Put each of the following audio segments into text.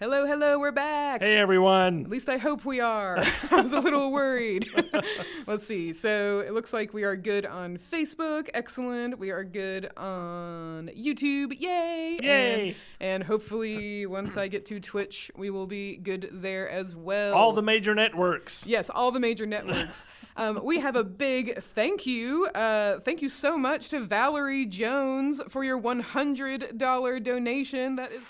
Hello, hello, we're back. Hey, everyone. At least I hope we are. I was a little worried. Let's see. So it looks like we are good on Facebook. Excellent. We are good on YouTube. Yay. Yay. And hopefully once I get to Twitch, we will be good there as well. All the major networks. Yes, all the major networks. We have a big thank you. Thank you so much to Valerie Jones for your $100 donation. That is...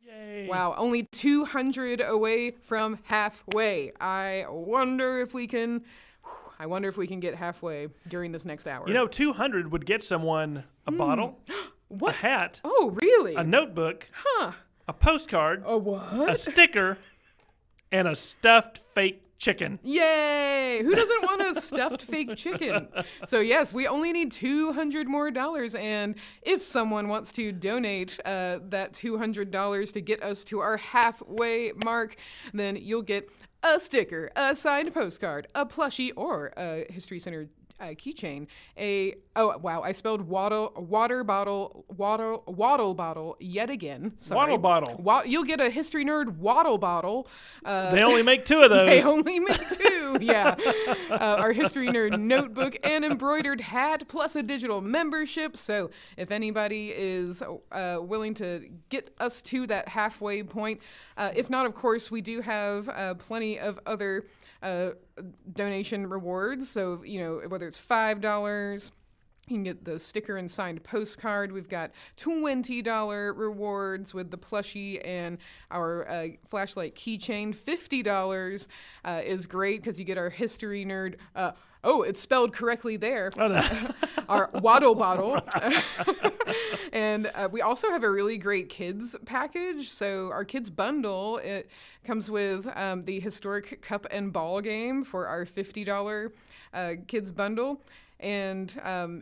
Yay. Wow, only 200 away from halfway. I wonder if we can get halfway during this next hour. You know, 200 would get someone a bottle, What? a hat, Oh, really? a notebook, Huh. a postcard, A what? a sticker, and a stuffed fake chicken. Yay! Who doesn't want a stuffed fake chicken? So yes, we only need $200 more, and if someone wants to donate that $200 to get us to our halfway mark, then you'll get a sticker, a signed postcard, a plushie, or a History Center keychain. I spelled water bottle yet again. Sorry. Waddle bottle. You'll get a History Nerd waddle bottle. They only make 2 of those. They only make 2, yeah. Our History Nerd notebook and embroidered hat, plus a digital membership. So if anybody is willing to get us to that halfway point, if not, of course, we do have plenty of other donation rewards. So, you know, whether it's $5, you can get the sticker and signed postcard. We've got $20 rewards with the plushie and our flashlight keychain. $50 is great because you get our History Nerd. It's spelled correctly there. Oh, no. Our waddle bottle. And we also have a really great kids package. So our kids bundle, it comes with the historic cup and ball game for our $50 kids bundle. And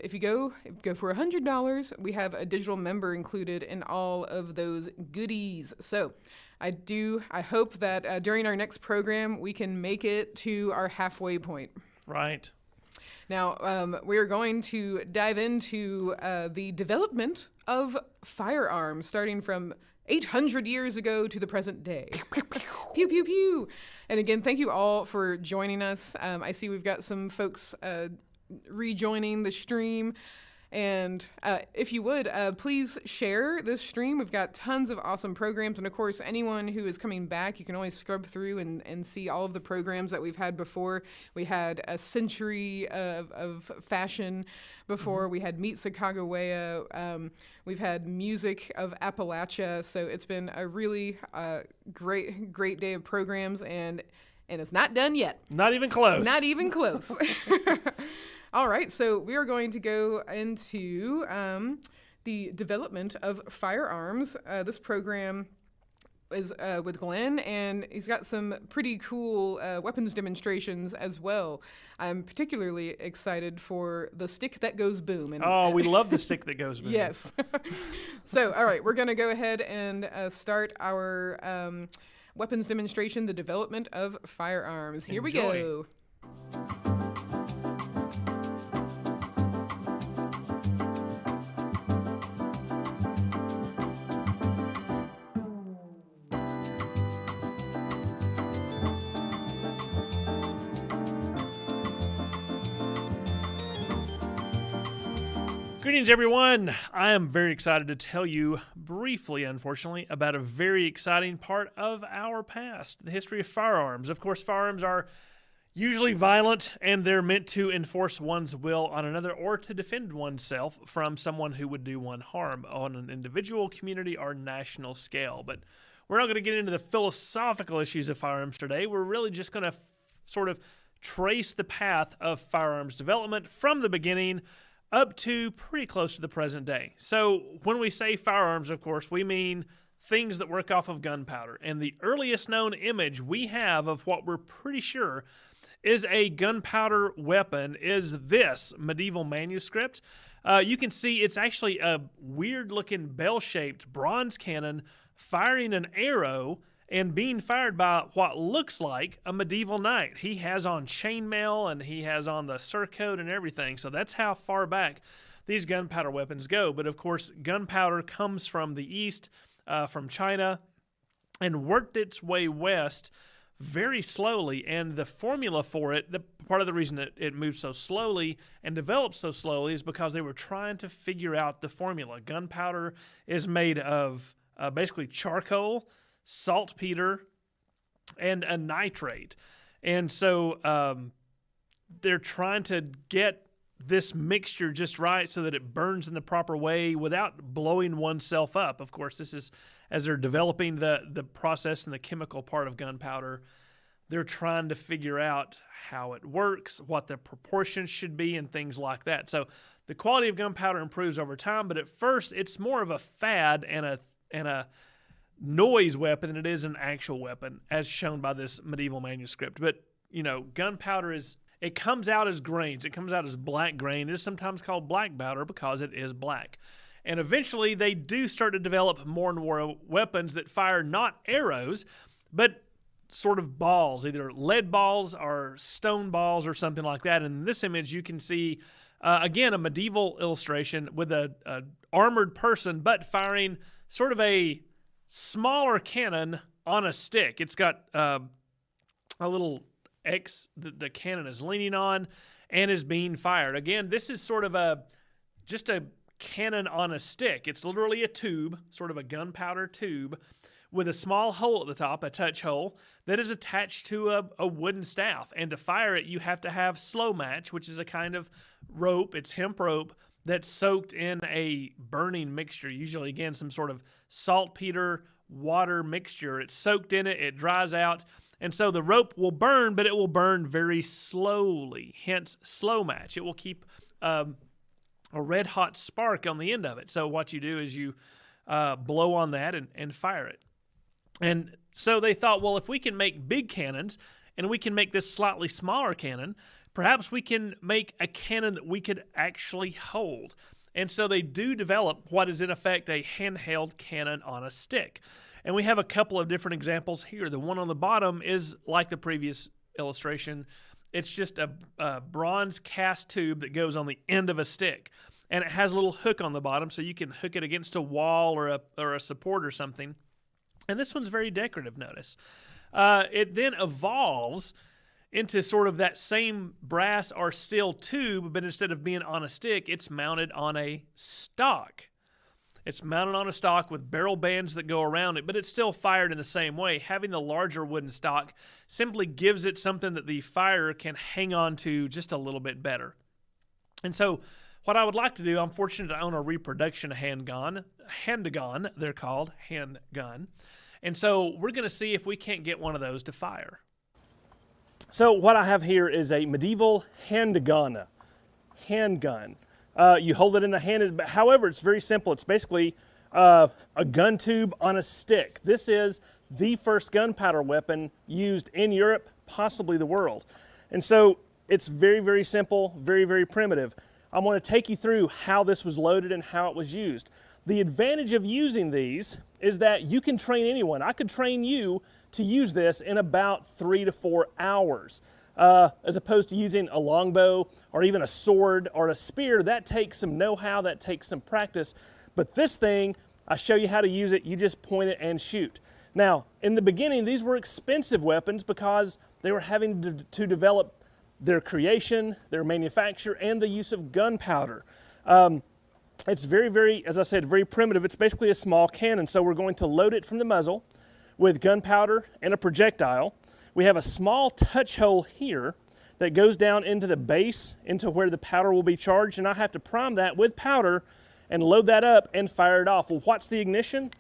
if you go for $100, we have a digital member included in all of those goodies. So I hope that during our next program, we can make it to our halfway point. Right. Now, we are going to dive into the development of firearms, starting from 800 years ago to the present day. Pew, pew, pew. And again, thank you all for joining us. I see we've got some folks rejoining the stream. And if you would, please share this stream. We've got tons of awesome programs. And of course, anyone who is coming back, you can always scrub through and see all of the programs that we've had before. We had a century of fashion before. We had Meet Sacagawea. We've had music of Appalachia. So it's been a really great day of programs. And it's not done yet. Not even close. Not even close. All right, so we are going to go into the development of firearms. This program is with Glenn, and he's got some pretty cool weapons demonstrations as well. I'm particularly excited for the stick that goes boom. And, we love the stick that goes boom. Yes. So, all right, we're going to go ahead and start our weapons demonstration, the development of firearms. Here we go. Greetings, everyone. I am very excited to tell you briefly, unfortunately, about a very exciting part of our past, the history of firearms. Of course, firearms are usually violent, and they're meant to enforce one's will on another or to defend oneself from someone who would do one harm on an individual, community, or national scale. But we're not going to get into the philosophical issues of firearms today. We're really just going to sort of trace the path of firearms development from the beginning up to pretty close to the present day. So when we say firearms, of course, we mean things that work off of gunpowder. And the earliest known image we have of what we're pretty sure is a gunpowder weapon is this medieval manuscript. You can see it's actually a weird-looking bell-shaped bronze cannon firing an arrow and being fired by what looks like a medieval knight. He has on chainmail and he has on the surcoat and everything. So that's how far back these gunpowder weapons go. But of course, gunpowder comes from the east, from China, and worked its way west very slowly. And the formula for it, part of the reason that it moved so slowly and developed so slowly is because they were trying to figure out the formula. Gunpowder is made of basically charcoal, saltpeter, and a nitrate. And so they're trying to get this mixture just right so that it burns in the proper way without blowing oneself up. Of course, this is as they're developing the process and the chemical part of gunpowder, they're trying to figure out how it works, what the proportions should be, and things like that. So the quality of gunpowder improves over time, but at first it's more of a fad and a noise weapon than it is an actual weapon, as shown by this medieval manuscript. But, gunpowder it comes out as grains. It comes out as black grain. It is sometimes called black powder because it is black. And eventually they do start to develop more and more weapons that fire not arrows, but sort of balls, either lead balls or stone balls or something like that. And in this image, you can see, again, a medieval illustration with a armored person, but firing sort of a smaller cannon on a stick. It's got a little X that the cannon is leaning on and is being fired. Again, this is sort of just a cannon on a stick. It's literally a tube, sort of a gunpowder tube, with a small hole at the top, a touch hole, that is attached to a wooden staff. And to fire it, you have to have slow match, which is a kind of rope. It's hemp rope that's soaked in a burning mixture, usually, again, some sort of saltpeter water mixture. It's soaked in it, it dries out, and so the rope will burn, but it will burn very slowly, hence slow match. It will keep a red-hot spark on the end of it. So what you do is you blow on that and fire it. And so they thought, well, if we can make big cannons and we can make this slightly smaller cannon, perhaps we can make a cannon that we could actually hold. And so they do develop what is in effect a handheld cannon on a stick. And we have a couple of different examples here. The one on the bottom is like the previous illustration. It's just a bronze cast tube that goes on the end of a stick. And it has a little hook on the bottom so you can hook it against a wall or a support or something. And this one's very decorative, notice. It then evolves into sort of that same brass or steel tube, but instead of being on a stick, it's mounted on a stock. It's mounted on a stock with barrel bands that go around it, but it's still fired in the same way. Having the larger wooden stock simply gives it something that the firer can hang on to just a little bit better. And so what I would like to do, I'm fortunate to own a reproduction handgun, they're called, handgun. And so we're going to see if we can't get one of those to fire. So what I have here is a medieval handgun. You hold it in the hand. However, it's very simple. It's basically a gun tube on a stick. This is the first gunpowder weapon used in Europe, possibly the world. And so it's very, very simple, very, very primitive. I want to take you through how this was loaded and how it was used. The advantage of using these is that you can train anyone. I could train you to use this in about 3 to 4 hours. As opposed to using a longbow or even a sword or a spear. That takes some know-how, that takes some practice. But this thing, I show you how to use it. You just point it and shoot. Now, in the beginning, these were expensive weapons because they were having to develop their creation, their manufacture, and the use of gunpowder. It's very, very, as I said, very primitive. It's basically a small cannon. So we're going to load it from the muzzle with gunpowder and a projectile. We have a small touch hole here that goes down into the base, into where the powder will be charged, and I have to prime that with powder and load that up and fire it off. Well, what's the ignition?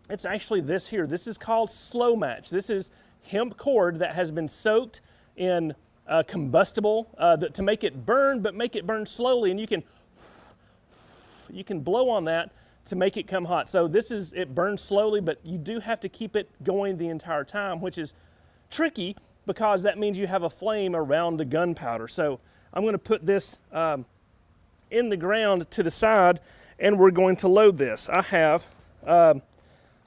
It's actually this here. This is called slow match. This is hemp cord that has been soaked in combustible to make it burn, but make it burn slowly, and you can blow on that to make it come hot. So it burns slowly, but you do have to keep it going the entire time, which is tricky because that means you have a flame around the gunpowder. So I'm going to put this in the ground to the side, and we're going to load this. I have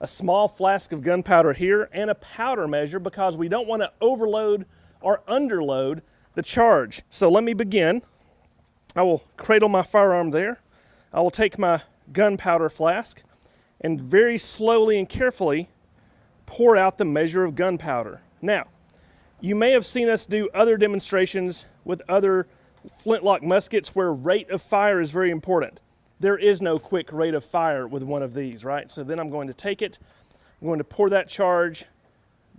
a small flask of gunpowder here and a powder measure because we don't want to overload or underload the charge. So let me begin. I will cradle my firearm there. I will take my gunpowder flask and very slowly and carefully pour out the measure of gunpowder. Now, you may have seen us do other demonstrations with other flintlock muskets where rate of fire is very important. There is no quick rate of fire with one of these, right? So then I'm going to take it, I'm going to pour that charge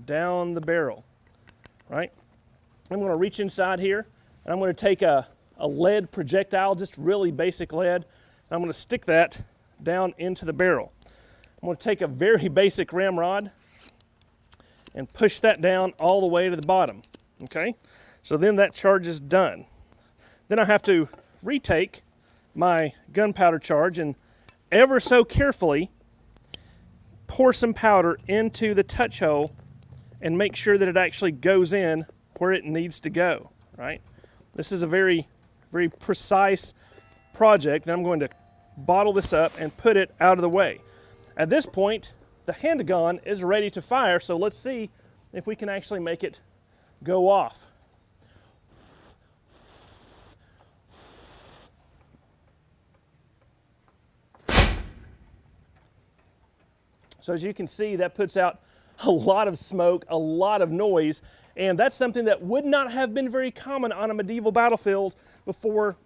down the barrel, right? I'm going to reach inside here, and I'm going to take a lead projectile, just really basic lead, and I'm going to stick that down into the barrel. I'm going to take a very basic ramrod and push that down all the way to the bottom, okay? So then that charge is done. Then I have to retake my gunpowder charge and ever so carefully pour some powder into the touch hole and make sure that it actually goes in where it needs to go, right? This is a very, very precise project, and I'm going to bottle this up and put it out of the way. At this point, the handgun is ready to fire, so let's see if we can actually make it go off. So as you can see, that puts out a lot of smoke, a lot of noise, and that's something that would not have been very common on a medieval battlefield before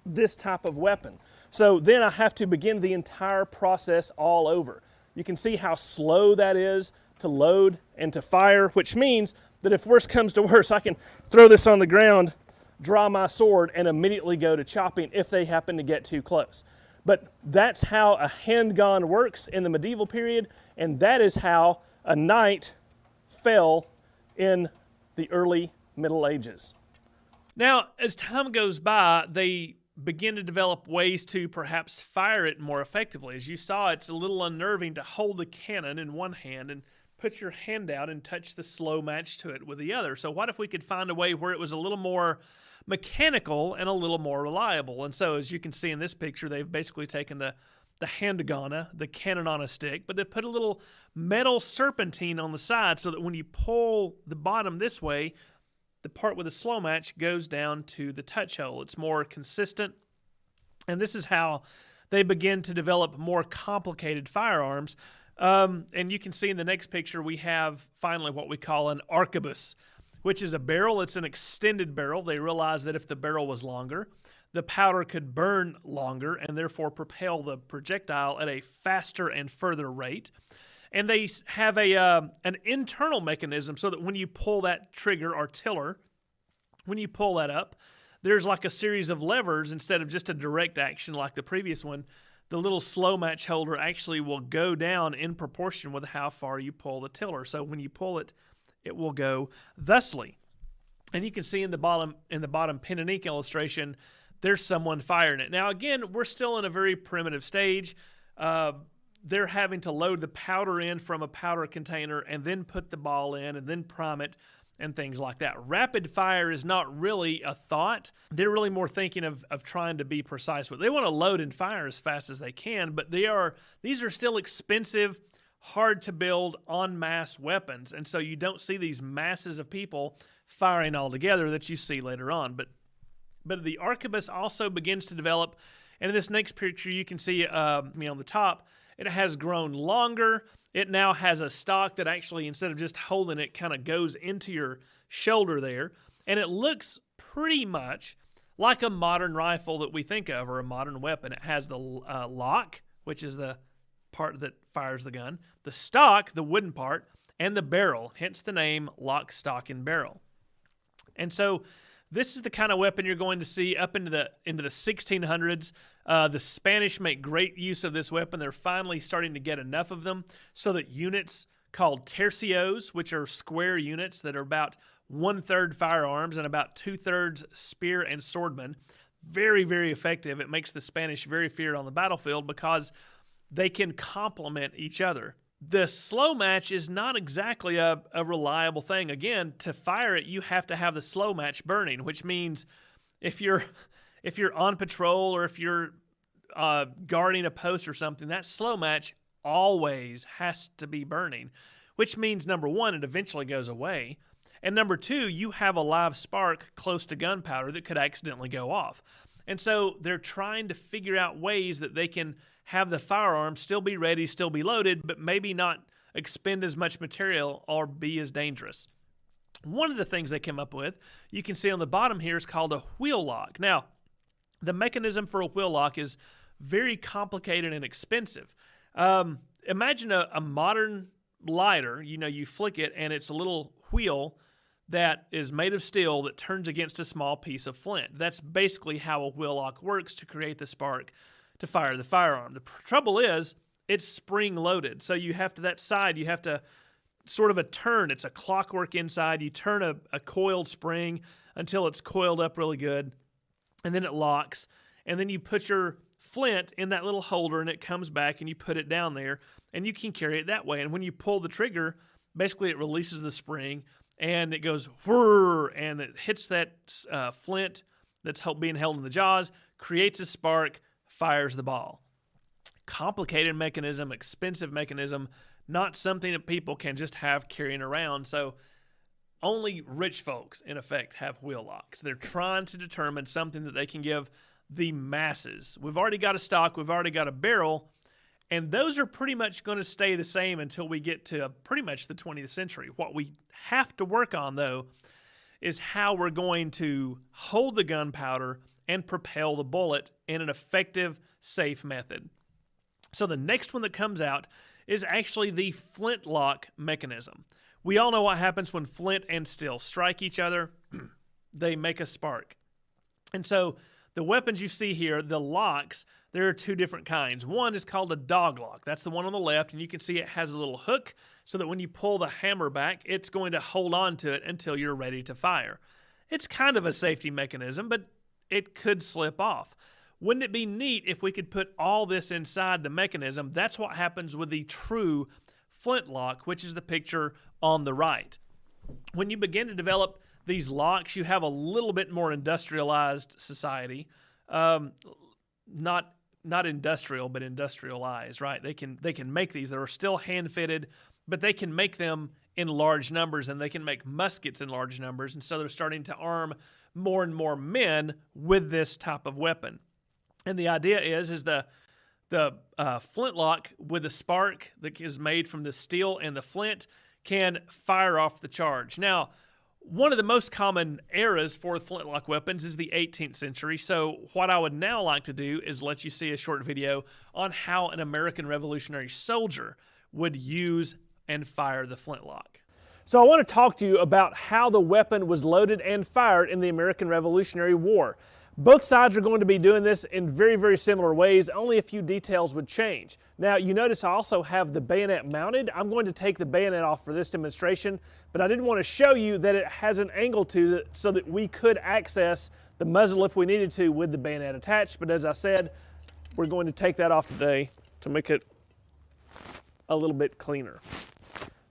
this type of weapon. So then I have to begin the entire process all over. You can see how slow that is to load and to fire, which means that if worse comes to worse, I can throw this on the ground, draw my sword, and immediately go to chopping if they happen to get too close. But that's how a handgun works in the medieval period, and that is how a knight fell in the early Middle Ages. Now, as time goes by, they begin to develop ways to perhaps fire it more effectively. As you saw, it's a little unnerving to hold the cannon in one hand and put your hand out and touch the slow match to it with the other. So what if we could find a way where it was a little more mechanical and a little more reliable? And so as you can see in this picture, they've basically taken the handgun, the cannon on a stick, but they've put a little metal serpentine on the side so that when you pull the bottom this way, the part with the slow match goes down to the touch hole. It's more consistent, and this is how they begin to develop more complicated firearms. And you can see in the next picture we have finally what we call an arquebus, which is a barrel. It's an extended barrel. They realized that if the barrel was longer, the powder could burn longer and therefore propel the projectile at a faster and further rate. And they have an internal mechanism so that when you pull that trigger or tiller, when you pull that up, there's like a series of levers instead of just a direct action like the previous one. The little slow match holder actually will go down in proportion with how far you pull the tiller. So when you pull it, it will go thusly. And you can see in the bottom pen and ink illustration, there's someone firing it. Now again, we're still in a very primitive stage. They're having to load the powder in from a powder container and then put the ball in and then prime it and things like that. Rapid fire is not really a thought. They're really more thinking of trying to be precise with it. They want to load and fire as fast as they can, but these are still expensive, hard to build en masse weapons. And so you don't see these masses of people firing all together that you see later on. But the arquebus also begins to develop. And in this next picture, you can see on the top, it has grown longer. It now has a stock that actually, instead of just holding it, kind of goes into your shoulder there. And it looks pretty much like a modern rifle that we think of, or a modern weapon. It has the lock, which is the part that fires the gun, the stock, the wooden part, and the barrel, hence the name lock, stock, and barrel. And so this is the kind of weapon you're going to see up into the 1600s. The Spanish make great use of this weapon. They're finally starting to get enough of them so that units called tercios, which are square units that are about 1/3 firearms and about 2/3 spear and swordmen, very, very effective. It makes the Spanish very feared on the battlefield because they can complement each other. The slow match is not exactly a reliable thing. Again, to fire it, you have to have the slow match burning, which means if you're on patrol or if you're guarding a post or something, that slow match always has to be burning, which means, number one, it eventually goes away. And number two, you have a live spark close to gunpowder that could accidentally go off. And so they're trying to figure out ways that they can have the firearm still be ready, still be loaded, but maybe not expend as much material or be as dangerous. One of the things they came up with, you can see on the bottom here, is called a wheel lock. Now, the mechanism for a wheel lock is very complicated and expensive. Imagine a modern lighter. You flick it, and it's a little wheel that is made of steel that turns against a small piece of flint. That's basically how a wheel lock works to create the spark to fire the firearm. The trouble is, it's spring loaded. So you have to sort of a turn. It's a clockwork inside. You turn a coiled spring until it's coiled up really good, and then it locks. And then you put your flint in that little holder, and it comes back, and you put it down there, and you can carry it that way. And when you pull the trigger, basically it releases the spring, and it goes whirr, and it hits that flint that's being held in the jaws, creates a spark, fires the ball. Complicated mechanism, expensive mechanism, not something that people can just have carrying around. So only rich folks, in effect, have wheel locks. They're trying to determine something that they can give the masses. We've already got a stock, we've already got a barrel, and those are pretty much going to stay the same until we get to pretty much the 20th century. What we have to work on, though, is how we're going to hold the gunpowder and propel the bullet in an effective, safe method. So the next one that comes out is actually the flintlock mechanism. We all know what happens when flint and steel strike each other. They make a spark. And so the weapons you see here, the locks, there are two different kinds. One is called a dog lock. That's the one on the left, and you can see it has a little hook so that when you pull the hammer back, it's going to hold on to it until you're ready to fire. It's kind of a safety mechanism, but it could slip off. Wouldn't it be neat if we could put all this inside the mechanism? That's what happens with the true flintlock, which is the picture on the right. When you begin to develop these locks, you have a little bit more industrialized society. Not industrial, but industrialized, right? They can make these. They're still hand-fitted, but they can make them in large numbers, and they can make muskets in large numbers. And so they're starting to arm more and more men with this type of weapon. And the idea is the flintlock with a spark that is made from the steel and the flint can fire off the charge. Now, one of the most common eras for flintlock weapons is the 18th century. So what I would now like to do is let you see a short video on how an American Revolutionary soldier would use and fire the flintlock. So I want to talk to you about how the weapon was loaded and fired in the American Revolutionary War. Both sides are going to be doing this in very, very similar ways. Only a few details would change. Now, you notice I also have the bayonet mounted. I'm going to take the bayonet off for this demonstration, but I did want to show you that it has an angle to it so that we could access the muzzle if we needed to with the bayonet attached. But as I said, we're going to take that off today to make it a little bit cleaner.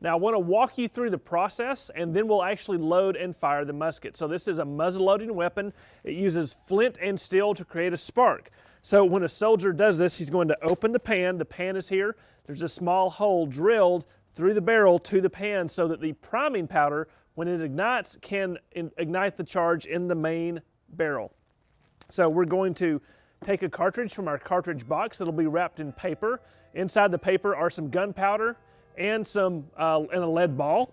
Now I want to walk you through the process, and then we'll actually load and fire the musket. So this is a muzzle loading weapon. It uses flint and steel to create a spark. So when a soldier does this, he's going to open the pan. The pan is here. There's a small hole drilled through the barrel to the pan so that the priming powder, when it ignites, can ignite the charge in the main barrel. So we're going to take a cartridge from our cartridge box that'll be wrapped in paper. Inside the paper are some gunpowder and a lead ball.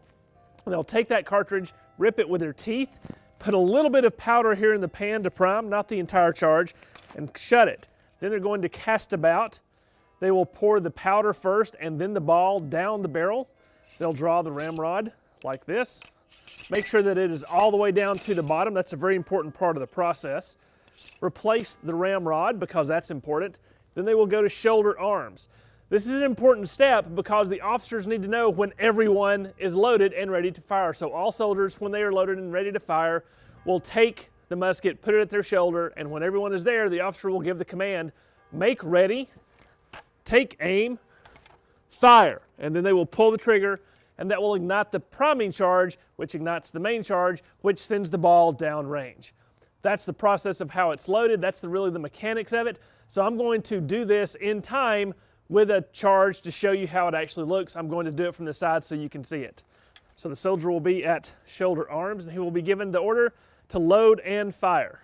And they'll take that cartridge, rip it with their teeth, put a little bit of powder here in the pan to prime, not the entire charge, and shut it. Then they're going to cast about. They will pour the powder first and then the ball down the barrel. They'll draw the ramrod like this. Make sure that it is all the way down to the bottom. That's a very important part of the process. Replace the ramrod because that's important. Then they will go to shoulder arms. This is an important step because the officers need to know when everyone is loaded and ready to fire. So all soldiers, when they are loaded and ready to fire, will take the musket, put it at their shoulder, and when everyone is there, the officer will give the command, make ready, take aim, fire. And then they will pull the trigger, and that will ignite the priming charge, which ignites the main charge, which sends the ball downrange. That's the process of how it's loaded. That's really the mechanics of it. So I'm going to do this in time with a charge to show you how it actually looks. I'm going to do it from the side so you can see it. So the soldier will be at shoulder arms, and he will be given the order to load and fire.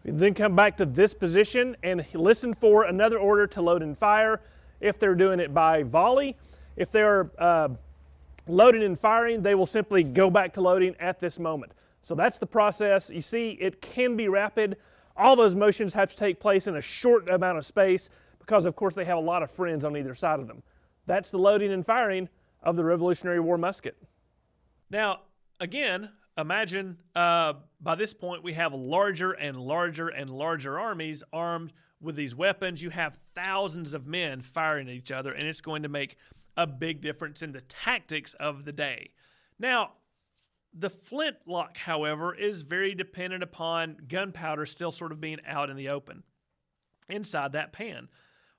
We then come back to this position and listen for another order to load and fire. If they're doing it by volley, if they're loading and firing, they will simply go back to loading at this moment. So that's the process. You see, it can be rapid. All those motions have to take place in a short amount of space because, of course, they have a lot of friends on either side of them. That's the loading and firing of the Revolutionary War musket. Now, again, imagine by this point we have larger and larger and larger armies armed with these weapons. You have thousands of men firing at each other, and it's going to make a big difference in the tactics of the day. Now, the flintlock, however, is very dependent upon gunpowder still sort of being out in the open inside that pan.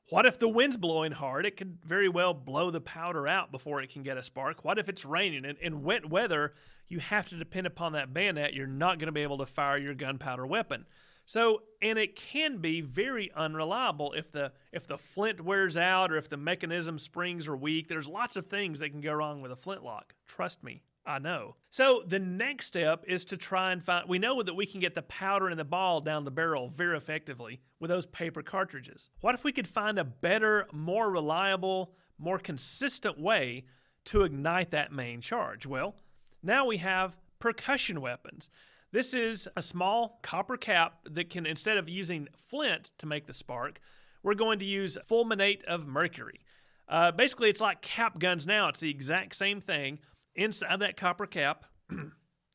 What if the wind's blowing hard? It could very well blow the powder out before it can get a spark. What if it's raining? In wet weather, you have to depend upon that bayonet. You're not going to be able to fire your gunpowder weapon. So, and it can be very unreliable if the flint wears out or if the mechanism springs are weak. There's lots of things that can go wrong with a flintlock. Trust me, I know. So the next step is to try and find, we know that we can get the powder and the ball down the barrel very effectively with those paper cartridges. What if we could find a better, more reliable, more consistent way to ignite that main charge? Well, now we have percussion weapons. This is a small copper cap that can, instead of using flint to make the spark, we're going to use fulminate of mercury. Basically, it's like cap guns now. It's the exact same thing. Inside that copper cap,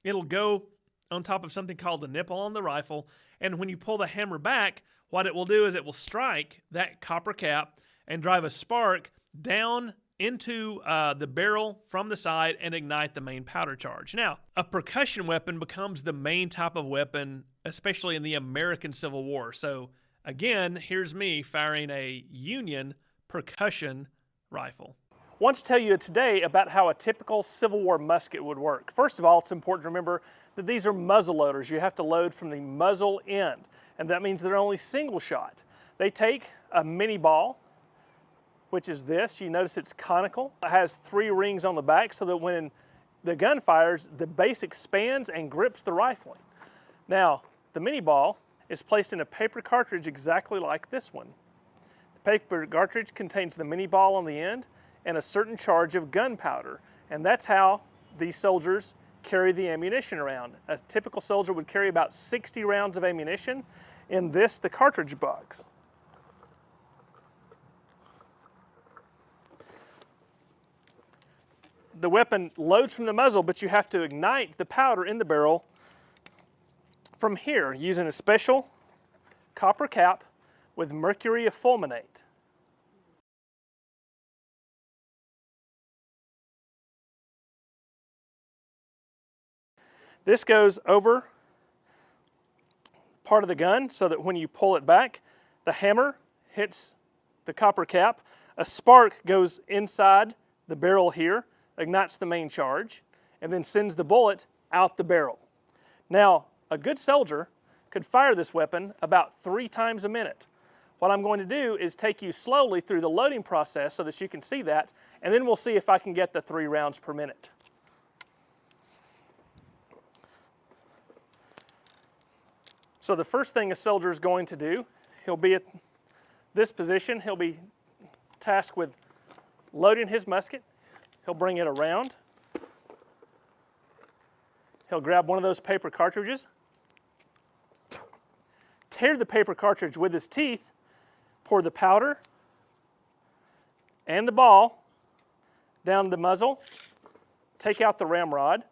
it'll go on top of something called the nipple on the rifle, and when you pull the hammer back, what it will do is it will strike that copper cap and drive a spark down into the barrel from the side and ignite the main powder charge. Now, a percussion weapon becomes the main type of weapon, especially in the American Civil War. So again, here's me firing a Union percussion rifle. I want to tell you today about how a typical Civil War musket would work. First of all, it's important to remember that these are muzzle loaders. You have to load from the muzzle end, and that means they're only single shot. They take a mini ball, which is this. You notice it's conical. It has 3 rings on the back so that when the gun fires, the base expands and grips the rifling. Now, the mini ball is placed in a paper cartridge exactly like this one. The paper cartridge contains the mini ball on the end and a certain charge of gunpowder, and that's how these soldiers carry the ammunition around. A typical soldier would carry about 60 rounds of ammunition. In this, the cartridge box. The weapon loads from the muzzle, but you have to ignite the powder in the barrel from here using a special copper cap with mercury fulminate. This goes over part of the gun so that when you pull it back, the hammer hits the copper cap. A spark goes inside the barrel here, ignites the main charge, and then sends the bullet out the barrel. Now, a good soldier could fire this weapon about 3 times a minute. What I'm going to do is take you slowly through the loading process so that you can see that, and then we'll see if I can get the 3 rounds per minute. So the first thing a soldier is going to do, he'll be at this position, he'll be tasked with loading his musket. He'll bring it around. He'll grab one of those paper cartridges, tear the paper cartridge with his teeth, pour the powder and the ball down the muzzle, take out the ramrod,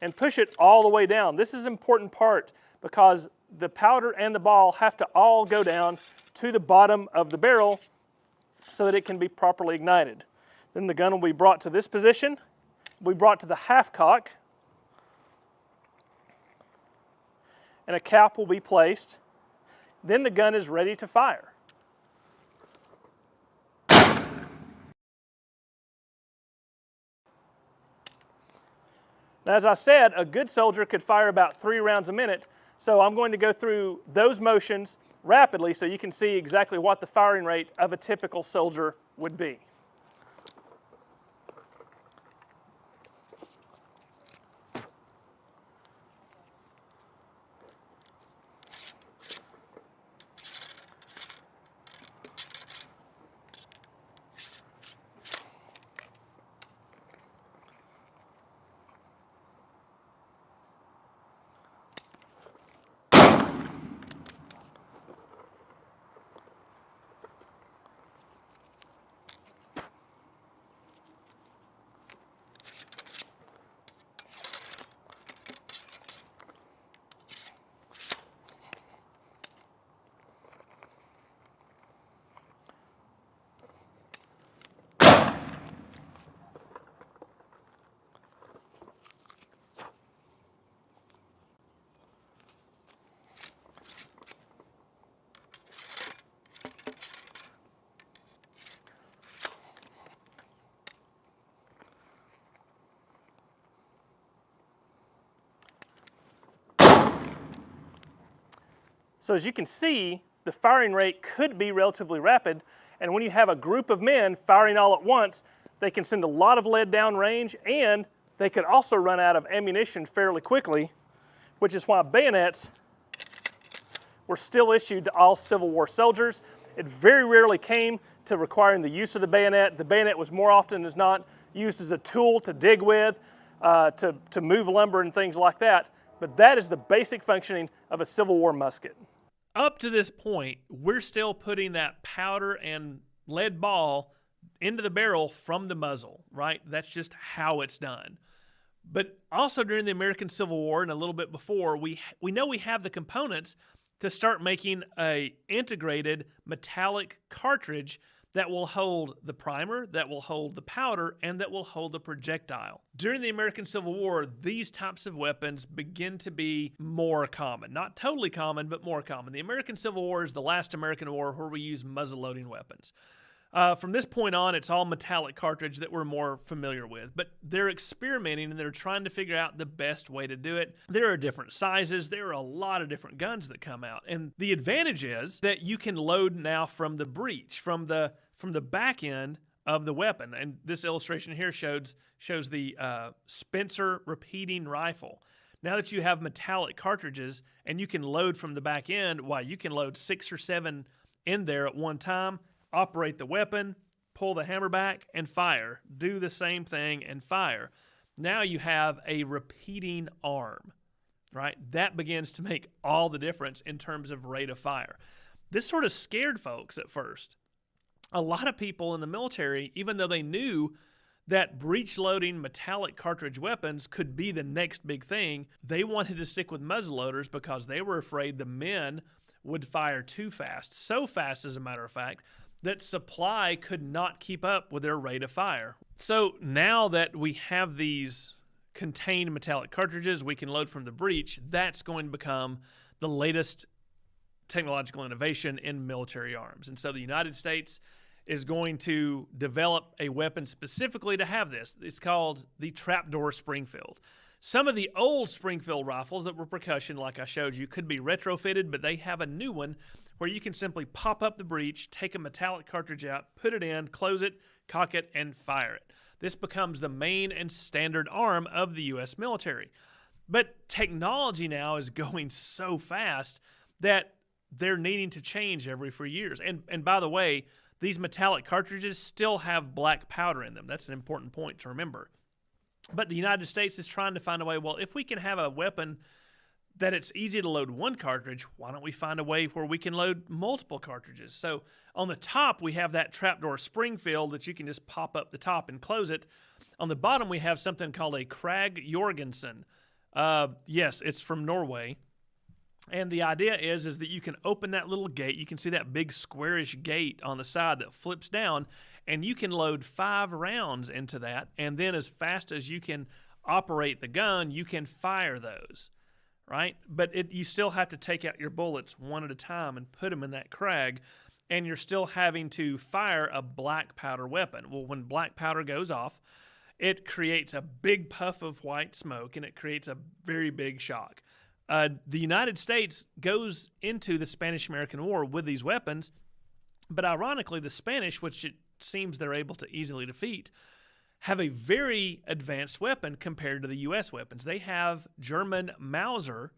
and push it all the way down. This is an important part because the powder and the ball have to all go down to the bottom of the barrel so that it can be properly ignited. Then the gun will be brought to this position, will be brought to the half cock, and a cap will be placed. Then the gun is ready to fire. Now, as I said, a good soldier could fire about 3 rounds a minute, so I'm going to go through those motions rapidly so you can see exactly what the firing rate of a typical soldier would be. So as you can see, the firing rate could be relatively rapid, and when you have a group of men firing all at once, they can send a lot of lead down range, and they could also run out of ammunition fairly quickly, which is why bayonets were still issued to all Civil War soldiers. It very rarely came to requiring the use of the bayonet. The bayonet was more often than not used as a tool to dig with, to move lumber and things like that. But that is the basic functioning of a Civil War musket. Up to this point, we're still putting that powder and lead ball into the barrel from the muzzle, right? That's just how it's done. But also during the American Civil War and a little bit before, we know we have the components to start making a integrated metallic cartridge that will hold the primer, that will hold the powder, and that will hold the projectile. During the American Civil War, these types of weapons begin to be more common. Not totally common, but more common. The American Civil War is the last American war where we use muzzle-loading weapons. From this point on, it's all metallic cartridge that we're more familiar with. But they're experimenting and they're trying to figure out the best way to do it. There are different sizes. There are a lot of different guns that come out. And the advantage is that you can load now from the breech, from the back end of the weapon. And this illustration here shows the Spencer repeating rifle. Now that you have metallic cartridges and you can load from the back end, you can load 6 or 7 in there at one time, operate the weapon, pull the hammer back, and fire. Do the same thing and fire. Now you have a repeating arm, right? That begins to make all the difference in terms of rate of fire. This sort of scared folks at first. A lot of people in the military, even though they knew that breech-loading metallic cartridge weapons could be the next big thing, they wanted to stick with muzzleloaders because they were afraid the men would fire too fast. So fast, as a matter of fact, that supply could not keep up with their rate of fire. So now that we have these contained metallic cartridges we can load from the breech, that's going to become the latest technological innovation in military arms. And so the United States is going to develop a weapon specifically to have this. It's called the trapdoor Springfield. Some of the old Springfield rifles that were percussion, like I showed you, could be retrofitted, but they have a new one where you can simply pop up the breech, take a metallic cartridge out, put it in, close it, cock it, and fire it. This becomes the main and standard arm of the U.S. military. But technology now is going so fast that they're needing to change every 4 years. And by the way, these metallic cartridges still have black powder in them. That's an important point to remember. But the United States is trying to find a way, well, if we can have a weapon that it's easy to load one cartridge, why don't we find a way where we can load multiple cartridges? So on the top, we have that trapdoor Springfield that you can just pop up the top and close it. On the bottom, we have something called a Krag-Jorgensen Yes, it's from Norway. And the idea is that you can open that little gate. You can see that big squarish gate on the side that flips down, and you can load 5 rounds into that. And then as fast as you can operate the gun, you can fire those, right? But you still have to take out your bullets one at a time and put them in that crag, and you're still having to fire a black powder weapon. Well, when black powder goes off, it creates a big puff of white smoke, and it creates a very big shock. The United States goes into the Spanish-American War with these weapons, but ironically, the Spanish, which it seems they're able to easily defeat, have a very advanced weapon compared to the U.S. weapons. They have German Mauser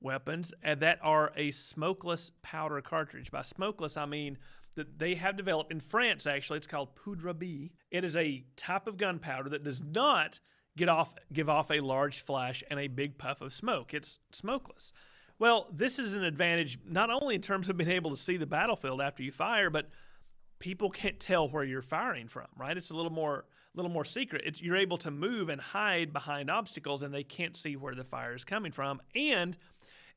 weapons that are a smokeless powder cartridge. By smokeless, I mean that they have developed, in France actually, it's called poudre B. It is a type of gunpowder that does not give off a large flash and a big puff of smoke. It's smokeless. Well, this is an advantage not only in terms of being able to see the battlefield after you fire, but people can't tell where you're firing from, right? It's a little more secret. You're able to move and hide behind obstacles, and they can't see where the fire is coming from. And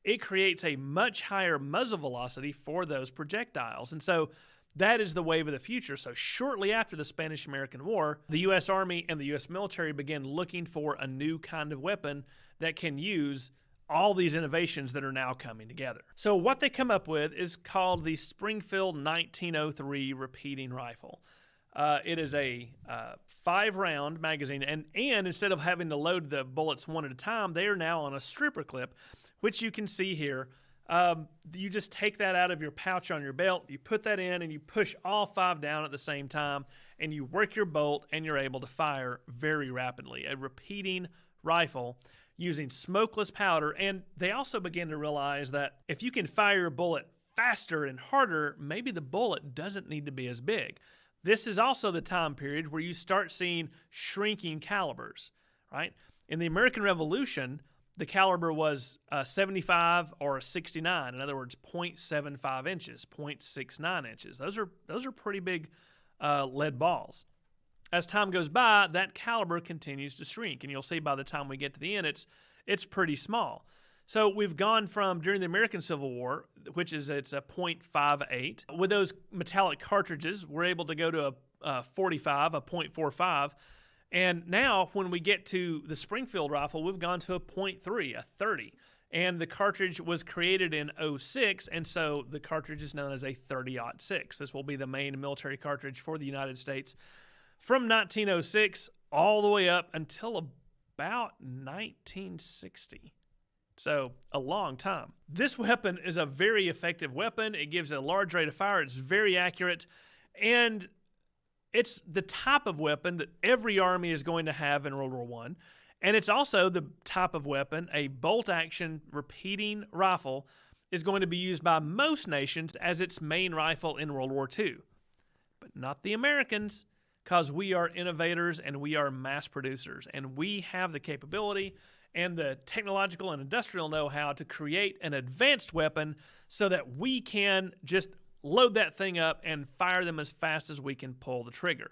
it creates a much higher muzzle velocity for those projectiles. And so that is the wave of the future. So shortly after the Spanish-American War, the U.S. Army and the U.S. military began looking for a new kind of weapon that can use all these innovations that are now coming together. So what they come up with is called the Springfield 1903 repeating rifle. It is a 5-round magazine, and instead of having to load the bullets one at a time, they are now on a stripper clip, which you can see here. You just take that out of your pouch on your belt, you put that in, and you push all 5 down at the same time, and you work your bolt, and you're able to fire very rapidly. A repeating rifle using smokeless powder, and they also began to realize that if you can fire a bullet faster and harder, maybe the bullet doesn't need to be as big. This is also the time period where you start seeing shrinking calibers, right? In the American Revolution, the caliber was 75 or a 69. In other words, 0.75 inches, 0.69 inches. Those are pretty big lead balls. As time goes by, that caliber continues to shrink, and you'll see by the time we get to the end, it's pretty small. So we've gone from, during the American Civil War, it's a .58. With those metallic cartridges, we're able to go to a 45, a .45. And now, when we get to the Springfield rifle, we've gone to a .3, a 30. And the cartridge was created in 06, and so the cartridge is known as a 30-06. This will be the main military cartridge for the United States from 1906 all the way up until about 1960. So, a long time. This weapon is a very effective weapon. It gives a large rate of fire. It's very accurate. And it's the type of weapon that every army is going to have in World War I. And it's also the type of weapon, a bolt-action repeating rifle, is going to be used by most nations as its main rifle in World War II. But not the Americans, because we are innovators and we are mass producers. And we have the capability and the technological and industrial know-how to create an advanced weapon so that we can just load that thing up and fire them as fast as we can pull the trigger.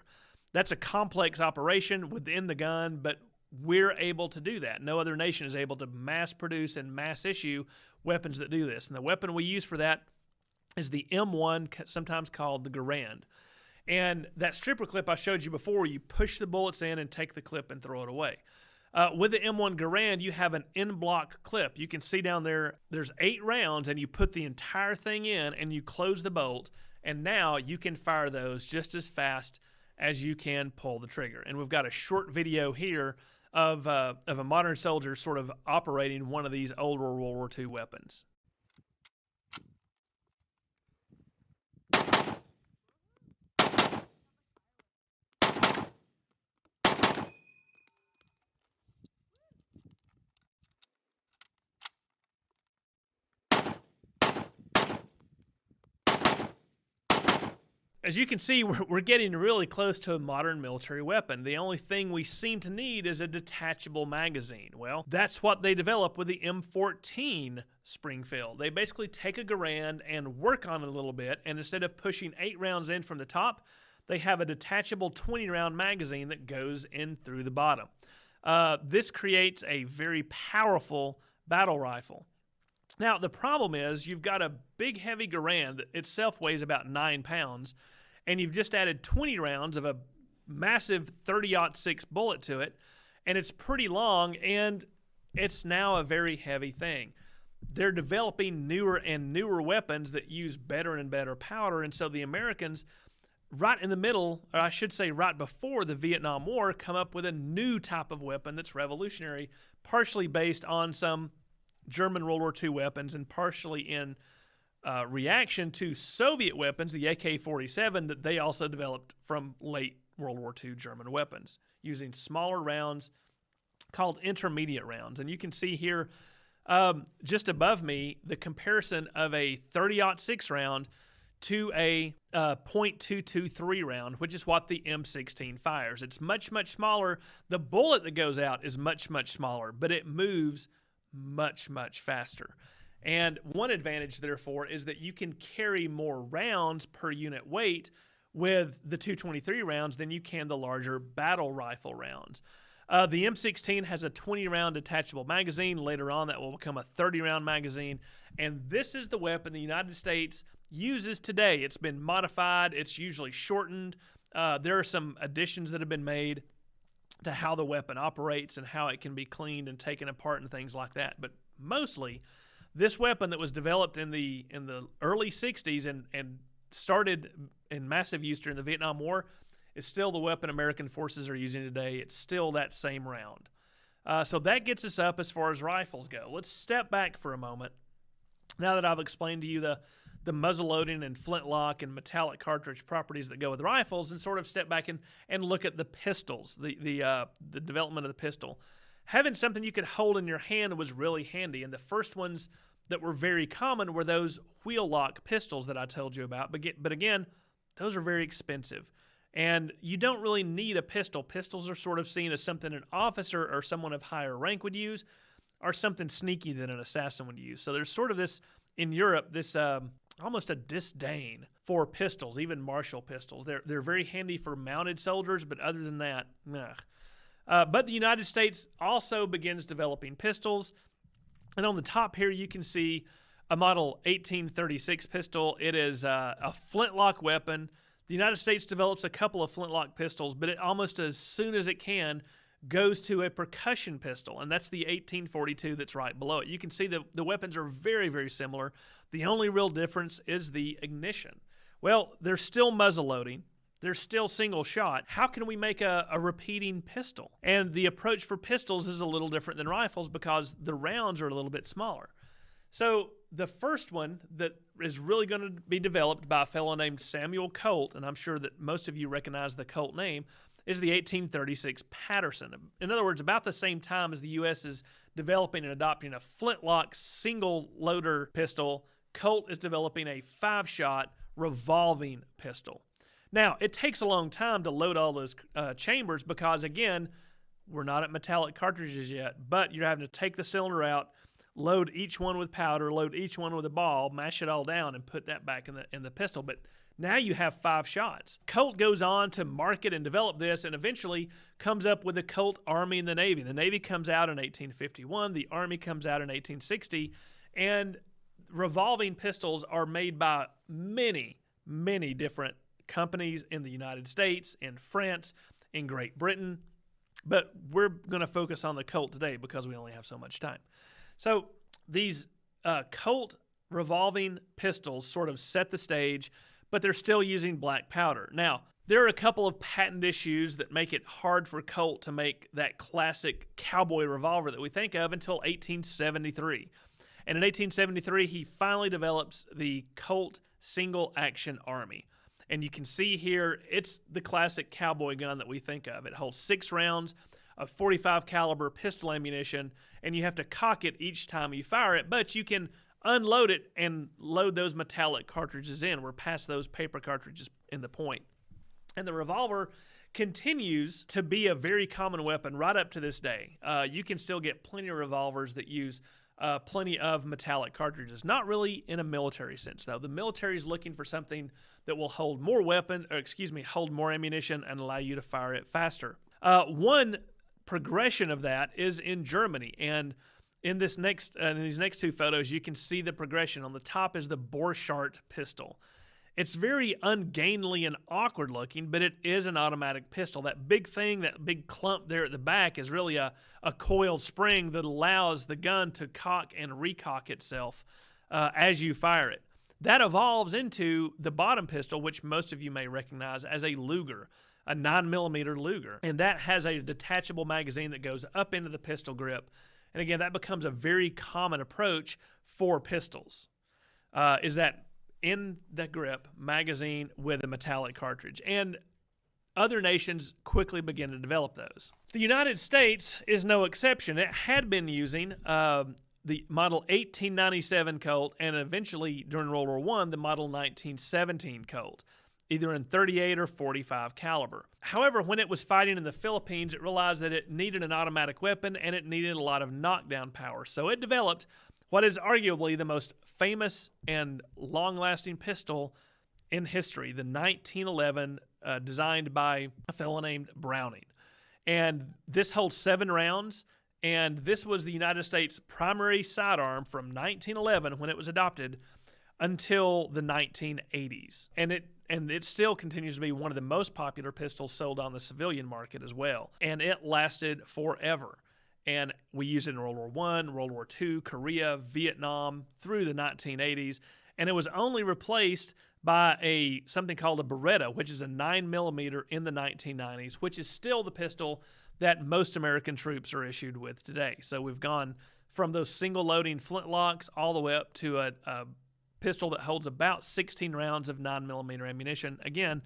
That's a complex operation within the gun, but we're able to do that. No other nation is able to mass produce and mass issue weapons that do this. And the weapon we use for that is the M1, sometimes called the Garand. And that stripper clip I showed you before, you push the bullets in and take the clip and throw it away. With the M1 Garand, you have an in-block clip. You can see down there, there's 8 rounds, and you put the entire thing in, and you close the bolt, and now you can fire those just as fast as you can pull the trigger. And we've got a short video here of a modern soldier sort of operating one of these older World War II weapons. As you can see, we're getting really close to a modern military weapon. The only thing we seem to need is a detachable magazine. Well, that's what they developed with the M14 Springfield. They basically take a Garand and work on it a little bit, and instead of pushing 8 rounds in from the top, they have a detachable 20-round magazine that goes in through the bottom. This creates a very powerful battle rifle. Now, the problem is you've got a big, heavy Garand that itself weighs about 9 pounds, and you've just added 20 rounds of a massive 30-06 bullet to it, and it's pretty long, and it's now a very heavy thing. They're developing newer and newer weapons that use better and better powder, and so the Americans, right in the middle, or I should say right before the Vietnam War, come up with a new type of weapon that's revolutionary, partially based on some German World War II weapons and partially in reaction to Soviet weapons, the AK-47, that they also developed from late World War II German weapons, using smaller rounds called intermediate rounds. And you can see here just above me the comparison of a 30-06 round to a .223 round, which is what the M16 fires. It's much, much smaller. The bullet that goes out is much, much smaller, but it moves much, much faster. And one advantage, therefore, is that you can carry more rounds per unit weight with the 223 rounds than you can the larger battle rifle rounds. The M16 has a 20-round detachable magazine. Later on, that will become a 30-round magazine. And this is the weapon the United States uses today. It's been modified. It's usually shortened. There are some additions that have been made to how the weapon operates and how it can be cleaned and taken apart and things like that. But mostly, this weapon that was developed in the early 60s and started in massive use during the Vietnam War is still the weapon American forces are using today. It's still that same round. So that gets us up as far as rifles go. Let's step back for a moment. Now that I've explained to you the muzzle loading and flintlock and metallic cartridge properties that go with rifles, and sort of step back and look at the pistols, the development of the pistol. Having something you could hold in your hand was really handy, and the first ones that were very common were those wheel lock pistols that I told you about. But again, those are very expensive, and you don't really need a pistol. Pistols are sort of seen as something an officer or someone of higher rank would use, or something sneaky that an assassin would use. So there's sort of this, in Europe, this almost a disdain for pistols, even martial pistols. They're very handy for mounted soldiers, but other than that, nah. But the United States also begins developing pistols. And on the top here, you can see a model 1836 pistol. It is a flintlock weapon. The United States develops a couple of flintlock pistols, but it almost as soon as it can goes to a percussion pistol, and that's the 1842 that's right below it. You can see the weapons are very, very similar. The only real difference is the ignition. Well, they're still muzzle loading. They're still single shot. How can we make a repeating pistol? And the approach for pistols is a little different than rifles because the rounds are a little bit smaller. So the first one that is really going to be developed by a fellow named Samuel Colt, and I'm sure that most of you recognize the Colt name, is the 1836 Patterson. In other words, about the same time as the U.S. is developing and adopting a flintlock single-loader pistol, Colt is developing a 5-shot revolving pistol. Now, it takes a long time to load all those chambers because, again, we're not at metallic cartridges yet, but you're having to take the cylinder out, load each one with powder, load each one with a ball, mash it all down, and put that back in the pistol. But now you have 5 shots. Colt goes on to market and develop this and eventually comes up with the Colt Army and the Navy. The Navy comes out in 1851. The Army comes out in 1860. And revolving pistols are made by many, many different companies in the United States, in France, in Great Britain. But we're going to focus on the Colt today because we only have so much time. So these Colt revolving pistols sort of set the stage, but they're still using black powder. Now, there are a couple of patent issues that make it hard for Colt to make that classic cowboy revolver that we think of until 1873. And in 1873, he finally develops the Colt Single Action Army. And you can see here, it's the classic cowboy gun that we think of. It holds 6 rounds of 45 caliber pistol ammunition, and you have to cock it each time you fire it, but you can unload it and load those metallic cartridges in. We're past those paper cartridges in the point. And the revolver continues to be a very common weapon right up to this day. You can still get plenty of revolvers that use plenty of metallic cartridges. Not really in a military sense, though. The military is looking for something that will hold more hold more ammunition and allow you to fire it faster. One progression of that is in Germany. And in these next two photos, you can see the progression. On the top is the Borchardt pistol. It's very ungainly and awkward looking, but it is an automatic pistol. That big thing, that big clump there at the back is really a coiled spring that allows the gun to cock and recock itself as you fire it. That evolves into the bottom pistol, which most of you may recognize as a Luger, a 9mm Luger. And that has a detachable magazine that goes up into the pistol grip. And again, that becomes a very common approach for pistols, is that in the grip magazine with a metallic cartridge. And other nations quickly begin to develop those. The United States is no exception. It had been using the Model 1897 Colt, and eventually during World War I, the Model 1917 Colt, either in 38 or 45 caliber. However, when it was fighting in the Philippines, it realized that it needed an automatic weapon and it needed a lot of knockdown power. So it developed what is arguably the most famous and long-lasting pistol in history, the 1911, designed by a fellow named Browning. And this holds 7 rounds, and this was the United States' primary sidearm from 1911 when it was adopted until the 1980s. And it still continues to be one of the most popular pistols sold on the civilian market as well. And it lasted forever. And we used it in World War I, World War II, Korea, Vietnam, through the 1980s. And it was only replaced by something called a Beretta, which is a 9mm in the 1990s, which is still the pistol that most American troops are issued with today. So we've gone from those single-loading flintlocks all the way up to a pistol that holds about 16 rounds of 9mm ammunition, again,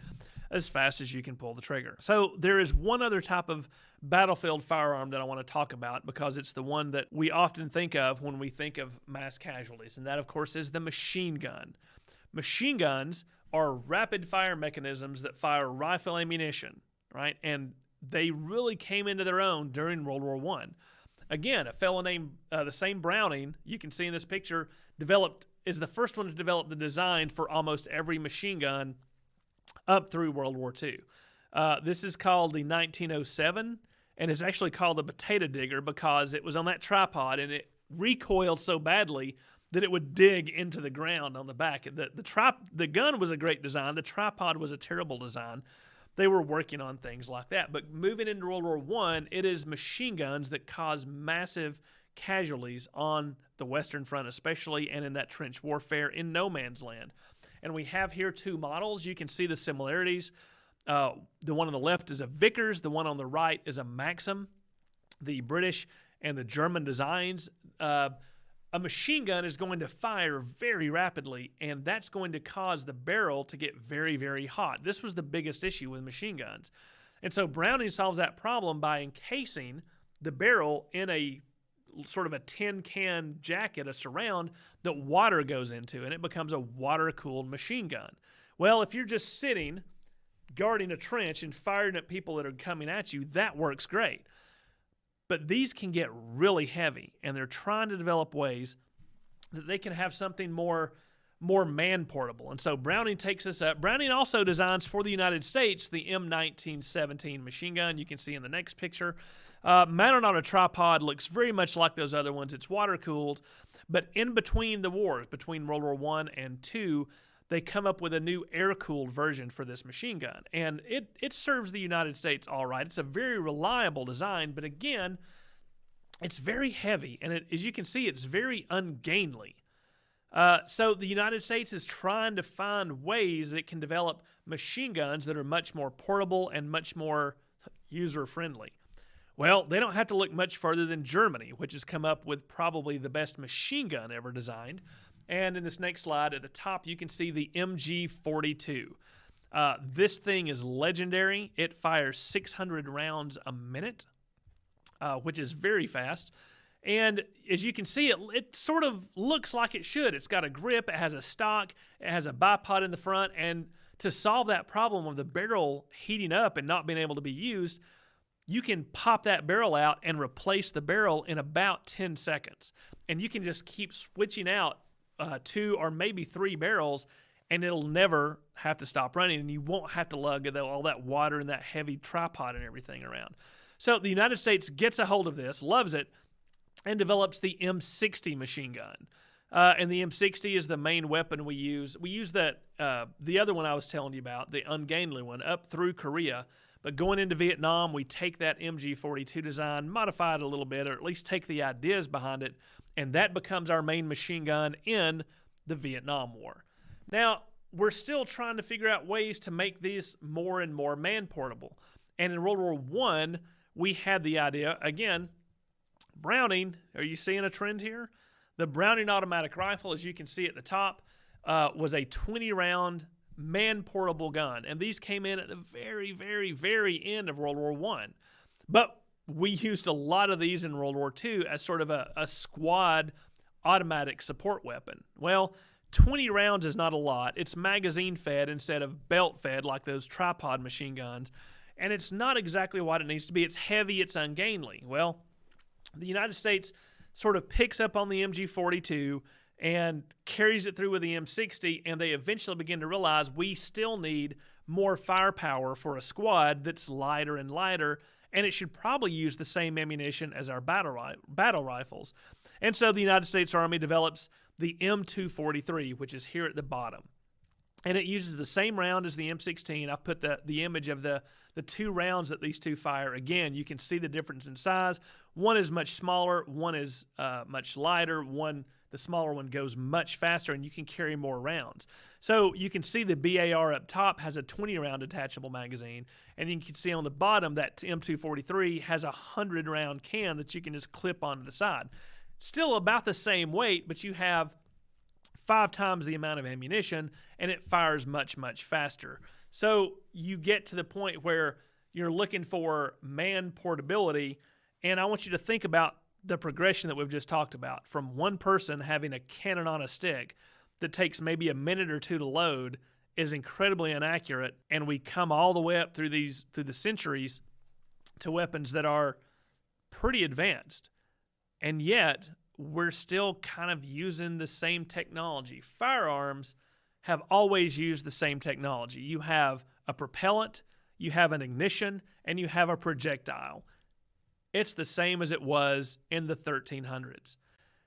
as fast as you can pull the trigger. So there is one other type of battlefield firearm that I want to talk about because it's the one that we often think of when we think of mass casualties, and that, of course, is the machine gun. Machine guns are rapid-fire mechanisms that fire rifle ammunition, right? And they really came into their own during World War I. Again, a fellow named the same Browning, you can see in this picture, is the first one to develop the design for almost every machine gun up through World War II. This is called the 1907, and it's actually called the potato digger because it was on that tripod and it recoiled so badly that it would dig into the ground on the back. The gun was a great design. The tripod was a terrible design. They were working on things like that. But moving into World War I, it is machine guns that cause massive casualties on the Western Front especially, and in that trench warfare in no man's land. And we have here 2 models. You can see the similarities. The one on the left is a Vickers. The one on the right is a Maxim. The British and the German designs. A machine gun is going to fire very rapidly, and that's going to cause the barrel to get very, very hot. This was the biggest issue with machine guns. And so Browning solves that problem by encasing the barrel in a sort of a tin can jacket, a surround that water goes into, and it becomes a water-cooled machine gun. Well, if you're just sitting, guarding a trench and firing at people that are coming at you, that works great. But these can get really heavy, and they're trying to develop ways that they can have something more man-portable. And so Browning takes this up. Browning also designs for the United States the M1917 machine gun. You can see in the next picture. Mounted on a tripod, looks very much like those other ones. It's water-cooled. But in between the wars, between World War I and II, they come up with a new air-cooled version for this machine gun. And it serves the United States all right. It's a very reliable design, but again, it's very heavy. And as you can see, it's very ungainly. So the United States is trying to find ways that it can develop machine guns that are much more portable and much more user-friendly. Well, they don't have to look much further than Germany, which has come up with probably the best machine gun ever designed. And in this next slide at the top, you can see the MG42. This thing is legendary. It fires 600 rounds a minute, which is very fast. And as you can see, it sort of looks like it should. It's got a grip, it has a stock, it has a bipod in the front, and to solve that problem of the barrel heating up and not being able to be used, you can pop that barrel out and replace the barrel in about 10 seconds. And you can just keep switching out 2 or maybe 3 barrels, and it'll never have to stop running, and you won't have to lug all that water and that heavy tripod and everything around. So the United States gets a hold of this, loves it, and develops the M60 machine gun. And the M60 is the main weapon we use. We use the other one I was telling you about, the ungainly one, up through Korea. But going into Vietnam, we take that MG42 design, modify it a little bit, or at least take the ideas behind it, and that becomes our main machine gun in the Vietnam War. Now, we're still trying to figure out ways to make these more and more man-portable. And in World War I, we had the idea, again, Browning, are you seeing a trend here? The Browning automatic rifle, as you can see at the top, was a 20-round man-portable gun. And these came in at the very, very, very end of World War I. But we used a lot of these in World War II as sort of a squad automatic support weapon. Well, 20 rounds is not a lot. It's magazine-fed instead of belt-fed like those tripod machine guns. And it's not exactly what it needs to be. It's heavy, it's ungainly. Well, the United States sort of picks up on the MG42 and carries it through with the M60, and they eventually begin to realize we still need more firepower for a squad that's lighter and lighter, and it should probably use the same ammunition as our battle rifles. And so the United States Army develops the M243, which is here at the bottom. And it uses the same round as the M16. I've put the image of the two rounds that these two fire. Again, you can see the difference in size. One is much smaller, one is much lighter, the smaller one goes much faster, and you can carry more rounds. So you can see the BAR up top has a 20-round detachable magazine, and you can see on the bottom that M243 has a 100-round can that you can just clip onto the side. Still about the same weight, but you have 5 times the amount of ammunition, and it fires much, much faster. So you get to the point where you're looking for man portability, and I want you to think about the progression that we've just talked about, from one person having a cannon on a stick that takes maybe a minute or two to load is incredibly inaccurate, and we come all the way up through the centuries to weapons that are pretty advanced. And yet, we're still kind of using the same technology. Firearms have always used the same technology. You have a propellant, you have an ignition, and you have a projectile. It's the same as it was in the 1300s.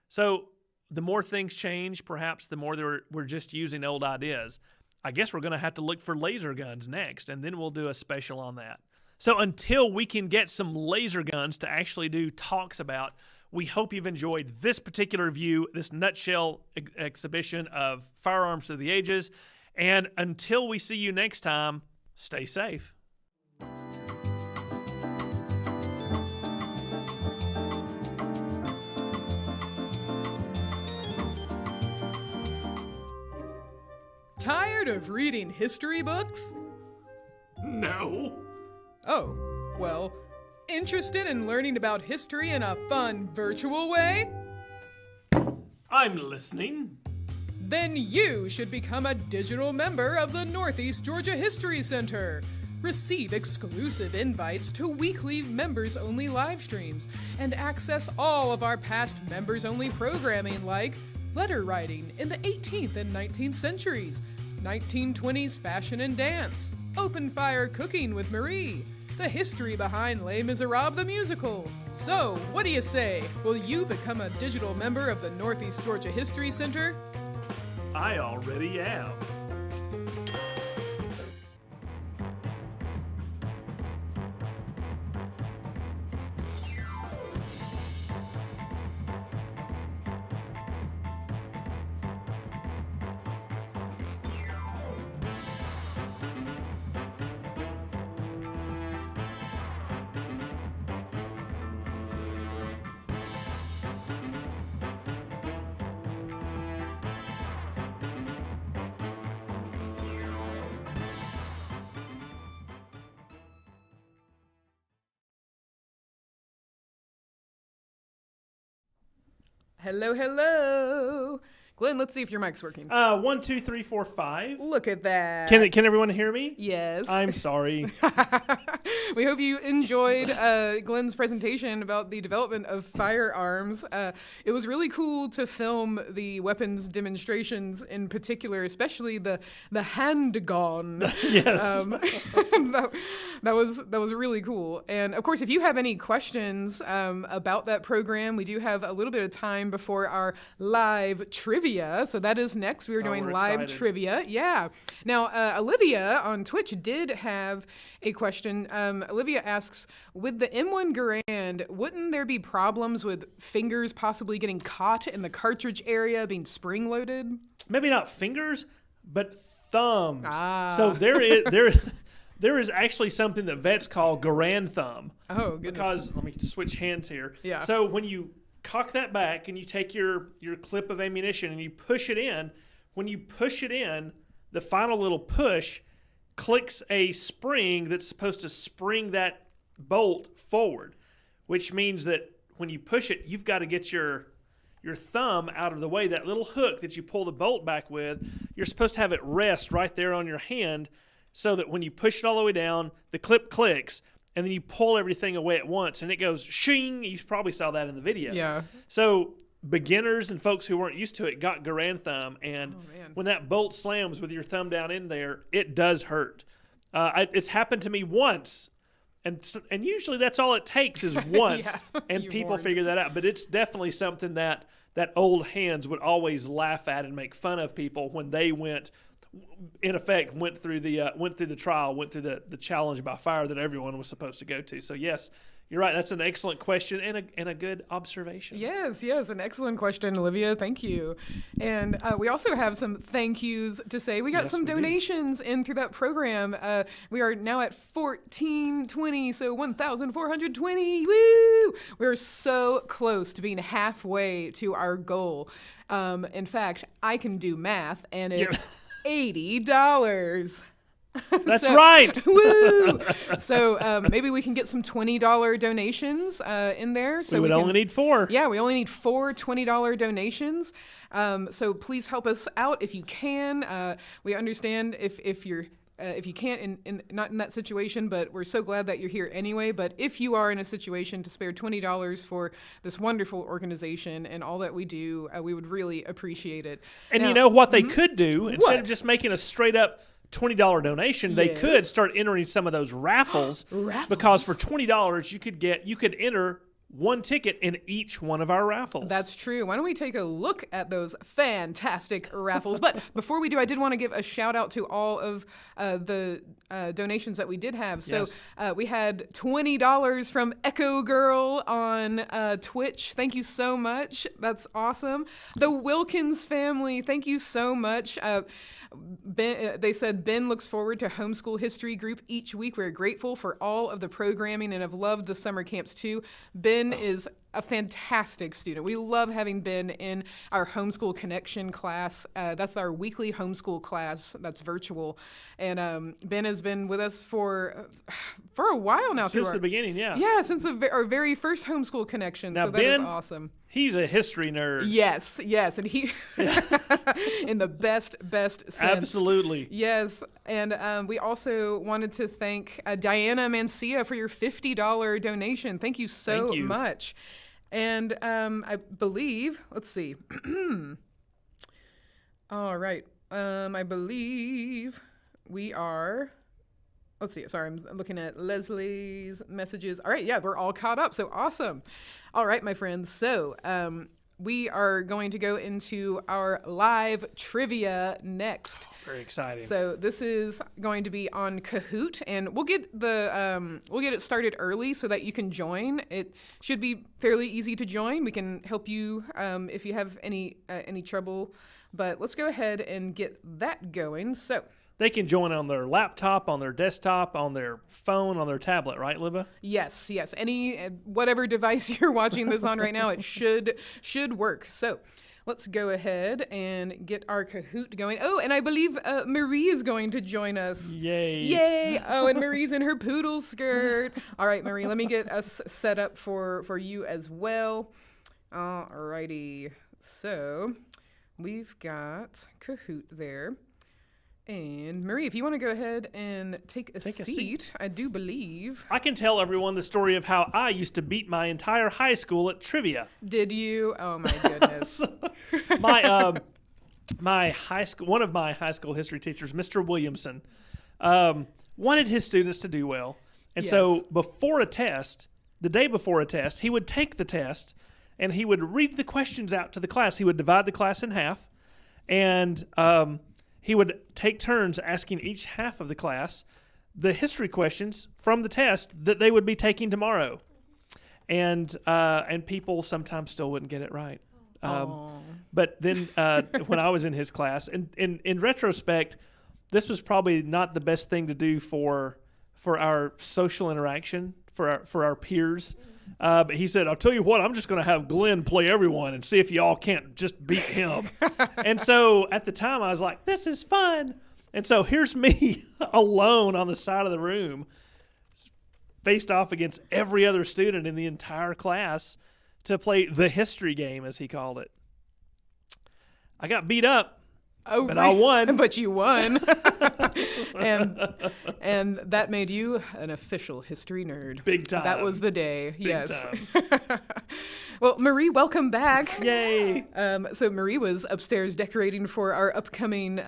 So the more things change, perhaps the more we're just using old ideas. I guess we're going to have to look for laser guns next, and then we'll do a special on that. So until we can get some laser guns to actually do talks about, we hope you've enjoyed this particular view, this nutshell exhibition of firearms through the ages. And until we see you next time, stay safe. Tired of reading history books? No. Oh, well, interested in learning about history in a fun, virtual way? I'm listening. Then you should become a digital member of the Northeast Georgia History Center. Receive exclusive invites to weekly members-only live streams and access all of our past members-only programming like letter writing in the 18th and 19th centuries, 1920s fashion and dance, open fire cooking with Marie, the history behind Les Miserables the musical. So, what do you say? Will you become a digital member of the Northeast Georgia History Center? I already am. Hello, hello. Glenn, let's see if your mic's working. 1, 2, 3, 4, 5. Look at that. Can everyone hear me? Yes. I'm sorry. We hope you enjoyed Glenn's presentation about the development of firearms. It was really cool to film the weapons demonstrations in particular, especially the handgun. Yes. That was really cool. And of course, if you have any questions about that program, we do have a little bit of time before our live trivia. So that is next. We are doing we're live excited. trivia. Yeah. Now, Olivia on Twitch did have a question. Olivia asks, with the M1 Garand, wouldn't there be problems with fingers possibly getting caught in the cartridge area being spring loaded? Maybe not fingers, but thumbs. Ah. So there is actually something that vets call Garand thumb. Oh, goodness. Because, let me switch hands here. Yeah. So when you cock that back and you take your clip of ammunition and you push it in, when you push it in, the final little push clicks a spring that's supposed to spring that bolt forward, which means that when you push it, you've got to get your thumb out of the way. That little hook that you pull the bolt back with, you're supposed to have it rest right there on your hand so that when you push it all the way down, the clip clicks, and then you pull everything away at once, and it goes shing. You probably saw that in the video. Yeah. So beginners and folks who weren't used to it got Garand thumb, and man. when that bolt slams with your thumb down in there, it does hurt. It's happened to me once, and usually that's all it takes is once, Yeah, and you people warned. figure that out. But it's definitely something that old hands would always laugh at and make fun of people when they went through the trial, went through the challenge by fire that everyone was supposed to go to. So yes, you're right. That's an excellent question and a good observation. Yes, an excellent question, Olivia. Thank you. And we also have some thank yous to say. We got Yes, some we do. donations in through that program. We are now at 1420, so 1,420. Woo! We're so close to being halfway to our goal. In fact, I can do math, and it's $80. That's right. Woo! So maybe we can get some $20 donations in there. So we would only need 4. Yeah, we only need 4 $20 donations. So please help us out if you can. We understand if you can't not in that situation, but we're so glad that you're here anyway. But if you are in a situation to spare $20 for this wonderful organization and all that we do, we would really appreciate it. And Now- you know what they could do? Instead What? of just making a straight up $20 donation, they Yes. could start entering some of those raffles. Raffles. Because for $20 you could enter one ticket in each one of our raffles. That's true. Why don't we take a look at those fantastic raffles? But before we do, I did want to give a shout out to all of the donations that we did have. So Yes. we had $20 from Echo Girl on Twitch. Thank you so much. That's awesome. The Wilkins family, thank you so much. Ben, they said Ben looks forward to homeschool history group each week. We're grateful for all of the programming and have loved the summer camps too. Ben is a fantastic student. We love having Ben in our homeschool connection class. That's our weekly homeschool class that's virtual. And Ben has been with us for a while now. Since the beginning, yeah. Yeah, since our very first homeschool connection. Now, so that is Ben, awesome. He's a history nerd. Yes, and he, in the best sense. Absolutely. Yes, and we also wanted to thank Diana Mancia for your $50 donation. Thank you so Thank you. much. And I believe, let's see. All right. I believe we are. Let's see. Sorry, I'm looking at Leslie's messages. All right. Yeah, we're all caught up. So awesome. All right, my friends. So we are going to go into our live trivia next. Very exciting. So this is going to be on Kahoot, and we'll get it started early so that you can join. It should be fairly easy to join. We can help you if you have any trouble. But let's go ahead and get that going. So They can join on their laptop, on their desktop, on their phone, on their tablet, right, Libba? yes, any whatever device you're watching this on right now, it should work. So let's go ahead and get our Kahoot going. Oh, and I believe Marie is going to join us. Yay. Yay! Oh, and Marie's in her poodle skirt. All right, Marie, let me get us set up for you as well. All righty. So we've got Kahoot there. And Marie, if you want to go ahead and take a seat, I do believe. I can tell everyone the story of how I used to beat my entire high school at trivia. Did you? Oh my goodness. My high school, one of my high school history teachers, Mr. Williamson, wanted his students to do well. And so before a test, the day before a test, he would take the test and he would read the questions out to the class. He would divide the class in half, and he would take turns asking each half of the class the history questions from the test that they would be taking tomorrow. And people sometimes still wouldn't get it right. But then when I was in his class, and in retrospect, this was probably not the best thing to do for our social interaction, for our peers. But he said, I'll tell you what, I'm just going to have Glenn play everyone and see if y'all can't just beat him. And so at the time I was like, this is fun. And so here's me alone on the side of the room, faced off against every other student in the entire class to play the history game, as he called it. I got beat up. But I won. But you won. and that made you an official history nerd. Big time. That was the day. Big yes. time. Well, Marie, welcome back. Yay. So Marie was upstairs decorating for our upcoming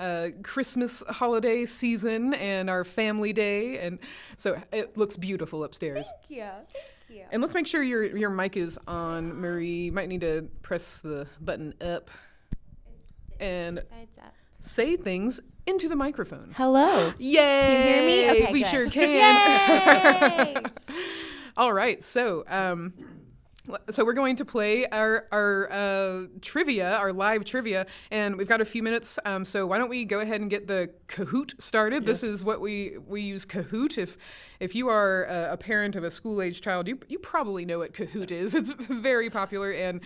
Christmas holiday season and our family day. And so it looks beautiful upstairs. Thank you. Thank you. And let's make sure your mic is on, Marie. You might need to press the button up and say things into the microphone. Hello. Yay! Can you hear me? Okay, we good. sure can. Yay! All right, so we're going to play our trivia, our live trivia, and we've got a few minutes. So why don't we go ahead and get the Kahoot started? Yes. This is what we use Kahoot. If you are a parent of a school-age child, you probably know what Kahoot is. It's very popular, and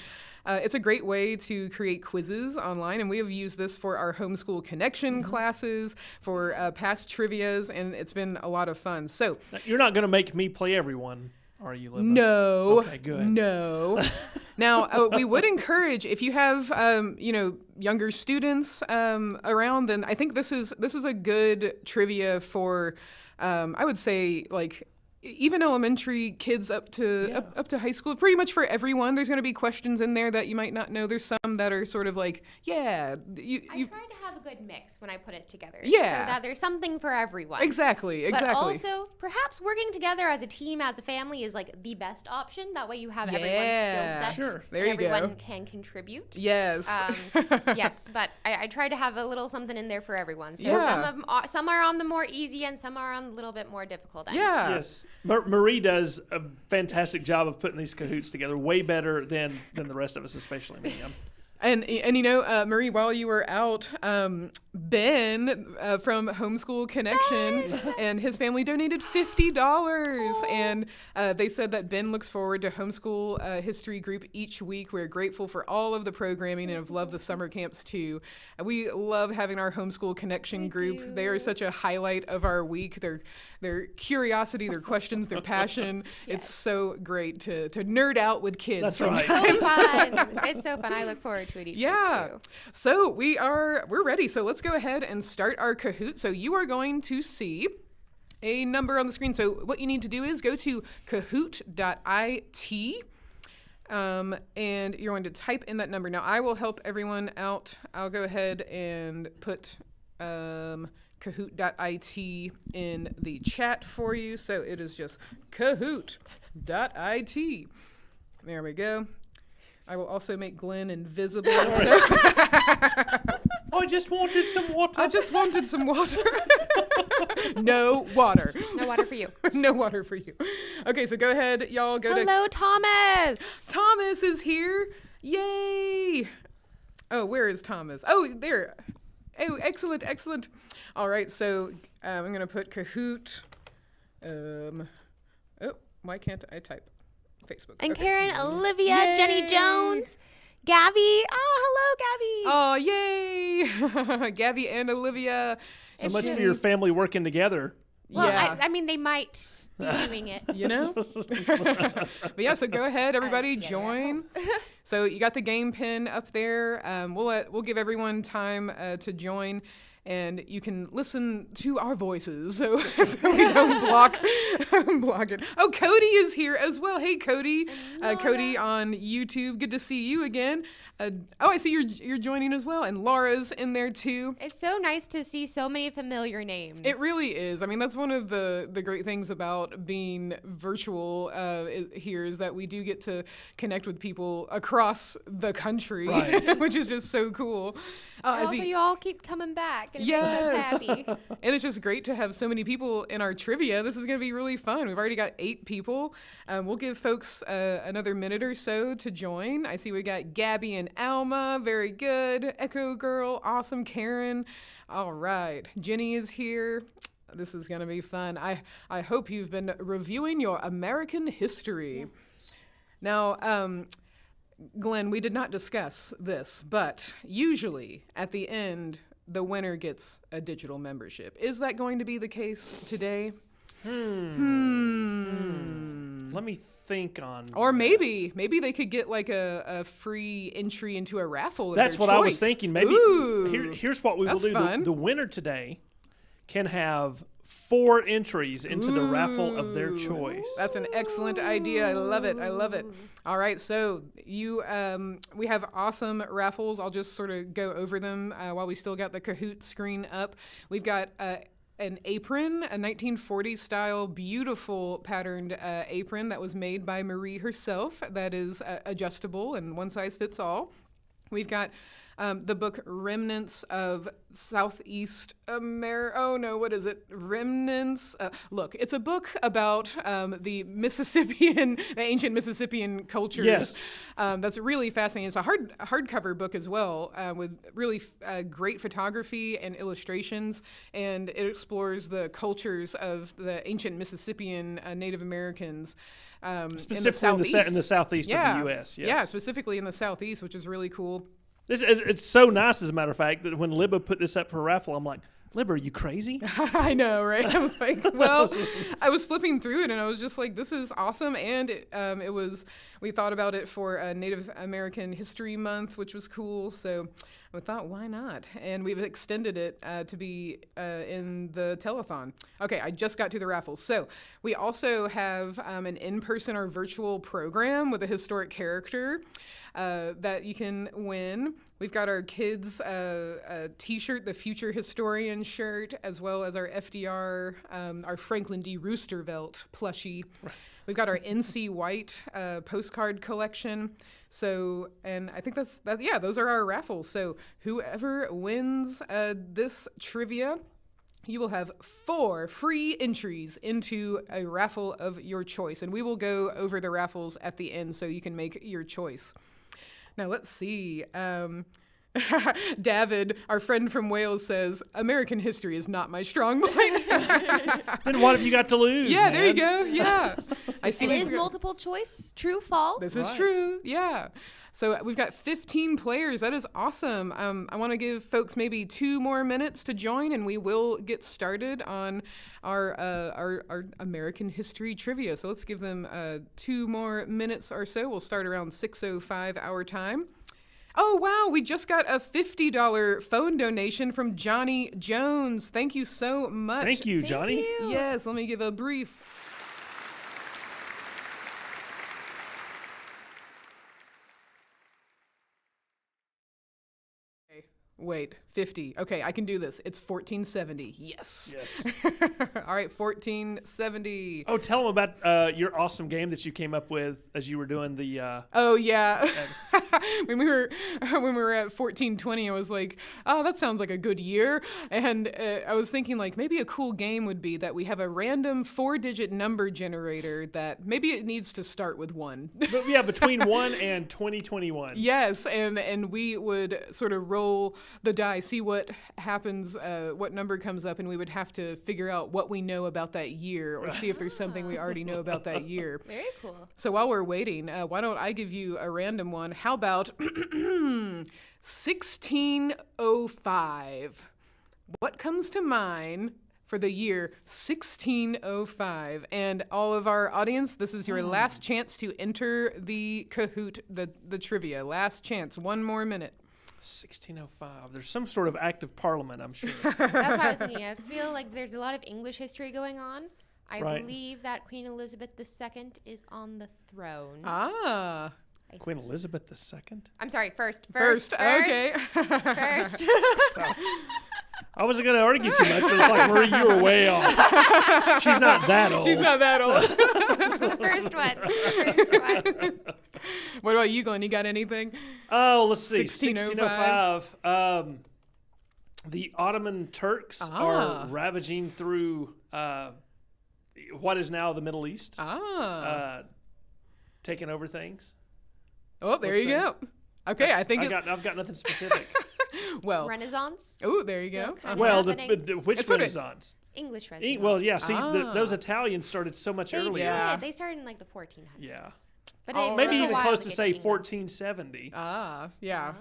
it's a great way to create quizzes online, and we have used this for our homeschool connection classes, for past trivias, and it's been a lot of fun. So You're not going to make me play everyone, are you, Libba? no, Okay, good. no. Now, we would encourage, if you have younger students around, then I think this is a good trivia for I would say, like, even elementary kids up to high school, pretty much for everyone. There's going to be questions in there that you might not know. There's some that are sort of like, I tried to have a good mix when I put it together. Yeah. So that there's something for everyone. Exactly. But also, perhaps working together as a team, as a family, is like the best option. That way you have everyone's skill set. Sure. There you everyone go. can contribute. Yes. Yes, but I try to have a little something in there for everyone. So Yeah. some are on the more easy and some are on a little bit more difficult end. Yeah. Yes. Marie does a fantastic job of putting these Kahoots together, way better than the rest of us, especially me. And Marie, while you were out, Ben from Homeschool Connection and his family donated $50. And they said that Ben looks forward to Homeschool History Group each week. We're grateful for all of the programming and have loved the summer camps too. We love having our Homeschool Connection group. They are such a highlight of our week. Their curiosity, their questions, their passion. Yes. It's so great to nerd out with kids. That's right. sometimes. So fun. It's so fun. I look forward to it each week too. So we're ready. So let's go ahead and start our Kahoot. So you are going to see a number on the screen. So what you need to do is go to kahoot.it. And you're going to type in that number. Now I will help everyone out. I'll go ahead and put kahoot.it in the chat for you. So it is just kahoot.it. There we go. I will also make Glenn invisible. I just wanted some water. I just wanted some water. No water. No water for you. No water for you. Okay, so go ahead, y'all. Hello, Thomas. Thomas is here. Yay. Oh, where is Thomas? Oh, there. Oh, excellent, excellent. All right, so I'm going to put Kahoot. Oh, why can't I type? Facebook. And Okay. Karen, Olivia, Yay. Jenny Jones, Gabby. Oh, hello, Gabby. Oh, yay. Gabby and Olivia. So much for your family working together. Well, Yeah. I mean, they might be doing it. You know? But yeah, so go ahead, everybody, together at join. So you got the game pin up there. We'll give everyone time to join. And you can listen to our voices, so we don't block it. Oh, Cody is here as well. Hey, Cody. Cody on YouTube. Good to see you again. I see you're joining as well, and Laura's in there too. It's so nice to see so many familiar names. It really is. I mean, that's one of the great things about being virtual here is that we do get to connect with people across the country, Right. which is just so cool. And also, you all keep coming back, and it makes us happy. And it's just great to have so many people in our trivia. This is going to be really fun. We've already got 8 people. We'll give folks another minute or so to join. I see we got Gabby and Alma. Very good. Echo Girl. Awesome. Karen. All right. Jenny is here. This is going to be fun. I hope you've been reviewing your American history. Now, Glenn, we did not discuss this, but usually at the end, the winner gets a digital membership. Is that going to be the case today? Let me think on. Or maybe they could get like a free entry into a raffle of That's their what I was choice. thinking. Maybe here's what we will That's do. fun. The winner today can have 4 entries into the raffle of their choice. That's an excellent idea. I love it. All right, so we have awesome raffles. I'll just sort of go over them while we still got the Kahoot screen up. We've got an apron, a 1940s style, beautiful patterned apron that was made by Marie herself. That is adjustable and one size fits all. We've got the book Remnants of Southeast America. Oh no, what is it? Remnants. Look, it's a book about the ancient Mississippian cultures. Yes. That's really fascinating. It's a hardcover book as well, with really great photography and illustrations, and it explores the cultures of the ancient Mississippian Native Americans. Specifically in the southeast of the U.S. Yes. Yeah, specifically in the southeast, which is really cool. It's so nice, as a matter of fact, that when Libba put this up for a raffle, I'm like, Libba, are you crazy? I know, right? I was like, well, I was flipping through it and I was just like, this is awesome. And we thought about it for Native American History Month, which was cool. So we thought, why not? And we've extended it to be in the telethon. Okay, I just got to the raffles. So we also have an in-person or virtual program with a historic character that you can win. We've got our kids' T-shirt, the Future Historian shirt, as well as our FDR, our Franklin D. Roosevelt plushie. Right. We've got our NC White postcard collection. So, and I think those are our raffles. So whoever wins this trivia, you will have 4 free entries into a raffle of your choice. And we will go over the raffles at the end so you can make your choice. Now, let's see. David, our friend from Wales, says, American history is not my strong point. Then what have you got to lose? Yeah, man? there you go. Yeah. I see. It is multiple choice, true, false. This is true. Yeah. So we've got 15 players. That is awesome. I want to give folks maybe 2 more minutes to join, and we will get started on our American history trivia. So let's give them 2 more minutes or so. We'll start around 6:05 our time. Oh, wow, we just got a $50 phone donation from Johnny Jones. Thank you so much. Thank you, Johnny. Thank you. Yes, let me give a brief. Wait, 50. Okay, I can do this. It's 1470. Yes. All right, 1470. Oh, tell them about your awesome game that you came up with as you were doing the. Oh yeah, when we were at 1420, I was like, oh, that sounds like a good year, and I was thinking like maybe a cool game would be that we have a random 4-digit number generator that maybe it needs to start with 1. But yeah, between 1 and 2021. Yes, and we would sort of roll the die, see what happens, what number comes up, and we would have to figure out what we know about that year or see if there's something we already know about that year. Very cool. So while we're waiting, why don't I give you a random one? How about 1605? What comes to mind for the year 1605. And all of our audience, this is your last chance to enter the Kahoot, the trivia. Last chance. One more minute. 1605. There's some sort of act of parliament, I'm sure. That's what I was thinking. I feel like there's a lot of English history going on. I Right. believe that Queen Elizabeth II is on the throne. Ah. Queen Elizabeth II? I'm sorry, first. Okay. First. I wasn't going to argue too much, but it's like, Marie, you were way off. She's not that old. She's not that old. First one. What about you, Glenn? You got anything? Oh, let's see. 1605. 1605. The Ottoman Turks are ravaging through what is now the Middle East, taking over things. Oh, there you go. Okay, I think I've got nothing specific. well. Renaissance. Oh, there you Still go. kind of Well, happening. which It's sort of- Renaissance? English Renaissance. Well, yeah. See, Ah. those Italians started so much They earlier. Yeah. did. They started in like the 1400s. Yeah. But Oh, it Maybe took a even while close to to get say England. 1470. Yeah.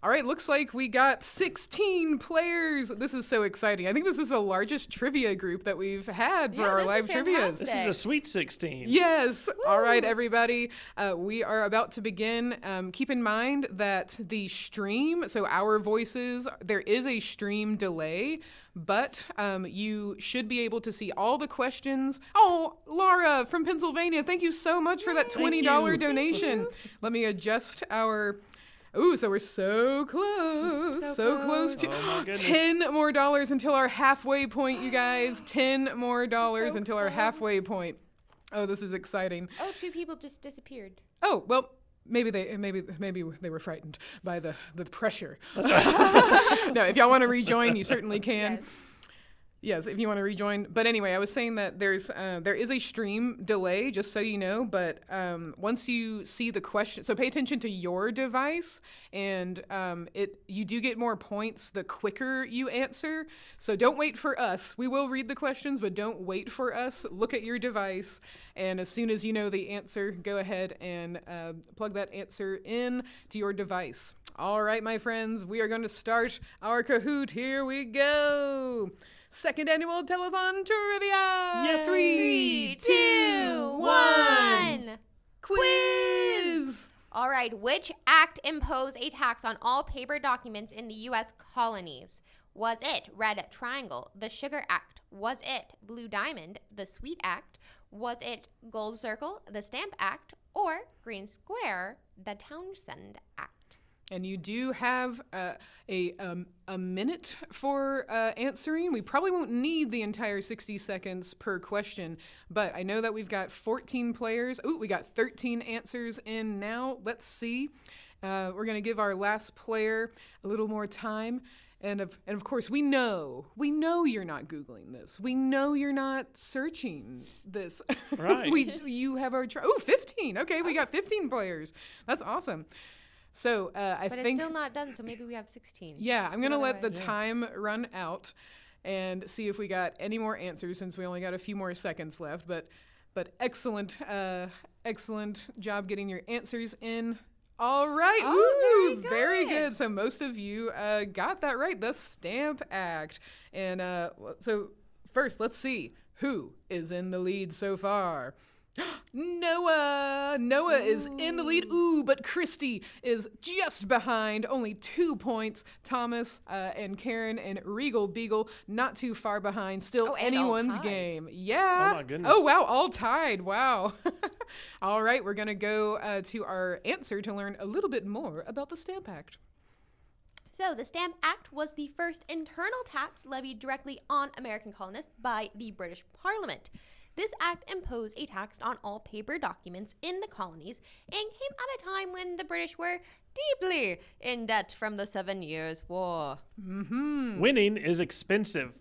All right, looks like we got 16 players. This is so exciting. I think this is the largest trivia group that we've had for Yeah, our this live is trivias. fantastic. This is a sweet 16. Yes. All right, everybody. We are about to begin. Keep in mind that the stream, so our voices, there is a stream delay, but you should be able to see all the questions. Oh, Laura from Pennsylvania, thank you so much for that $20 donation. Let me adjust our... Ooh, so we're so close. So close to Oh my goodness. $10 more until our halfway point, you guys. $10 more until our halfway point. Oh, this is exciting. Oh, 2 people just disappeared. Oh, well, maybe they were frightened by the pressure. No, if y'all want to rejoin, you certainly can. Yes. Yes, if you want to rejoin. But anyway, I was saying that there is a stream delay, just so you know. But once you see the question, so pay attention to your device, and you do get more points the quicker you answer. So don't wait for us. We will read the questions, but don't wait for us. Look at your device, and as soon as you know the answer, go ahead and plug that answer in to your device. All right, my friends, we are going to start our Kahoot. Here we go. Second annual Telethon trivia. Yay. 3, 2, 1. Quiz. All right. Which act imposed a tax on all paper documents in the U.S. colonies? Was it Red Triangle, the Sugar Act? Was it Blue Diamond, the Sweet Act? Was it Gold Circle, the Stamp Act? Or Green Square, the Townshend Act? And you do have a minute for answering. We probably won't need the entire 60 seconds per question, but I know that we've got 14 players. Ooh, we got 13 answers in now. Let's see. We're going to give our last player a little more time. And of course, we know you're not Googling this. We know you're not searching this. Right. You have our... 15. Okay, we got 15 players. That's awesome. So I But think... it's still not done, so maybe we have 16. Yeah, I'm going to let the Otherwise- time run out and see if we got any more answers since we only got a few more seconds left. But excellent job getting your answers in. All right. Oh, Ooh, very good. good. So most of you got that right, the Stamp Act. And so first, let's see who is in the lead so far. Noah is in the lead. Ooh, but Christy is just behind, only 2 points. Thomas and Karen and Regal Beagle not too far behind. Still Oh, and all anyone's tied. game. Yeah. Oh, my goodness. Oh, wow, all tied. Wow. All right, we're going to go to our answer to learn a little bit more about the Stamp Act. So, the Stamp Act was the first internal tax levied directly on American colonists by the British Parliament. This act imposed a tax on all paper documents in the colonies and came at a time when the British were deeply in debt from the 7 Years' War. Winning is expensive.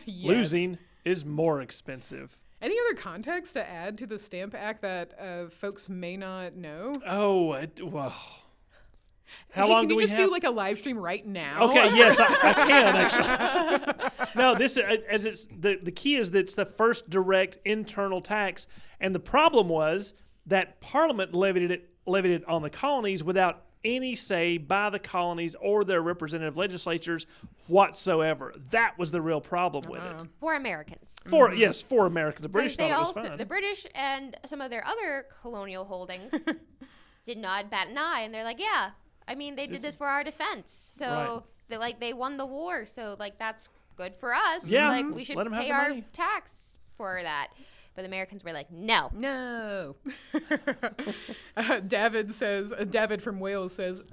Yes. Losing is more expensive. Any other context to add to the Stamp Act that folks may not know? Oh, well. How Hey, long can do you we just have? do like a live stream right now? Okay, yes, I can actually. No, this as it's the key is that it's the first direct internal tax, and the problem was that Parliament levied it on the colonies without any say by the colonies or their representative legislatures whatsoever. That was the real problem with it. For Americans. For Americans. The British They thought it was also, fine. the British and some of their other colonial holdings did not bat an eye, and they're like, yeah, I mean, they did this for our defense, so they won the war, so that's good for us. Yeah, we should let 'em have pay the our money. tax for that. But the Americans were like, no. No. David from Wales says,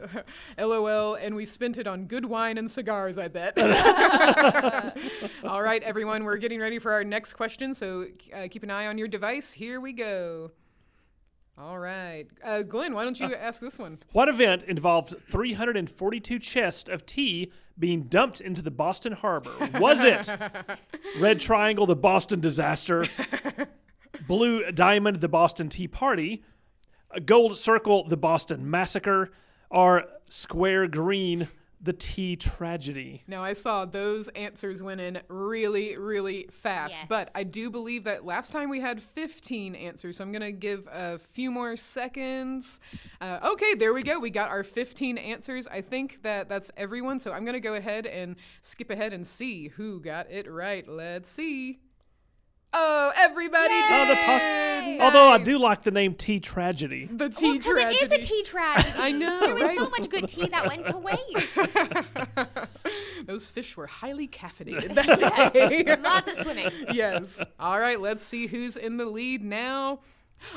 LOL, and we spent it on good wine and cigars, I bet. All right, everyone, we're getting ready for our next question, so keep an eye on your device. Here we go. All right. Glenn, why don't you ask this one? What event involved 342 chests of tea being dumped into the Boston Harbor? Was it Red Triangle, the Boston disaster, Blue Diamond, the Boston Tea Party, Gold Circle, the Boston massacre, or Square Green, the tea tragedy? Now, I saw those answers went in really, really fast, Yes. but I do believe that last time we had 15 answers, so I'm going to give a few more seconds. Okay, there we go. We got our 15 answers. I think that's everyone, so I'm going to go ahead and skip ahead and see who got it right. Let's see. Oh, everybody did! Although I do like the name Tea Tragedy. The tea Because tragedy. it is a tea tragedy. I know, There was right? so much good tea that went to waste. Those fish were highly caffeinated that day. Lots of swimming. Yes. All right, let's see who's in the lead now.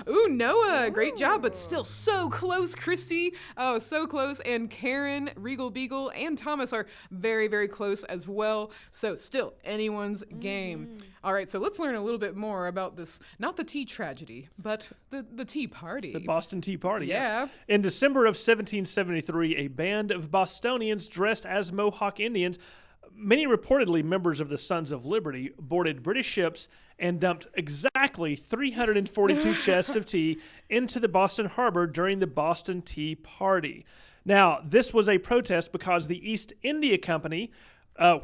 Ooh, Noah, great job, but still so close, Christy. Oh, so close. And Karen, Regal Beagle, and Thomas are very, very close as well. So still anyone's game. All right, so let's learn a little bit more about this, not the tea tragedy, but the tea party. The Boston Tea Party, Yeah. yes. In December of 1773, a band of Bostonians dressed as Mohawk Indians, many reportedly members of the Sons of Liberty, boarded British ships and dumped exactly 342 chests of tea into the Boston Harbor during the Boston Tea Party. Now, this was a protest because the East India Company,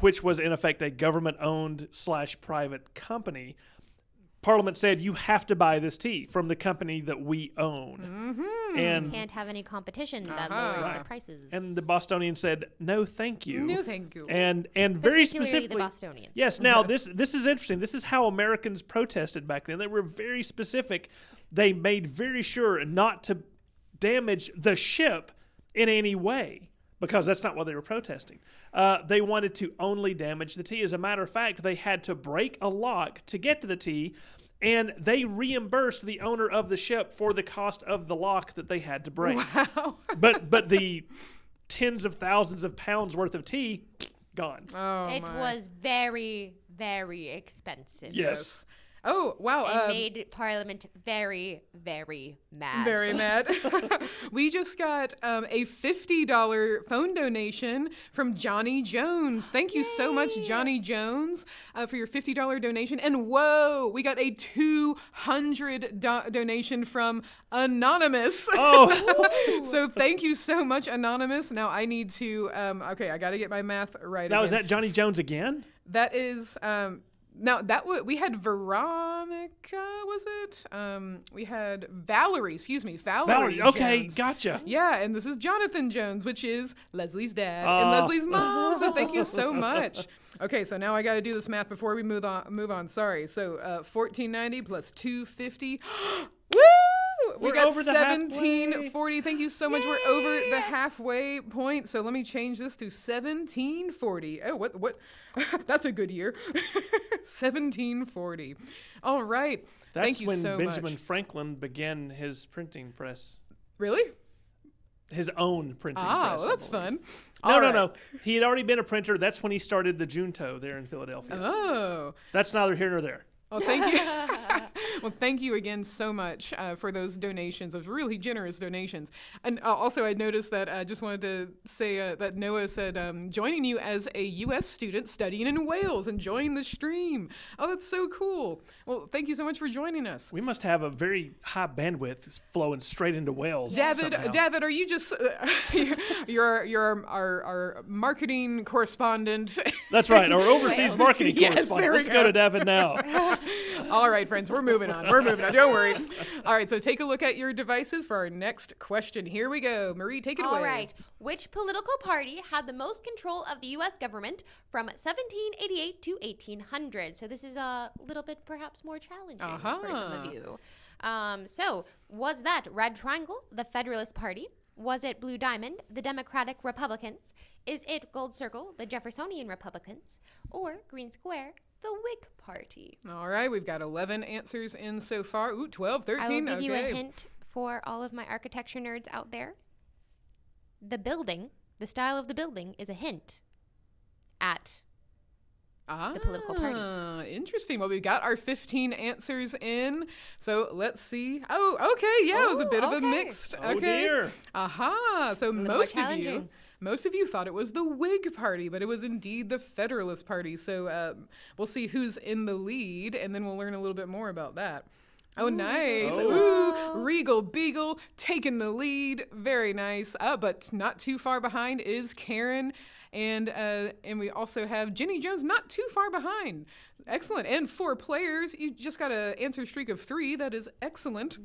which was in effect a government-owned / private company, Parliament said, you have to buy this tea from the company that we own. And Can't have any competition that lowers the prices. and the Bostonians said, no, thank you. No, thank you. And very Particularly specifically, the Bostonians. yes. Now Yes. this is interesting. This is how Americans protested back then. They were very specific. They made very sure not to damage the ship in any way because that's not what they were protesting. They wanted to only damage the tea. As a matter of fact, they had to break a lock to get to the tea, and they reimbursed the owner of the ship for the cost of the lock that they had to break. Wow. But the tens of thousands of pounds worth of tea, gone. Oh, It my. was very, very expensive. Yes. Oh, wow. It made Parliament very, very mad. Very mad. We just got a $50 phone donation from Johnny Jones. Thank you so much, Johnny Jones, for your $50 donation. And whoa, we got a $200 donation from Anonymous. Oh, So thank you so much, Anonymous. Now I need to, okay, I got to get my math right. now is again. that Johnny Jones again? That is, now that we had Veronica, was it? We had Valerie, excuse me, Valerie Okay, Jones. gotcha. Yeah, and this is Jonathan Jones, which is Leslie's dad and Oh. Leslie's mom. So thank you so much. Okay, so now I got to do this math before we move on. Sorry. So $14.90 plus $2.50. Woo! We We're got over the halfway. $17.40. Thank you so much. We're over the halfway point. So let me change this to $17.40. Oh, what? That's a good year. $17.40. All right. That's Thank you when so Benjamin much. Franklin began his printing press, Really? his own printing Ah, press. well, I that's believe. fun. No, All no, right. no. He had already been a printer. That's when he started the Junto there in Philadelphia. Oh. That's neither here nor there. Well, thank you. Well, thank you again so much for those donations, those really generous donations. And also, I noticed that I just wanted to say that Noah said, joining you as a U.S. student studying in Wales, enjoying the stream. Oh, that's so cool. Well, thank you so much for joining us. We must have a very high bandwidth flowing straight into Wales. somehow. David, are you just you're our marketing correspondent? That's right. Our overseas marketing Yes, correspondent. there we Let's go go. to David now. All right, friends, we're moving on. We're moving on. Don't worry. All right, so take a look at your devices for our next question. Here we go. Marie, take it away. All right. Which political party had the most control of the U.S. government from 1788 to 1800? So this is a little bit perhaps more challenging for some of you. So was that Red Triangle, the Federalist Party? Was it Blue Diamond, the Democratic Republicans? Is it Gold Circle, the Jeffersonian Republicans? Or Green Square, the Whig Party? All right, we've got 11 answers in so far. Ooh, 12, 13. I will give okay. you a hint for all of my architecture nerds out there. The building, the style of the building, is a hint at the political party. Interesting. Well, we got our 15 answers in. So let's see. Oh, okay. Yeah, it was a bit of a okay. mixed. Oh, Okay. dear. Aha. So little more challenging. most of you thought it was the Whig Party, but it was indeed the Federalist Party. So we'll see who's in the lead, and then we'll learn a little bit more about that. Oh, nice. Oh. Ooh, Regal Beagle taking the lead. Very nice. But not too far behind is Karen. And we also have Jenny Jones not too far behind. Excellent. And 4 players. You just got an answer streak of 3. That is excellent.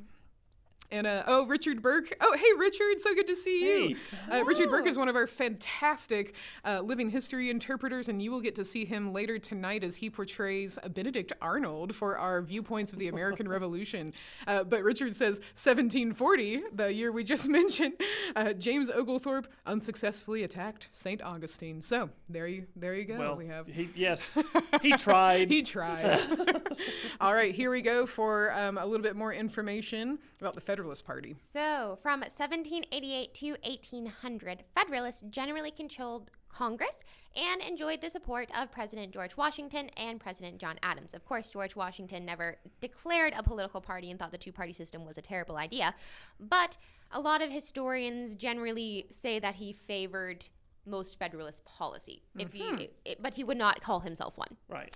And, Richard Burke. Oh, hey, Richard. So good to see you. Richard Burke is one of our fantastic living history interpreters, and you will get to see him later tonight as he portrays Benedict Arnold for our Viewpoints of the American Revolution. But Richard says 1740, the year we just mentioned, James Oglethorpe unsuccessfully attacked St. Augustine. So there you go. Well, we have. He tried. He tried. All right, here we go for a little bit more information about the Federalist Party. So, from 1788 to 1800, Federalists generally controlled Congress and enjoyed the support of President George Washington and President John Adams. Of course, George Washington never declared a political party and thought the two-party system was a terrible idea, but a lot of historians generally say that he favored most Federalist policy, but he would not call himself one. Right.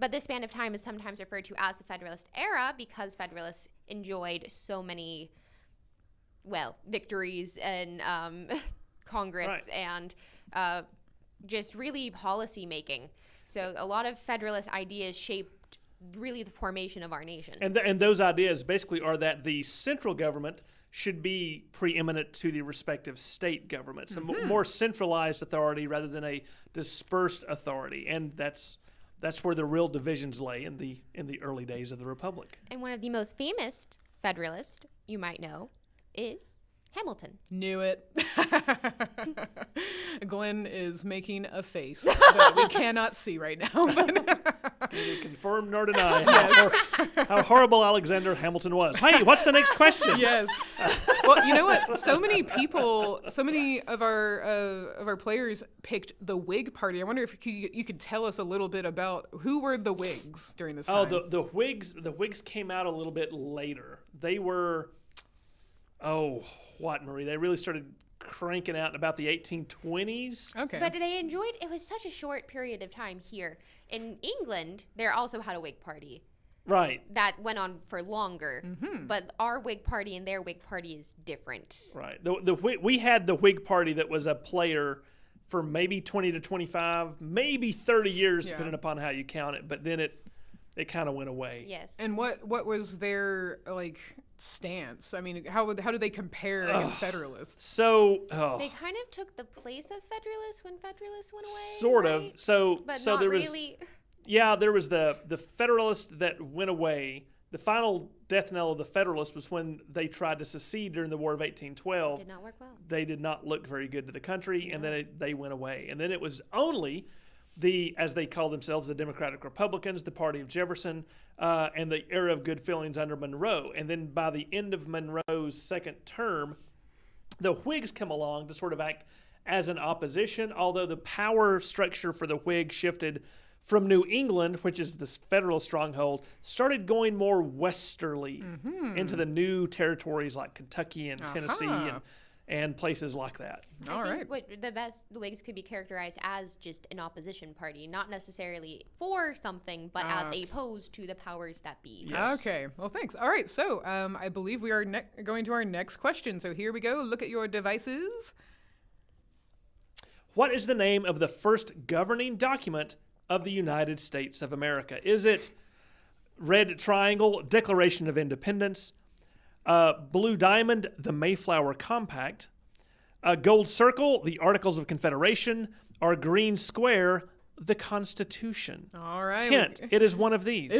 But this span of time is sometimes referred to as the Federalist era because Federalists enjoyed so many, victories in Congress Right. and just really policy making. So a lot of Federalist ideas shaped really the formation of our nation. And those ideas basically are that the central government should be preeminent to the respective state governments, a more centralized authority rather than a dispersed authority. And that's where the real divisions lay in the early days of the Republic. And one of the most famous Federalists you might know is Hamilton. Knew it. Glenn is making a face that we cannot see right now. But Neither confirm nor deny how horrible Alexander Hamilton was. Hey, what's the next question? yes. Well, you know what? So many of our players picked the Whig Party. I wonder if you could tell us a little bit about who were the Whigs during this time. Oh, the Whigs came out a little bit later. They were, Marie? They really started cranking out in about the 1820s. Okay. But it was such a short period of time here. In England, there also had a Whig Party. Right. That went on for longer. But our Whig Party and their Whig Party is different. Right. We had the Whig Party that was a player for maybe 20 to 25, maybe 30 years, depending upon how you count it. But then it kind of went away. Yes. And what was their stance? I mean, how did they compare against Federalists? So they kind of took the place of Federalists when Federalists went away. Sort right? of. So but so not there was really. Yeah, there was the Federalist that went away. The final death knell of the Federalists was when they tried to secede during the War of 1812. Did not work well. They did not look very good to the country, and then they went away. And then it was only as they called themselves, the Democratic Republicans, the party of Jefferson, and the era of good feelings under Monroe. And then by the end of Monroe's second term, the Whigs come along to sort of act as an opposition, although the power structure for the Whigs shifted from New England, which is this federal stronghold, started going more westerly into the new territories like Kentucky and Tennessee and places like that. I think what the Whigs could be characterized as just an opposition party, not necessarily for something, but as opposed to the powers that be. Yes. Okay. Well, thanks. All right. So I believe we are going to our next question. So here we go. Look at your devices. What is the name of the first governing document of the United States of America? Is it Red triangle, Declaration of Independence. Blue diamond, the Mayflower Compact. Gold circle, the Articles of Confederation. Or green square, the Constitution. All right. Hint, it is one of these.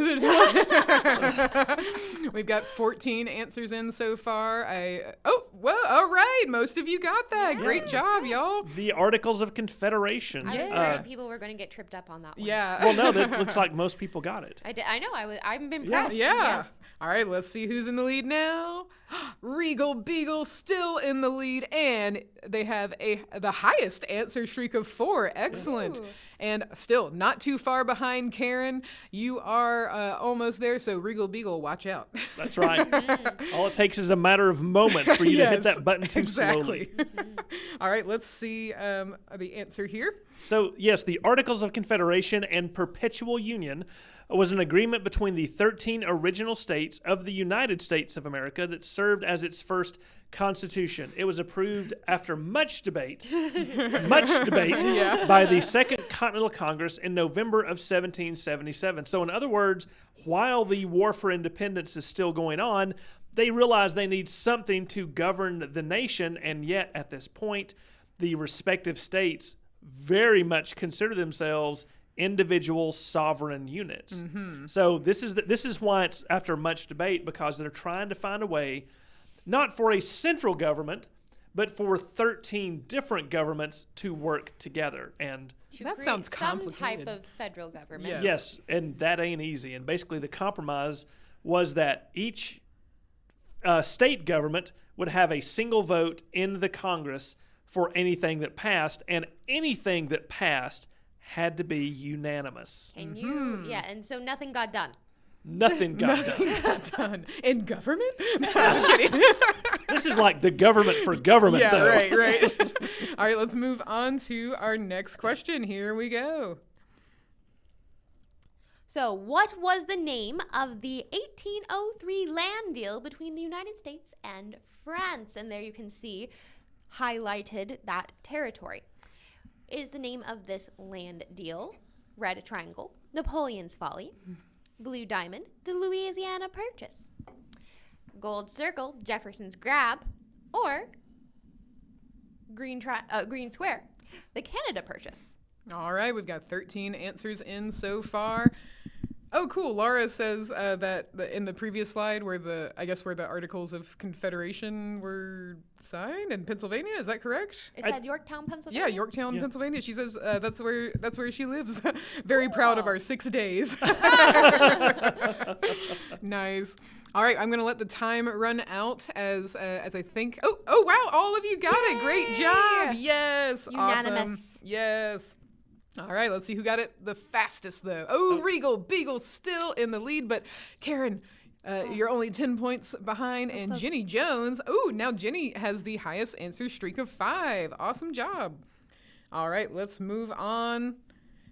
We've got 14 answers in so far. All right. Most of you got that. Yeah, Great job, y'all. The Articles of Confederation. I was worried people were going to get tripped up on that one. Yeah. Well, no, that looks like most people got it. I know. I'm impressed. Yeah. Yes. All right, let's see who's in the lead now. Regal Beagle still in the lead, and they have the highest answer streak of 4. Excellent. Ooh. And still not too far behind Karen. You are almost there, so Regal Beagle, watch out. That's right. All it takes is a matter of moments for you to hit Yes, that button too exactly. slowly. All right, let's see the answer here. So, yes, the Articles of Confederation and Perpetual Union was an agreement between the 13 original states of the United States of America that served as its first constitution. It was approved after much debate by the Second Continental Congress in November of 1777. So, in other words, while the War for Independence is still going on, they realize they need something to govern the nation, and yet at this point, the respective states very much consider themselves individual sovereign units. So this is why it's after much debate, because they're trying to find a way, not for a central government, but for 13 different governments to work together. And That create sounds some complicated. type of federal government. Yes. yes, and that ain't easy. And basically the compromise was that each state government would have a single vote in the Congress for anything that passed, and anything that passed had to be unanimous. Can you? Yeah, and so nothing got done. Nothing got done. Done. In government? No, I'm just kidding. This is like the government for government, Yeah, though. right. All right, let's move on to our next question. Here we go. So, what was the name of the 1803 land deal between the United States and France? And there you can see highlighted that territory. Is the name of this land deal Red Triangle, Napoleon's Folly, Blue Diamond, the Louisiana Purchase, Gold Circle, Jefferson's Grab, or Green Square, the Canada Purchase? All right, we've got 13 answers in so far. Oh, cool. Laura says that in the previous slide where the Articles of Confederation were signed in Pennsylvania. Is that correct? Is that Yorktown, Pennsylvania? Yeah, Yorktown, Yeah. Pennsylvania. She says that's where she lives. Very proud of our 6 days. Nice. All right, I'm gonna let the time run out as I think. Oh wow! All of you got it. Great job. Yes. Unanimous. Awesome. Yes. All right, let's see who got it the fastest, though. Oh, Regal Beagle still in the lead, but Karen, you're only 10 points behind, and close. Jenny Jones. Oh, now Jenny has the highest answer streak of 5. Awesome job. All right, let's move on.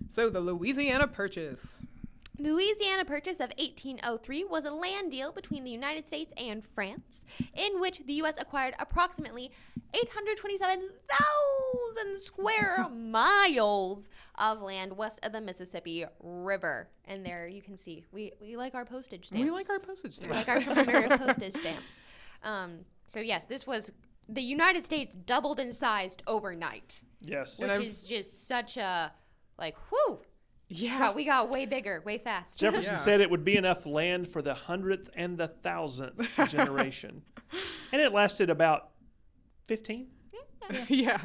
So, the Louisiana Purchase. The Louisiana Purchase of 1803 was a land deal between the United States and France, in which the U.S. acquired approximately 827,000 square miles of land west of the Mississippi River. And there you can see, we like our postage stamps. We like our postage We like stamps. our commemorative postage stamps. So yes, this was, the United States doubled in size overnight, Yes. And which I've- is just such a, like, whew. Yeah. We got way bigger, way fast. Jefferson Yeah. said it would be enough land for the 100th and the 1000th generation. And it lasted about 15. Yeah.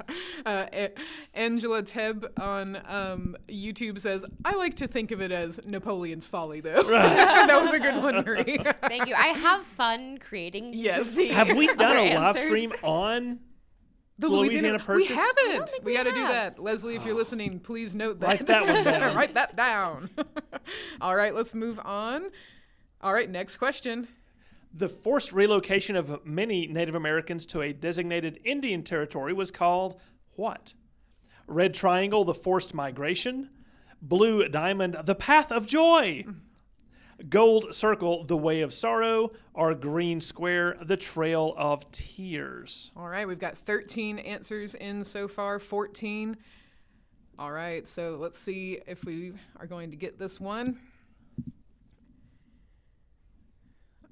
Angela Tebb on YouTube says, I like to think of it as Napoleon's Folly, though. That was a good one, Marie. Thank you. I have fun creating. Yes. the Have we done a live answers. stream on The Louisiana We Purchase? haven't. think We we got to do have. that. Leslie, if you're listening, please note that. Write that one down. Write that down. All right, let's move on. All right, next question. The forced relocation of many Native Americans to a designated Indian territory was called what? Red Triangle, the forced migration. Blue Diamond, the path of joy. Gold Circle, the way of sorrow. Or Green Square, the trail of tears. All right, we've got 13 answers in so far, 14. All right, so let's see if we are going to get this one.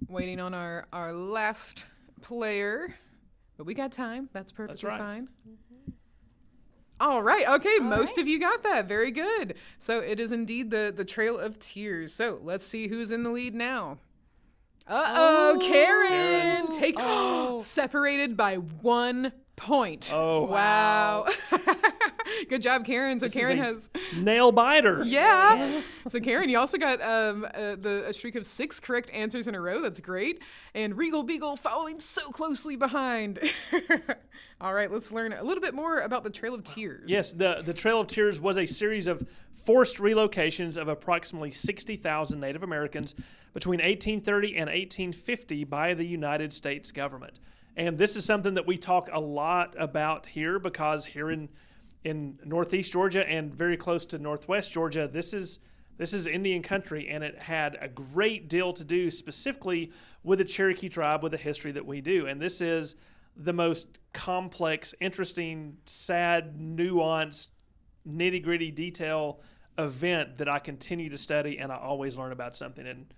Waiting on our last player. But we got time. That's perfectly right. fine. All right. Okay. Most right. of you got that. Very good. So it is indeed the Trail of Tears. So let's see who's in the lead now. Karen. Separated by 1 point. Oh. Wow. Good job, Karen. So This Karen is a has. nail biter. Yeah. So Karen, you also got a streak of 6 correct answers in a row. That's great. And Regal Beagle following so closely behind. All right, let's learn a little bit more about the Trail of Tears. Yes, the Trail of Tears was a series of forced relocations of approximately 60,000 Native Americans between 1830 and 1850 by the United States government. And this is something that we talk a lot about here because here in Northeast Georgia and very close to Northwest Georgia, this is Indian country, and it had a great deal to do specifically with the Cherokee tribe with the history that we do. And this is the most complex, interesting, sad, nuanced, nitty-gritty detail event that I continue to study, and I always learn about something. And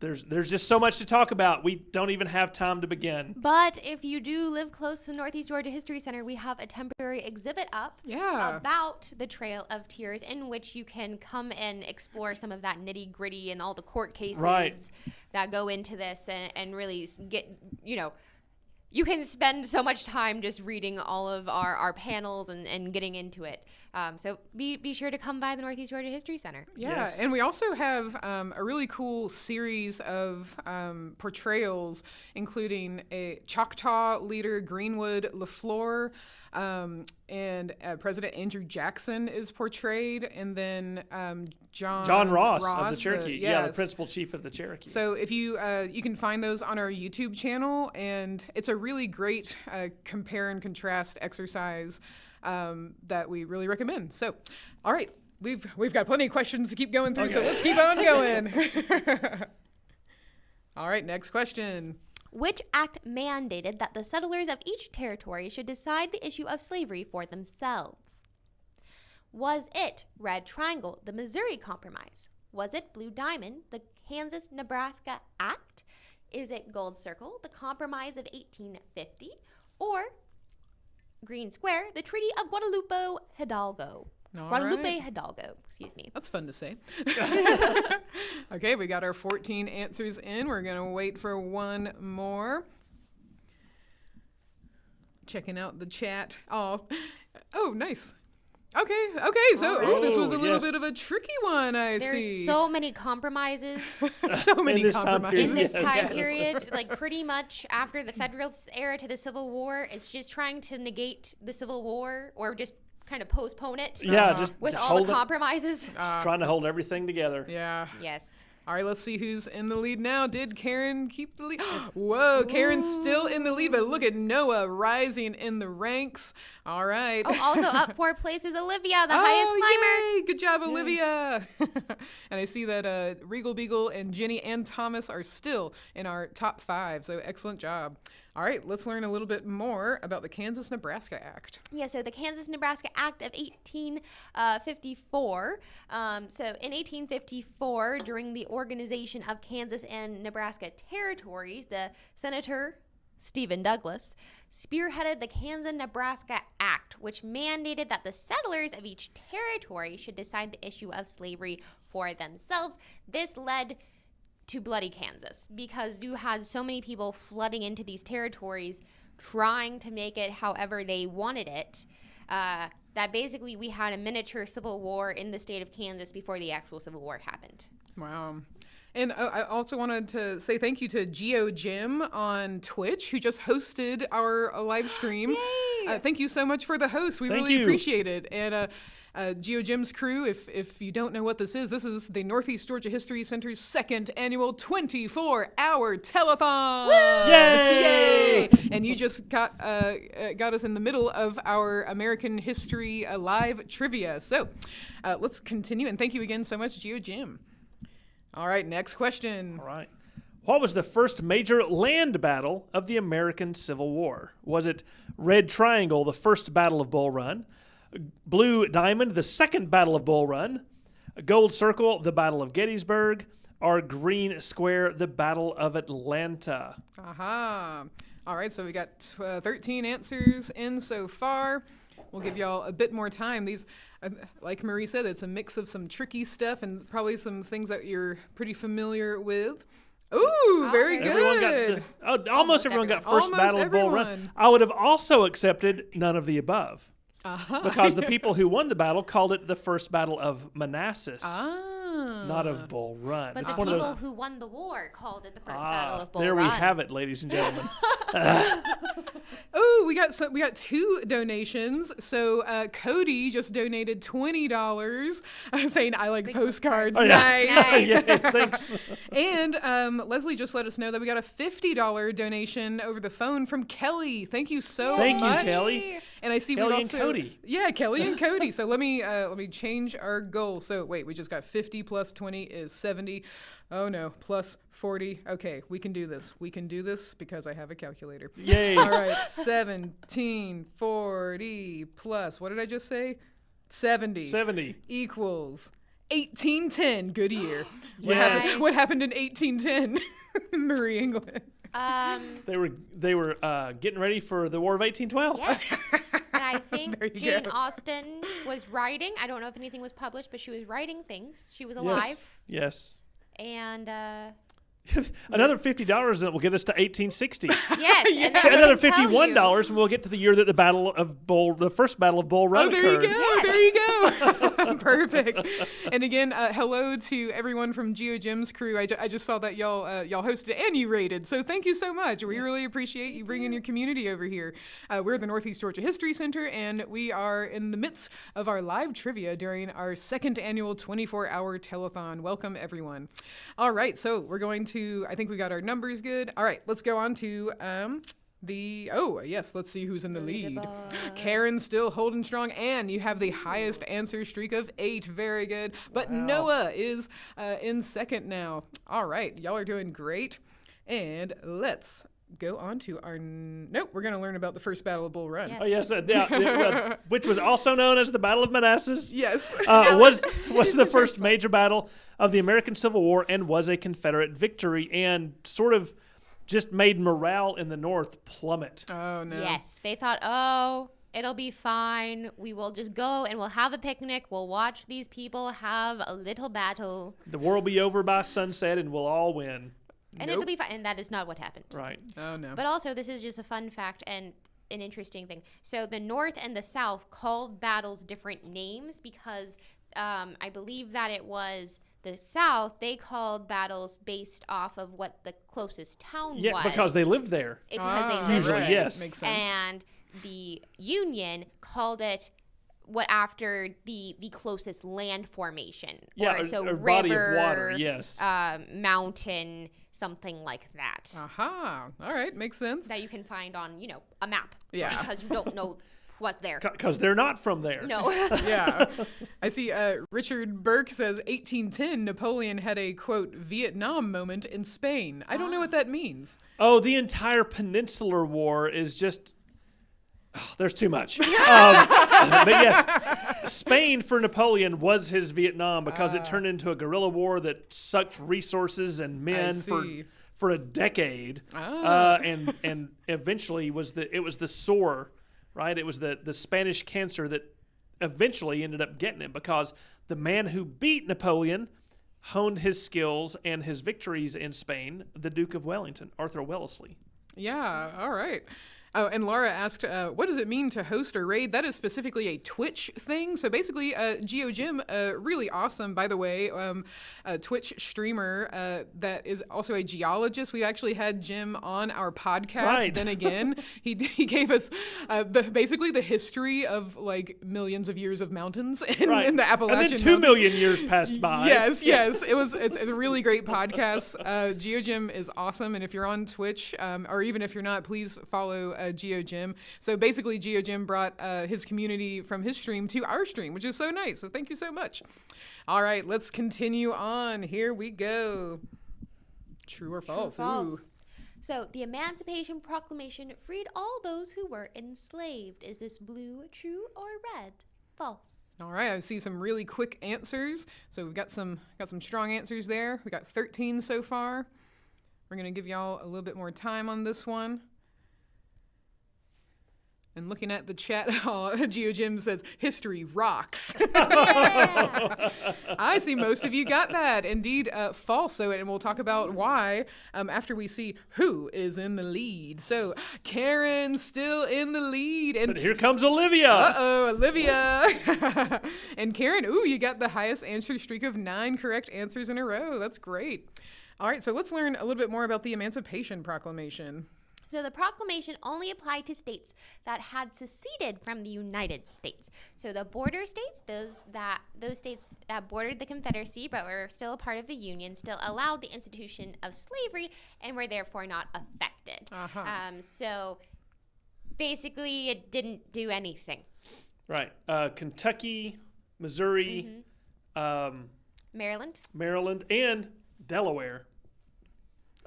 there's just so much to talk about. We don't even have time to begin. But if you do live close to Northeast Georgia History Center, we have a temporary exhibit up about the Trail of Tears in which you can come and explore some of that nitty gritty and all the court cases that go into this and really get, you can spend so much time just reading all of our panels and getting into it. So be sure to come by the Northeast Georgia History Center. Yeah, Yes. and we also have a really cool series of portrayals, including a Choctaw leader, Greenwood LaFleur, and President Andrew Jackson is portrayed, and then John Ross of the Cherokee. The yes. principal chief of the Cherokee. So if you can find those on our YouTube channel, and it's a really great compare and contrast exercise that we really recommend. So, all right, we've got plenty of questions to keep going through, so let's keep on going. All right, next question. Which act mandated that the settlers of each territory should decide the issue of slavery for themselves? Was it Red Triangle, the Missouri Compromise? Was it Blue Diamond, the Kansas-Nebraska Act? Is it Gold Circle, the Compromise of 1850? Or Green Square, the Treaty of Guadalupe-Hidalgo? Hidalgo, excuse me. That's fun to say. Okay, we got our 14 answers in. We're going to wait for one more. Checking out the chat. Oh, nice. Okay. So this was a little bit of a tricky one, I see. There's so many compromises So many this time compromises. in this time Yes. period. Like pretty much after the Federalist era to the Civil War, it's just trying to negate the Civil War or just kind of postpone it. Yeah, just with all hold the it- compromises. trying to hold everything together. Yeah. Yes. All right, let's see who's in the lead now. Did Karen keep the lead? Whoa, Karen's still in the lead, but look at Noah rising in the ranks. All right. Oh, also up 4 places, Olivia, the highest climber. Yay! Good job, Olivia. And I see that Regal Beagle and Jenny and Thomas are still in our top 5, so excellent job. All right, let's learn a little bit more about the Kansas-Nebraska Act. Yeah, so the Kansas-Nebraska Act of 1854. So in 1854, during the organization of Kansas and Nebraska territories, the Senator Stephen Douglas spearheaded the Kansas-Nebraska Act, which mandated that the settlers of each territory should decide the issue of slavery for themselves. This led to bloody Kansas because you had so many people flooding into these territories trying to make it however they wanted it, that basically we had a miniature civil war in the state of Kansas before the actual Civil War happened. Wow. And I also wanted to say thank you to Geo Jim on Twitch, who just hosted our live stream. Yay! Thank you so much for the host. We really appreciate it. And Geo Jim's crew, if you don't know what this is the Northeast Georgia History Center's 2nd annual 24-hour telethon. Woo! Yay! And you just got us in the middle of our American history live trivia. So let's continue. And thank you again so much, Geo Jim. All right, next question. All right. What was the first major land battle of the American Civil War? Was it Red Triangle, the first Battle of Bull Run, Blue Diamond, the second Battle of Bull Run, Gold Circle, the Battle of Gettysburg, or green square, the Battle of Atlanta? Aha. All right, so we got 13 answers in so far. We'll give y'all a bit more time. These, like Marie said, it's a mix of some tricky stuff and probably some things that you're pretty familiar with. Ooh, very good. Everyone got almost everyone got first Almost Battle of Bull Run. everyone. I would have also accepted none of the above. Uh-huh. Because the people who won the battle called it the first Battle of Manassas, Ah. not of Bull Run. But It's the one of people those. who won the war called it the first Battle of Bull There Run. we have it, ladies and gentlemen. Oh, we got 2 donations. So Cody just donated $20, saying I like postcards. Oh, yeah. Nice. Yeah, thanks. And Leslie just let us know that we got a $50 donation over the phone from Kelly. Thank you so Thank you, much. Kelly. And I see Kelly we and also Cody. Yeah, Kelly and Cody. So let me change our goal. So wait, we just got 50 plus 20 is 70. Oh no, plus 40. Okay, we can do this. We can do this because I have a calculator. Yay. All right, 1740 plus, what did I just say? 70 70. equals 1810. Good year. Yes. What happened in 1810? Marie England. They were getting ready for the War of 1812. Yes. And I think There you Jane go. Austen was writing. I don't know if anything was published, but she was writing things. She was alive. Yes. And Another $50 that will get us to 1860. yes. And then Another I can tell you- $51 and we'll get to the year that the first Battle of Bull Run Oh, there you occurred. go. Yes. There you go. Perfect. And again, hello to everyone from GeoGem's crew. I just saw that y'all hosted and you rated. So thank you so much. We really appreciate you bringing your community over here. We're the Northeast Georgia History Center, and we are in the midst of our live trivia during our second annual 24-hour telethon. Welcome, everyone. All right, so we're going to, I think we got our numbers good. All right, let's go on to let's see who's in the lead. Karen's still holding strong, and you have the highest answer streak of 8. Very good. But Noah is in second now. All right, y'all are doing great. And let's go on to our nope. We're gonna learn about the first Battle of Bull Run. Yes. Oh yes, which was also known as the Battle of Manassas. Yes. Was the first major battle of the American Civil War and was a Confederate victory and sort of just made morale in the North plummet. Oh no. Yes. They thought, oh, it'll be fine. We will just go and we'll have a picnic. We'll watch these people have a little battle. The war will be over by sunset and we'll all win. And it'll be fine. And that is not what happened. Right. Oh no. But also, this is just a fun fact and an interesting thing. So the North and the South called battles different names because I believe that it was the South, they called battles based off of what the closest town was. Yeah, because they lived there. Because they lived Usually, there. yes. Makes sense. And the Union called it what after the closest land formation. Yeah, so a river, body of water, yes. Mountain, something like that. Aha. All right, makes sense. That you can find on, a map. Yeah. Because you don't know what's there. Because they're not from there. No. Yeah. I see Richard Burke says 1810 Napoleon had a quote Vietnam moment in Spain. I don't know what that means. Oh, the entire Peninsular War is just... there's too much. But yes, Spain for Napoleon was his Vietnam because it turned into a guerrilla war that sucked resources and men for a decade. And eventually it was the sore, right? It was the Spanish cancer that eventually ended up getting him because the man who beat Napoleon honed his skills and his victories in Spain, the Duke of Wellington, Arthur Wellesley. Yeah, all right. Oh, and Laura asked, what does it mean to host or raid? That is specifically a Twitch thing. So basically, GeoGem, really awesome, by the way, a Twitch streamer that is also a geologist. We actually had Jim on our podcast. Right. Then again, he gave us basically the history of like millions of years of mountains in the Appalachian And then 2 Mountains. million years passed by. Yes. It's a really great podcast. GeoGem is awesome, and if you're on Twitch, or even if you're not, please follow GeoGem. So basically, GeoGem brought his community from his stream to our stream, which is so nice. So thank you so much. All right, let's continue on. Here we go. True or false? False. Ooh. So the Emancipation Proclamation freed all those who were enslaved. Is this blue, true, or red? False. All right, I see some really quick answers. So we've got some strong answers there. We got 13 so far. We're going to give y'all a little bit more time on this one. And looking at the chat, GeoJim says, history rocks. I see most of you got that. Indeed, false. So, and we'll talk about why after we see who is in the lead. So, Karen still in the lead. And But here comes Olivia. uh-oh, Olivia. And Karen, you got the highest answer streak of 9 correct answers in a row. That's great. All right, so let's learn a little bit more about the Emancipation Proclamation. So the proclamation only applied to states that had seceded from the United States. So the border states, those states that bordered the Confederacy but were still a part of the Union, still allowed the institution of slavery and were therefore not affected. So basically, it didn't do anything. Right. Kentucky, Missouri, Maryland, and Delaware.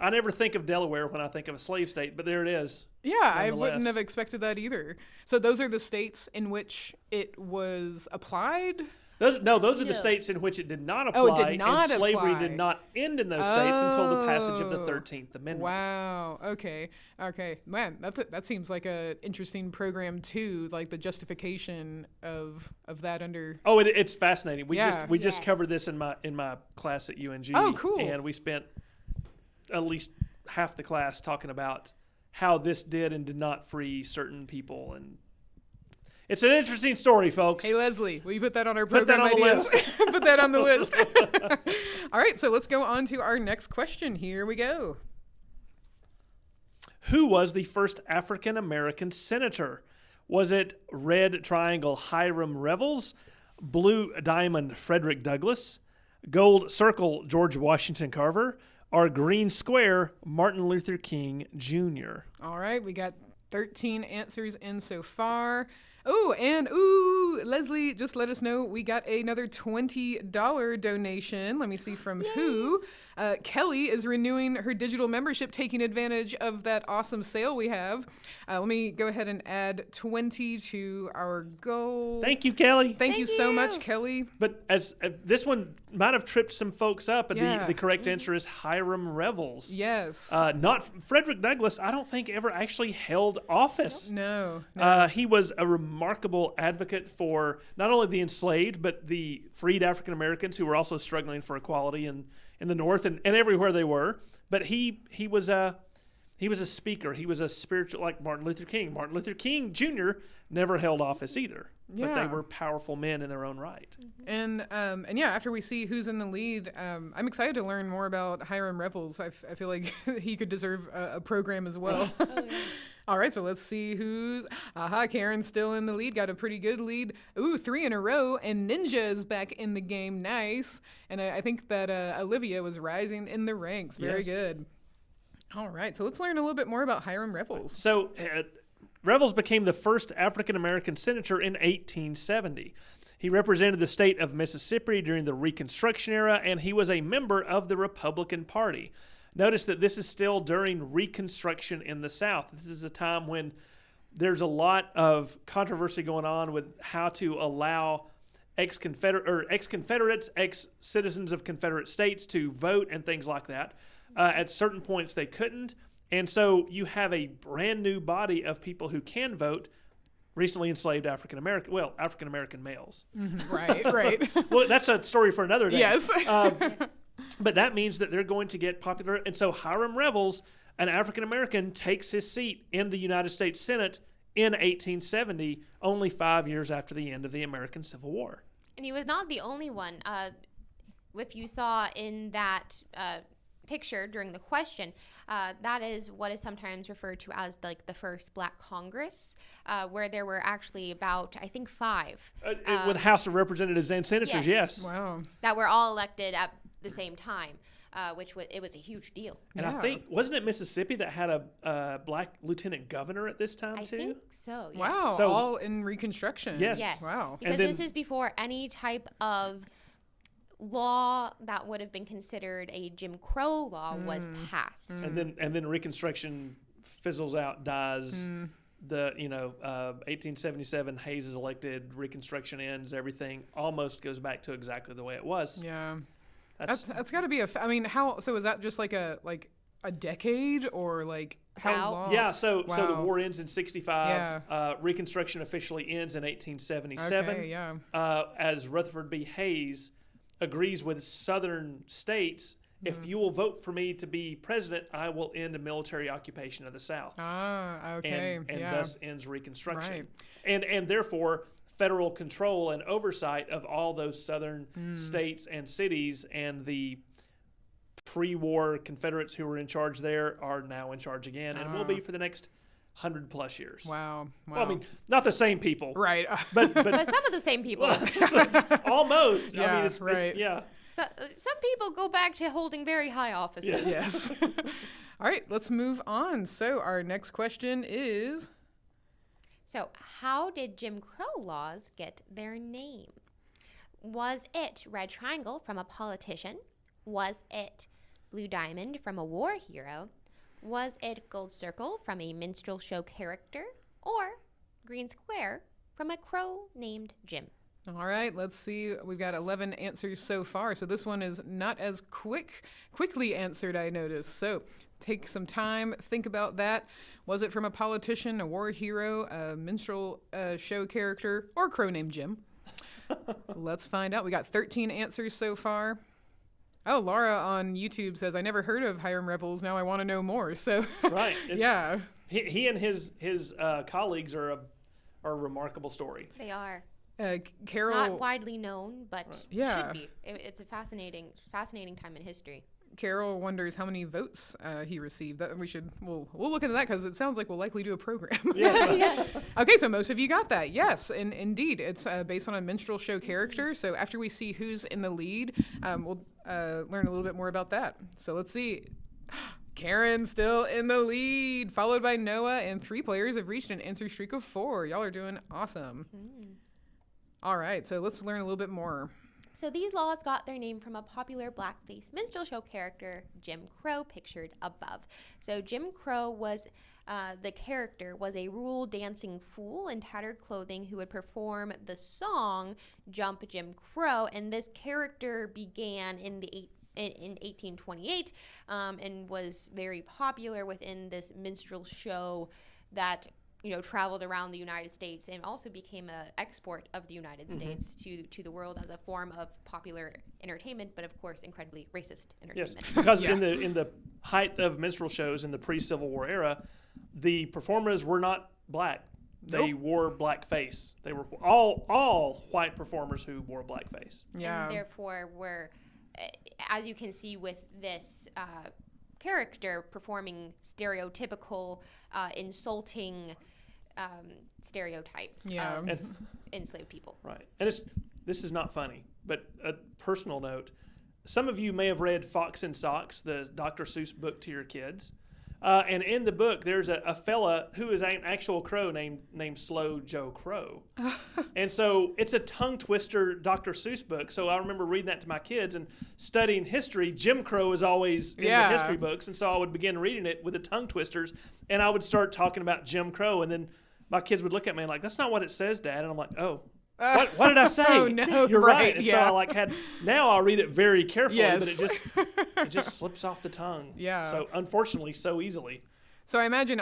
I never think of Delaware when I think of a slave state, but there it is. Yeah, I wouldn't nonetheless. have expected that either. So those are the states in which it was applied? Those are the No. states in which it did not apply, Oh, it did not and slavery apply. did not end in those states until the passage of the 13th Amendment. Wow. Okay. Man, that seems like a interesting program too, like the justification of that under. Oh, it's fascinating. We Yeah. just Yes. covered this in my class at UNG. Oh, cool. And we spent at least half the class talking about how this did and did not free certain people, and it's an interesting story, folks. Hey Leslie, will you put that on our Put that program on the ideas? Put that on the list. All right, so let's go on to our next question. Here we go. Who was the first African American senator? Was it Red Triangle Hiram Revels, Blue Diamond Frederick Douglass, Gold Circle George Washington Carver, or Green Square Martin Luther King Jr.? All right, we got 13 answers in so far. And Leslie just let us know we got another $20 donation. Let me see from who. Kelly is renewing her digital membership, taking advantage of that awesome sale we have. Let me go ahead and add 20 to our goal. Thank you, Kelly. Thank you so much, Kelly. But as this one might have tripped some folks up, and Yeah. the correct answer is Hiram Revels. Yes. Not Frederick Douglass. I don't think ever actually held office. No. He was a remarkable advocate for not only the enslaved, but the freed African Americans who were also struggling for equality in the North and everywhere they were. But he was a speaker. He was a spiritual, like Martin Luther King. Martin Luther King Jr. never held office either. But they Yeah. were powerful men in their own right. And yeah, after we see who's in the lead, I'm excited to learn more about Hiram Revels. I feel like he could deserve a program as well. All right, so let's see who's. Karen's still in the lead. Got a pretty good lead. 3 in a row, and Ninja is back in the game. Nice. And I think that Olivia was rising in the ranks. Very Yes. good. All right, so let's learn a little bit more about Hiram Revels. So Revels became the first African American senator in 1870. He represented the state of Mississippi during the Reconstruction era, and he was a member of the Republican Party. Notice that this is still during Reconstruction in the South. This is a time when there's a lot of controversy going on with how to allow ex-Confederates, ex-citizens of Confederate states to vote and things like that. At certain points, they couldn't. And so you have a brand new body of people who can vote, recently enslaved African American males. Right. Well, that's a story for another day. Yes. But that means that they're going to get popular. And so Hiram Revels, an African American, takes his seat in the United States Senate in 1870, only 5 years after the end of the American Civil War. And he was not the only one. If you saw in that picture during the question, that is what is sometimes referred to as like the first Black Congress, where there were actually about, I think, 5. With House of Representatives and Senators, yes. Wow. That were all elected at the same time, it was a huge deal. And I think, wasn't it Mississippi that had a Black lieutenant governor at this time, I too? think so, yes. Wow. So- all in Reconstruction. Yes. Yes. Wow. Because And then- this is before any type of law that would have been considered a Jim Crow law was passed. And then Reconstruction fizzles out, dies. 1877, Hayes is elected, Reconstruction ends, everything almost goes back to exactly the way it was. Yeah. That's got to be I mean, so is that just like a decade or like how Wow. long? Yeah, so the Wow. war ends in 65. Yeah. Reconstruction officially ends in 1877. Okay, yeah. As Rutherford B. Hayes agrees with Southern states, if you will vote for me to be president, I will end a military occupation of the South. Ah, okay. And yeah. thus ends Reconstruction. Right. And therefore, federal control and oversight of all those Southern states and cities and the pre-war Confederates who were in charge there are now in charge again and will be for the next 100+ years. Wow. Well, I mean, not the same people. Right. But But some of the same people. almost. I Yeah, mean, it's right. yeah. So, some people go back to holding very high offices. Yes. All right, let's move on. So our next question is, So, how did Jim Crow laws get their name? Was it Red Triangle from a politician? Was it Blue Diamond from a war hero? Was it Gold Circle from a minstrel show character? Or Green Square from a crow named Jim? all right, let's see. We've got 11 answers so far. So this one is not as quickly answered, I noticed. So take some time, think about that. Was it from a politician, a war hero, a minstrel show character, or a crow named Jim? Let's find out. We got 13 answers so far. Oh, Laura on YouTube says, I never heard of Hiram Revels. Now I want to know more. So, Right. yeah. He and his colleagues are a remarkable story. They are. Carol. Not widely known, but Yeah. should be. It's a fascinating time in history. Carol wonders how many votes he received. That we'll look into that because it sounds like we'll likely do a program. Yes. Okay, so most of you got that. Yes, and indeed, it's based on a minstrel show character. So after we see who's in the lead, we'll learn a little bit more about that. So let's see. Karen still in the lead, followed by Noah, and 3 players have reached an answer streak of 4. Y'all are doing awesome. All right, so let's learn a little bit more. So these laws got their name from a popular blackface minstrel show character, Jim Crow, pictured above. So Jim Crow was, the character was a rural dancing fool in tattered clothing who would perform the song Jump Jim Crow, and this character began in 1828 and was very popular within this minstrel show that traveled around the United States and also became an export of the United States to the world as a form of popular entertainment, but of course incredibly racist Yes, entertainment. because in the height of minstrel shows in the pre-Civil War era, the performers were not black. They wore blackface. They were all white performers who wore blackface. Yeah. And therefore were, as you can see with this character performing stereotypical, insulting stereotypes Yeah. of enslaved people. Right. And this is not funny, but a personal note. Some of you may have read Fox and Socks, the Dr. Seuss book to your kids. And in the book, there's a fella who is an actual crow named Slow Joe Crow. And so it's a tongue twister Dr. Seuss book. So I remember reading that to my kids and studying history. Jim Crow is always in the history books. And so I would begin reading it with the tongue twisters. And I would start talking about Jim Crow. And then my kids would look at me like, that's not what it says, Dad. And I'm like, oh. What did I say? Oh, no, You're right. And yeah. so I now I'll read it very carefully, Yes. but it just slips off the tongue. Yeah. So unfortunately, so easily. So I imagine,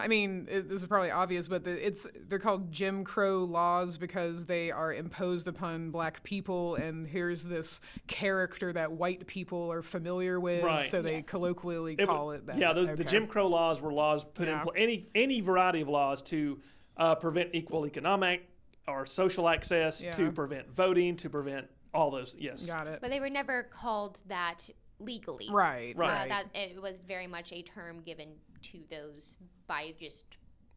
this is probably obvious, but they're called Jim Crow laws because they are imposed upon black people, and here's this character that white people are familiar with, Right. so they colloquially call it that. Yeah, the Okay. Jim Crow laws were laws put in any variety of laws to prevent equal economic or social access, to prevent voting, to prevent all those. Yes. Got it. But they were never called that legally. Right. That it was very much a term given to those by just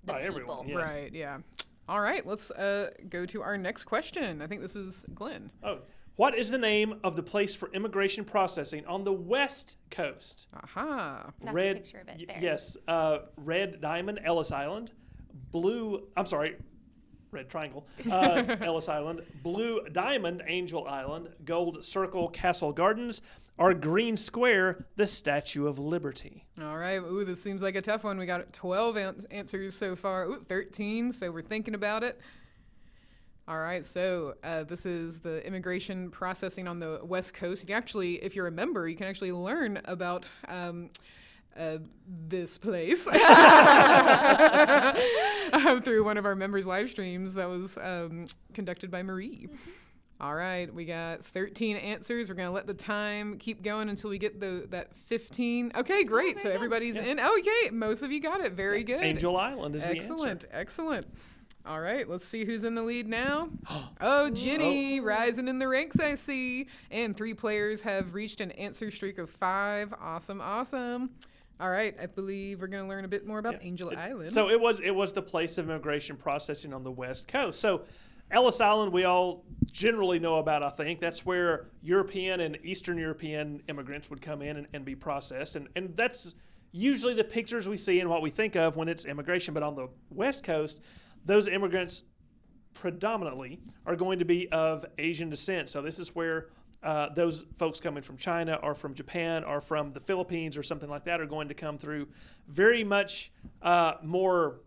the By people. everyone, yes. Right, yeah. All right, let's go to our next question. I think this is Glenn. Oh, what is the name of the place for immigration processing on the West Coast? Aha. That's a picture of it there. Yes. Red Diamond, Ellis Island. red triangle, Ellis Island, blue diamond, Angel Island, gold circle, Castle Gardens, or green square, the Statue of Liberty. All right. Ooh, this seems like a tough one. We got 12 answers so far. Ooh, 13, so we're thinking about it. All right, so this is the immigration processing on the West Coast. You actually, if you're a member, you can actually learn about this place through one of our members' live streams that was conducted by Marie. All right, we got 13 answers. We're going to let the time keep going until we get that 15. Okay, great. So everybody's in. Okay, most of you got it. Very good. Angel Island is excellent, the answer. Excellent. All right, let's see who's in the lead now. Oh, Ginny, rising in the ranks, I see. And 3 players have reached an answer streak of 5. Awesome, awesome. All right, I believe we're going to learn a bit more about Angel Island. So it was the place of immigration processing on the West Coast. So Ellis Island, we all generally know about, I think. That's where European and Eastern European immigrants would come in and be processed. And that's usually the pictures we see and what we think of when it's immigration. But on the West Coast, those immigrants predominantly are going to be of Asian descent. So this is where those folks coming from China or from Japan or from the Philippines or something like that are going to come through very much more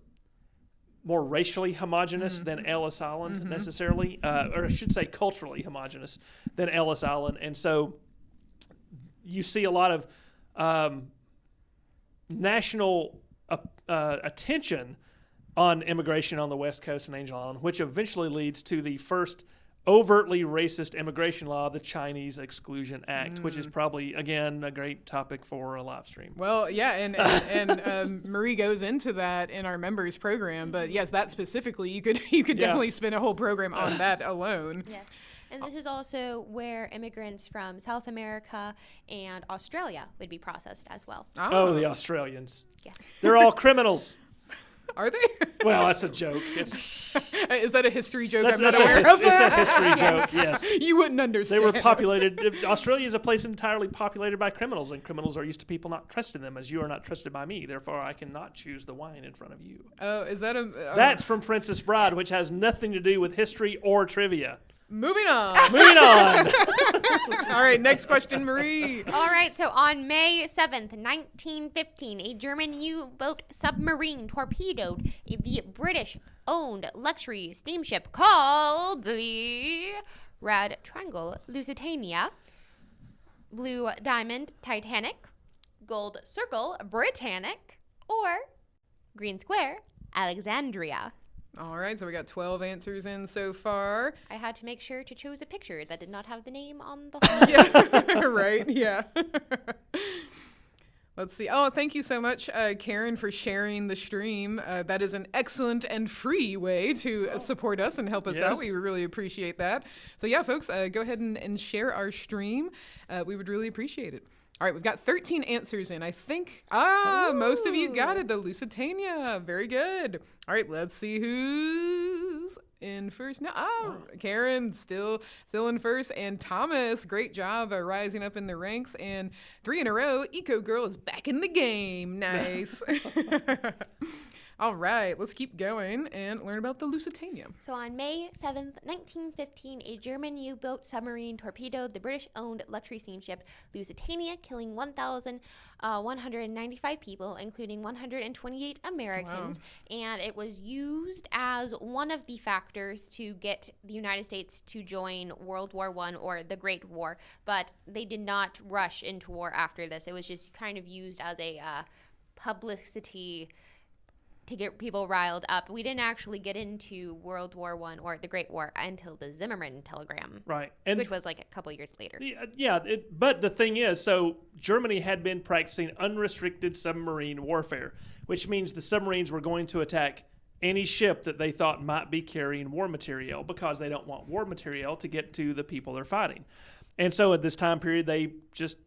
racially homogenous than Ellis Island necessarily, or I should say culturally homogenous than Ellis Island. And so you see a lot of national attention on immigration on the West Coast and Angel Island, which eventually leads to the first overtly racist immigration law, the Chinese Exclusion Act, which is probably, again, a great topic for a live stream. Well, yeah, and Marie goes into that in our members program, but yes, that specifically, you could definitely spend a whole program on that alone. Yes. And this is also where immigrants from South America and Australia would be processed as well. Oh, the Australians. Yeah. They're all criminals. Are they? Well, that's a joke. Is that a history joke? That's, I'm not aware of. It's a history joke, yes. You wouldn't understand. They were populated. Australia is a place entirely populated by criminals, and criminals are used to people not trusting them, as you are not trusted by me. Therefore, I cannot choose the wine in front of you. Oh, is that a... That's from Princess Bride, which has nothing to do with history or trivia. Moving on. Moving on. All right, next question, Marie. All right, so on May 7th, 1915, a German U-boat submarine torpedoed the British-owned luxury steamship called the Red Triangle Lusitania, Blue Diamond Titanic, Gold Circle Britannic, or Green Square Alexandria. All right, so we got 12 answers in so far. I had to make sure to choose a picture that did not have the name on the whole. Yeah, right, yeah. Let's see. Oh, thank you so much, Karen, for sharing the stream. That is an excellent and free way to support us and help us out. We really appreciate that. So yeah, folks, go ahead and share our stream. We would really appreciate it. All right, we've got 13 answers in. I think, most of you got it, the Lusitania. Very good. All right, let's see who's in first now. Karen still in first, and Thomas, great job rising up in the ranks. And 3 in a row, Eco Girl is back in the game. Nice. All right, let's keep going and learn about the Lusitania. So on May 7th, 1915, a German U-boat submarine torpedoed the British-owned luxury steamship Lusitania, killing 1,195 people, including 128 Americans. Wow. And it was used as one of the factors to get the United States to join World War I, or the Great War. But they did not rush into war after this. It was just kind of used as a publicity to get people riled up. We didn't actually get into World War I or the Great War until the Zimmermann telegram, right? Which was like a couple years later. But the thing is, so Germany had been practicing unrestricted submarine warfare, which means the submarines were going to attack any ship that they thought might be carrying war material, because they don't want war material to get to the people they're fighting. And so at this time period, they just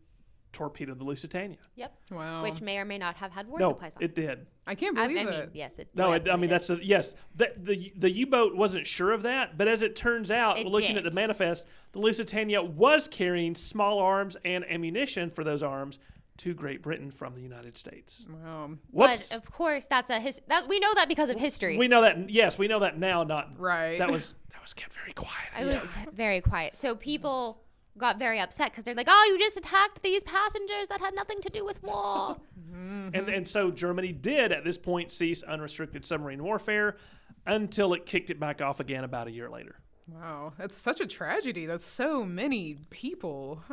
torpedoed the Lusitania. Yep. Wow. Which may or may not have had war no, supplies on it did. I can't believe it. I it. mean, yes, it No, did. I mean, that's yes. The U-boat wasn't sure of that, but as it turns out, looking at the manifest, the Lusitania was carrying small arms and ammunition for those arms to Great Britain from the United States. Wow. Whoops. But of course, that's we know that because of history. We know that. Yes, we know that now. Not Right. That was kept very quiet. It was very quiet. So people got very upset because they're like, "Oh, you just attacked these passengers that had nothing to do with war." And so Germany did at this point cease unrestricted submarine warfare until it kicked it back off again about a year later. Wow, that's such a tragedy. That's so many people.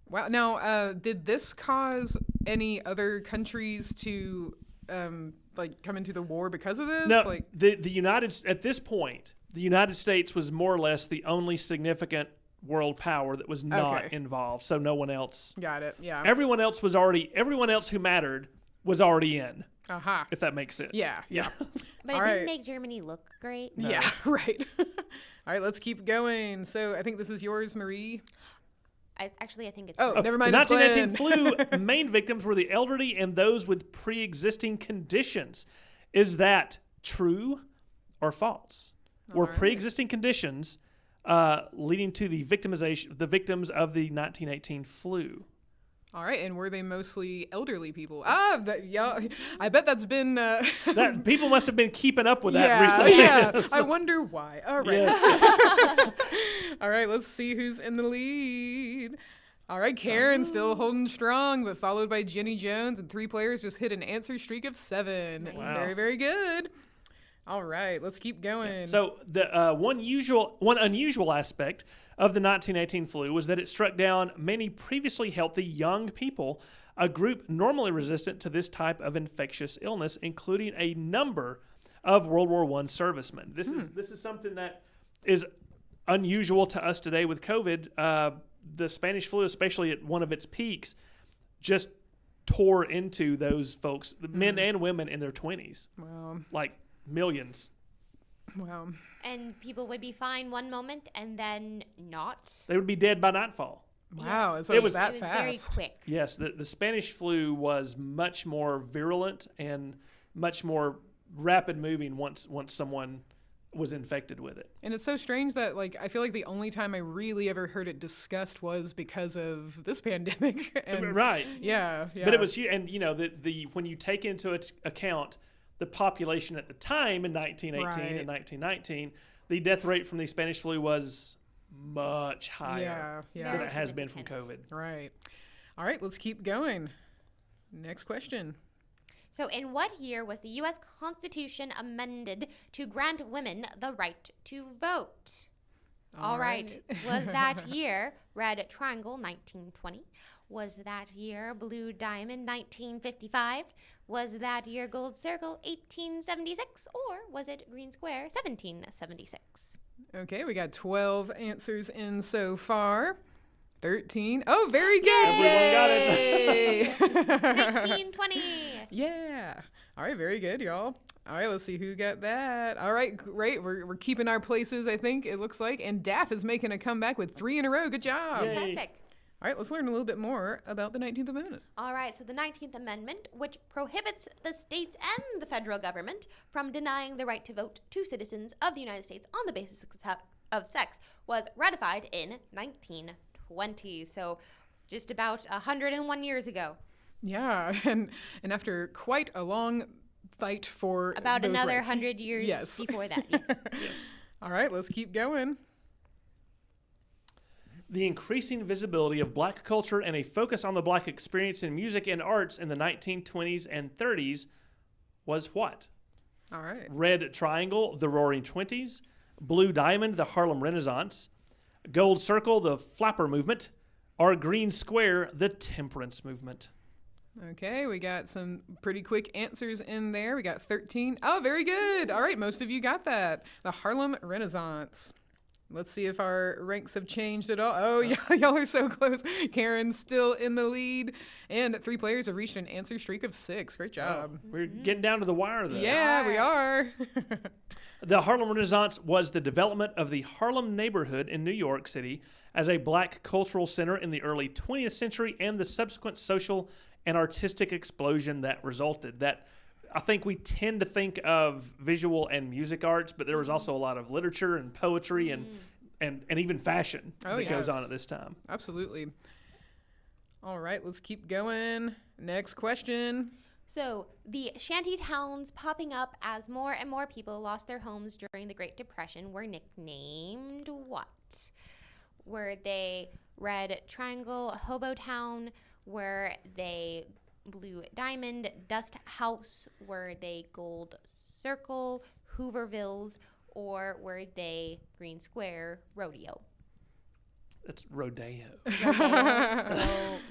Wow. Now, did this cause any other countries to come into the war because of this? No, at this point, the United States was more or less the only significant world power that was not involved. So no one else. Got it. Yeah. Everyone else who mattered was already in. Aha. If that makes sense. Yeah. But All it right. didn't make Germany look great. No. Yeah. Right. All right. Let's keep going. So I think this is yours, Marie. I think it's. Oh, never mind. The it's 1919 Glenn. flu main victims were the elderly and those with pre-existing conditions. Is that true or false? Were right. pre-existing conditions leading to the victims of the 1918 flu? All right, and were they mostly elderly people? Yeah, I bet that's been. That people must have been keeping up with that recently. Yeah. I wonder why. All right. Yes. All right, let's see who's in the lead. All right, Karen still holding strong, but followed by Jenny Jones, and 3 players just hit an answer streak of 7. Wow. Very, very good. All right, let's keep going. So the one unusual aspect of the 1918 flu was that it struck down many previously healthy young people, a group normally resistant to this type of infectious illness, including a number of World War I servicemen. This is something that is unusual to us today with COVID. The Spanish flu, especially at one of its peaks, just tore into those folks, men and women in their 20s. Wow. Like millions. Wow. And people would be fine one moment and then not. They would be dead by nightfall. Wow. Yes. So It was that It was fast. very quick. Yes, the Spanish flu was much more virulent and much more rapid moving once someone was infected with it. And it's so strange that, I feel like the only time I really ever heard it discussed was because of this pandemic. And Right. Yeah. But it was, and the when you take into account the population at the time in 1918 and 1919, the death rate from the Spanish flu was much higher Yeah. than Very it has been from COVID. significant. Right. All right, let's keep going. Next question. So, in what year was the U.S. Constitution amended to grant women the right to vote? All right. Was that year Red Triangle 1920? Was that year Blue Diamond 1955? Was that year Gold Circle 1876? Or was it Green Square 1776? Okay, we got 12 answers in so far. 13. Oh, very good. Everyone got it. Yay! 1920. Yeah. All right, very good, y'all. All right, let's see who got that. All right, great. We're keeping our places, I think, it looks like. And Daff is making a comeback with 3 in a row. Good job. Yay. Fantastic. All right, let's learn a little bit more about the 19th Amendment. All right, so the 19th Amendment, which prohibits the states and the federal government from denying the right to vote to citizens of the United States on the basis of sex, was ratified in 1920. So just about 101 years ago. Yeah, and after quite a long fight for About those another rights. 100 years Yes. before that, yes. Yes. All right, let's keep going. The increasing visibility of black culture and a focus on the black experience in music and arts in the 1920s and 30s was what? All right. Red Triangle, the Roaring Twenties; Blue Diamond, the Harlem Renaissance; Gold Circle, the Flapper Movement; or Green Square, the Temperance Movement. Okay, we got some pretty quick answers in there. We got 13. Oh, very good. All right, most of you got that. The Harlem Renaissance. Let's see if our ranks have changed at all. Oh, yeah, y'all are so close. Karen's still in the lead. And 3 players have reached an answer streak of 6. Great job. We're getting down to the wire there. Yeah, we are. The Harlem Renaissance was the development of the Harlem neighborhood in New York City as a black cultural center in the early 20th century and the subsequent social and artistic explosion that resulted. That I think we tend to think of visual and music arts, but there was also a lot of literature and poetry and even fashion that goes on yes. at this time. Absolutely. All right, let's keep going. Next question. So, the shanty towns popping up as more and more people lost their homes during the Great Depression were nicknamed what? Were they Red Triangle, Hobo Town? Were they Blue Diamond, Dust House? Were they Gold Circle, Hoovervilles? Or were they Green Square, Rodeo? It's rodeo.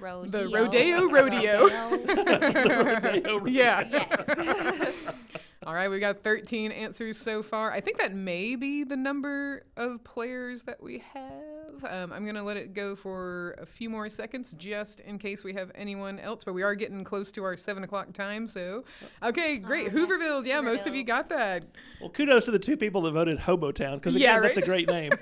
Rodeo. The Rodeo Rodeo. Rodeo. Yeah. Yes. All right, we got 13 answers so far. I think that may be the number of players that we have. I'm going to let it go for a few more seconds just in case we have anyone else, but we are getting close to our 7 o'clock time, so. Okay, great. Oh, Hoovervilles. yes, Yeah, most of you Hoovervilles. got that. Well, kudos to the 2 people that voted Hobotown, because Yeah, that's a right? great name.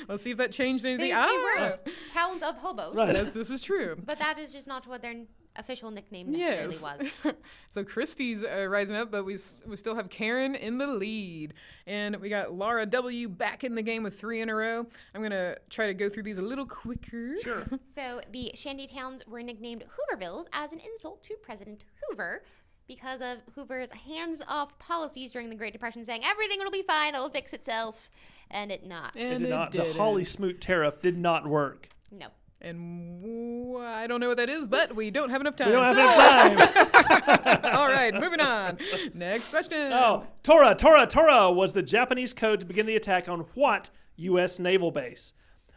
Let's see if that changed anything. They were towns of hobos. Right. This is true. But that is just not what their official nickname necessarily was. So Christy's rising up, but we still have Karen in the lead. And we got Laura W. back in the game with 3 in a row. I'm going to try to go through these a little quicker. Sure. So the shanty towns were nicknamed Hoovervilles as an insult to President Hoover because of Hoover's hands-off policies during the Great Depression, saying everything will be fine, it'll fix itself, and it not. It And did not. The didn't. Holly Smoot tariff did not work. No. And I don't know what that is, but we don't have enough time. We don't have So- enough time. All right, moving on. Next question. Oh, Tora was the Japanese code to begin the attack on what U.S. naval base?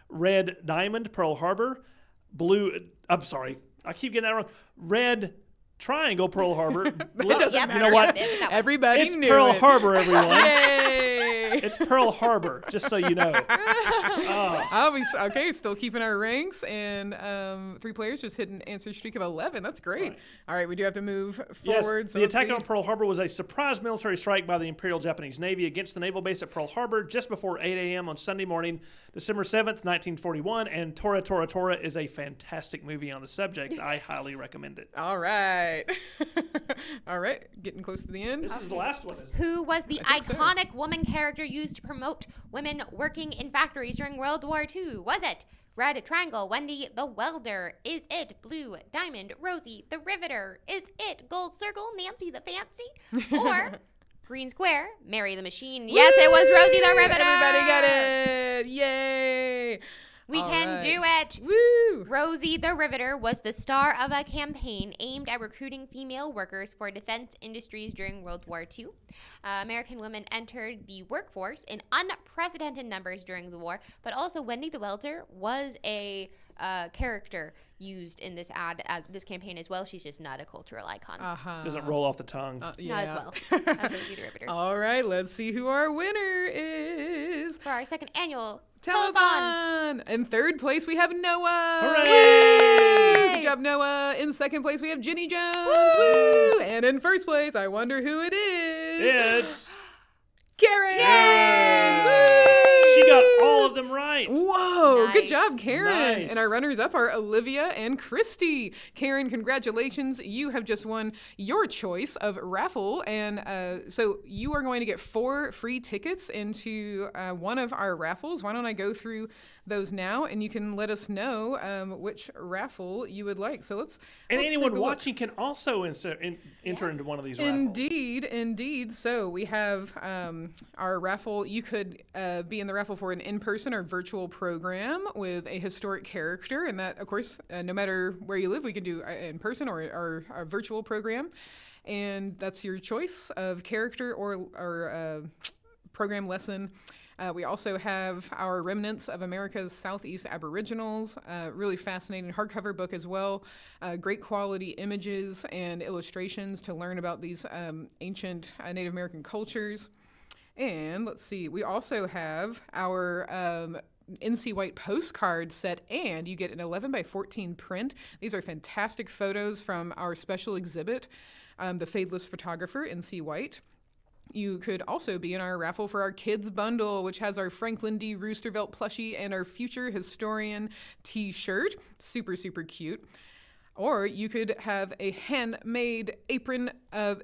Red Diamond, Pearl Harbor. I keep getting that wrong. Red Triangle, Pearl Harbor. Yep, You know what? yep, that one. Everybody It's knew Pearl it. Harbor, everyone. Yay! It's Pearl Harbor, just so you know. Okay, still keeping our ranks, and 3 players just hit an answer streak of 11. That's great. Right. All right, we do have to move Yes, forward. So the let's attack see. on Pearl Harbor was a surprise military strike by the Imperial Japanese Navy against the naval base at Pearl Harbor just before 8 a.m. on Sunday morning, December 7th, 1941. And Tora is a fantastic movie on the subject. I highly recommend it. All right. All right, getting close to the end. This is the last one, isn't it? Who was the I think so. iconic woman character used to promote women working in factories during World War II? Was it Red Triangle, Wendy the Welder? Is it Blue Diamond, Rosie the Riveter? Is it Gold Circle, Nancy the Fancy? Or Green Square, Mary the Machine? Yes, it was Rosie the Woo! Riveter. Everybody got it. Yay. We All can right. do it. Woo! Rosie the Riveter was the star of a campaign aimed at recruiting female workers for defense industries during World War II. American women entered the workforce in unprecedented numbers during the war, but also Wendy the Welder was a character used in this this campaign as well. She's just not a cultural icon. Doesn't roll off the tongue. Yeah. Not as well as Rosie the Riveter. All right, let's see who our winner is. For our second annual Telethon. In 3rd place, we have Noah. Hooray! Good job, Noah. In 2nd place, we have Ginny Jones. Woo! And in 1st place, I wonder who it is. It's... Karen. She got all of them right. Whoa, good Nice. job, Karen. Nice. And our runners-up are Olivia and Christy. Karen, congratulations. You have just won your choice of raffle. And so you are going to get 4 free tickets into one of our raffles. Why don't I go through those now, and you can let us know which raffle you would like. So let's And take anyone a look. watching can also enter into one of these raffles. Indeed. So we have our raffle. You could be in the raffle for an in-person or virtual program with a historic character. And that, of course, no matter where you live, we can do in person or a virtual program. And that's your choice of character or program lesson. We also have our Remnants of America's Southeast Aboriginals, really fascinating hardcover book as well. Great quality images and illustrations to learn about these ancient Native American cultures. And let's see, we also have our NC White postcard set, and you get an 11 by 14 print. These are fantastic photos from our special exhibit, The Fadeless Photographer, NC White. You could also be in our raffle for our kids bundle, which has our Franklin D. Roostervelt plushie and our Future Historian t-shirt. Super, super cute. Or you could have a handmade apron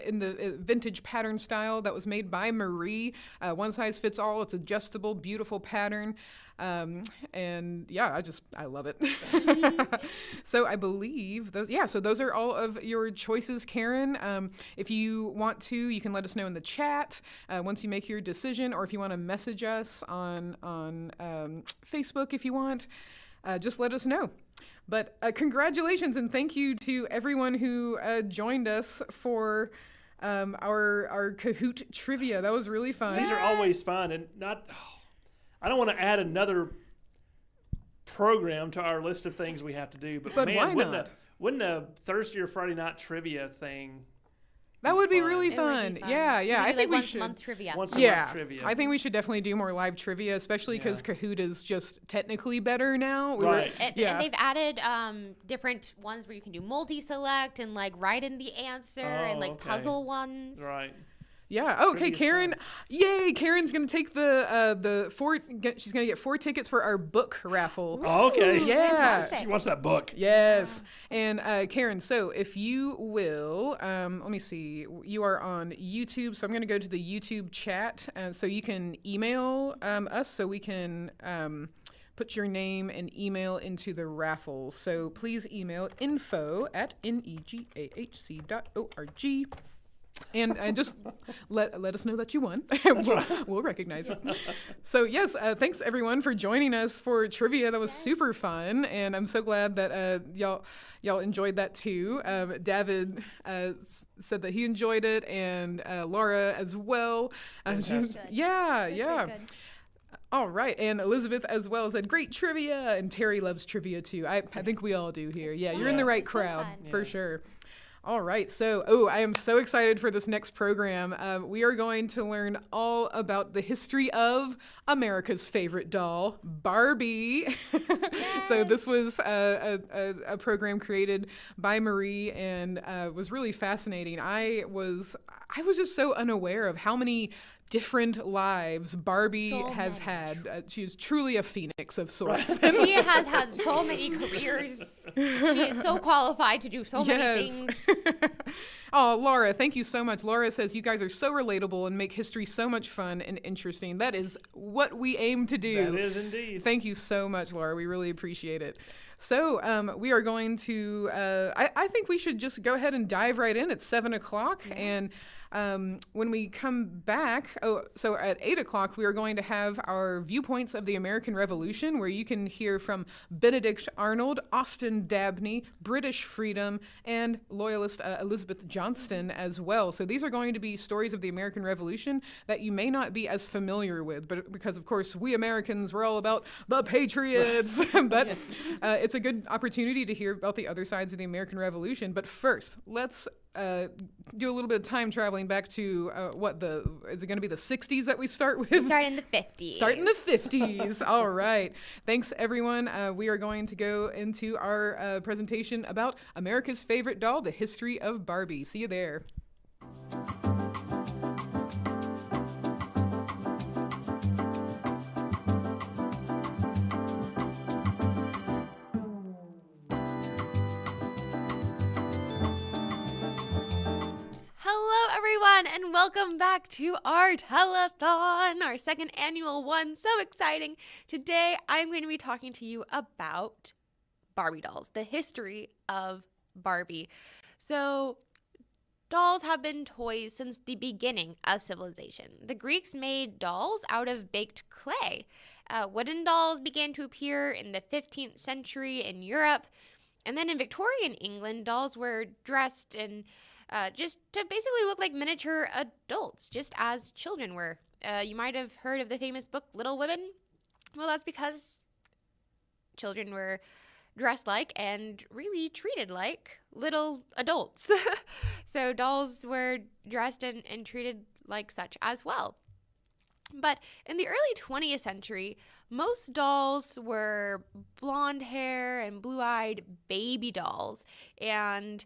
in the vintage pattern style that was made by Marie. One size fits all. It's adjustable, beautiful pattern. And yeah, I love it. So I believe those are all of your choices, Karen. If you want to, you can let us know in the chat once you make your decision, or if you want to message us on Facebook if you want, just let us know. But congratulations and thank you to everyone who joined us for our Kahoot trivia. That was really fun. These are always fun, and I don't want to add another program to our list of things we have to do, but man, why not? Wouldn't a Thursday or Friday night trivia thing? That would be really It would fun. be fun. Yeah. We I could do, think we once should. a month trivia. Once a Yeah, month trivia. I think we should definitely do more live trivia, especially because Kahoot is just technically better now. Right. And they've added different ones where you can do multi-select and like write in the answer and like puzzle ones. Right. Yeah. Oh, okay, Trivia's Karen. fun. Yay! Karen's gonna take she's gonna get 4 tickets for our book raffle. Oh, okay. Yeah. She wants that book. Yes. And Karen, so if you will, let me see. You are on YouTube, so I'm going to go to the YouTube chat, so you can email us so we can put your name and email into the raffle. So please email info@negahc.org. And just let us know that you won. We'll recognize it. So yes, thanks everyone for joining us for trivia. That was super fun, and I'm so glad that y'all enjoyed that too. David said that he enjoyed it, and Laura as well. Yeah. Good. All right, and Elizabeth as well said great trivia, and Terry loves trivia too. I think we all do here. Yeah, you're in the right It's so crowd fun. for sure. All right, so I am so excited for this next program. We are going to learn all about the history of America's favorite doll, Barbie. So this was a program created by Marie and was really fascinating. I was just so unaware of how many different lives Barbie has had. She is truly a phoenix of sorts. She has had so many careers. She is so qualified to do so many things. Oh, Laura, thank you so much. Laura says you guys are so relatable and make history so much fun and interesting. That is what we aim to do. That is indeed. Thank you so much, Laura. We really appreciate it. So we are going to, I think we should just go ahead and dive right in. It's 7 o'clock. And when we come back, so at 8 o'clock, we are going to have our viewpoints of the American Revolution, where you can hear from Benedict Arnold, Austin Dabney, British Freedom, and Loyalist Elizabeth Johnston as well. So these are going to be stories of the American Revolution that you may not be as familiar with, but because of course we Americans, we're all about the patriots. But it's a good opportunity to hear about the other sides of the American Revolution. But first, let's do a little bit of time traveling back to is it going to be the 60s that we start with? Start in the 50s. Start in the 50s. All right. Thanks, everyone. We are going to go into our presentation about America's favorite doll, the history of Barbie. See you there. And welcome back to our telethon, our second annual one. So exciting. Today, I'm going to be talking to you about Barbie dolls, the history of Barbie. So, dolls have been toys since the beginning of civilization. The Greeks made dolls out of baked clay. Wooden dolls began to appear in the 15th century in Europe. And then in Victorian England, dolls were dressed in just to basically look like miniature adults, just as children were. You might have heard of the famous book Little Women. Well, that's because children were dressed like and really treated like little adults. So dolls were dressed and treated like such as well. But in the early 20th century, most dolls were blonde hair and blue-eyed baby dolls, and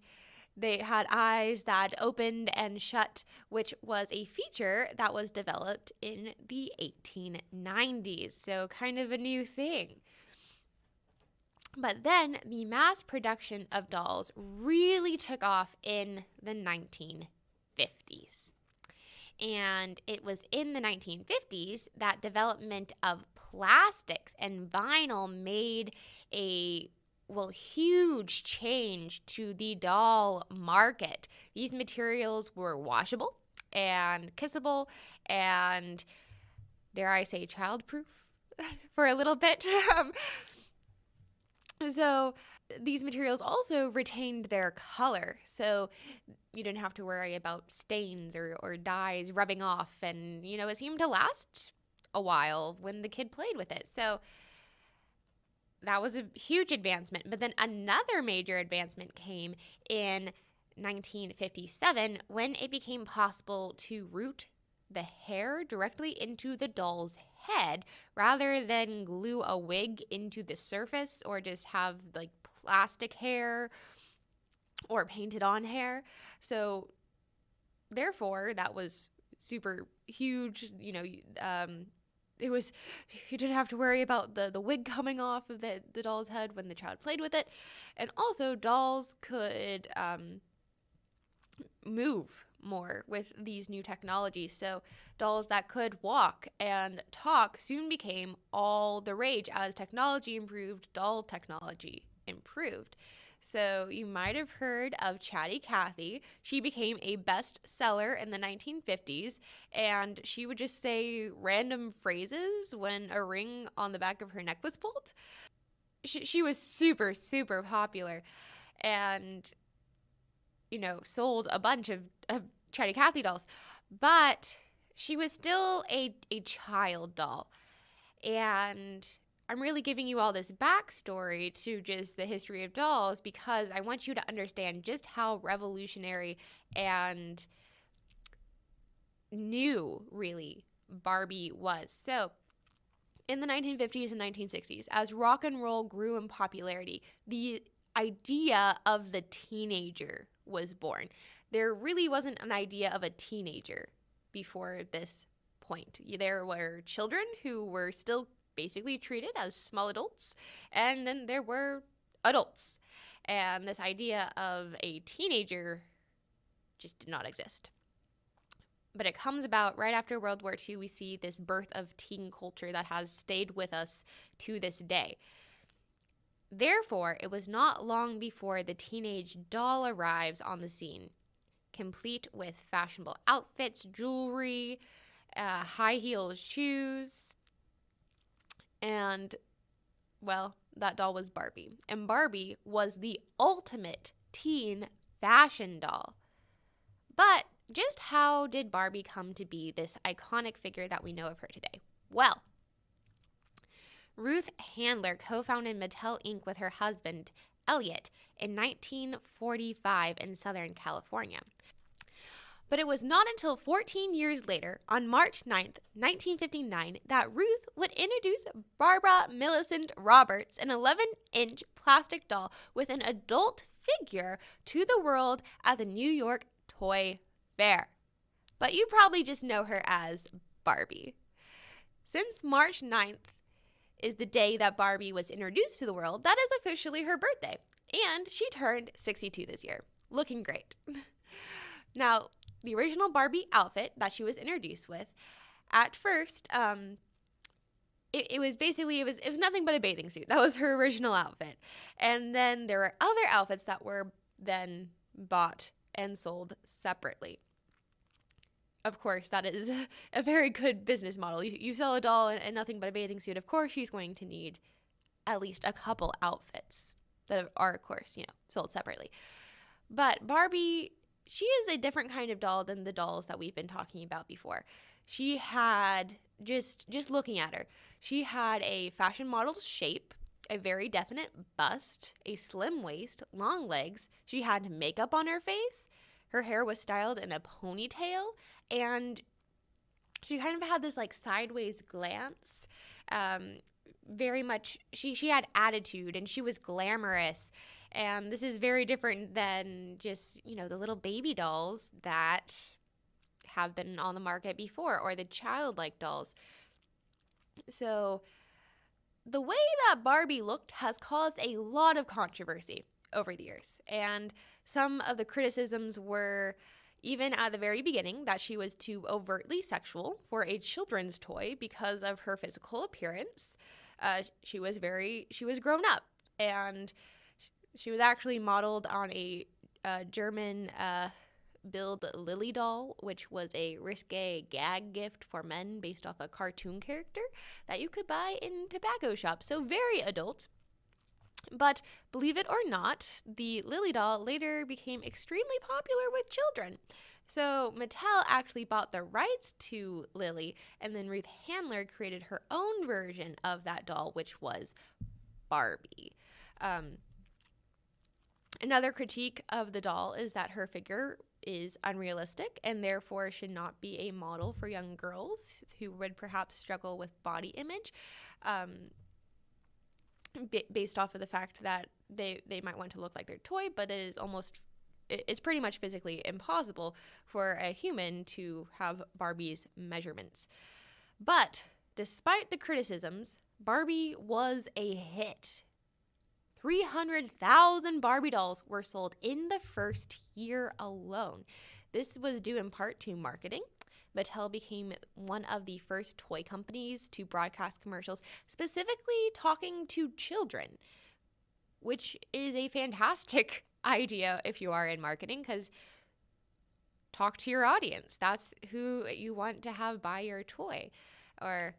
they had eyes that opened and shut, which was a feature that was developed in the 1890s. So kind of a new thing. But then the mass production of dolls really took off in the 1950s. And it was in the 1950s that development of plastics and vinyl made a huge change to the doll market. These materials were washable and kissable and, dare I say, childproof for a little bit. So these materials also retained their color, so you didn't have to worry about stains or dyes rubbing off, and, it seemed to last a while when the kid played with it. So that was a huge advancement. But then another major advancement came in 1957 when it became possible to root the hair directly into the doll's head rather than glue a wig into the surface or just have like plastic hair or painted on hair. So therefore that was super huge. It was, you didn't have to worry about the wig coming off of the doll's head when the child played with it. And also dolls could move more with these new technologies. So dolls that could walk and talk soon became all the rage. As technology improved, doll technology improved. So you might have heard of Chatty Cathy. She became a bestseller in the 1950s, and she would just say random phrases when a ring on the back of her neck was pulled. She was super, super popular, and sold a bunch of Chatty Cathy dolls, but she was still a child doll. And I'm really giving you all this backstory to just the history of dolls because I want you to understand just how revolutionary and new, really, Barbie was. So in the 1950s and 1960s, as rock and roll grew in popularity, the idea of the teenager was born. There really wasn't an idea of a teenager before this point. There were children who were still basically treated as small adults, and then there were adults. And this idea of a teenager just did not exist. But it comes about right after World War II. We see this birth of teen culture that has stayed with us to this day. Therefore, it was not long before the teenage doll arrives on the scene, complete with fashionable outfits, jewelry, high heels shoes, and, well, that doll was Barbie. And Barbie was the ultimate teen fashion doll. But just how did Barbie come to be this iconic figure that we know of her today? Well, Ruth Handler co-founded Mattel Inc. with her husband, Elliot, in 1945 in Southern California. But it was not until 14 years later, on March 9th, 1959, that Ruth would introduce Barbara Millicent Roberts, an 11-inch plastic doll with an adult figure, to the world at the New York Toy Fair. But you probably just know her as Barbie. Since March 9th is the day that Barbie was introduced to the world, that is officially her birthday. And she turned 62 this year, looking great. Now, the original Barbie outfit that she was introduced with, at first, it was nothing but a bathing suit. That was her original outfit. And then there were other outfits that were then bought and sold separately. Of course, that is a very good business model. You sell a doll and nothing but a bathing suit, of course she's going to need at least a couple outfits that are, of course, sold separately. But Barbie, she is a different kind of doll than the dolls that we've been talking about before. She had, just looking at her, she had a fashion model's shape, a very definite bust, a slim waist, long legs. She had makeup on her face. Her hair was styled in a ponytail, and she kind of had this like sideways glance. Very much, she had attitude, and she was glamorous. And this is very different than just, the little baby dolls that have been on the market before, or the childlike dolls. So the way that Barbie looked has caused a lot of controversy over the years. And some of the criticisms were, even at the very beginning, that she was too overtly sexual for a children's toy because of her physical appearance. She was grown up, and she was actually modeled on a German build Lily doll, which was a risque gag gift for men based off a cartoon character that you could buy in tobacco shops. So very adult. But believe it or not, the Lily doll later became extremely popular with children. So Mattel actually bought the rights to Lily, and then Ruth Handler created her own version of that doll, which was Barbie. Another critique of the doll is that her figure is unrealistic and therefore should not be a model for young girls who would perhaps struggle with body image, based off of the fact that they might want to look like their toy, but it's pretty much physically impossible for a human to have Barbie's measurements. But despite the criticisms, Barbie was a hit. 300,000 Barbie dolls were sold in the first year alone. This was due in part to marketing. Mattel became one of the first toy companies to broadcast commercials specifically talking to children, which is a fantastic idea if you are in marketing, because talk to your audience. That's who you want to have buy your toy. Or,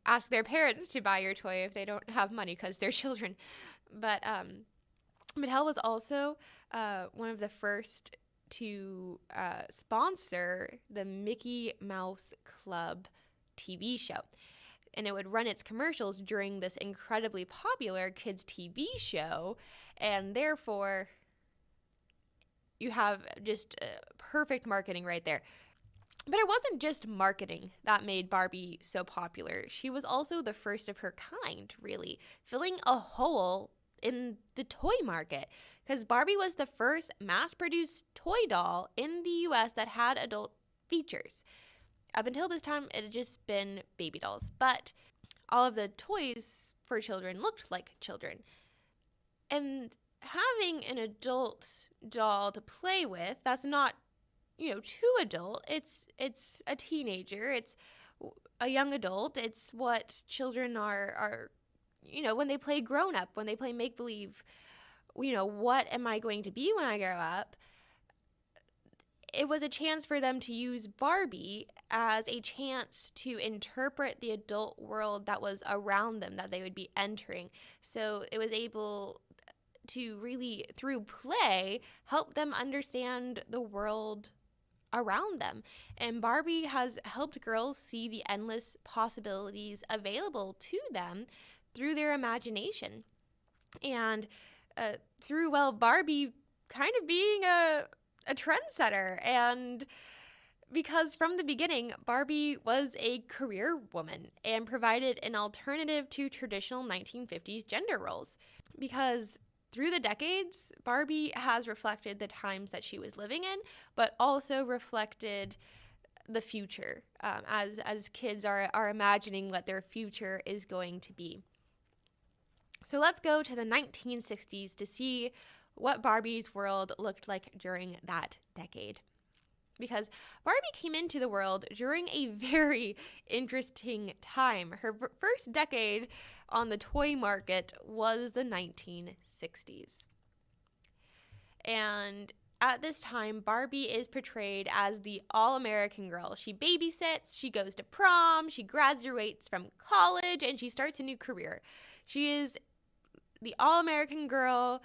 ask their parents to buy your toy if they don't have money because they're children. But Mattel was also one of the first to sponsor the Mickey Mouse Club TV show. And it would run its commercials during this incredibly popular kids' TV show. And therefore, you have just perfect marketing right there. But it wasn't just marketing that made Barbie so popular. She was also the first of her kind, really, filling a hole in the toy market, because Barbie was the first mass-produced toy doll in the US that had adult features. Up until this time, it had just been baby dolls, but all of the toys for children looked like children. And having an adult doll to play with, that's not, too adult. It's a teenager. It's a young adult. It's what children are when they play grown up, when they play make believe. What am I going to be when I grow up? It was a chance for them to use Barbie as a chance to interpret the adult world that was around them, that they would be entering. So it was able to really, through play, help them understand the world around them. And Barbie has helped girls see the endless possibilities available to them through their imagination. And through, Barbie kind of being a trendsetter. And because from the beginning, Barbie was a career woman and provided an alternative to traditional 1950s gender roles. Because through the decades, Barbie has reflected the times that she was living in, but also reflected the future, as kids are imagining what their future is going to be. So let's go to the 1960s to see what Barbie's world looked like during that decade. Because Barbie came into the world during a very interesting time. Her first decade on the toy market was the 1960s. And at this time, Barbie is portrayed as the all-American girl. She babysits, she goes to prom, she graduates from college, and she starts a new career. She is the all-American girl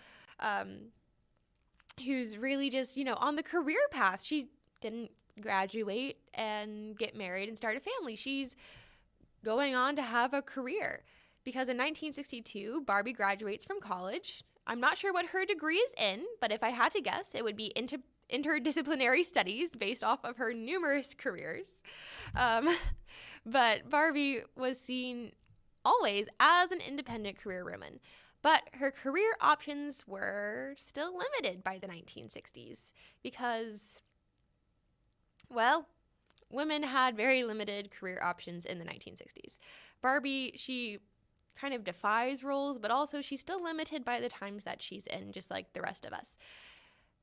who's really just, on the career path. She didn't graduate and get married and start a family. She's going on to have a career. Because in 1962, Barbie graduates from college. I'm not sure what her degree is in, but if I had to guess, it would be interdisciplinary studies based off of her numerous careers. But Barbie was seen always as an independent career woman. But her career options were still limited by the 1960s because, women had very limited career options in the 1960s. Barbie, she kind of defies rules, but also she's still limited by the times that she's in, just like the rest of us.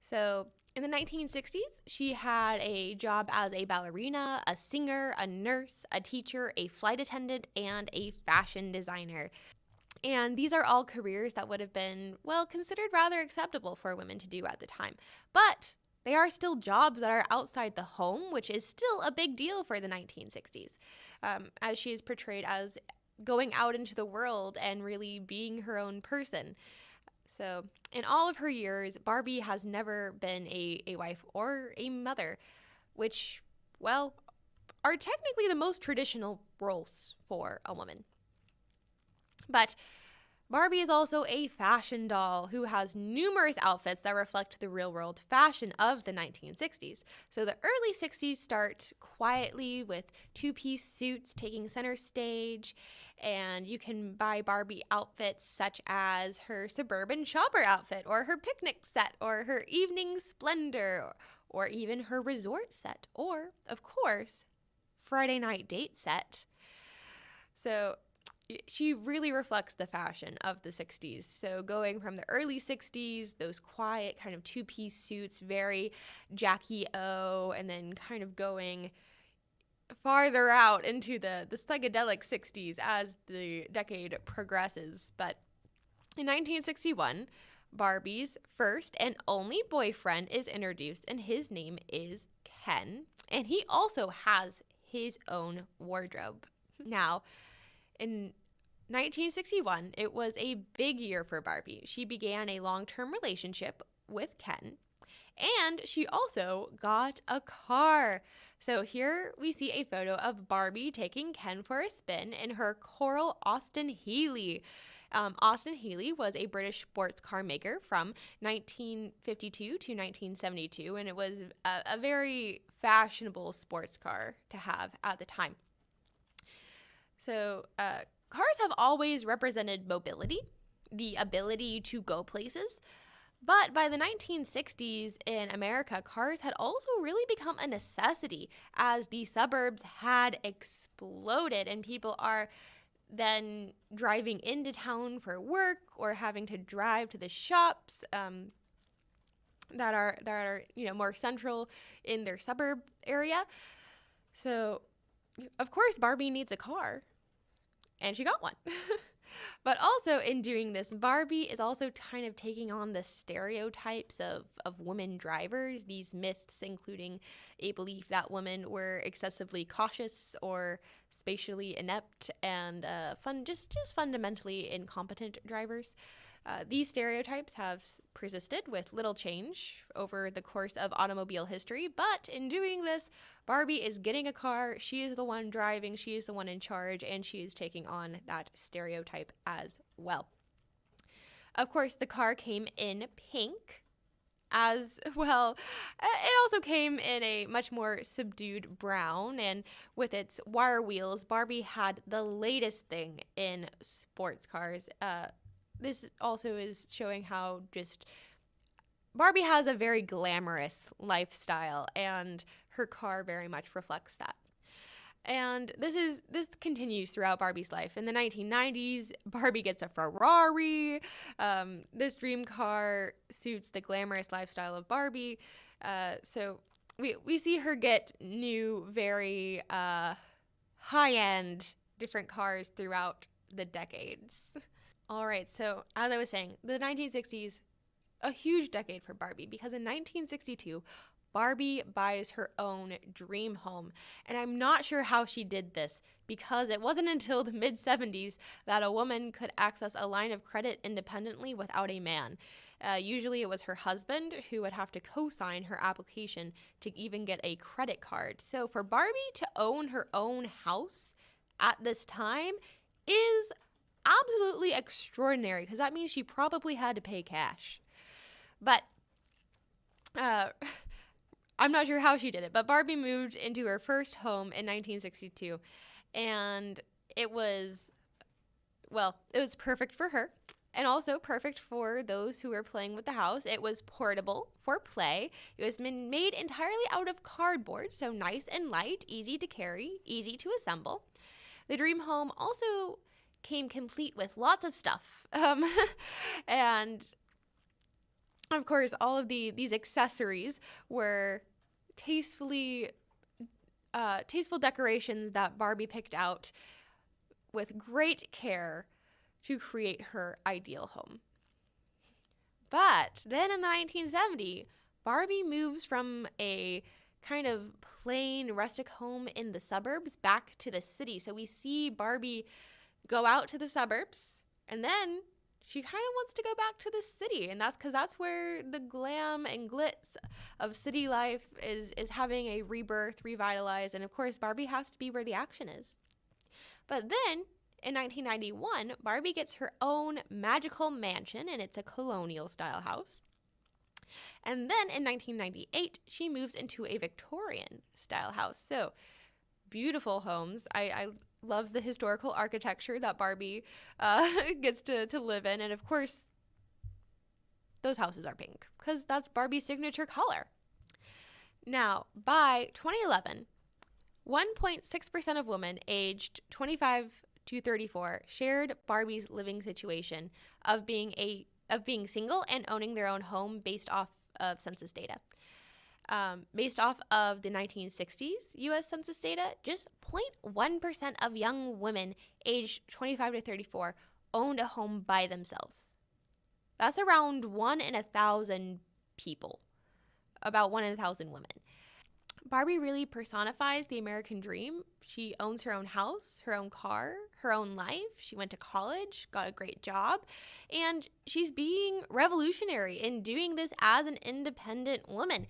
So in the 1960s, she had a job as a ballerina, a singer, a nurse, a teacher, a flight attendant, and a fashion designer. And these are all careers that would have been, well, considered rather acceptable for women to do at the time. But they are still jobs that are outside the home, which is still a big deal for the 1960s, as she is portrayed as going out into the world and really being her own person. So in all of her years, Barbie has never been a wife or a mother, which, well, are technically the most traditional roles for a woman. But Barbie is also a fashion doll who has numerous outfits that reflect the real-world fashion of the 1960s. So the early 60s start quietly with two-piece suits taking center stage, and you can buy Barbie outfits such as her suburban shopper outfit, or her picnic set, or her evening splendor, or even her resort set, or, of course, Friday night date set. So she really reflects the fashion of the 60s. So going from the early 60s, those quiet kind of two-piece suits, very Jackie O, and then kind of going farther out into the psychedelic 60s as the decade progresses. But in 1961, Barbie's first and only boyfriend is introduced, and his name is Ken, and he also has his own wardrobe. Now, in 1961, it was a big year for Barbie. She began a long-term relationship with Ken, and she also got a car. So here we see a photo of Barbie taking Ken for a spin in her Coral Austin Healey. Austin Healey was a British sports car maker from 1952 to 1972, and it was a very fashionable sports car to have at the time. So cars have always represented mobility, the ability to go places. But by the 1960s in America, cars had also really become a necessity as the suburbs had exploded and people are then driving into town for work or having to drive to the shops that are more central in their suburb area. So, of course, Barbie needs a car, and she got one. But also in doing this, Barbie is also kind of taking on the stereotypes of women drivers, these myths including a belief that women were excessively cautious or spatially inept and just fundamentally incompetent drivers. These stereotypes have persisted with little change over the course of automobile history, but in doing this, Barbie is getting a car, she is the one driving, she is the one in charge, and she is taking on that stereotype as well. Of course, the car came in pink as well. It also came in a much more subdued brown, and with its wire wheels, Barbie had the latest thing in sports cars. This also is showing how just Barbie has a very glamorous lifestyle, and her car very much reflects that. And this continues throughout Barbie's life. In the 1990s, Barbie gets a Ferrari. This dream car suits the glamorous lifestyle of Barbie. So we see her get new, very high-end different cars throughout the decades. All right, so as I was saying, the 1960s, a huge decade for Barbie, because in 1962, Barbie buys her own dream home. And I'm not sure how she did this, because it wasn't until the mid-70s that a woman could access a line of credit independently without a man. Usually it was her husband who would have to co-sign her application to even get a credit card. So for Barbie to own her own house at this time is absolutely extraordinary, because that means she probably had to pay cash. But I'm not sure how she did it, but Barbie moved into her first home in 1962, and it was perfect for her, and also perfect for those who were playing with the house. It was portable for play. It was made entirely out of cardboard, so nice and light, easy to carry, easy to assemble. The dream home also came complete with lots of stuff. And of course, all of these accessories were tasteful decorations that Barbie picked out with great care to create her ideal home. But then in the 1970s, Barbie moves from a kind of plain rustic home in the suburbs back to the city. So we see Barbie go out to the suburbs, and then she kind of wants to go back to the city, and that's because that's where the glam and glitz of city life is having a rebirth, revitalize, and of course Barbie has to be where the action is. But then in 1991, Barbie gets her own magical mansion, and it's a colonial style house. And then in 1998, she moves into a Victorian style house. So beautiful homes. I love the historical architecture that Barbie gets to live in. And of course, those houses are pink because that's Barbie's signature color. Now, by 2011, 1.6% of women aged 25 to 34 shared Barbie's living situation of being single and owning their own home based off of census data. Based off of the 1960s U.S. Census data, just 0.1% of young women aged 25 to 34 owned a home by themselves. That's around 1 in 1,000 people, about 1 in 1,000 women. Barbie really personifies the American dream. She owns her own house, her own car, her own life. She went to college, got a great job, and she's being revolutionary in doing this as an independent woman.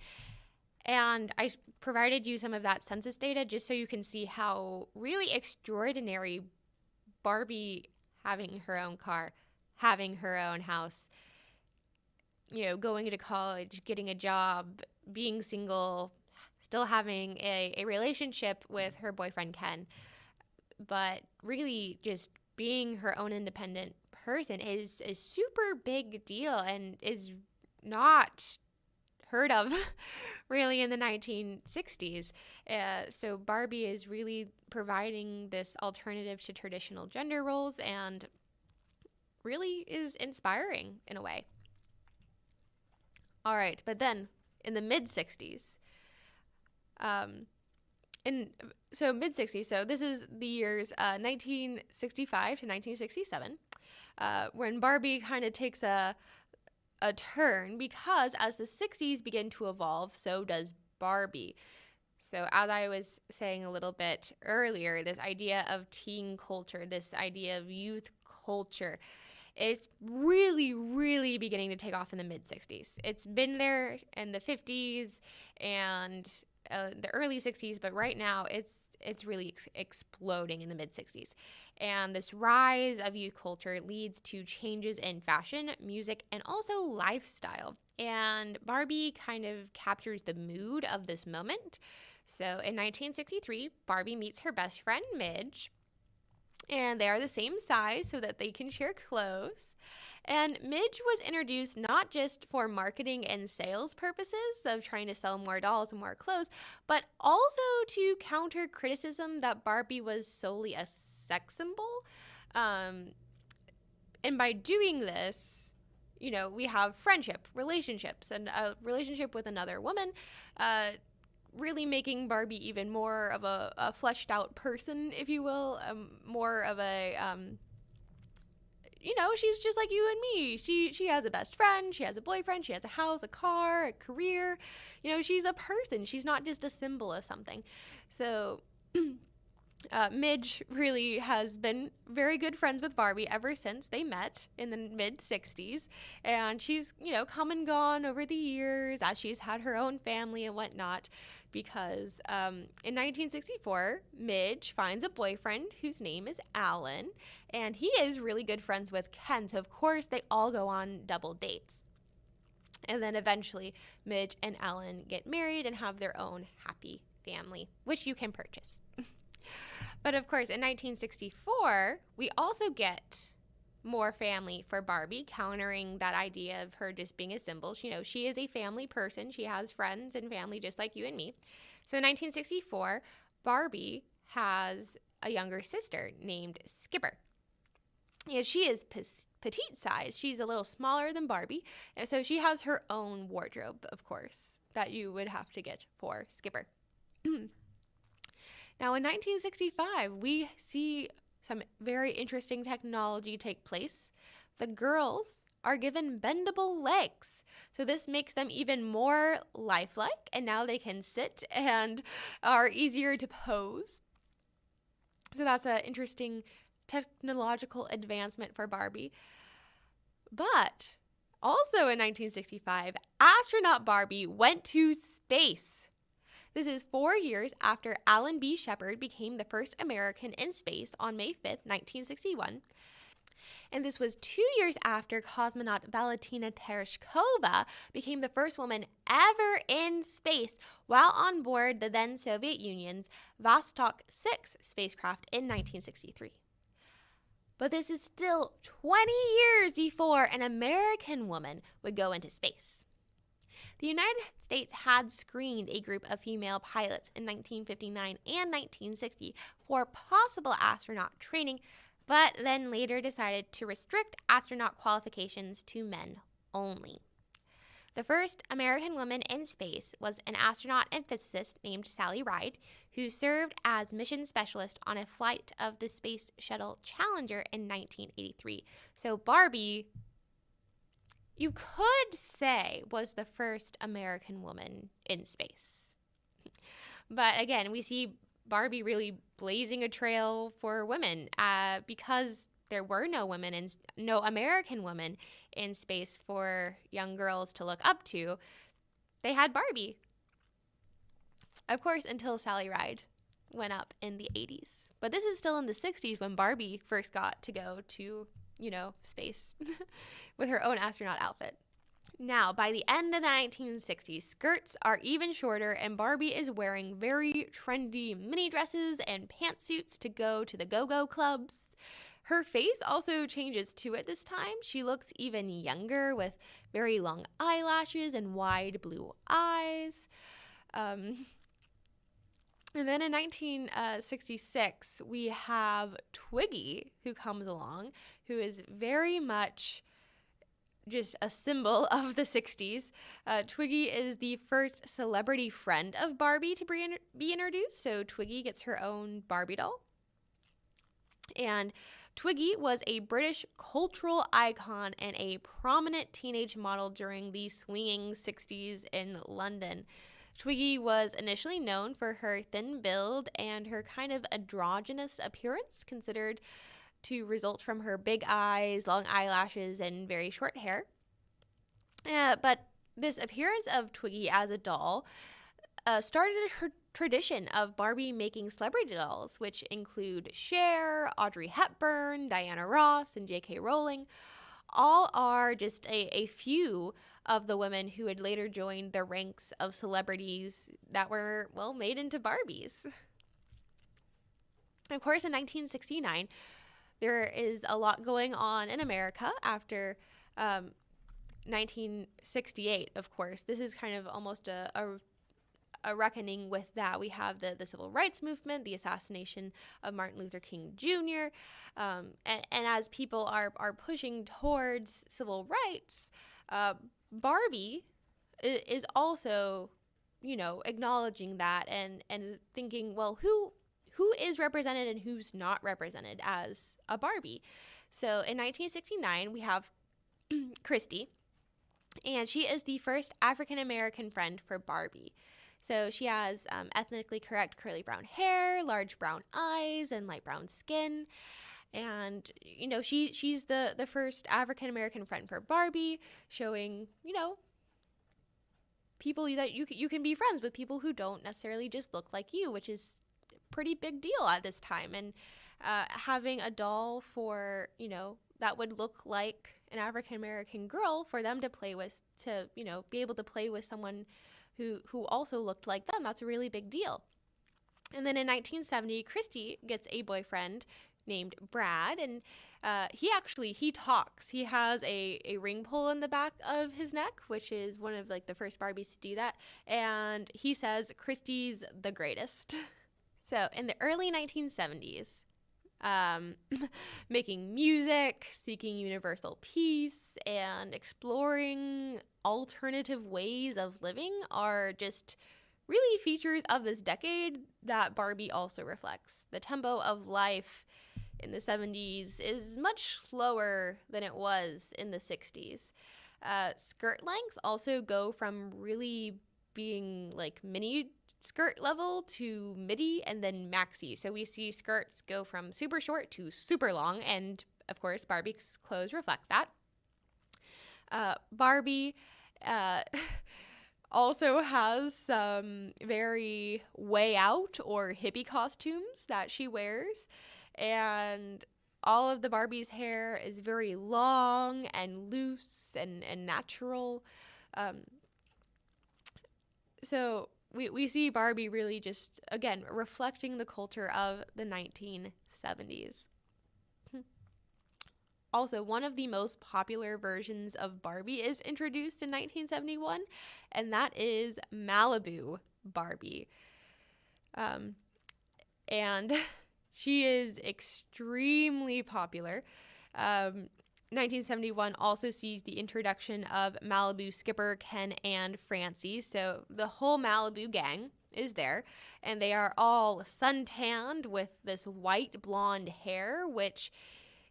And I provided you some of that census data just so you can see how really extraordinary Barbie having her own car, having her own house, going to college, getting a job, being single, still having a relationship with her boyfriend Ken, but really just being her own independent person is a super big deal and is not heard of really in the 1960s. So Barbie is really providing this alternative to traditional gender roles and really is inspiring in a way. All right, but then in the mid-60s, mid-60s, so this is the years 1965 to 1967, when Barbie kind of takes a turn because as the 60s begin to evolve, so does Barbie. So as I was saying a little bit earlier, this idea of teen culture, this idea of youth culture, it's really, really beginning to take off in the mid-60s. It's been there in the 50s and the early 60s, but right now it's really exploding in the mid-60s. And this rise of youth culture leads to changes in fashion, music, and also lifestyle. And Barbie kind of captures the mood of this moment. So in 1963, Barbie meets her best friend, Midge, and they are the same size so that they can share clothes. And Midge was introduced not just for marketing and sales purposes of trying to sell more dolls and more clothes, but also to counter criticism that Barbie was solely a sex symbol. And by doing this, we have friendship, relationships, and a relationship with another woman, really making Barbie even more of a fleshed out person, if you will, more of a, she's just like you and me. She has a best friend, she has a boyfriend, she has a house, a car, a career. She's a person. She's not just a symbol of something. So Midge really has been very good friends with Barbie ever since they met in the mid-60s. And she's, come and gone over the years as she's had her own family and whatnot. Because in 1964, Midge finds a boyfriend whose name is Alan. And he is really good friends with Ken. So, of course, they all go on double dates. And then eventually, Midge and Alan get married and have their own happy family, which you can purchase. But of course, in 1964, we also get more family for Barbie, countering that idea of her just being a symbol. She is a family person. She has friends and family just like you and me. So in 1964, Barbie has a younger sister named Skipper. And she is petite size. She's a little smaller than Barbie. And so she has her own wardrobe, of course, that you would have to get for Skipper. Now, in 1965, we see some very interesting technology take place. The girls are given bendable legs. So this makes them even more lifelike, and now they can sit and are easier to pose. So that's an interesting technological advancement for Barbie. But also in 1965, astronaut Barbie went to space. This is 4 years after Alan B. Shepard became the first American in space on May 5th, 1961. And this was 2 years after cosmonaut Valentina Tereshkova became the first woman ever in space while on board the then Soviet Union's Vostok 6 spacecraft in 1963. But this is still 20 years before an American woman would go into space. The United States had screened a group of female pilots in 1959 and 1960 for possible astronaut training, but then later decided to restrict astronaut qualifications to men only. The first American woman in space was an astronaut and physicist named Sally Ride, who served as mission specialist on a flight of the Space Shuttle Challenger in 1983. So Barbie, you could say, was the first American woman in space. But again, we see Barbie really blazing a trail for women because there were no American women in space for young girls to look up to. They had Barbie. Of course, until Sally Ride went up in the 80s. But this is still in the 60s when Barbie first got to go to, space with her own astronaut outfit. Now, by the end of the 1960s, skirts are even shorter, and Barbie is wearing very trendy mini dresses and pantsuits to go to the go-go clubs. Her face also changes too at this time. She looks even younger with very long eyelashes and wide blue eyes. And then in 1966, we have Twiggy, who comes along, who is very much just a symbol of the 60s. Twiggy is the first celebrity friend of Barbie to be introduced, so Twiggy gets her own Barbie doll. And Twiggy was a British cultural icon and a prominent teenage model during the swinging 60s in London. Twiggy was initially known for her thin build and her kind of androgynous appearance, considered to result from her big eyes, long eyelashes, and very short hair. But this appearance of Twiggy as a doll started her tradition of Barbie making celebrity dolls, which include Cher, Audrey Hepburn, Diana Ross, and J.K. Rowling. All are just a few of the women who had later joined the ranks of celebrities that were, made into Barbies. Of course, in 1969, there is a lot going on in America after 1968, of course. This is kind of almost a reckoning with that. We have the civil rights movement, the assassination of Martin Luther King Jr., and as people are pushing towards civil rights, Barbie is also, acknowledging that and thinking, well, who is represented and who's not represented as a Barbie. So in 1969, we have Christy, and she is the first African-American friend for Barbie. So she has ethnically correct curly brown hair, large brown eyes, and light brown skin. And, she's the first African-American friend for Barbie, showing, people that you can be friends with people who don't necessarily just look like you, which is a pretty big deal at this time. And having a doll for, that would look like an African-American girl for them to play with, to, be able to play with someone who also looked like them, that's a really big deal. And then in 1970, Christy gets a boyfriend named Brad, and he talks. He has a ring pull in the back of his neck, which is one of the first Barbies to do that, and he says Christy's the greatest. So in the early 1970s, Making music, seeking universal peace, and exploring alternative ways of living are just really features of this decade that Barbie also reflects. The tempo of life in the 70s is much slower than it was in the 60s. Skirt lengths also go from really being like mini skirt level to midi and then maxi. So we see skirts go from super short to super long, and of course Barbie's clothes reflect that. Barbie also has some very way out or hippie costumes that she wears, and all of the Barbie's hair is very long and loose and natural. So we see Barbie really just, again, reflecting the culture of the 1970s. Also, one of the most popular versions of Barbie is introduced in 1971, and that is Malibu Barbie. And she is extremely popular. 1971 also sees the introduction of Malibu skipper Ken and Francie. So the whole Malibu gang is there, and they are all suntanned with this white blonde hair, which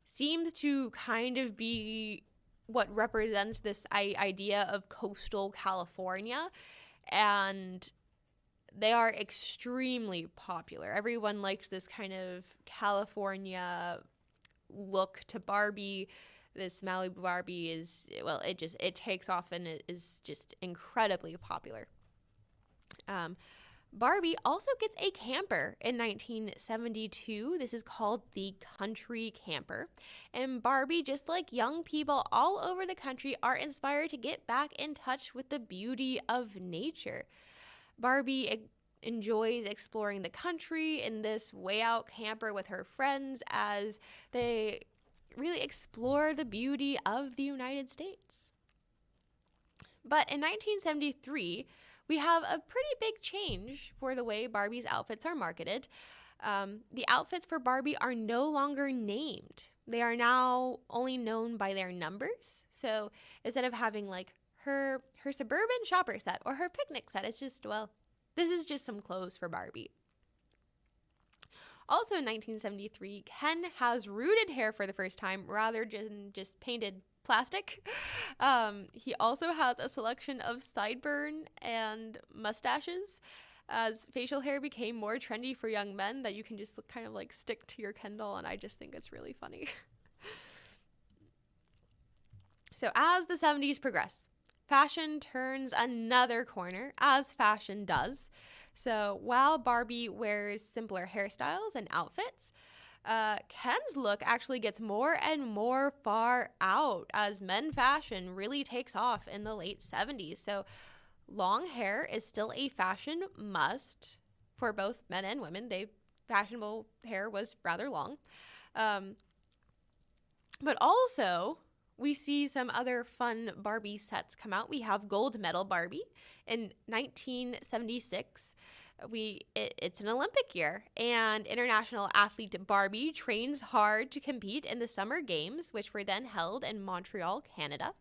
seems to kind of be what represents this idea of coastal California. And they are extremely popular. Everyone likes this kind of California look to Barbie. This Malibu Barbie is, well, it takes off and it is just incredibly popular. Barbie also gets a camper in 1972. This is called the Country Camper. And Barbie, just like young people all over the country, are inspired to get back in touch with the beauty of nature. Barbie enjoys exploring the country in this way out camper with her friends as they really explore the beauty of the United States. But in 1973, we have a pretty big change for the way Barbie's outfits are marketed. The outfits for Barbie are no longer named. They are now only known by their numbers. So instead of having like her suburban shopper set or her picnic set, it's just, well, this is just some clothes for Barbie. Also in 1973, Ken has rooted hair for the first time rather than just painted plastic. He also has a selection of sideburn and mustaches, as facial hair became more trendy for young men that you can just kind of like stick to your Ken doll, and I just think it's really funny. So as the 70s progress, fashion turns another corner, as fashion does. So while Barbie wears simpler hairstyles and outfits, Ken's look actually gets more and more far out as men fashion really takes off in the late 70s. So long hair is still a fashion must for both men and women. Fashionable hair was rather long. But also, we see some other fun Barbie sets come out. We have Gold Medal Barbie in 1976. It's an Olympic year, and international athlete Barbie trains hard to compete in the Summer Games, which were then held in Montreal, Canada.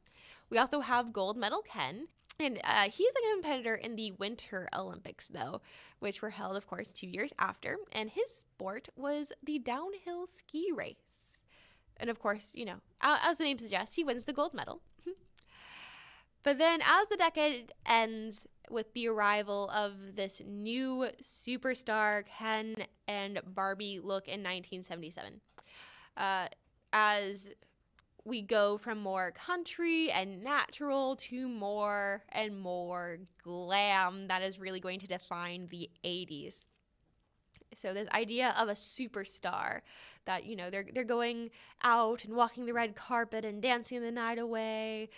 We also have Gold Medal Ken, and he's a competitor in the Winter Olympics, though, which were held, of course, 2 years after, and his sport was the downhill ski race. And of course, you know, as the name suggests, he wins the gold medal. But then as the decade ends with the arrival of this new superstar Ken and Barbie look in 1977, as we go from more country and natural to more and more glam, that is really going to define the 80s. So this idea of a superstar that, you know, they're going out and walking the red carpet and dancing the night away.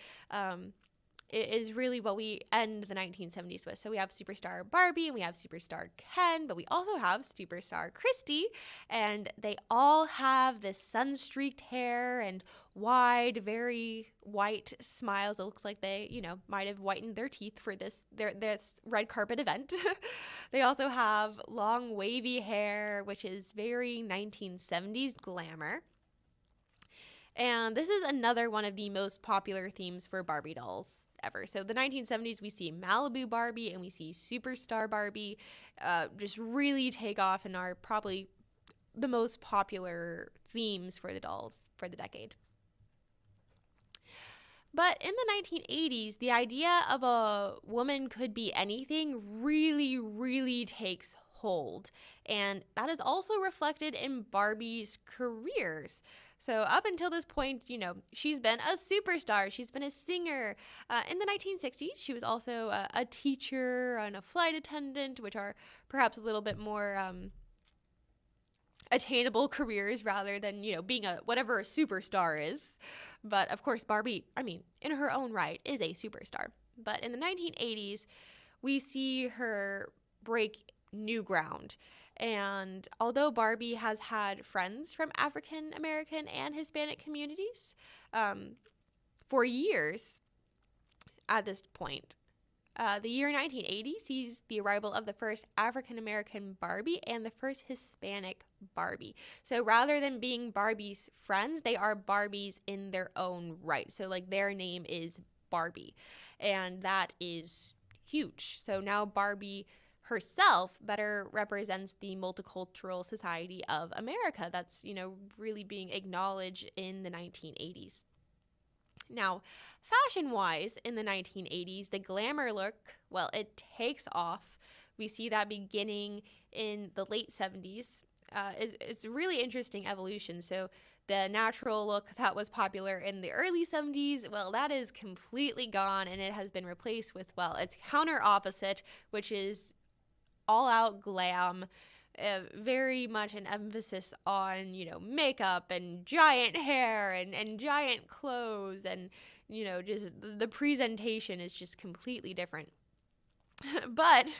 is really what we end the 1970s with. So we have Superstar Barbie and we have Superstar Ken, but we also have Superstar Christy, and they all have this sun-streaked hair and wide, very white smiles. It looks like they, might have whitened their teeth for this red carpet event. They also have long, wavy hair, which is very 1970s glamour. And this is another one of the most popular themes for Barbie dolls ever. So the 1970s, we see Malibu Barbie and we see Superstar Barbie just really take off and are probably the most popular themes for the dolls for the decade. But in the 1980s, the idea of a woman could be anything really, really takes hold. And that is also reflected in Barbie's careers. So up until this point, she's been a superstar. She's been a singer. In the 1960s, she was also a teacher and a flight attendant, which are perhaps a little bit more attainable careers rather than, being whatever a superstar is. But of course, Barbie, in her own right, is a superstar. But in the 1980s, we see her break new ground. And although Barbie has had friends from African American and Hispanic communities for years at this point, the year 1980 sees the arrival of the first African American Barbie and the first Hispanic Barbie. So rather than being Barbie's friends, they are Barbies in their own right. So like their name is Barbie, and that is huge. So now Barbie herself better represents the multicultural society of America that's, really being acknowledged in the 1980s. Now, fashion-wise, in the 1980s, the glamour look, well, it takes off. We see that beginning in the late 70s. It's a really interesting evolution. So the natural look that was popular in the early 70s, well, that is completely gone, and it has been replaced with, well, its counter opposite, which is all-out glam, very much an emphasis on, makeup and giant hair and giant clothes, and, just the presentation is just completely different. But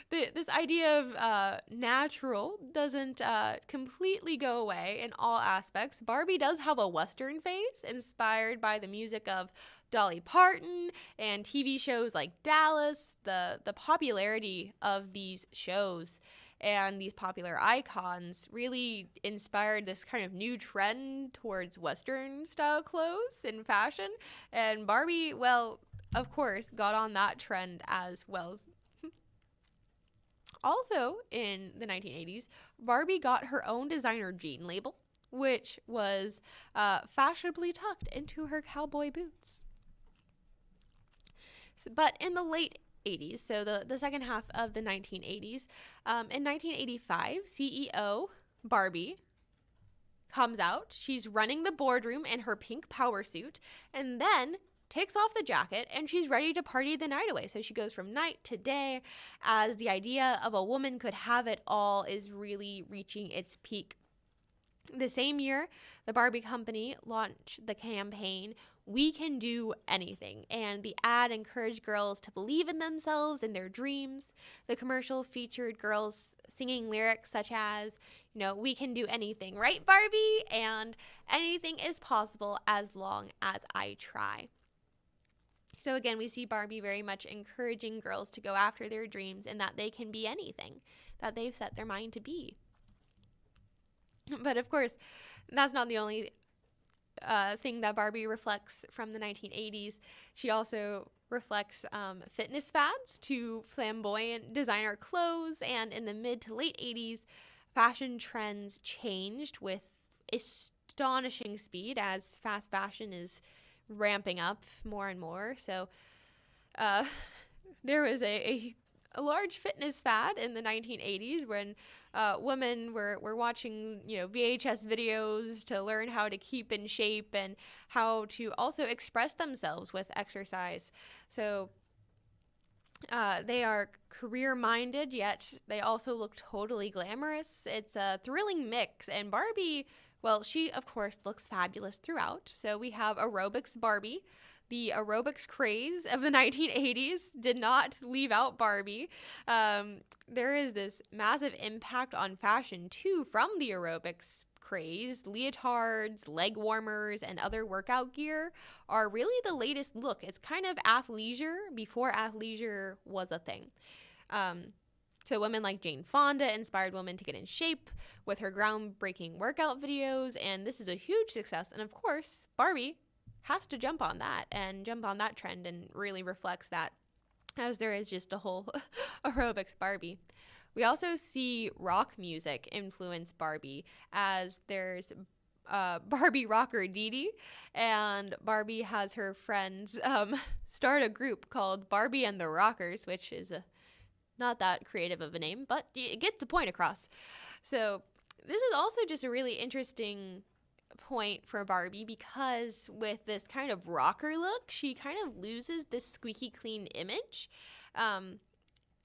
this idea of natural doesn't completely go away in all aspects. Barbie does have a Western face inspired by the music of Dolly Parton and TV shows like Dallas. The popularity of these shows and these popular icons really inspired this kind of new trend towards Western style clothes and fashion. And Barbie, well, of course, got on that trend as well. Also, in the 1980s, Barbie got her own designer jean label, which was fashionably tucked into her cowboy boots. But in the late 80s, so the second half of the 1980s, in 1985, CEO Barbie comes out. She's running the boardroom in her pink power suit, and then takes off the jacket, and she's ready to party the night away. So she goes from night to day, as the idea of a woman could have it all is really reaching its peak. The same year, the Barbie company launched the campaign, "We Can Do Anything," and the ad encouraged girls to believe in themselves and their dreams. The commercial featured girls singing lyrics such as, "We can do anything, right, Barbie?" and "Anything is possible as long as I try." So again, we see Barbie very much encouraging girls to go after their dreams and that they can be anything that they've set their mind to be. But of course, that's not the only thing that Barbie reflects from the 1980s. She also reflects fitness fads to flamboyant designer clothes, and in the mid to late 80s, fashion trends changed with astonishing speed as fast fashion is ramping up more and more. So there was a large fitness fad in the 1980s when women were watching VHS videos to learn how to keep in shape and how to also express themselves with exercise. So they are career-minded, yet they also look totally glamorous. It's a thrilling mix, and Barbie, well, she, of course, looks fabulous throughout. So we have aerobics Barbie, the aerobics craze of the 1980s did not leave out Barbie. There is this massive impact on fashion too from the aerobics craze. Leotards, leg warmers, and other workout gear are really the latest look. It's kind of athleisure before athleisure was a thing. So women like Jane Fonda inspired women to get in shape with her groundbreaking workout videos, and this is a huge success. And of course, Barbie has to jump on that trend and really reflects that, as there is just a whole aerobics Barbie. We also see rock music influence Barbie, as there's Barbie rocker Dee Dee, and Barbie has her friends start a group called Barbie and the Rockers, which is not that creative of a name, but it gets the point across. So this is also just a really interesting point for Barbie, because with this kind of rocker look, she kind of loses this squeaky clean image,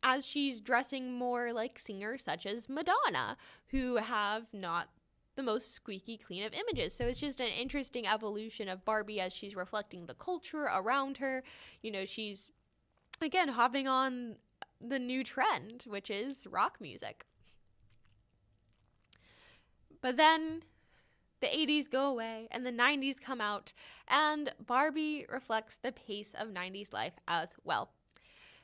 as she's dressing more like singers such as Madonna, who have not the most squeaky clean of images. So it's just an interesting evolution of Barbie as she's reflecting the culture around her. You know, she's again hopping on the new trend, which is rock music. But then the 80s go away and the 90s come out, and Barbie reflects the pace of 90s life as well.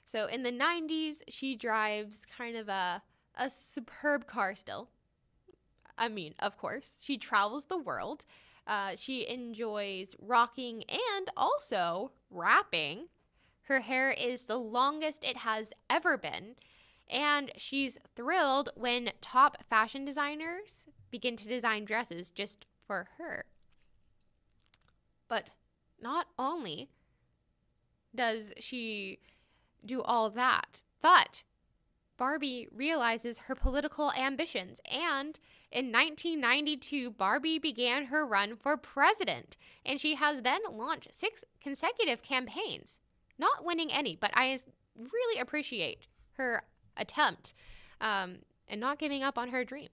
So in the 90s, she drives kind of a superb car still. I mean, of course, she travels the world. She enjoys rocking and also rapping. Her hair is the longest it has ever been, and she's thrilled when top fashion designers begin to design dresses just for her. But not only does she do all that, but Barbie realizes her political ambitions, and in 1992, Barbie began her run for president, and she has then launched 6 consecutive campaigns, not winning any, but I really appreciate her attempt and not giving up on her dream.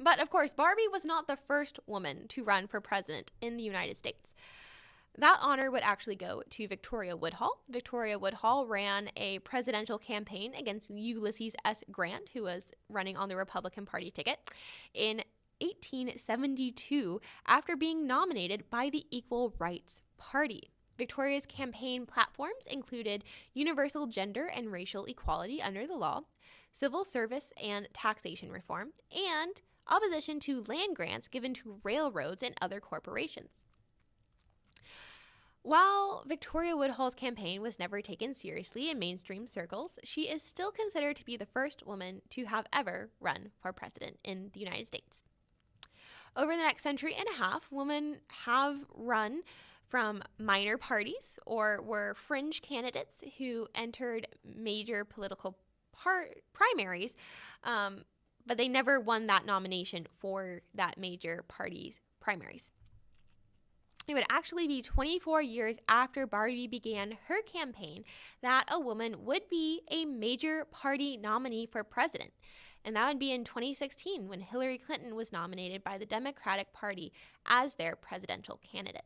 But of course, Barbie was not the first woman to run for president in the United States. That honor would actually go to Victoria Woodhull. Victoria Woodhull ran a presidential campaign against Ulysses S. Grant, who was running on the Republican Party ticket, in 1872 after being nominated by the Equal Rights Party. Victoria's campaign platforms included universal gender and racial equality under the law, civil service and taxation reform, and opposition to land grants given to railroads and other corporations. While Victoria Woodhull's campaign was never taken seriously in mainstream circles, she is still considered to be the first woman to have ever run for president in the United States. Over the next century and a half, women have run from minor parties or were fringe candidates who entered major political primaries, but they never won that nomination for that major party's primaries. It would actually be 24 years after Barbie began her campaign that a woman would be a major party nominee for president. And that would be in 2016 when Hillary Clinton was nominated by the Democratic Party as their presidential candidate.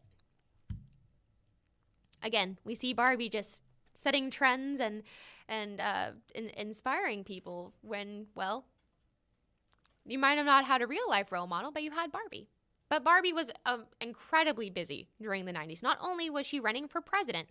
Again, we see Barbie just setting trends and inspiring people when, well, you might have not had a real life role model, but you had Barbie. But Barbie was incredibly busy during the 90s. Not only was she running for president,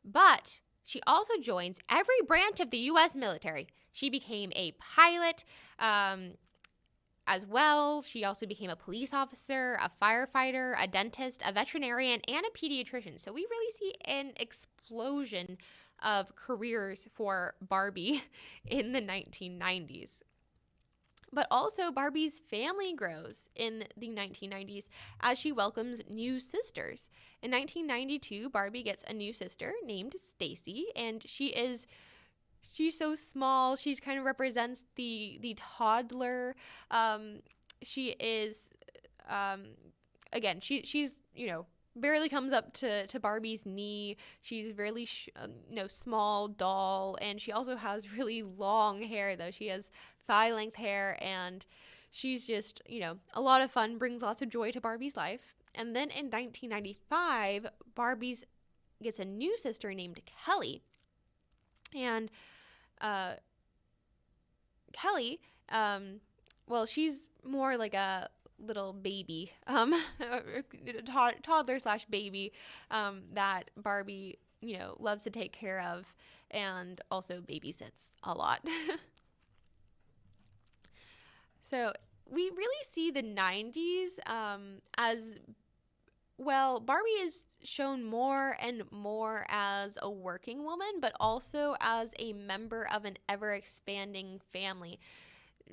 but she also joins every branch of the U.S. military. She became a pilot as well. She also became a police officer, a firefighter, a dentist, a veterinarian, and a pediatrician. So we really see an explosion of careers for Barbie in the 1990s. But also Barbie's family grows in the 1990s as she welcomes new sisters. In 1992, Barbie gets a new sister named Stacy, and she's so small. She's kind of represents the toddler. She is again, she's barely comes up to Barbie's knee. She's really small doll, and she also has really long hair, though. She has thigh-length hair, and she's just, a lot of fun, brings lots of joy to Barbie's life. And then in 1995, Barbie's gets a new sister named Kelly. And Kelly, well, she's more like a little baby, toddler slash baby, that Barbie, loves to take care of and also babysits a lot. So we really see the 90s as, well, Barbie is shown more and more as a working woman, but also as a member of an ever-expanding family.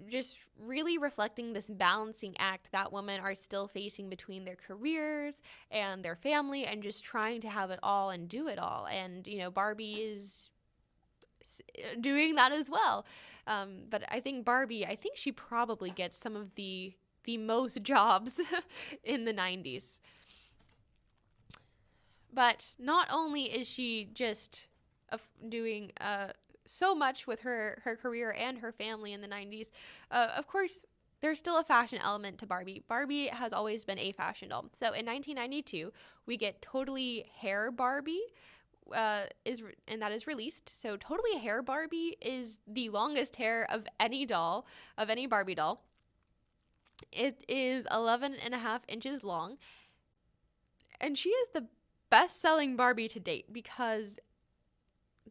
Just really reflecting this balancing act that women are still facing between their careers and their family and just trying to have it all and do it all. And, Barbie is doing that as well. But I think she probably gets some of the most jobs in the 90s. But not only is she just doing so much with her career and her family in the 90s, of course, there's still a fashion element to Barbie. Barbie has always been a fashion doll. So in 1992, we get Totally Hair Barbie, and that is released. So Totally Hair Barbie is the longest hair of any Barbie doll. It is 11.5 inches long, and she is the best-selling Barbie to date because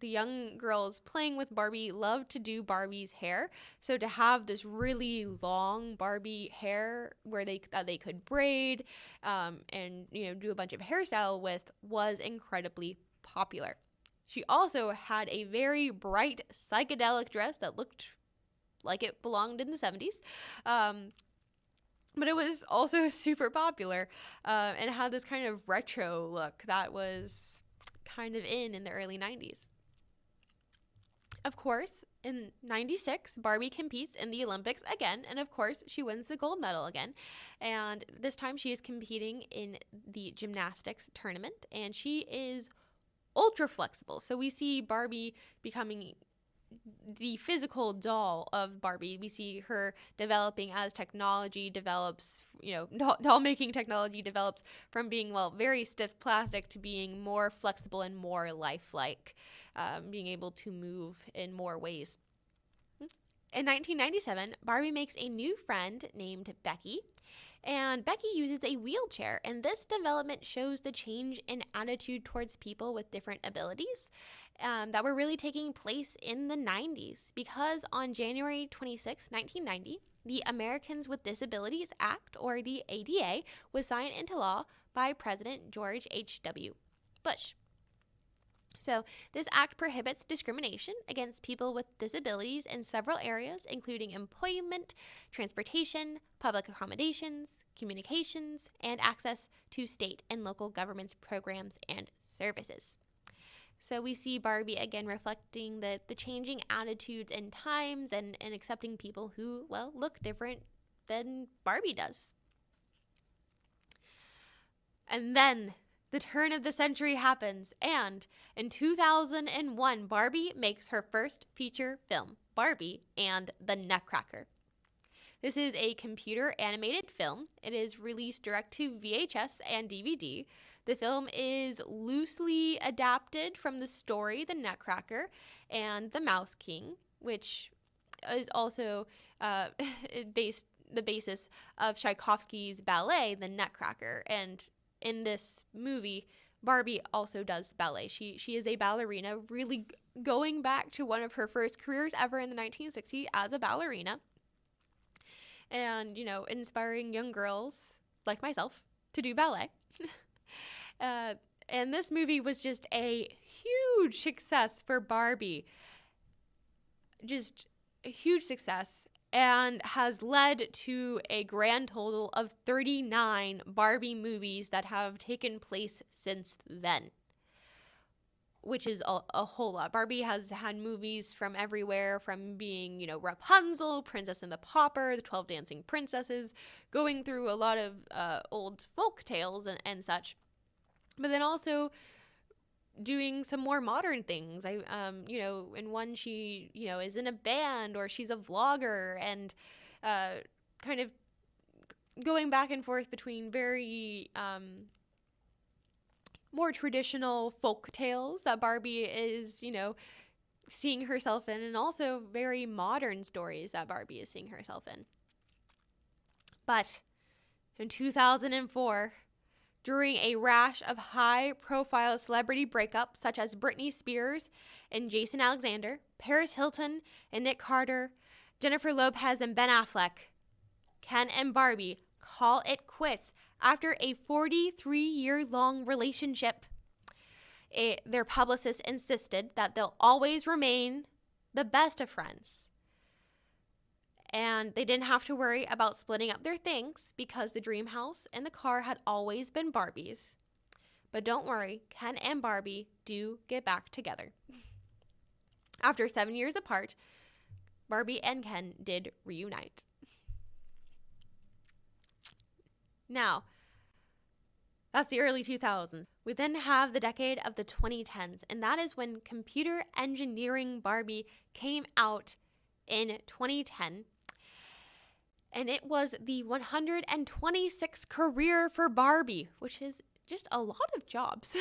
the young girls playing with Barbie love to do Barbie's hair. So to have this really long Barbie hair where they could braid and do a bunch of hairstyle with was incredibly popular. She also had a very bright psychedelic dress that looked like it belonged in the 70s. But it was also super popular and had this kind of retro look that was kind of in the early 90s. Of course, in 96, Barbie competes in the Olympics again, and of course, she wins the gold medal again. And this time she is competing in the gymnastics tournament, and she is ultra flexible. So we see Barbie becoming the physical doll of Barbie. We see her developing as technology develops, doll making technology develops from being, very stiff plastic to being more flexible and more lifelike, being able to move in more ways. In 1997, Barbie makes a new friend named Becky, and Becky uses a wheelchair, and this development shows the change in attitude towards people with different abilities that were really taking place in the 90s, because on January 26, 1990, the Americans with Disabilities Act, or the ADA, was signed into law by President George H.W. Bush. So this act prohibits discrimination against people with disabilities in several areas, including employment, transportation, public accommodations, communications, and access to state and local governments' programs and services. So we see Barbie again reflecting the changing attitudes and times and accepting people who, look different than Barbie does. And then the turn of the century happens, and in 2001, Barbie makes her first feature film, Barbie and the Nutcracker. This is a computer animated film. It is released direct to VHS and DVD. The film is loosely adapted from the story The Nutcracker and The Mouse King, which is also the basis of Tchaikovsky's ballet, The Nutcracker. And in this movie, Barbie also does ballet. She is a ballerina, really going back to one of her first careers ever in the 1960s as a ballerina. And, inspiring young girls like myself to do ballet. And this movie was just a huge success for Barbie. Just a huge success, and has led to a grand total of 39 Barbie movies that have taken place since then, which is a whole lot. Barbie has had movies from everywhere, from being, Rapunzel, Princess and the Pauper, the 12 Dancing Princesses, going through a lot of old folk tales and such. But then also doing some more modern things. In one she, is in a band, or she's a vlogger, and kind of going back and forth between very more traditional folk tales that Barbie is, seeing herself in, and also very modern stories that Barbie is seeing herself in. But in 2004, during a rash of high-profile celebrity breakups such as Britney Spears and Jason Alexander, Paris Hilton and Nick Carter, Jennifer Lopez and Ben Affleck, Ken and Barbie call it quits after a 43-year-long relationship. Their publicist insisted that they'll always remain the best of friends. And they didn't have to worry about splitting up their things because the dream house and the car had always been Barbie's. But don't worry, Ken and Barbie do get back together. After 7 years apart, Barbie and Ken did reunite. Now, that's the early 2000s. We then have the decade of the 2010s, and that is when Computer Engineering Barbie came out in 2010. And it was the 126th career for Barbie, which is just a lot of jobs.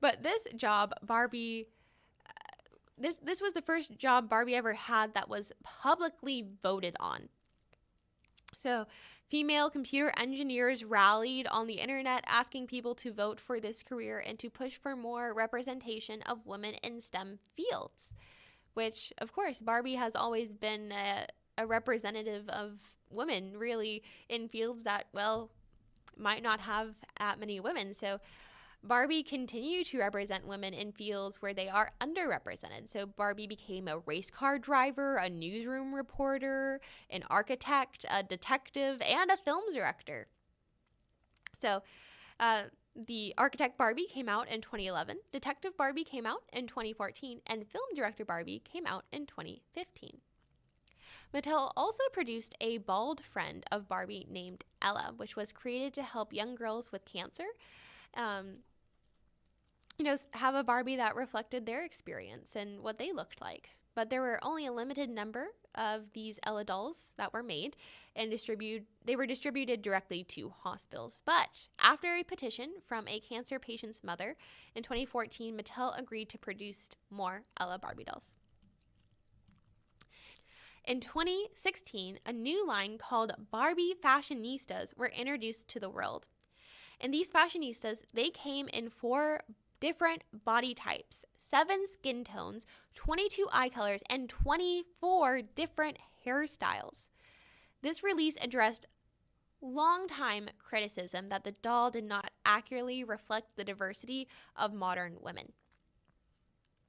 But this job, Barbie, this was the first job Barbie ever had that was publicly voted on. So female computer engineers rallied on the internet asking people to vote for this career and to push for more representation of women in STEM fields, which, of course, Barbie has always been a representative of women, really, in fields that, well, might not have that many women. So Barbie continued to represent women in fields where they are underrepresented. So Barbie became a race car driver, a newsroom reporter, an architect, a detective, and a film director. So the architect Barbie came out in 2011, detective Barbie came out in 2014, and film director Barbie came out in 2015. Mattel also produced a bald friend of Barbie named Ella, which was created to help young girls with cancer, have a Barbie that reflected their experience and what they looked like. But there were only a limited number of these Ella dolls that were made, and they were distributed directly to hospitals. But after a petition from a cancer patient's mother in 2014, Mattel agreed to produce more Ella Barbie dolls. In 2016, a new line called Barbie Fashionistas were introduced to the world. And these fashionistas, they came in 4 different body types, 7 skin tones, 22 eye colors, and 24 different hairstyles. This release addressed long-time criticism that the doll did not accurately reflect the diversity of modern women.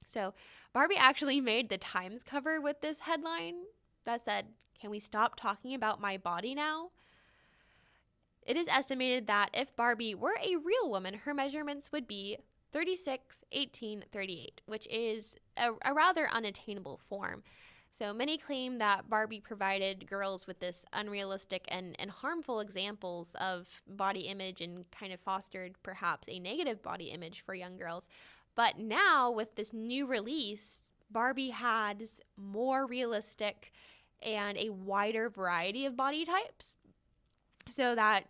So Barbie actually made the Times cover with this headline that said, "Can we stop talking about my body now?" It is estimated that if Barbie were a real woman, her measurements would be 36, 18, 38, which is a rather unattainable form. So many claim that Barbie provided girls with this unrealistic and harmful examples of body image and kind of fostered perhaps a negative body image for young girls. But now with this new release, Barbie has more realistic and a wider variety of body types so that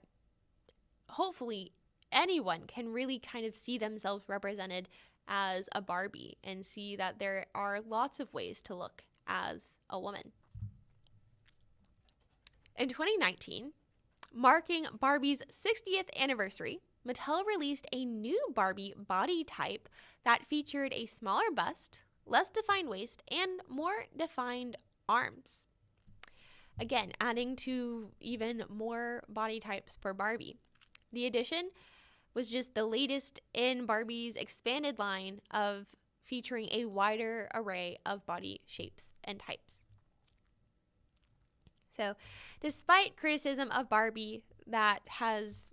hopefully anyone can really kind of see themselves represented as a Barbie and see that there are lots of ways to look as a woman. In 2019, marking Barbie's 60th anniversary, Mattel released a new Barbie body type that featured a smaller bust, less defined waist, and more defined arms. Again, adding to even more body types for Barbie. The addition was just the latest in Barbie's expanded line of featuring a wider array of body shapes and types. So, despite criticism of Barbie that has,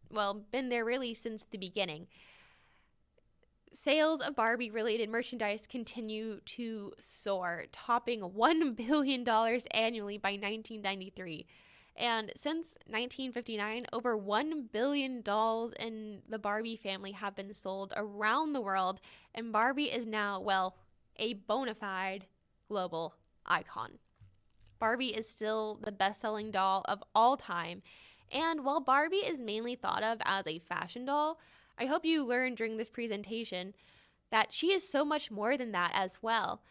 been there really since the beginning, sales of Barbie-related merchandise continue to soar, topping $1 billion annually by 1993. And since 1959, over 1 billion dolls in the Barbie family have been sold around the world, and Barbie is now, a bona fide global icon. Barbie is still the best-selling doll of all time, and while Barbie is mainly thought of as a fashion doll, I hope you learned during this presentation that she is so much more than that as well.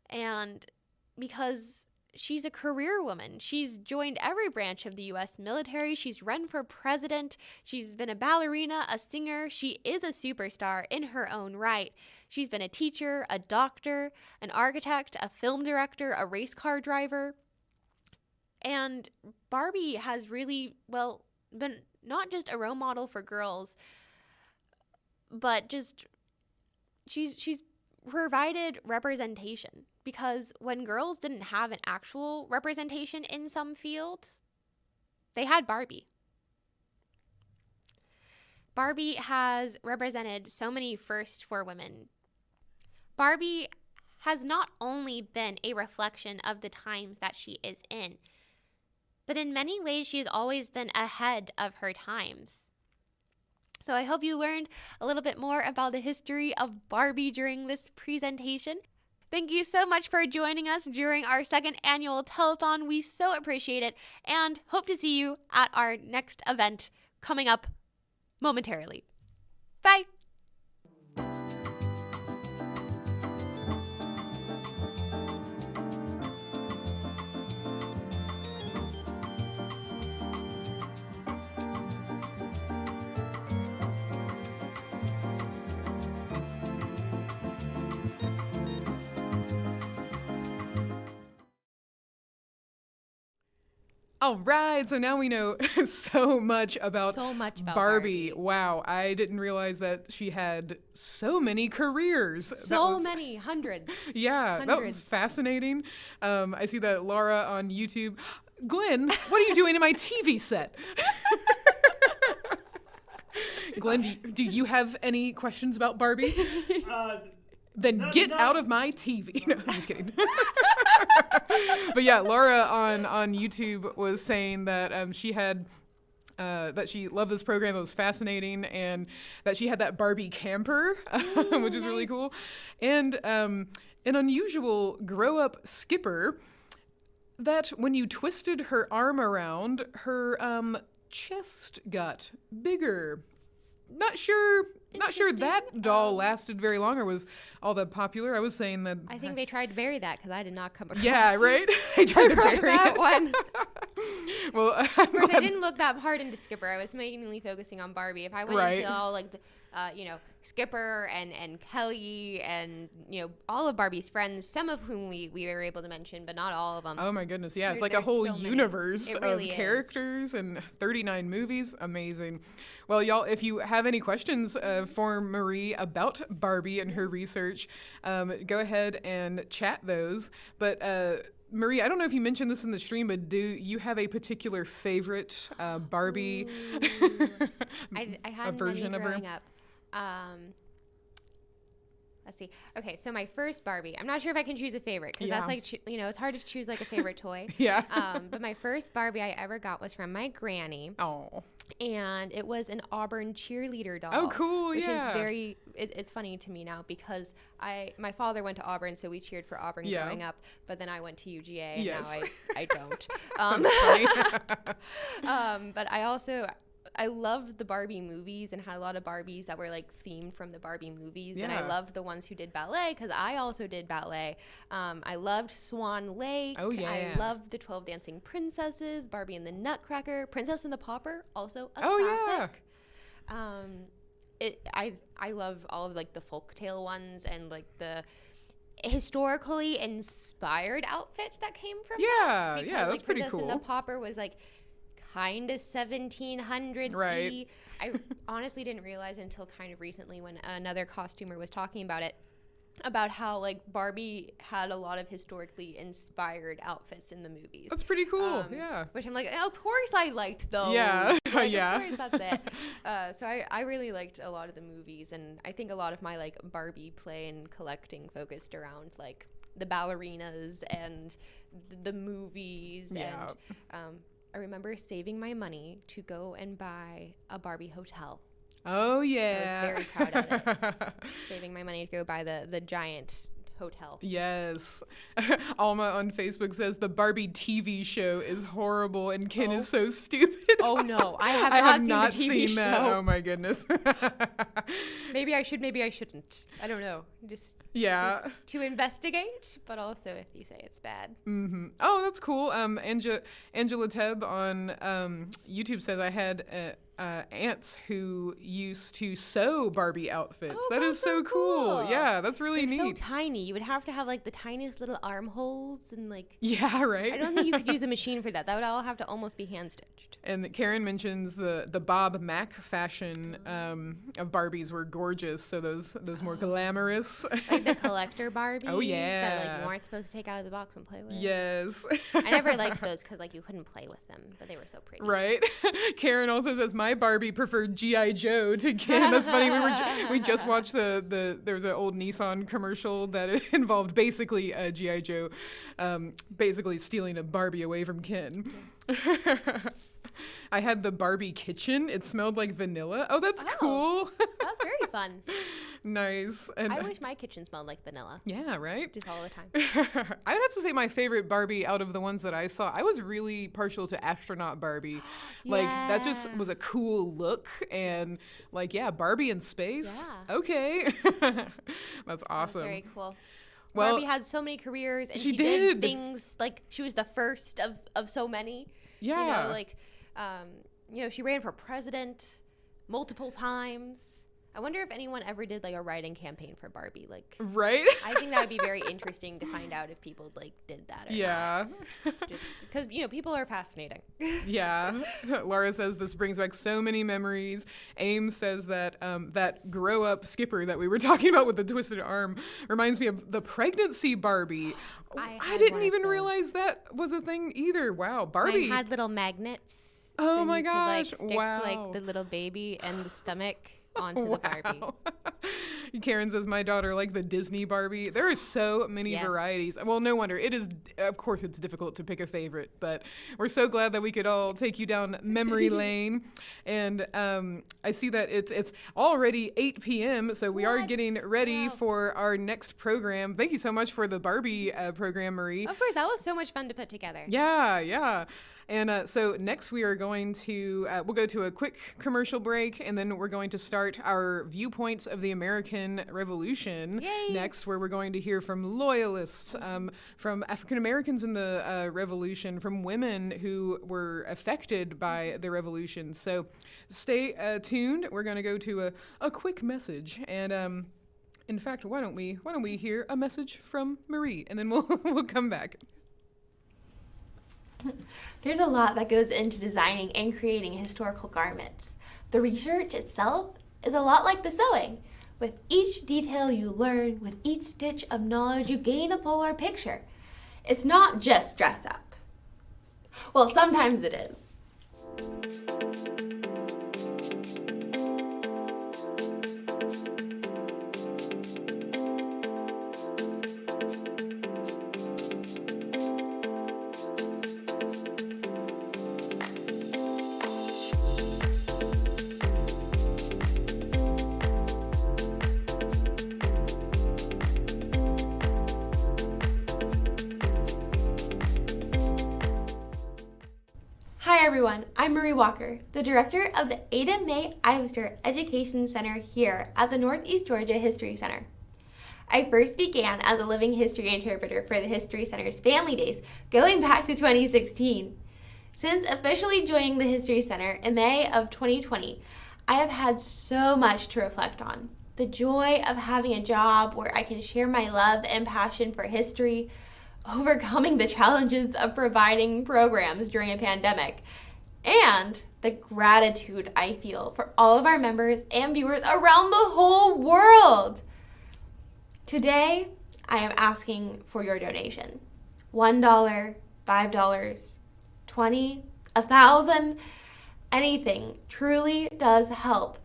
And because she's a career woman, she's joined every branch of the U.S. military. She's run for president. She's been a ballerina, a singer. She is a superstar in her own right. She's been a teacher, a doctor, an architect, a film director, a race car driver. And Barbie has really, been not just a role model for girls, but just she's provided representation, because when girls didn't have an actual representation in some field, they had Barbie. Barbie has represented so many firsts for women. Barbie has not only been a reflection of the times that she is in, but in many ways she has always been ahead of her times. So I hope you learned a little bit more about the history of Barbie during this presentation. Thank you so much for joining us during our second annual telethon. We so appreciate it and hope to see you at our next event coming up momentarily. Bye! All right, so now we know so much about Barbie. Wow, I didn't realize that she had so many careers. So many, hundreds. Yeah, that was fascinating. I see that Laura on YouTube. Glenn, what are you doing in my TV set? Glenn, do you have any questions about Barbie? Then get out of my TV. No, I'm just kidding. But yeah, Laura on YouTube was saying that she had that she loved this program. It was fascinating, and that she had that Barbie camper, which is really cool, and an unusual grow-up skipper that when you twisted her arm around, her chest got bigger. Not sure that doll lasted very long or was all that popular. I was saying that. I think they tried to bury that because I did not come across. Yeah, right? They tried to bury that it. one. Well, of course, I didn't look that hard into Skipper. I was mainly focusing on Barbie. If I went into all like the, Skipper and Kelly and all of Barbie's friends, some of whom we were able to mention, but not all of them. Oh my goodness, yeah, it's like a whole universe really of characters and 39 movies. Amazing. Well, y'all, if you have any questions for Marie about Barbie and her research, go ahead and chat those. But Marie, I don't know if you mentioned this in the stream, but do you have a particular favorite Barbie I a had version many of her? growing up. Let's see. Okay, so my first Barbie. I'm not sure if I can choose a favorite because that's like it's hard to choose like a favorite toy. Yeah. But my first Barbie I ever got was from my granny. Oh. And it was an Auburn cheerleader doll. Oh, cool! Which yeah. is very. It's funny to me now because my father went to Auburn, so we cheered for Auburn growing up. But then I went to UGA, and now I don't. But I loved the Barbie movies and had a lot of Barbies that were like themed from the Barbie movies. And I loved the ones who did ballet because I also did ballet. I loved Swan Lake. Oh, yeah. I loved the 12 Dancing Princesses, Barbie and the Nutcracker, Princess and the Pauper, also a classic. I love all of like the folktale ones and like the historically inspired outfits that came from that. Because, that's pretty Princess cool. and the Pauper was like kind of 1700s. Right. I honestly didn't realize until kind of recently when another costumer was talking about it, about how like Barbie had a lot of historically inspired outfits in the movies. That's pretty cool. Yeah. Which I'm like, of course I liked those. Yeah. Like, Yeah. Of course that's it. So I really liked a lot of the movies, and I think a lot of my like Barbie play and collecting focused around like the ballerinas and the movies. Yeah. And I remember saving my money to go and buy a Barbie hotel. Oh, yeah. I was very proud of it. Saving my money to go buy the giant hotel. Yes. Alma on Facebook says the Barbie TV show is horrible and Ken is so stupid. Oh no, I have I not have seen not the TV seen that. show. Oh my goodness. Maybe I should, maybe I shouldn't. I don't know. Just to investigate, but also if you say it's bad. Mm-hmm. Oh, that's cool. Angela Tebb on YouTube says I had aunts who used to sew Barbie outfits. Oh, that is so cool. Yeah, that's really They're neat. so tiny. You would have to have like the tiniest little armholes and like. Yeah, right. I don't think you could use a machine for that. That would all have to almost be hand stitched. And Karen mentions the Bob Mac fashion of Barbies were gorgeous. So those more glamorous. Like the collector Barbies. Oh, yeah. That like you weren't supposed to take out of the box and play with. Yes. I never liked those because like you couldn't play with them, but they were so pretty. Right. Karen also says my Barbie preferred G.I. Joe to Ken. That's funny. We just watched there was an old Nissan commercial that involved basically G.I. Joe, basically stealing a Barbie away from Ken. Yes. I had the Barbie kitchen. It smelled like vanilla. Oh, that's cool. That's very fun. Nice. And I wish my kitchen smelled like vanilla. Yeah, right? Just all the time. I would have to say my favorite Barbie out of the ones that I saw, I was really partial to astronaut Barbie. Like, that just was a cool look. And, like, yeah, Barbie in space. Yeah. Okay. That's awesome. That's very cool. Well, Barbie had so many careers, and she did did things, like, she was the first of so many. Yeah. You know, like, she ran for president multiple times. I wonder if anyone ever did like a write-in campaign for Barbie. Like, right? I think that would be very interesting to find out if people like did that. Or not. Just because people are fascinating. Yeah. Laura says this brings back so many memories. Ames says that that grow-up Skipper that we were talking about with the twisted arm reminds me of the pregnancy Barbie. I didn't even realize that was a thing either. Wow, Barbie Mine had little magnets. Oh my you gosh! Could, like, stick, wow. Like the little baby and the stomach onto the Barbie. Karen says my daughter liked the Disney Barbie. There are so many varieties. Well, no wonder. It is, of course, it's difficult to pick a favorite, but we're so glad that we could all take you down memory lane. And I see that it's already 8 p.m., so we are getting ready for our next program. Thank you so much for the Barbie program, Marie. Of course, that was so much fun to put together. Yeah. And so next we are going to, we'll go to a quick commercial break, and then we're going to start our viewpoints of the American Revolution. Yay. Next, where we're going to hear from loyalists, from African Americans in the Revolution, from women who were affected by the Revolution. So stay tuned. We're going to go to a quick message, and in fact, why don't we hear a message from Marie, and then we'll come back. There's a lot that goes into designing and creating historical garments. The research itself is a lot like the sewing. With each detail you learn, with each stitch of knowledge, you gain a fuller picture. It's not just dress up. Well, sometimes it is. Hi everyone, I'm Marie Walker, the director of the Ada Mae Ivester Education Center here at the Northeast Georgia History Center. I first began as a living history interpreter for the History Center's Family Days going back to 2016. Since officially joining the History Center in May of 2020, I have had so much to reflect on. The joy of having a job where I can share my love and passion for history, overcoming the challenges of providing programs during a pandemic, and the gratitude I feel for all of our members and viewers around the whole world. Today, I am asking for your donation. $1, $5, $20, $1,000, anything truly does help.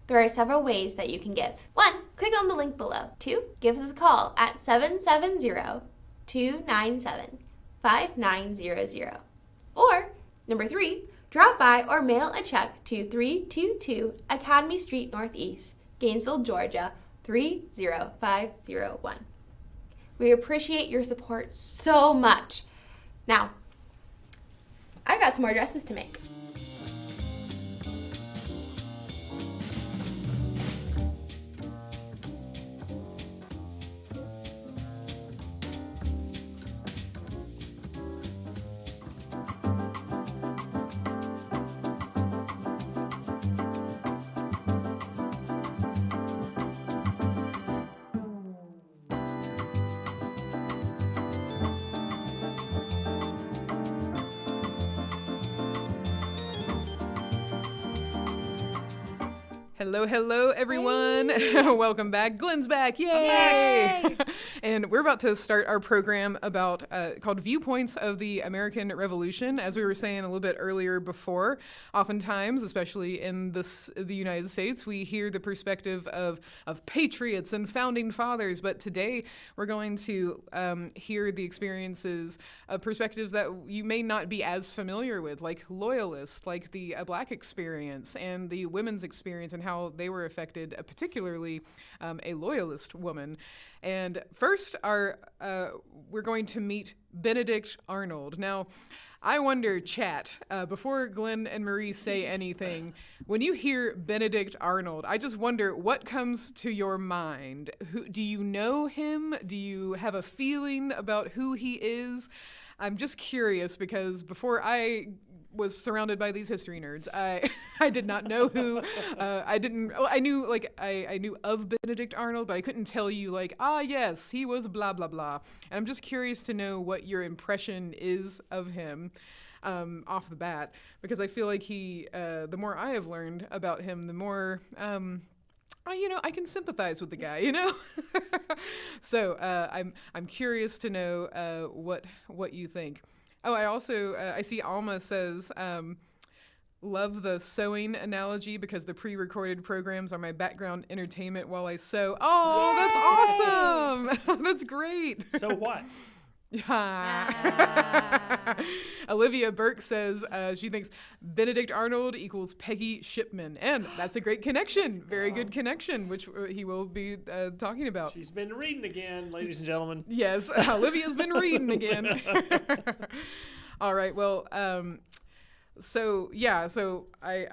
There are several ways that you can give. 1, click on the link below. 2, give us a call at 770-297-5900. Or, number 3, drop by or mail a check to 322 Academy Street Northeast, Gainesville, Georgia, 30501. We appreciate your support so much. Now, I've got some more dresses to make. Hello, hello, everyone. Welcome back. Glenn's back. Yay! And we're about to start our program about called Viewpoints of the American Revolution. As we were saying a little bit earlier before, oftentimes, especially in the United States, we hear the perspective of patriots and founding fathers. But today, we're going to hear the experiences of perspectives that you may not be as familiar with, like loyalists, like the Black experience and the women's experience, and how they were affected, particularly a loyalist woman. And first, we're going to meet Benedict Arnold. Now, I wonder, chat, before Glenn and Marie say anything, when you hear Benedict Arnold, I just wonder what comes to your mind. Do you know him? Do you have a feeling about who he is? I'm just curious because before I was surrounded by these history nerds, I did not know who. I knew of Benedict Arnold, but I couldn't tell you yes, he was blah blah blah. And I'm just curious to know what your impression is of him off the bat, because I feel like the more I have learned about him, the more I can sympathize with the guy, So I'm curious to know what you think. Oh, I also I see Alma says, love the sewing analogy because the pre-recorded programs are my background entertainment while I sew. Oh, that's awesome! That's great. So what? Olivia Burke says she thinks Benedict Arnold equals Peggy Shipman, and that's a great connection. Very good connection, which he will be talking about. She's been reading again, ladies and gentlemen. Yes, Olivia's been reading again. All right, well, so I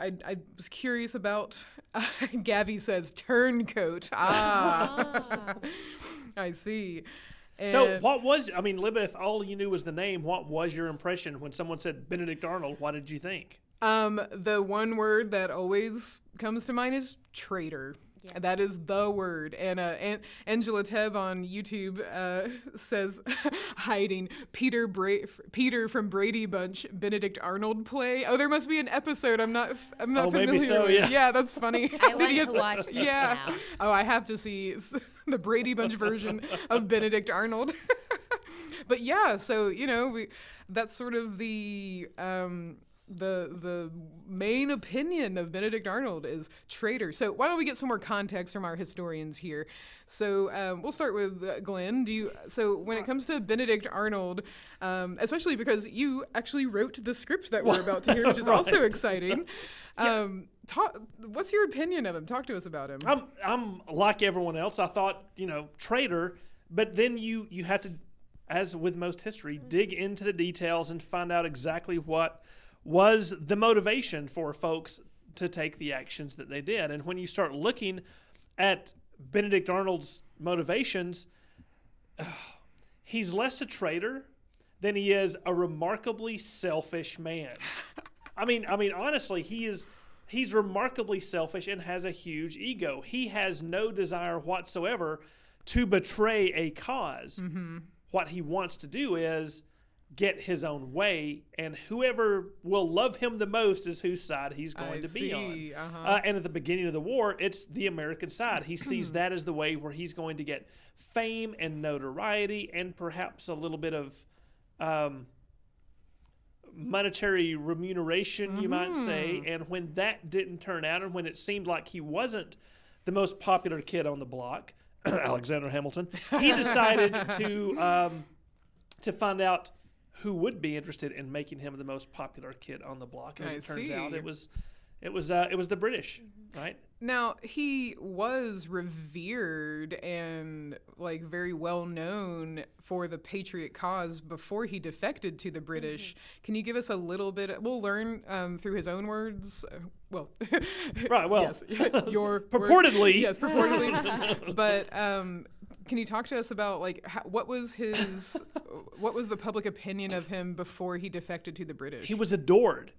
was curious about. Gavi says turncoat. I see. So Libba, if all you knew was the name, what was your impression when someone said Benedict Arnold? What did you think? The one word that always comes to mind is traitor. Yes. That is the word. And Angela Tebb on YouTube says, hiding Peter from Brady Bunch, Benedict Arnold play. Oh, there must be an episode I'm not familiar maybe so, with. Yeah. Yeah, that's funny. I like to watch this now. Oh, I have to see the Brady Bunch version of Benedict Arnold. But yeah, so that's sort of the main opinion of Benedict Arnold is traitor. So why don't we get some more context from our historians here? So we'll start with Glenn. When it comes to Benedict Arnold, especially because you actually wrote the script that we're about to hear, which is also exciting. What's your opinion of him? Talk to us about him. I'm like everyone else. I thought, traitor, but then you had to, as with most history, dig into the details and find out exactly what was the motivation for folks to take the actions that they did. And when you start looking at Benedict Arnold's motivations, he's less a traitor than he is a remarkably selfish man. I mean, honestly, he's remarkably selfish and has a huge ego. He has no desire whatsoever to betray a cause. Mm-hmm. What he wants to do is get his own way, and whoever will love him the most is whose side he's going to be on. Uh-huh. And at the beginning of the war, it's the American side. He sees that as the way where he's going to get fame and notoriety and perhaps a little bit of monetary remuneration, you might say. And when that didn't turn out, and when it seemed like he wasn't the most popular kid on the block, Alexander Hamilton, he decided to find out who would be interested in making him the most popular kid on the block. And as it turns out, it was the British, right? Now, he was revered and like very well known for the patriot cause before he defected to the British. Can you give us a little bit? We'll learn through his own words. Well, Right, well, yes, your purportedly. Yes, purportedly. But can you talk to us about like what was the public opinion of him before he defected to the British? He was adored.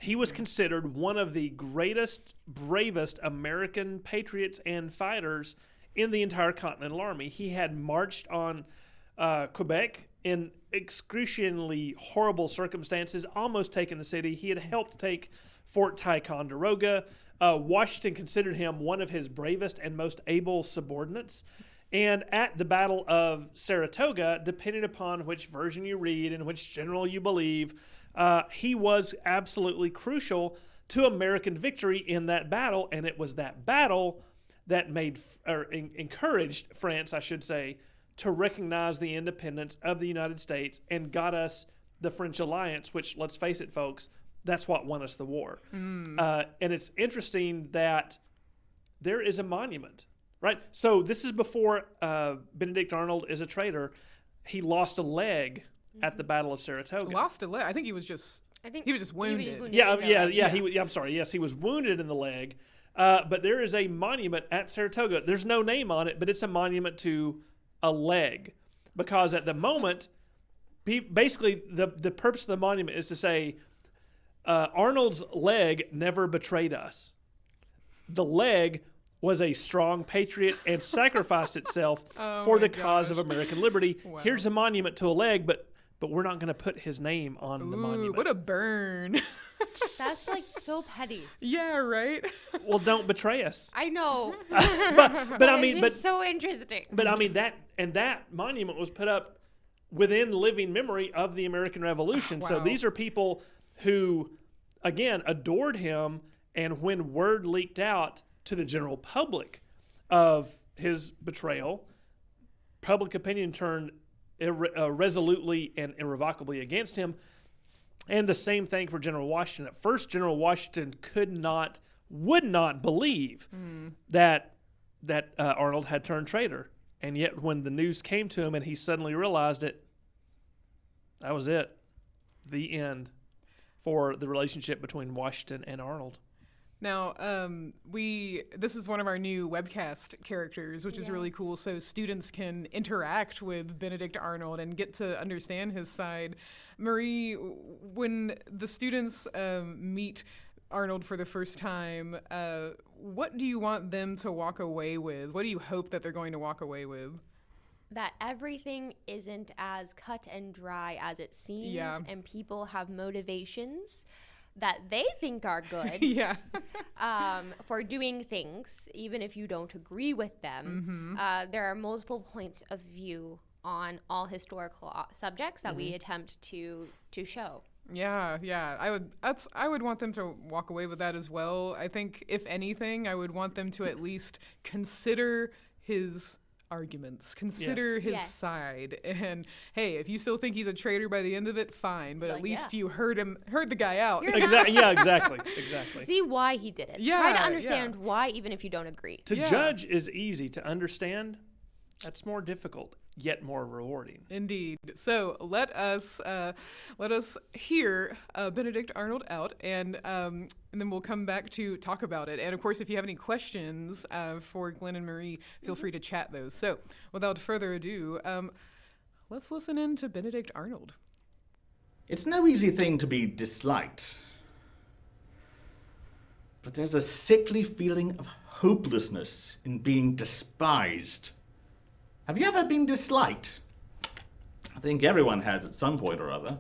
He was considered one of the greatest, bravest American patriots and fighters in the entire Continental Army. He had marched on Quebec in excruciatingly horrible circumstances, almost taken the city. He had helped take Fort Ticonderoga. Washington considered him one of his bravest and most able subordinates. And at the Battle of Saratoga, depending upon which version you read and which general you believe, he was absolutely crucial to American victory in that battle. And it was that battle that encouraged France, I should say, to recognize the independence of the United States and got us the French alliance, which, let's face it, folks, that's what won us the war. And it's interesting that there is a monument, right? So this is before Benedict Arnold is a traitor. He lost a leg at the Battle of Saratoga. Lost a leg. I think he was just wounded. I'm sorry. Yes, he was wounded in the leg. But there is a monument at Saratoga. There's no name on it, but it's a monument to a leg. Because at the moment, basically the purpose of the monument is to say, Arnold's leg never betrayed us. The leg was a strong patriot and sacrificed itself for the cause of American liberty. Wow. Here's a monument to a leg, but we're not going to put his name on the monument. What a burn. That's like so petty. Yeah, right? Well, don't betray us. I know. But I mean, it's just so interesting. But I mean that monument was put up within living memory of the American Revolution. Wow. So these are people who, again, adored him, and when word leaked out to the general public of his betrayal, public opinion turned resolutely and irrevocably against him. And the same thing for General Washington. At first, General Washington would not believe that Arnold had turned traitor. And yet when the news came to him and he suddenly realized it, that was it. The end for the relationship between Washington and Arnold. Now, this is one of our new webcast characters, which is really cool. So students can interact with Benedict Arnold and get to understand his side. Marie, when the students meet Arnold for the first time, what do you want them to walk away with? What do you hope that they're going to walk away with? That everything isn't as cut and dry as it seems, and people have motivations that they think are good for doing things, even if you don't agree with them. There are multiple points of view on all historical subjects that we attempt to show. Yeah. I would want them to walk away with that as well. I think, if anything, I would want them to at least consider his arguments, consider his side, and hey, if you still think he's a traitor by the end of it, fine, but at least you heard the guy out. Exactly. See why he did it. Try to understand why, even if you don't agree. To judge is easy. To understand, that's more difficult, yet more rewarding. Indeed. So let us hear Benedict Arnold out, and then we'll come back to talk about it. And of course, if you have any questions for Glenn and Marie, feel free to chat those. So without further ado, let's listen in to Benedict Arnold. It's no easy thing to be disliked, but there's a sickly feeling of hopelessness in being despised. Have you ever been disliked? I think everyone has at some point or other.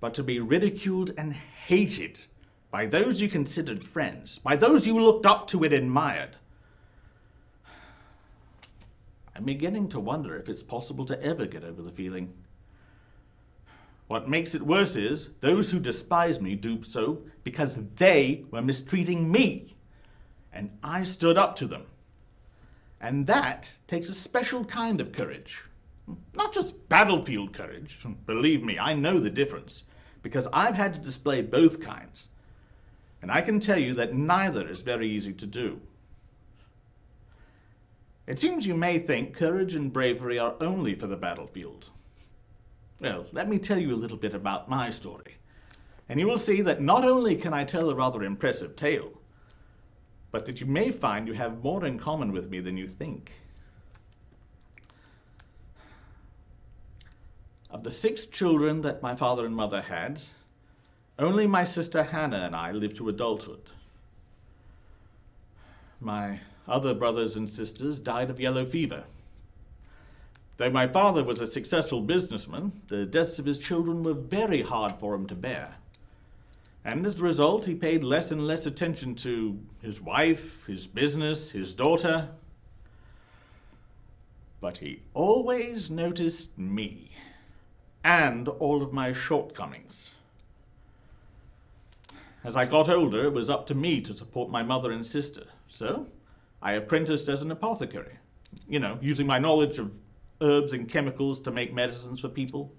But to be ridiculed and hated by those you considered friends, by those you looked up to and admired, I'm beginning to wonder if it's possible to ever get over the feeling. What makes it worse is those who despise me do so because they were mistreating me, and I stood up to them. And that takes a special kind of courage. Not just battlefield courage. Believe me, I know the difference, because I've had to display both kinds. And I can tell you that neither is very easy to do. It seems you may think courage and bravery are only for the battlefield. Well, let me tell you a little bit about my story, and you will see that not only can I tell a rather impressive tale, but that you may find you have more in common with me than you think. Of the 6 children that my father and mother had, only my sister Hannah and I lived to adulthood. My other brothers and sisters died of yellow fever. Though my father was a successful businessman, the deaths of his children were very hard for him to bear. And as a result, he paid less and less attention to his wife, his business, his daughter. But he always noticed me and all of my shortcomings. As I got older, it was up to me to support my mother and sister. So I apprenticed as an apothecary, using my knowledge of herbs and chemicals to make medicines for people.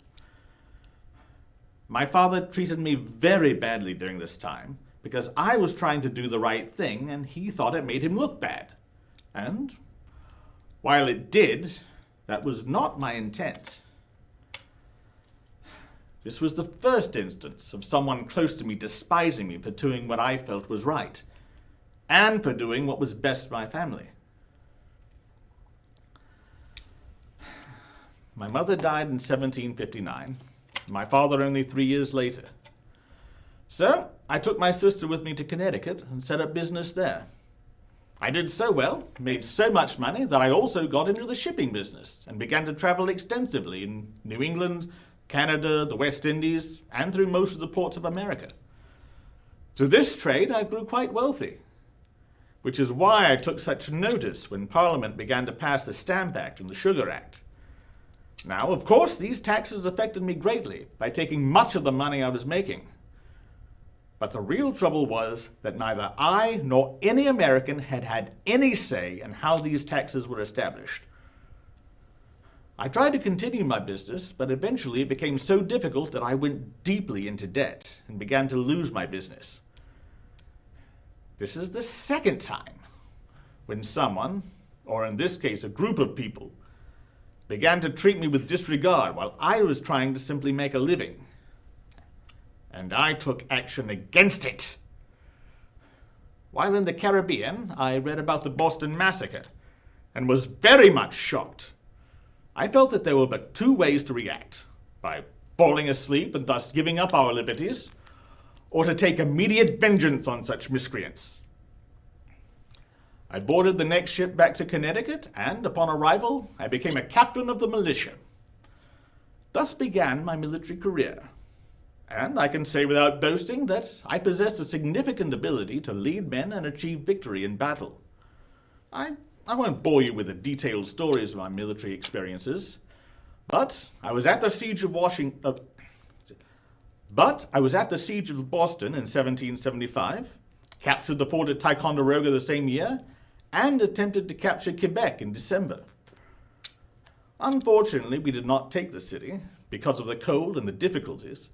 My father treated me very badly during this time because I was trying to do the right thing and he thought it made him look bad. And while it did, that was not my intent. This was the first instance of someone close to me despising me for doing what I felt was right and for doing what was best for my family. My mother died in 1759. My father only 3 years later. So I took my sister with me to Connecticut and set up business there. I did so well, made so much money, that I also got into the shipping business and began to travel extensively in New England, Canada, the West Indies, and through most of the ports of America. Through this trade, I grew quite wealthy, which is why I took such notice when Parliament began to pass the Stamp Act and the Sugar Act. Now, of course, these taxes affected me greatly by taking much of the money I was making. But the real trouble was that neither I nor any American had had any say in how these taxes were established. I tried to continue my business, but eventually it became so difficult that I went deeply into debt and began to lose my business. This is the second time when someone, or in this case a group of people, began to treat me with disregard while I was trying to simply make a living. And I took action against it. While in the Caribbean, I read about the Boston Massacre and was very much shocked. I felt that there were but 2 ways to react: by falling asleep and thus giving up our liberties, or to take immediate vengeance on such miscreants. I boarded the next ship back to Connecticut, and upon arrival, I became a captain of the militia. Thus began my military career, and I can say without boasting that I possess a significant ability to lead men and achieve victory in battle. I won't bore you with the detailed stories of my military experiences, but I was at the siege of Boston in 1775, captured the fort at Ticonderoga the same year, and attempted to capture Quebec in December. Unfortunately, we did not take the city because of the cold and the difficulties,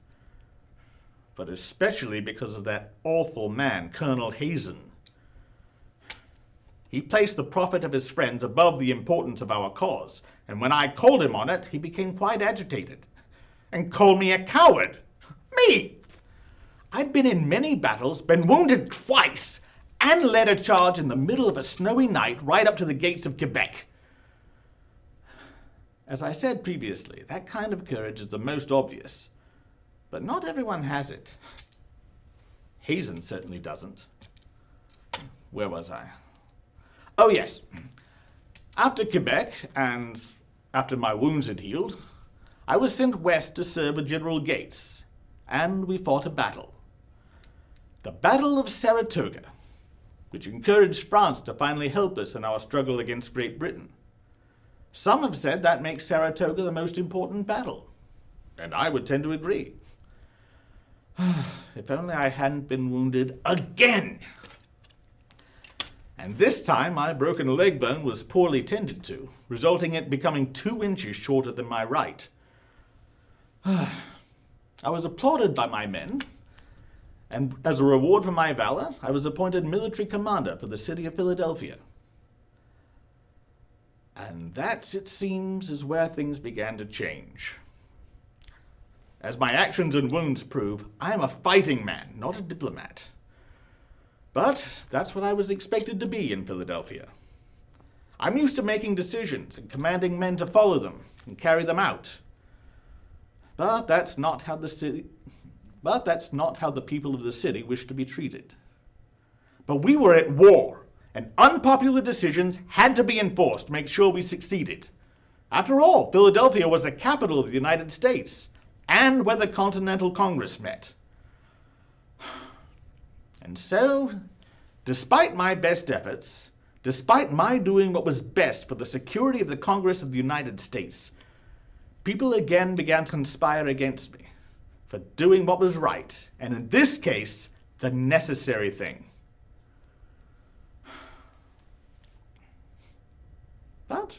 but especially because of that awful man, Colonel Hazen. He placed the profit of his friends above the importance of our cause, and when I called him on it, he became quite agitated and called me a coward. Me! I'd been in many battles, been wounded twice, and led a charge in the middle of a snowy night right up to the gates of Quebec. As I said previously, that kind of courage is the most obvious, but not everyone has it. Hazen certainly doesn't. Where was I? Oh yes. After Quebec, and after my wounds had healed, I was sent west to serve with General Gates, and we fought a battle. The Battle of Saratoga, which encouraged France to finally help us in our struggle against Great Britain. Some have said that makes Saratoga the most important battle, and I would tend to agree. If only I hadn't been wounded again. And this time my broken leg bone was poorly tended to, resulting in it becoming 2 inches shorter than my right. I was applauded by my men, and as a reward for my valor, I was appointed military commander for the city of Philadelphia. And that, it seems, is where things began to change. As my actions and wounds prove, I am a fighting man, not a diplomat. But that's what I was expected to be in Philadelphia. I'm used to making decisions and commanding men to follow them and carry them out. But that's not how the people of the city wish to be treated. But we were at war, and unpopular decisions had to be enforced to make sure we succeeded. After all, Philadelphia was the capital of the United States, and where the Continental Congress met. And so, despite my best efforts, despite my doing what was best for the security of the Congress of the United States, people again began to conspire against me for doing what was right, and in this case, the necessary thing. But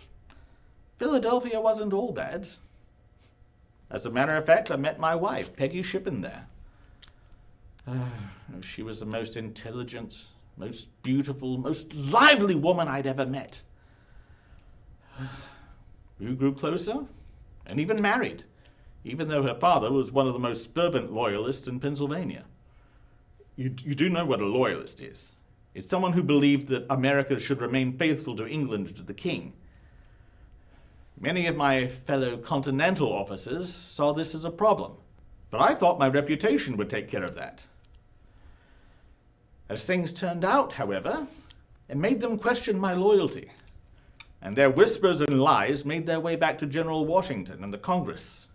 Philadelphia wasn't all bad. As a matter of fact, I met my wife, Peggy Shippen, there. She was the most intelligent, most beautiful, most lively woman I'd ever met. We grew closer and even married, even though her father was one of the most fervent loyalists in Pennsylvania. You do know what a loyalist is. It's someone who believed that America should remain faithful to England and to the king. Many of my fellow Continental officers saw this as a problem, but I thought my reputation would take care of that. As things turned out, however, it made them question my loyalty, and their whispers and lies made their way back to General Washington and the Congress.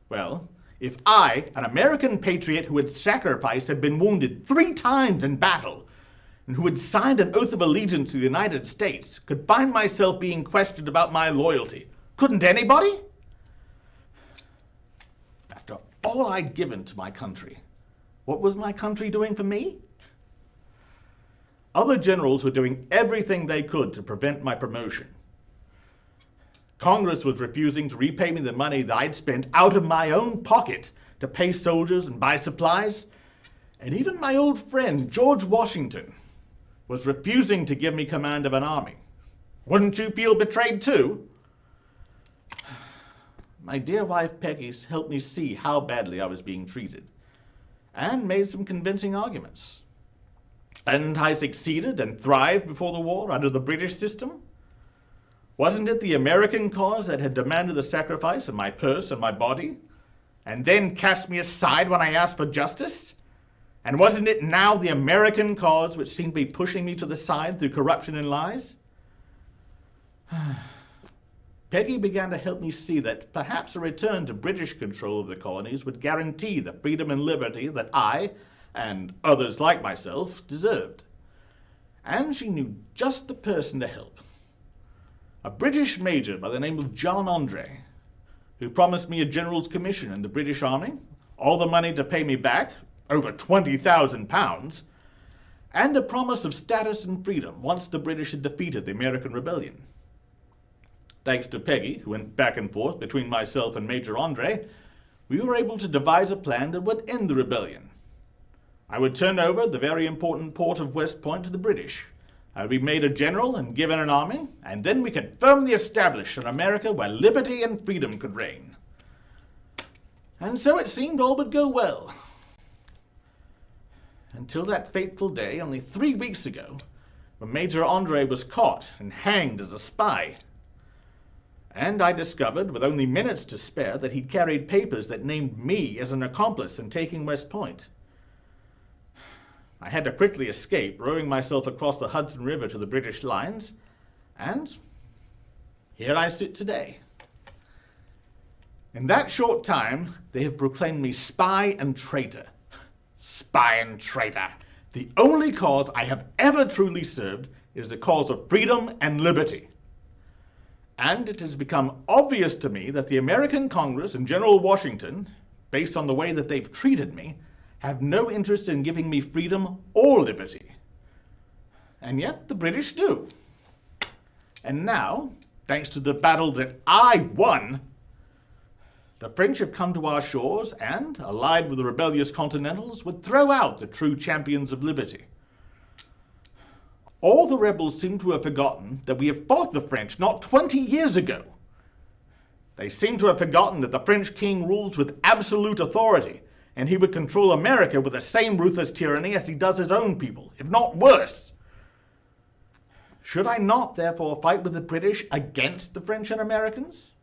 Well, if I, an American patriot who had sacrificed, had been wounded 3 times in battle, and who had signed an oath of allegiance to the United States, could find myself being questioned about my loyalty, couldn't anybody? After all I'd given to my country, what was my country doing for me? Other generals were doing everything they could to prevent my promotion. Congress was refusing to repay me the money that I'd spent out of my own pocket to pay soldiers and buy supplies. And even my old friend, George Washington, was refusing to give me command of an army. Wouldn't you feel betrayed too? My dear wife Peggy helped me see how badly I was being treated, and made some convincing arguments. Hadn't I succeeded and thrived before the war under the British system? Wasn't it the American cause that had demanded the sacrifice of my purse and my body, and then cast me aside when I asked for justice? And wasn't it now the American cause which seemed to be pushing me to the side through corruption and lies? Peggy began to help me see that perhaps a return to British control of the colonies would guarantee the freedom and liberty that I, and others like myself, deserved. And she knew just the person to help. A British major by the name of John Andre, who promised me a general's commission in the British Army, all the money to pay me back, over £20,000, and a promise of status and freedom once the British had defeated the American Rebellion. Thanks to Peggy, who went back and forth between myself and Major Andre, we were able to devise a plan that would end the rebellion. I would turn over the very important port of West Point to the British. I would be made a general and given an army, and then we could firmly establish an America where liberty and freedom could reign. And so it seemed all would go well. Until that fateful day, only 3 weeks ago, when Major Andre was caught and hanged as a spy. And I discovered, with only minutes to spare, that he'd carried papers that named me as an accomplice in taking West Point. I had to quickly escape, rowing myself across the Hudson River to the British lines, and here I sit today. In that short time, they have proclaimed me spy and traitor. Spy and traitor. The only cause I have ever truly served is the cause of freedom and liberty. And it has become obvious to me that the American Congress and General Washington, based on the way that they've treated me, have no interest in giving me freedom or liberty. And yet the British do. And now, thanks to the battle that I won, The French have come to our shores and, allied with the rebellious Continentals, would throw out the true champions of liberty. All the rebels seem to have forgotten that we have fought the French not 20 years ago. They seem to have forgotten that the French king rules with absolute authority, and he would control America with the same ruthless tyranny as he does his own people, if not worse. Should I not, therefore, fight with the British against the French and Americans?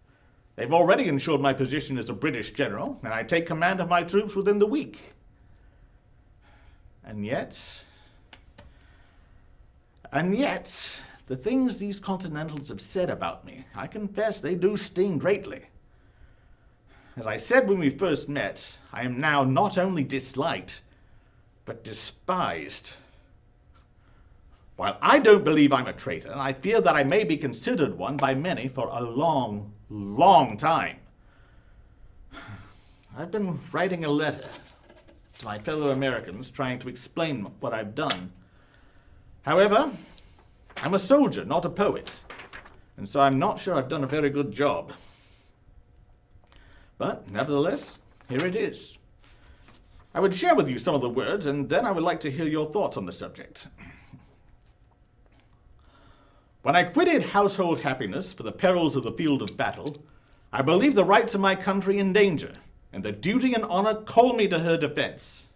They've already ensured my position as a British general, and I take command of my troops within the week. And yet, the things these Continentals have said about me, I confess they do sting greatly. As I said when we first met, I am now not only disliked, but despised. While I don't believe I'm a traitor, I fear that I may be considered one by many for a long, long time. I've been writing a letter to my fellow Americans trying to explain what I've done. However, I'm a soldier, not a poet, and so I'm not sure I've done a very good job. But nevertheless, here it is. I would share with you some of the words, and then I would like to hear your thoughts on the subject. When I quitted household happiness for the perils of the field of battle, I believed the rights of my country in danger, and the duty and honor called me to her defense.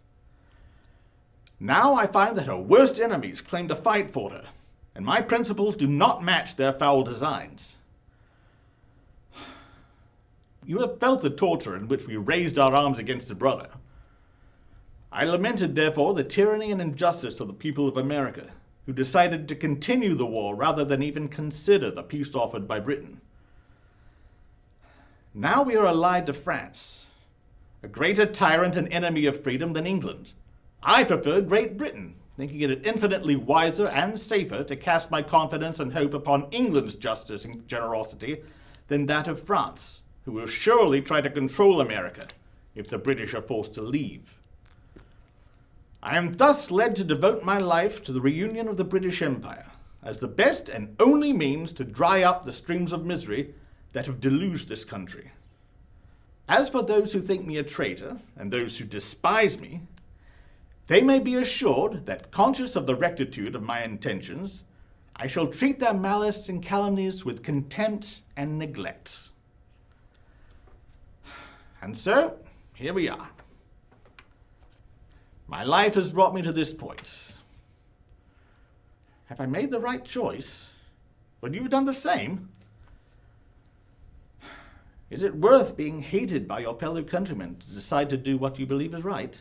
Now I find that her worst enemies claim to fight for her, and my principles do not match their foul designs. You have felt the torture in which we raised our arms against a brother. I lamented, therefore, the tyranny and injustice of the people of America, who decided to continue the war rather than even consider the peace offered by Britain. Now we are allied to France, a greater tyrant and enemy of freedom than England. I prefer Great Britain, thinking it infinitely wiser and safer to cast my confidence and hope upon England's justice and generosity than that of France, who will surely try to control America if the British are forced to leave. I am thus led to devote my life to the reunion of the British Empire as the best and only means to dry up the streams of misery that have deluged this country. As for those who think me a traitor and those who despise me, they may be assured that, conscious of the rectitude of my intentions, I shall treat their malice and calumnies with contempt and neglect. And so, here we are. My life has brought me to this point. Have I made the right choice? Would you have done the same? Is it worth being hated by your fellow countrymen to decide to do what you believe is right?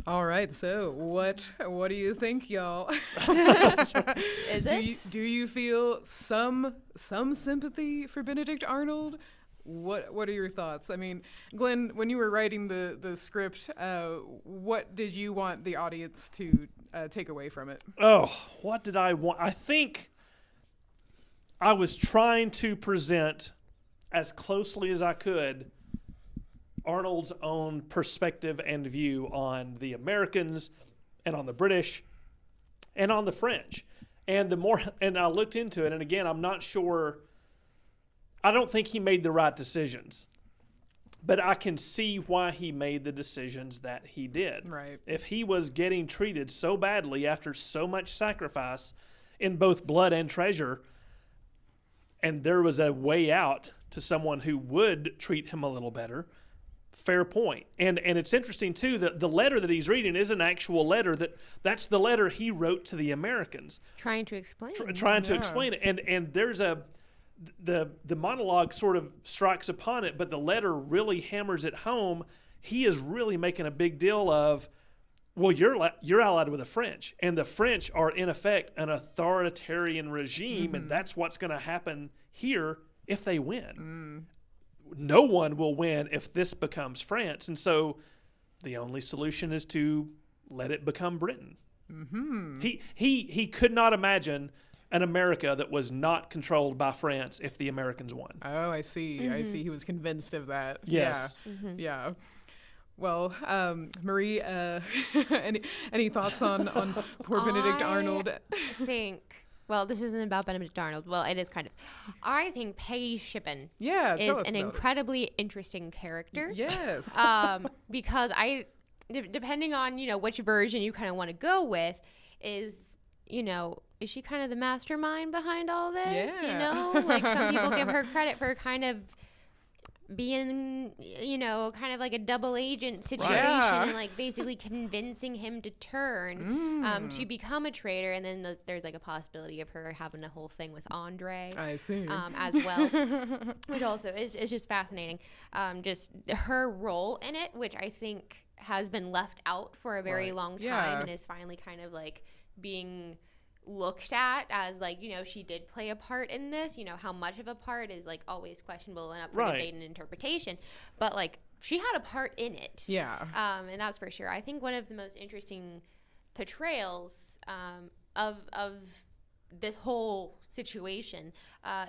All right, so what do you think, y'all? Do you feel some sympathy for Benedict Arnold? What are your thoughts? I mean, Glenn, when you were writing the script, what did you want the audience to take away from it? Oh, what did I want? I think I was trying to present as closely as I could Arnold's own perspective and view on the Americans and on the British and on the French. And I looked into it, and again, I'm not sure. I don't think he made the right decisions, but I can see why he made the decisions that he did. Right. If he was getting treated so badly after so much sacrifice in both blood and treasure, and there was a way out to someone who would treat him a little better, fair point. And it's interesting, too, that the letter that he's reading is an actual letter. That's the letter he wrote to the Americans. Trying to explain. Trying to explain it. And there's the monologue sort of strikes upon it, but the letter really hammers it home. He is really making a big deal of, well, you're allied with the French, and the French are, in effect, an authoritarian regime, and that's what's going to happen here if they win. No one will win if this becomes France, and so the only solution is to let it become Britain. He could not imagine an America that was not controlled by France if the Americans won. Oh, I see. I see. He was convinced of that. Yes. Yeah. Yeah. Well, Marie, any thoughts on poor Benedict Arnold? I think Well, this isn't about Benedict Arnold. Well, it is kind of. I think Peggy Shippen Yeah, is tell us an about incredibly interesting character. it. Yes. Because depending on, which version you kind of want to go with, is she kind of the mastermind behind all this? Yeah. Like some people give her credit for kind of being, kind of like a double agent situation Yeah. and like basically convincing him to turn to become a traitor. And then there's like a possibility of her having a whole thing with Andre I see. as well, which also is just fascinating. Just her role in it, which I think has been left out for a very long time Yeah. and is finally kind of like being looked at as like, she did play a part in this. How much of a part is like always questionable and up for Right. debate and interpretation, but like she had a part in it. Yeah. And that's for sure. I think one of the most interesting portrayals of this whole situation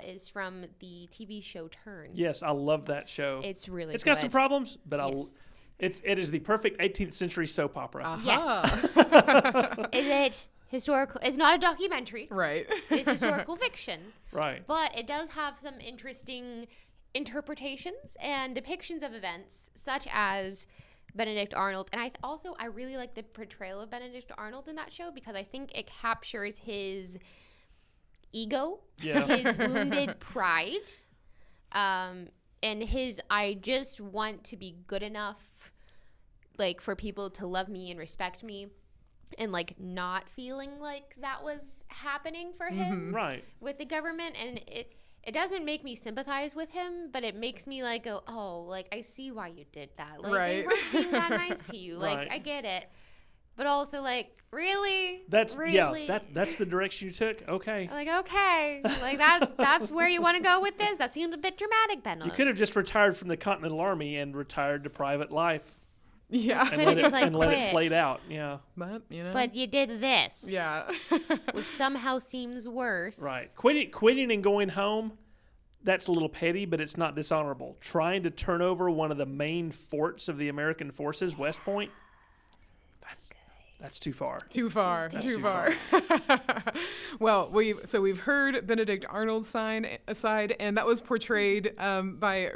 is from the TV show Turn. Yes, I love that show. It's really It's good. got some problems, but Yes. it is the perfect 18th century soap opera. Uh-huh. Is it historical? It's not a documentary. Right. It's historical fiction. Right. But it does have some interesting interpretations and depictions of events, such as Benedict Arnold. And I really like the portrayal of Benedict Arnold in that show because I think it captures his ego, Yeah. his wounded pride, and his I just want to be good enough, like, for people to love me and respect me. And like not feeling like that was happening for him Right. with the government, and it doesn't make me sympathize with him, but it makes me like go, oh, like I see why you did that. Like they Right. weren't being that nice to you. Like Right. I get it, but also like really, That's really? that's the direction you took. Okay. Like okay, like that's where you want to go with this. That seems a bit dramatic, Ben. You could have just retired from the Continental Army and retired to private life Yeah. and Could've let it just, like, and let it quit. played out. Yeah. But, But you did this. yeah. Which somehow seems worse. Right. Quitting and going home, that's a little petty, but it's not dishonorable. Trying to turn over one of the main forts of the American forces, West Point, that's too far. Too far. That's Too too far. Well, we've heard Benedict Arnold's side, and that was portrayed by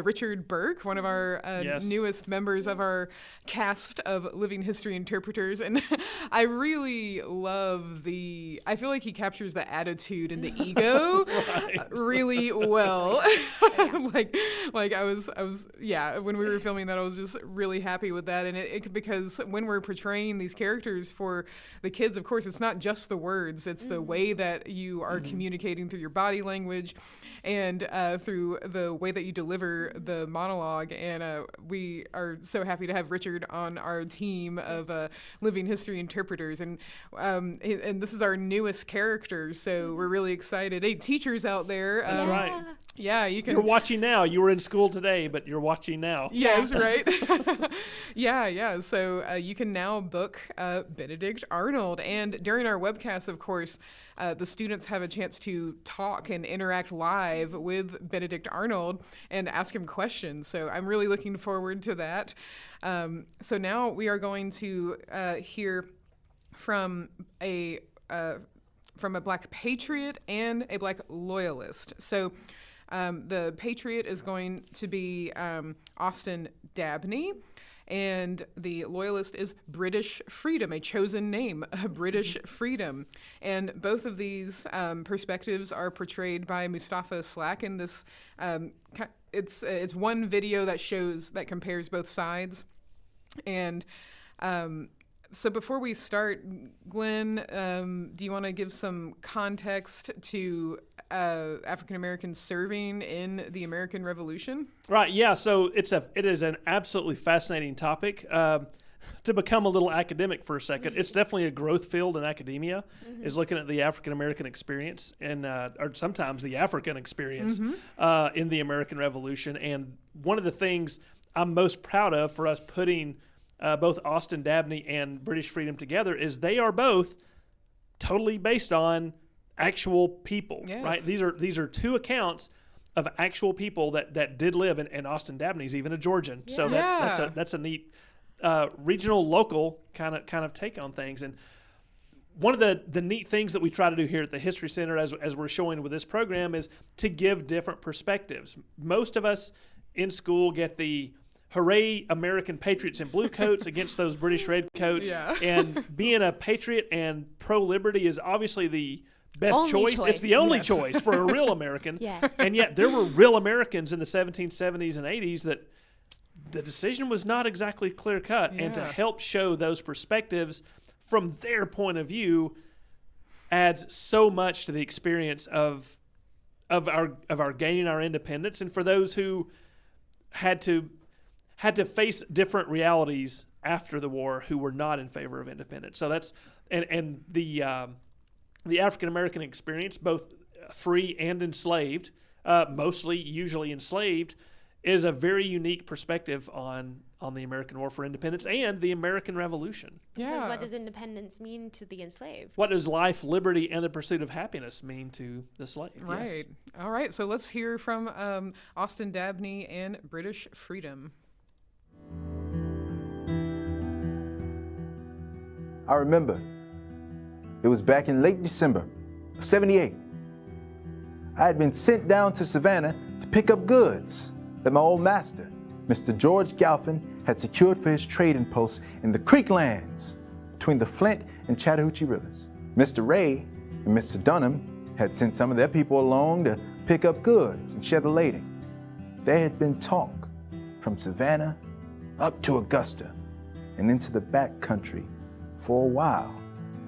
Richard Burke, one of our Yes. newest members of our cast of living history interpreters. And I really love I feel like he captures the attitude and the ego really well. like I was when we were filming that, I was just really happy with that. And because when we're portraying these characters for the kids, of course, it's not just the words, it's the way that you are communicating through your body language and through the way that you deliver the monologue. And we are so happy to have Richard on our team of living history interpreters. And this is our newest character, so we're really excited. Hey, teachers out there. That's right. Yeah, you can. You're watching now. You were in school today, but you're watching now. Yes, right. Yeah. So you can now book Benedict Arnold. And during our webcast, of course, the students have a chance to talk and interact live with Benedict Arnold and ask him questions. So I'm really looking forward to that. So now we are going to hear from a Black patriot and a Black loyalist. So the patriot is going to be Austin Dabney, and the loyalist is British Freedom, a chosen name, British Freedom. And both of these perspectives are portrayed by Mustafa Slack in this. It's one video that compares both sides, and. So before we start, Glenn, do you want to give some context to African Americans serving in the American Revolution? Right. Yeah. So it is an absolutely fascinating topic. To become a little academic for a second, it's definitely a growth field in academia. Is looking at the African American experience and or sometimes the African experience in the American Revolution. And one of the things I'm most proud of for us putting both Austin Dabney and British Freedom together is they are both totally based on actual people, Yes. right? These are two accounts of actual people that did live, and Austin Dabney's even a Georgian, so Yeah. that's a neat regional local kind of take on things. And one of the neat things that we try to do here at the History Center as we're showing with this program is to give different perspectives. Most of us in school get the hooray American patriots in blue coats against those British red coats. Yeah. And being a patriot and pro-liberty is obviously the best Only choice. choice. It's the only Yes. choice for a real American. Yes. And yet there were real Americans in the 1770s and 80s that the decision was not exactly clear-cut. And to Yeah. help show those perspectives from their point of view adds so much to the experience of our gaining our independence, and for those who had to face different realities after the war who were not in favor of independence. So that's and the African American experience, both free and enslaved, usually enslaved, is a very unique perspective on the American War for Independence and the American Revolution. Yeah. Because what does independence mean to the enslaved? What does life, liberty, and the pursuit of happiness mean to the slave? Yes. Right. All right. So let's hear from Austin Dabney and British Freedom. I remember it was back in late December of '78. I had been sent down to Savannah to pick up goods that my old master, Mr. George Galpin, had secured for his trading post in the Creek lands between the Flint and Chattahoochee rivers. Mr. Ray and Mr. Dunham had sent some of their people along to pick up goods and share the lading. There had been talk from Savannah up to Augusta and into the back country for a while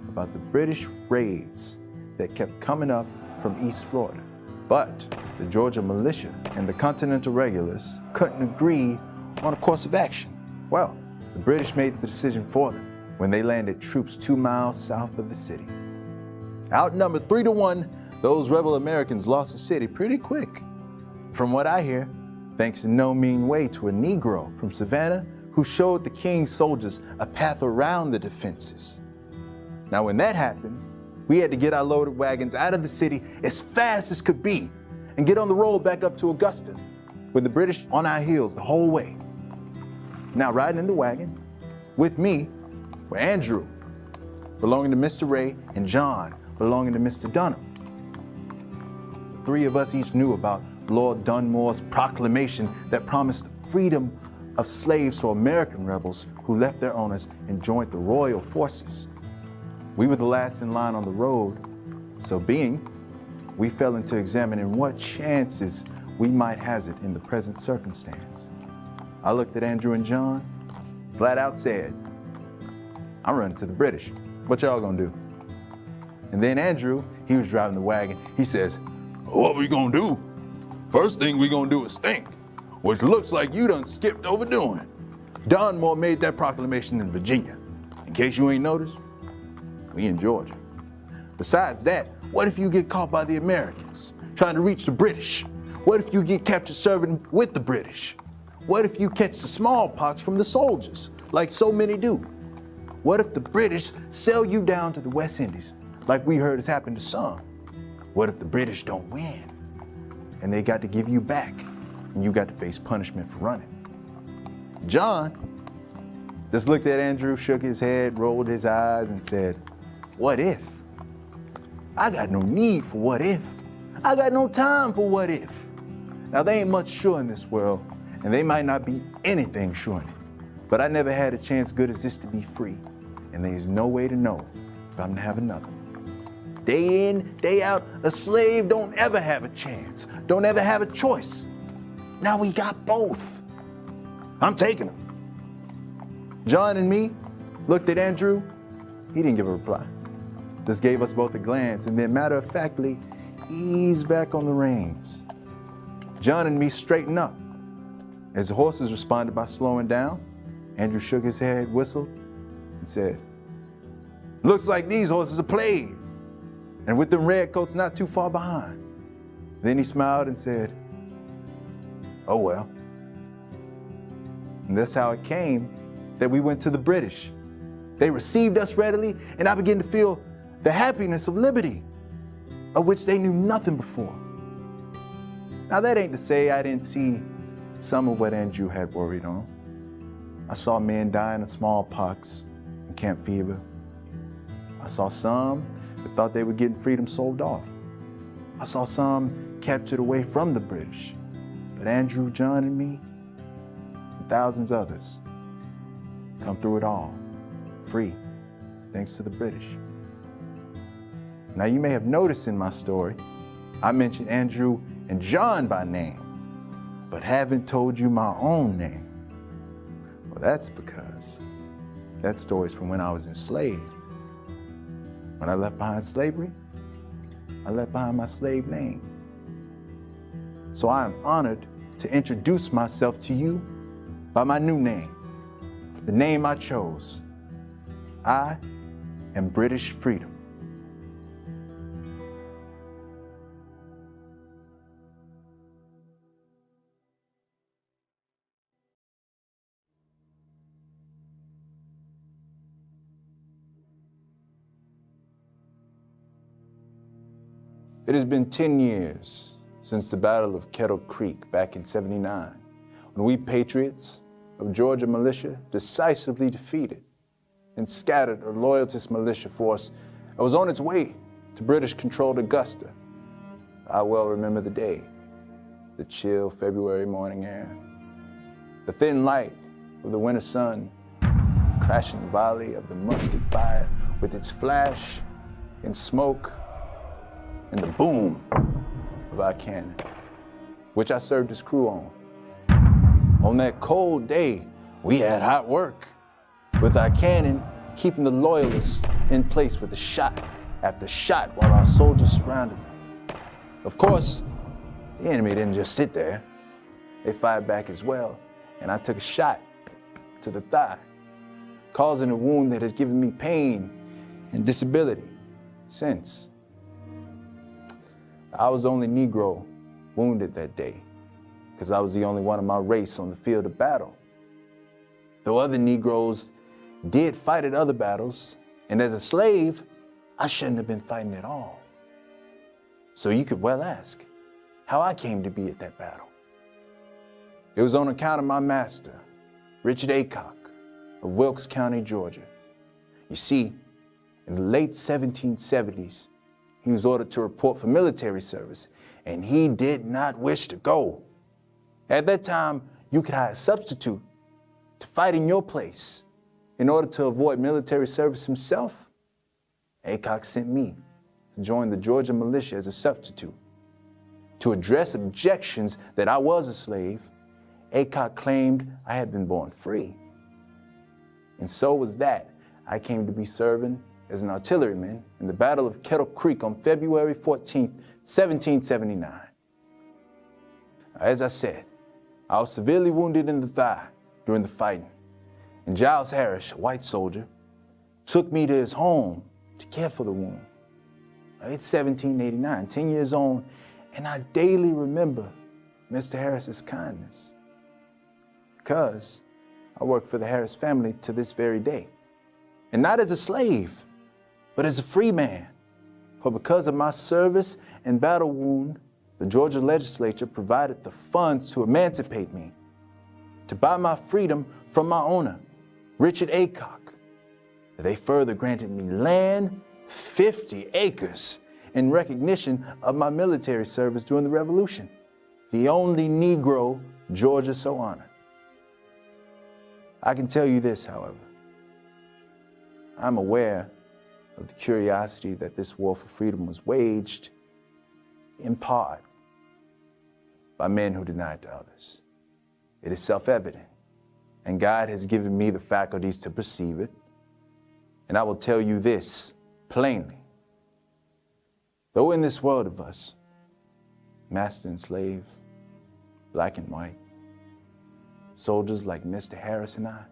about the British raids that kept coming up from East Florida. But the Georgia militia and the Continental regulars couldn't agree on a course of action. Well, the British made the decision for them when they landed troops 2 miles south of the city. Outnumbered 3-1, those rebel Americans lost the city pretty quick. From what I hear, thanks in no mean way to a Negro from Savannah who showed the King's soldiers a path around the defenses. Now, when that happened, we had to get our loaded wagons out of the city as fast as could be and get on the road back up to Augusta, with the British on our heels the whole way. Now, riding in the wagon with me were Andrew, belonging to Mr. Ray, and John, belonging to Mr. Dunham. The three of us each knew about Lord Dunmore's proclamation that promised the freedom of slaves for American rebels who left their owners and joined the royal forces. We were the last in line on the road, so we fell into examining what chances we might hazard in the present circumstance. I looked at Andrew and John, flat out said, I'm running to the British. What y'all gonna do? And then Andrew, he was driving the wagon. He says, what we gonna do? First thing we gonna do is think, which looks like you done skipped over doing. Dunmore made that proclamation in Virginia. In case you ain't noticed, we in Georgia. Besides that, what if you get caught by the Americans trying to reach the British? What if you get captured serving with the British? What if you catch the smallpox from the soldiers, like so many do? What if the British sell you down to the West Indies, like we heard has happened to some? What if the British don't win, and they got to give you back, and you got to face punishment for running? John just looked at Andrew, shook his head, rolled his eyes, and said, what if? I got no need for what if. I got no time for what if. Now, there ain't much sure in this world, and there might not be anything sure in it. But I never had a chance good as this to be free, and there's no way to know if I'm to have another. Day in, day out, a slave don't ever have a chance, don't ever have a choice. Now we got both. I'm taking them. John and me looked at Andrew. He didn't give a reply. Just gave us both a glance and then matter-of-factly eased back on the reins. John and me straightened up. As the horses responded by slowing down, Andrew shook his head, whistled, and said, looks like these horses are played, and with them redcoats not too far behind. Then he smiled and said, oh well. And that's how it came that we went to the British. They received us readily, and I began to feel the happiness of liberty, of which they knew nothing before. Now, that ain't to say I didn't see some of what Andrew had worried on. I saw men dying of smallpox and camp fever. I saw some that thought they were getting freedom sold off. I saw some captured away from the British. But Andrew, John, and me, and thousands others, come through it all, free, thanks to the British. Now you may have noticed in my story, I mentioned Andrew and John by name, but haven't told you my own name. Well, that's because that story's from when I was enslaved. When I left behind slavery, I left behind my slave name. So I am honored to introduce myself to you by my new name, the name I chose. I am British Freedom. It has been 10 years since the Battle of Kettle Creek back in '79, when we patriots of Georgia militia decisively defeated and scattered a loyalist militia force that was on its way to British-controlled Augusta. I well remember the day, the chill February morning air, the thin light of the winter sun, crashing volley of the musket fire with its flash and smoke, and the boom of our cannon, which I served as crew on. On that cold day, we had hot work, with our cannon keeping the loyalists in place with shot after shot while our soldiers surrounded them. Of course, the enemy didn't just sit there. They fired back as well, and I took a shot to the thigh, causing a wound that has given me pain and disability since. I was the only Negro wounded that day because I was the only one of my race on the field of battle. Though other Negroes did fight at other battles, and as a slave, I shouldn't have been fighting at all. So you could well ask how I came to be at that battle. It was on account of my master, Richard Aycock of Wilkes County, Georgia. You see, in the late 1770s, he was ordered to report for military service, and he did not wish to go. At that time, you could hire a substitute to fight in your place. In order to avoid military service himself, Aycock sent me to join the Georgia militia as a substitute. To address objections that I was a slave, Aycock claimed I had been born free. And so was that. I came to be serving as an artilleryman in the Battle of Kettle Creek on February 14th, 1779. As I said, I was severely wounded in the thigh during the fighting, and Giles Harris, a white soldier, took me to his home to care for the wound. It's 1789, 10 years on, and I daily remember Mr. Harris's kindness, because I work for the Harris family to this very day. And not as a slave, but as a free man. For because of my service and battle wound, the Georgia legislature provided the funds to emancipate me, to buy my freedom from my owner, Richard Aycock. They further granted me land, 50 acres, in recognition of my military service during the Revolution, the only Negro Georgia so honored. I can tell you this, however. I'm aware of the curiosity that this war for freedom was waged, in part, by men who denied to others. It is self-evident, and God has given me the faculties to perceive it. And I will tell you this plainly. Though in this world of us, master and slave, black and white, soldiers like Mr. Harris and I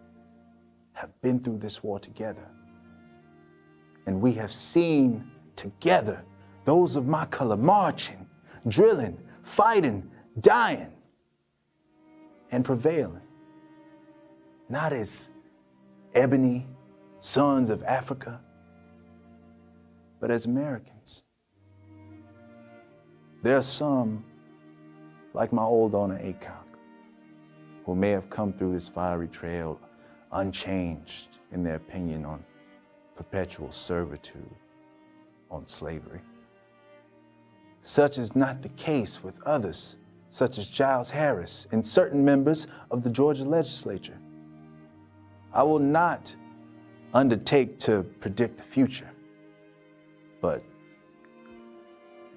have been through this war together. And we have seen together those of my color marching, drilling, fighting, dying, and prevailing. Not as ebony sons of Africa, but as Americans. There are some, like my old owner Aycock, who may have come through this fiery trail unchanged in their opinion on perpetual servitude on slavery. Such is not the case with others, such as Giles Harris and certain members of the Georgia legislature. I will not undertake to predict the future, but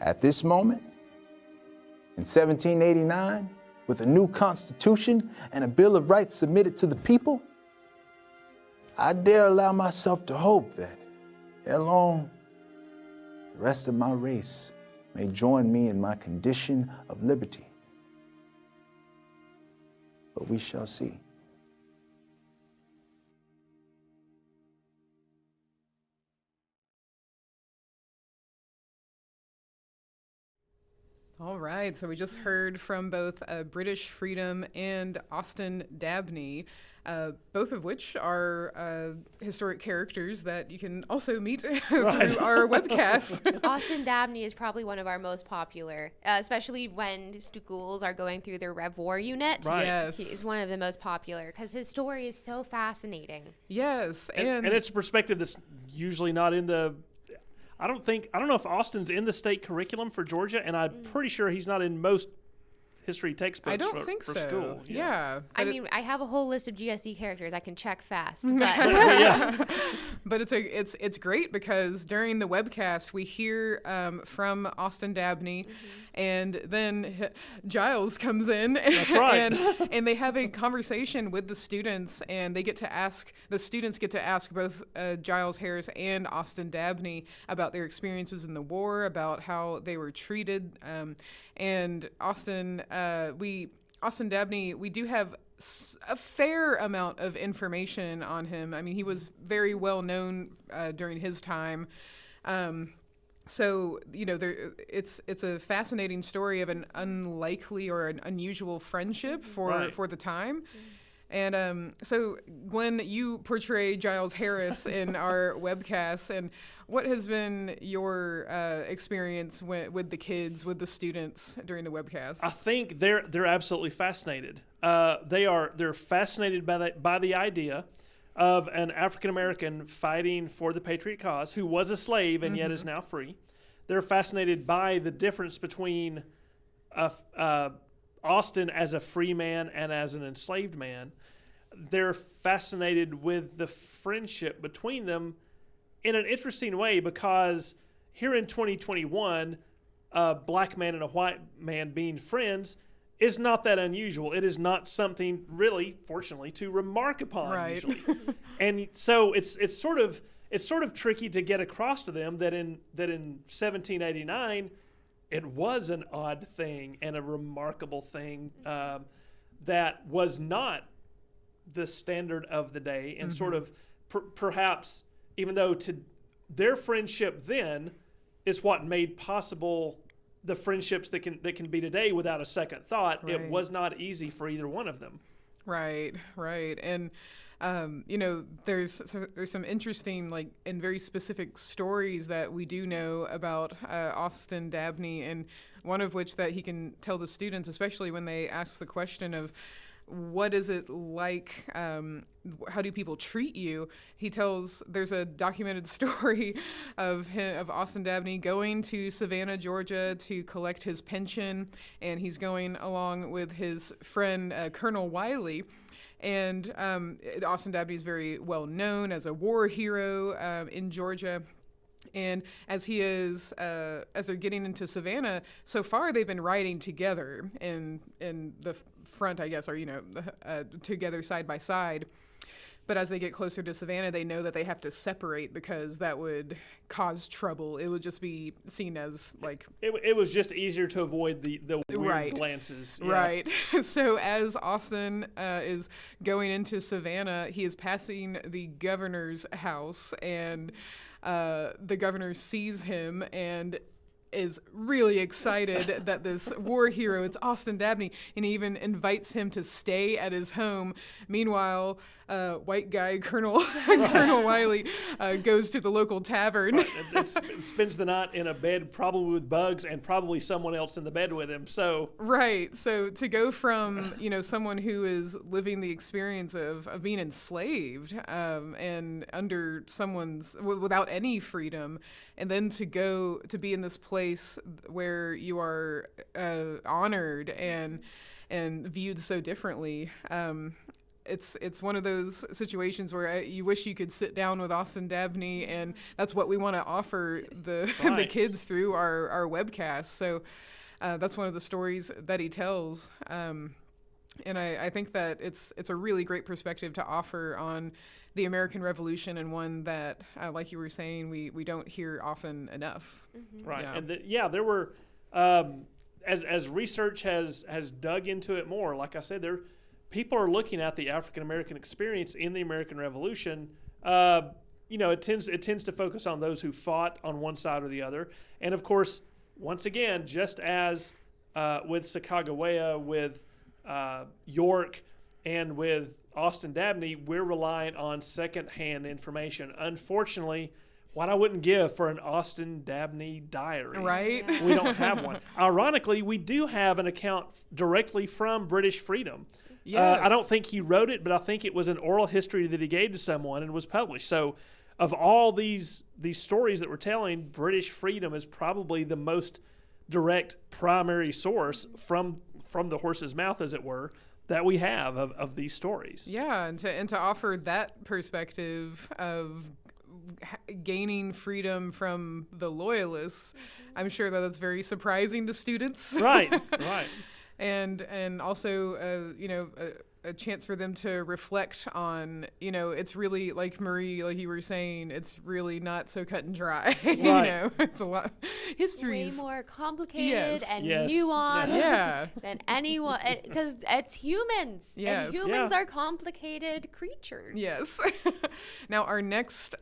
at this moment, in 1789, with a new constitution and a Bill of Rights submitted to the people, I dare allow myself to hope that, ere long, the rest of my race may join me in my condition of liberty. But we shall see. All right, so we just heard from both British Freedom and Austin Dabney, both of which are historic characters that you can also meet through our webcast. Austin Dabney is probably one of our most popular, especially when schools are going through their Rev War unit. Right. Yes. He's one of the most popular because his story is so fascinating. Yes, And it's a perspective that's usually not in the. I don't know if Austin's in the state curriculum for Georgia, and I'm pretty sure he's not in most history textbooks I don't think for so. school. Yeah. I mean, I have a whole list of GSE characters I can check fast, but Yeah. But it's great because during the webcast we hear from Austin Dabney, and then Giles comes in. That's right. and they have a conversation with the students, and the students get to ask both Giles Harris and Austin Dabney about their experiences in the war, about how they were treated, and Austin Dabney, we do have a fair amount of information on him. I mean, he was very well known during his time. So, it's a fascinating story of an unlikely or an unusual friendship for the time. And so, Glenn, you portray Giles Harris in our webcast, and what has been your experience with the kids, with the students during the webcast? I think they're absolutely fascinated. They're fascinated by the idea of an African American fighting for the patriot cause who was a slave and yet is now free. They're fascinated by the difference between Austin as a free man and as an enslaved man. They're fascinated with the friendship between them in an interesting way, because here in 2021, a black man and a white man being friends is not that unusual. It is not something really, fortunately, to remark upon usually. And so it's sort of tricky to get across to them that in 1789 it was an odd thing and a remarkable thing that was not the standard of the day, and sort of perhaps, even though their friendship then is what made possible the friendships that can be today without a second thought. Right. It was not easy for either one of them. Right. And there's some interesting and very specific stories that we do know about Austin Dabney, and one of which that he can tell the students, especially when they ask the question of what is it like, how do people treat you? There's a documented story of Austin Dabney going to Savannah, Georgia to collect his pension, and he's going along with his friend Colonel Wiley. And Austin Dabney is very well known as a war hero in Georgia. And as they're getting into Savannah, so far they've been riding together in the front, I guess, or together side by side. But as they get closer to Savannah, they know that they have to separate because that would cause trouble. It would just be seen as It was just easier to avoid the weird glances. Yeah. Right. So as Austin is going into Savannah, he is passing the governor's house, and the governor sees him and is really excited that this war hero, it's Austin Dabney, and he even invites him to stay at his home. Meanwhile, white guy, Colonel Colonel Wiley, goes to the local tavern. Right. And spends the night in a bed, probably with bugs, and probably someone else in the bed with him. So Right. So to go from, someone who is living the experience of being enslaved and under someone's, without any freedom, and then to go to be in this place where you are honored and viewed so differently. It's one of those situations where you wish you could sit down with Austin Dabney, and that's what we want to offer the Right. the kids through our webcast. So that's one of the stories that he tells. And I think that it's a really great perspective to offer on the American Revolution, and one that, like you were saying, we don't hear often enough. right, Yeah. and there were as research has dug into it more. Like I said, people are looking at the African American experience in the American Revolution. It tends to focus on those who fought on one side or the other, and of course, once again, just as with Sacagawea, with York, and with Austin Dabney, we're reliant on secondhand information. Unfortunately, what I wouldn't give for an Austin Dabney diary. Right? We don't have one. Ironically, we do have an account directly from British Freedom. Yes. I don't think he wrote it, but I think it was an oral history that he gave to someone and was published. So of all these stories that we're telling, British Freedom is probably the most direct primary source from the horse's mouth, as it were, that we have of these stories. Yeah, and to offer that perspective of gaining freedom from the loyalists, I'm sure that that's very surprising to students. Right. and also a chance for them to reflect on, it's really, like Marie, like you were saying, it's really not so cut and dry. Right. It's a lot. Way History's more complicated Yes. and Yes. nuanced Yeah. than anyone, because it's humans, Yes. and humans Yeah. are complicated creatures. Yes. Now, our next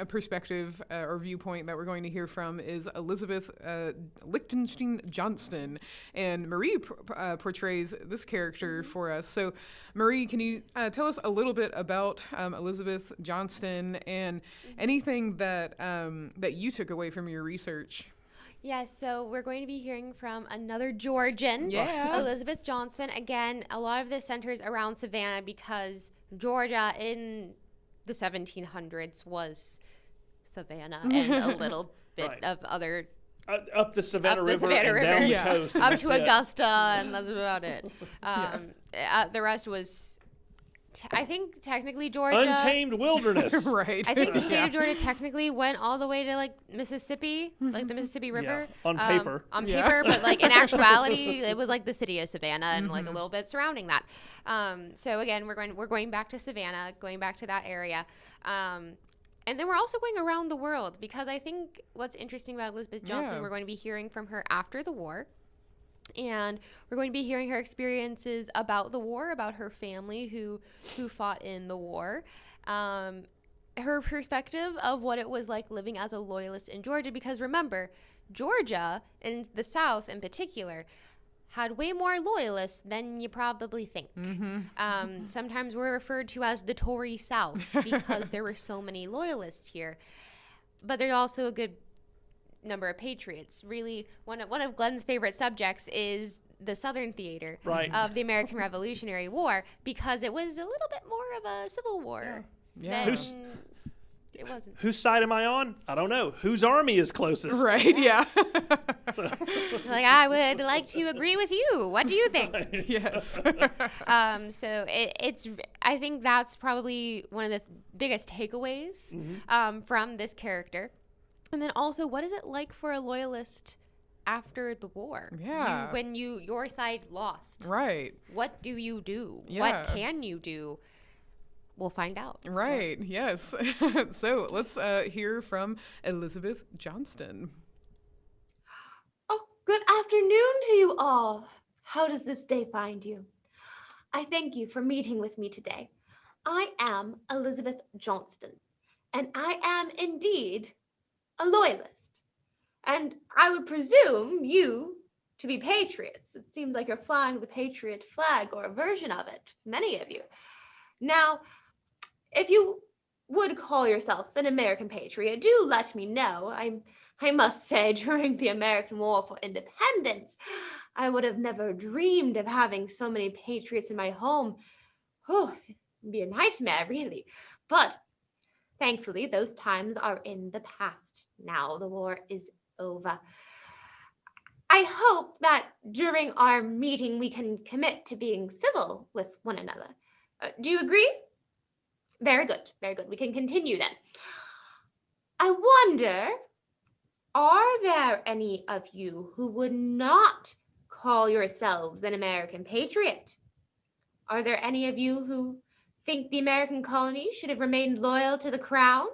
perspective or viewpoint that we're going to hear from is Elizabeth Lichtenstein Johnston, and Marie portrays this character for us. So, Marie, can you tell us a little bit about Elizabeth Johnston and anything that that you took away from your research? Yeah, so we're going to be hearing from another Georgian, Yeah. Elizabeth Johnston. Again, a lot of this centers around Savannah because Georgia in the 1700s was Savannah and a little bit Right. of other Up the Savannah Up the River Savannah and River. down the Yeah. coast. and up that's to it. Augusta, and that's about it. The rest was, I think, technically Georgia. Untamed wilderness. Right. I think the state of Georgia technically went all the way to like Mississippi, like the Mississippi River. on paper. On Yeah. paper, but like in actuality, it was like the city of Savannah and like a little bit surrounding that. So again, we're going back to Savannah, going back to that area. And then we're also going around the world because I think what's interesting about Elizabeth Johnston, Yeah. we're going to be hearing from her after the war. And we're going to be hearing her experiences about the war, about her family who fought in the war, her perspective of what it was like living as a loyalist in Georgia. Because remember, Georgia, in the South in particular, had way more loyalists than you probably think. Sometimes we're referred to as the Tory South because there were so many loyalists here. But there's also a good number of patriots. Really, one of Glenn's favorite subjects is the Southern theater Right. of the American Revolutionary War because it was a little bit more of a civil war Yeah. than Who's- it wasn't. Whose side am I on? I don't know. Whose army is closest? Right. Yeah. So, Like, I would like to agree with you. What do you think? Yes. So it's I think that's probably one of the biggest takeaways from this character. And then also, what is it like for a loyalist after the war? Yeah. When your side lost. Right. What do you do? Yeah. What can you do? We'll find out. Right. Yes. So let's hear from Elizabeth Johnston. Oh, good afternoon to you all. How does this day find you? I thank you for meeting with me today. I am Elizabeth Johnston, and I am indeed a loyalist. And I would presume you to be patriots. It seems like you're flying the patriot flag or a version of it, many of you. Now, If you would call yourself an American patriot, do let me know. I must say, during the American War for Independence, I would have never dreamed of having so many patriots in my home. Oh, it'd be a nightmare, really. But thankfully, those times are in the past. Now the war is over. I hope that during our meeting we can commit to being civil with one another. Do you agree? Very good, very good. We can continue then. I wonder, are there any of you who would not call yourselves an American patriot? Are there any of you who think the American colonies should have remained loyal to the crown?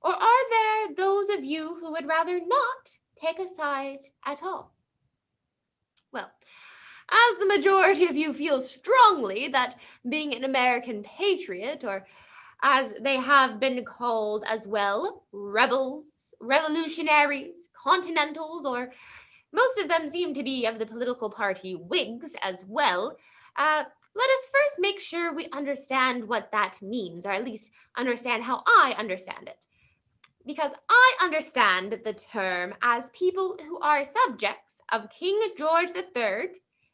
Or are there those of you who would rather not take a side at all? Well, as the majority of you feel strongly that being an American patriot, or as they have been called as well, rebels, revolutionaries, continentals, or most of them seem to be of the political party Whigs as well, let us first make sure we understand what that means, or at least understand how I understand it. Because I understand the term as people who are subjects of King George III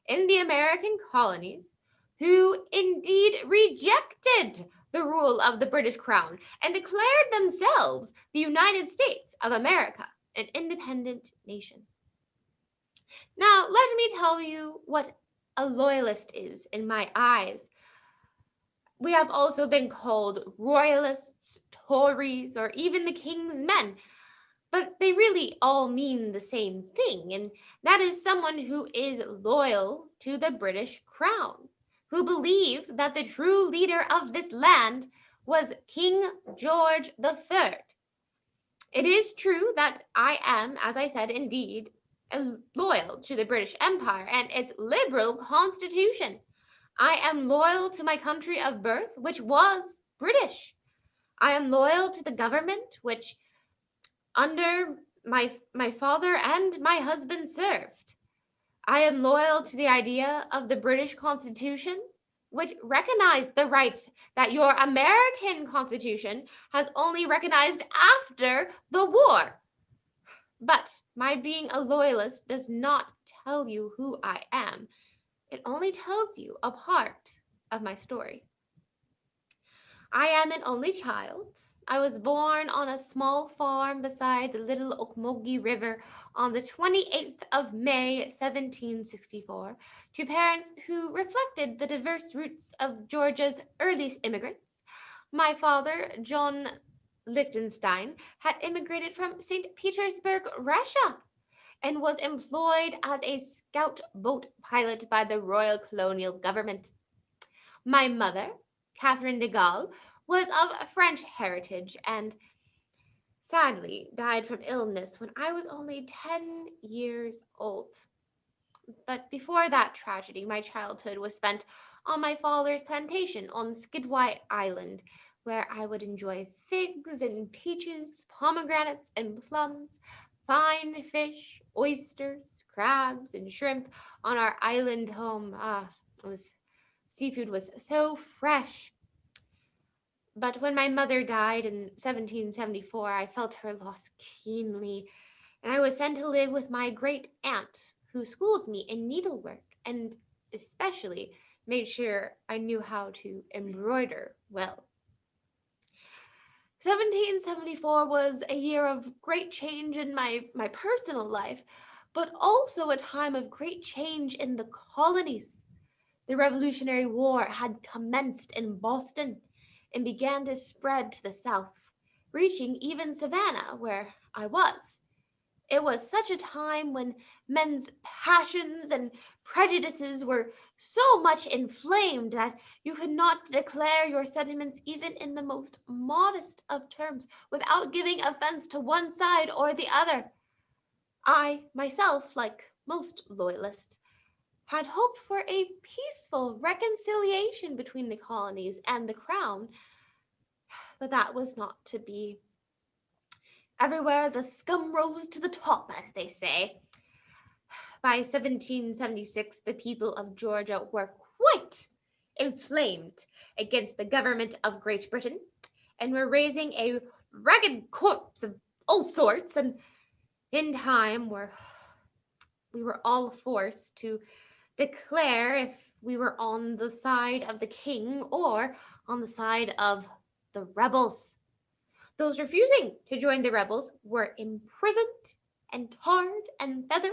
in the American colonies, who indeed rejected the rule of the British Crown and declared themselves the United States of America, an independent nation. Now, let me tell you what a loyalist is in my eyes. We have also been called royalists, Tories, or even the King's men. But they really all mean the same thing, and that is someone who is loyal to the British Crown, who believe that the true leader of this land was King George III. It is true that I am, as I said, indeed loyal to the British Empire and its liberal constitution. I am loyal to my country of birth, which was British. I am loyal to the government, which under my father and my husband served. I am loyal to the idea of the British Constitution, which recognized the rights that your American Constitution has only recognized after the war. But my being a loyalist does not tell you who I am. It only tells you a part of my story. I am an only child. I was born on a small farm beside the Little Ocmulgee River on the 28th of May, 1764, to parents who reflected the diverse roots of Georgia's earliest immigrants. My father, John Lichtenstein, had immigrated from St. Petersburg, Russia, and was employed as a scout boat pilot by the Royal Colonial Government. My mother, Catherine de Gaulle, was of French heritage and sadly died from illness when I was only 10 years old. But before that tragedy, my childhood was spent on my father's plantation on Skidway Island, where I would enjoy figs and peaches, pomegranates and plums, fine fish, oysters, crabs, and shrimp on our island home. Seafood was so fresh. But when my mother died in 1774, I felt her loss keenly, and I was sent to live with my great aunt, who schooled me in needlework and especially made sure I knew how to embroider well. 1774 was a year of great change in my personal life, but also a time of great change in the colonies. The Revolutionary War had commenced in Boston and began to spread to the south, reaching even Savannah, where I was. It was such a time when men's passions and prejudices were so much inflamed that you could not declare your sentiments even in the most modest of terms without giving offense to one side or the other. I, myself, like most loyalists, had hoped for a peaceful reconciliation between the colonies and the crown, but that was not to be. Everywhere the scum rose to the top, as they say. By 1776, the people of Georgia were quite inflamed against the government of Great Britain and were raising a ragged corps of all sorts, and in time we were all forced to declare if we were on the side of the king or on the side of the rebels. Those refusing to join the rebels were imprisoned and tarred and feathered,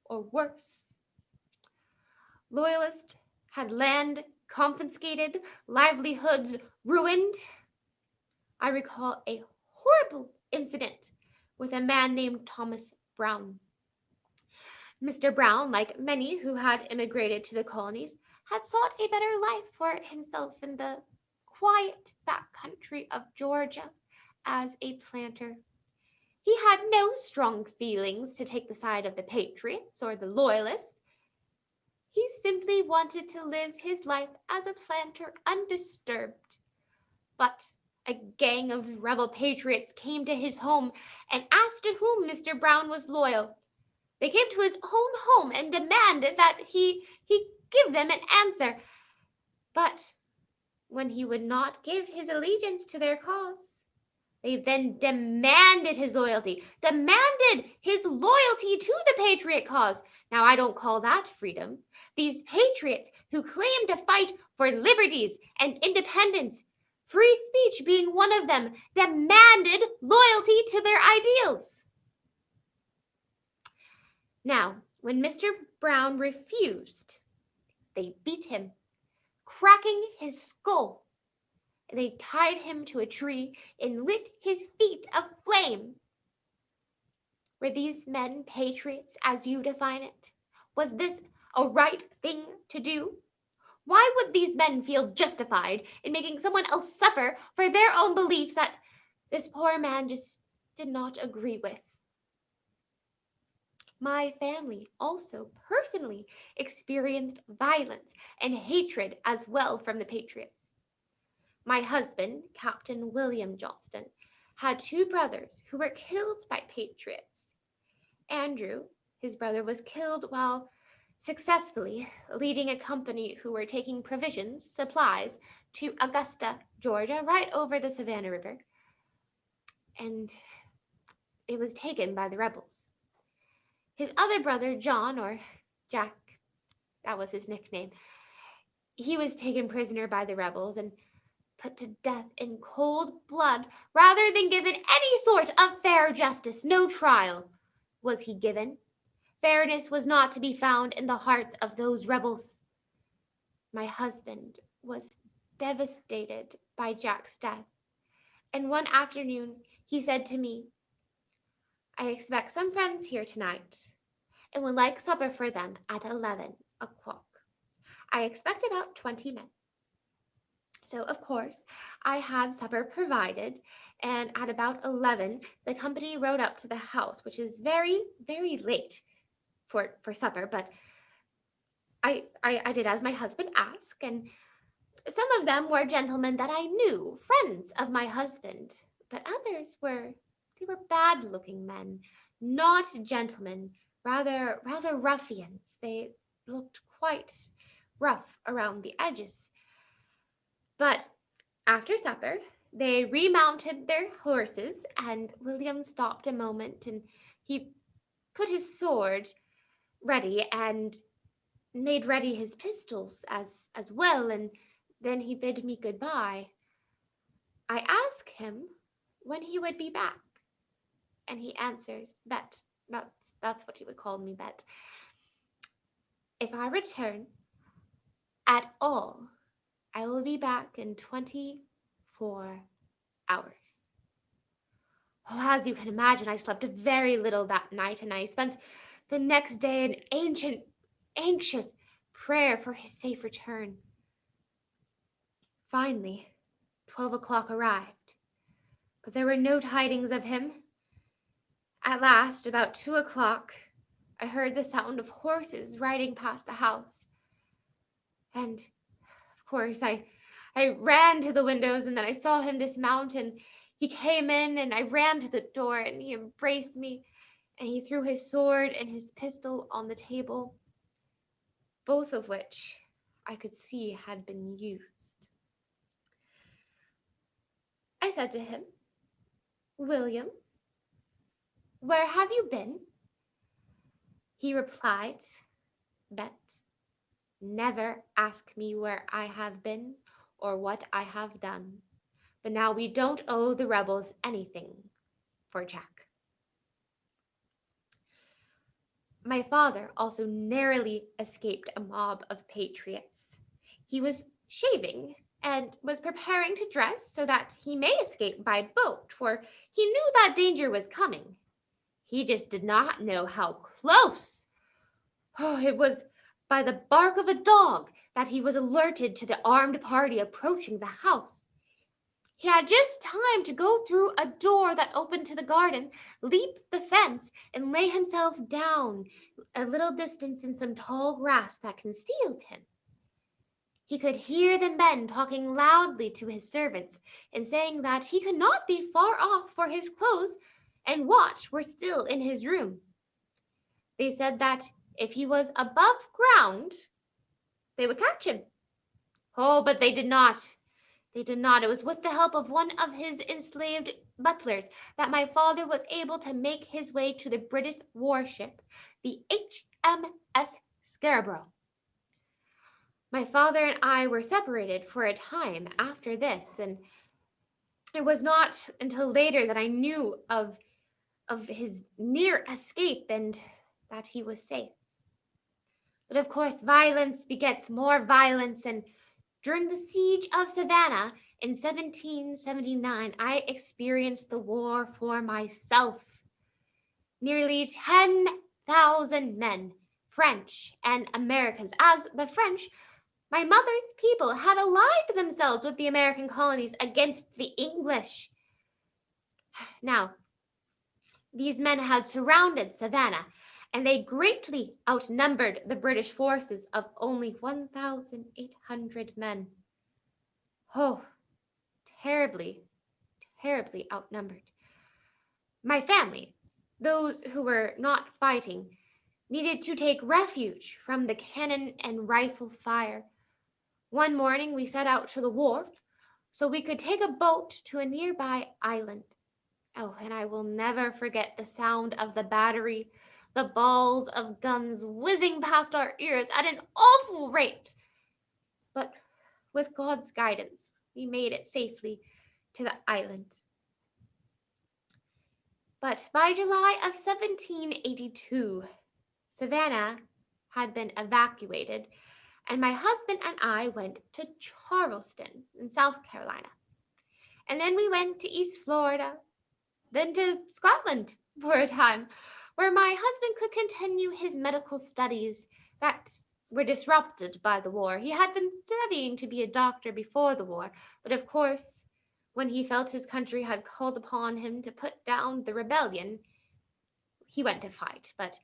or worse. Loyalists had land confiscated, livelihoods ruined. I recall a horrible incident with a man named Thomas Brown. Mr. Brown, like many who had immigrated to the colonies, had sought a better life for himself in the quiet back country of Georgia as a planter. He had no strong feelings to take the side of the Patriots or the Loyalists. He simply wanted to live his life as a planter undisturbed. But a gang of rebel patriots came to his home and asked to whom Mr. Brown was loyal. They came to his own home and demanded that he give them an answer. But when he would not give his allegiance to their cause, they then demanded his loyalty to the patriot cause. Now, I don't call that freedom. These patriots who claim to fight for liberties and independence, free speech being one of them, demanded loyalty to their ideals. Now, when Mr. Brown refused, they beat him, cracking his skull. They tied him to a tree and lit his feet aflame. Were these men patriots, as you define it? Was this a right thing to do? Why would these men feel justified in making someone else suffer for their own beliefs that this poor man just did not agree with? My family also personally experienced violence and hatred as well from the patriots. My husband, Captain William Johnston, had two brothers who were killed by patriots. Andrew, his brother, was killed while successfully leading a company who were taking provisions, supplies, to Augusta, Georgia, right over the Savannah River. And it was taken by the rebels. His other brother, John, or Jack, that was his nickname, he was taken prisoner by the rebels and put to death in cold blood rather than given any sort of fair justice. No trial was he given. Fairness was not to be found in the hearts of those rebels. My husband was devastated by Jack's death, and one afternoon he said to me, "I expect some friends here tonight and would like supper for them at 11 o'clock. I expect about 20 men." So, of course, I had supper provided, and at about 11, the company rode up to the house, which is very, very late for supper, but I did as my husband asked, and some of them were gentlemen that I knew, friends of my husband, but others were bad-looking men, not gentlemen, rather ruffians. They looked quite rough around the edges. But after supper, they remounted their horses, and William stopped a moment, and he put his sword ready and made ready his pistols as well, and then he bid me goodbye. I asked him when he would be back, and he answers, "Bet." That's what he would call me, Bet. "If I return at all, I will be back in 24 hours. Oh, as you can imagine, I slept very little that night, and I spent the next day in anxious prayer for his safe return. Finally, 12 o'clock arrived, but there were no tidings of him. At last, about 2 o'clock, I heard the sound of horses riding past the house, and of course, I ran to the windows, and then I saw him dismount, and he came in, and I ran to the door, and he embraced me, and he threw his sword and his pistol on the table, both of which I could see had been used. I said to him, "William, where have you been?" He replied, "Bet, never ask me where I have been or what I have done. But now we don't owe the rebels anything for Jack." My father also narrowly escaped a mob of patriots. He was shaving and was preparing to dress so that he may escape by boat, for he knew that danger was coming. He just did not know how close. Oh, it was by the bark of a dog that he was alerted to the armed party approaching the house. He had just time to go through a door that opened to the garden, leap the fence, and lay himself down a little distance in some tall grass that concealed him. He could hear the men talking loudly to his servants and saying that he could not be far off, for his clothes and watch were still in his room. They said that if he was above ground, they would catch him. Oh, but they did not. They did not. It was with the help of one of his enslaved butlers that my father was able to make his way to the British warship, the HMS Scarborough. My father and I were separated for a time after this, and it was not until later that I knew of his near escape and that he was safe. But of course, violence begets more violence, and during the siege of Savannah in 1779, I experienced the war for myself. Nearly 10,000 men, French and Americans, as the French, my mother's people, had allied themselves with the American colonies against the English. Now, these men had surrounded Savannah, and they greatly outnumbered the British forces of only 1,800 men. Oh, terribly, terribly outnumbered. My family, those who were not fighting, needed to take refuge from the cannon and rifle fire. One morning we set out to the wharf so we could take a boat to a nearby island. Oh, and I will never forget the sound of the battery, the balls of guns whizzing past our ears at an awful rate. But with God's guidance, we made it safely to the island. But by July of 1782, Savannah had been evacuated, and my husband and I went to Charleston in South Carolina. And then we went to East Florida, then to Scotland for a time, where my husband could continue his medical studies that were disrupted by the war. He had been studying to be a doctor before the war, but of course, when he felt his country had called upon him to put down the rebellion, he went to fight. But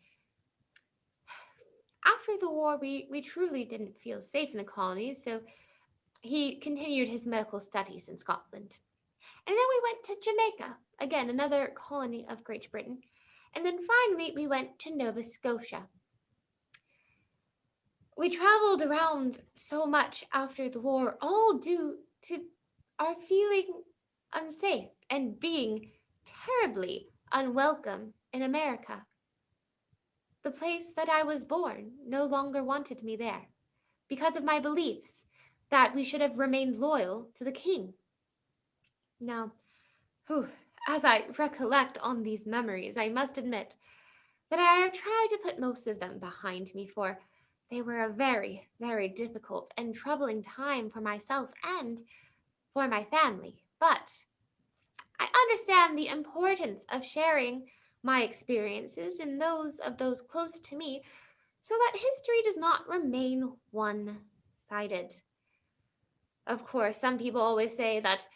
after the war, we truly didn't feel safe in the colonies, so he continued his medical studies in Scotland. And then we went to Jamaica, again, another colony of Great Britain. And then finally, we went to Nova Scotia. We traveled around so much after the war, all due to our feeling unsafe and being terribly unwelcome in America. The place that I was born no longer wanted me there because of my beliefs that we should have remained loyal to the king. Now, as I recollect on these memories, I must admit that I have tried to put most of them behind me, for they were a very, very difficult and troubling time for myself and for my family. But I understand the importance of sharing my experiences and those of those close to me so that history does not remain one-sided. Of course, some people always say that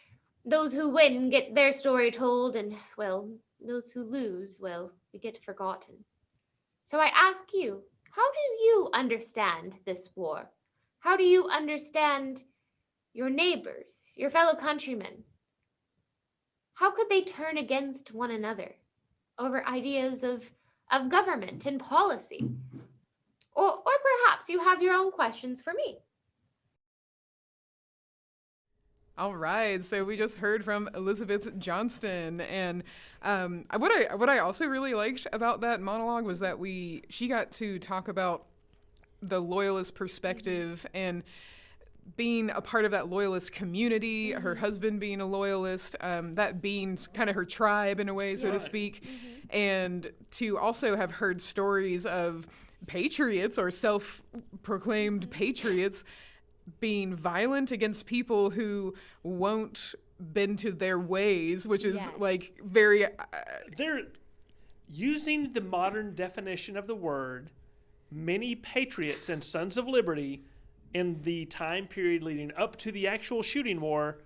those who win get their story told, and, well, those who lose, well, we get forgotten. So I ask you, how do you understand this war? How do you understand your neighbors, your fellow countrymen? How could they turn against one another over ideas of government and policy? Or perhaps you have your own questions for me. All right, so we just heard from Elizabeth Johnston, and what I also really liked about that monologue was that she got to talk about the Loyalist perspective and being a part of that Loyalist community, her husband being a Loyalist, that being kind of her tribe in a way, so to speak, and to also have heard stories of patriots or self-proclaimed patriots being violent against people who won't bend to their ways, which is like very... They're using the modern definition of the word. Many patriots and Sons of Liberty in the time period leading up to the actual shooting war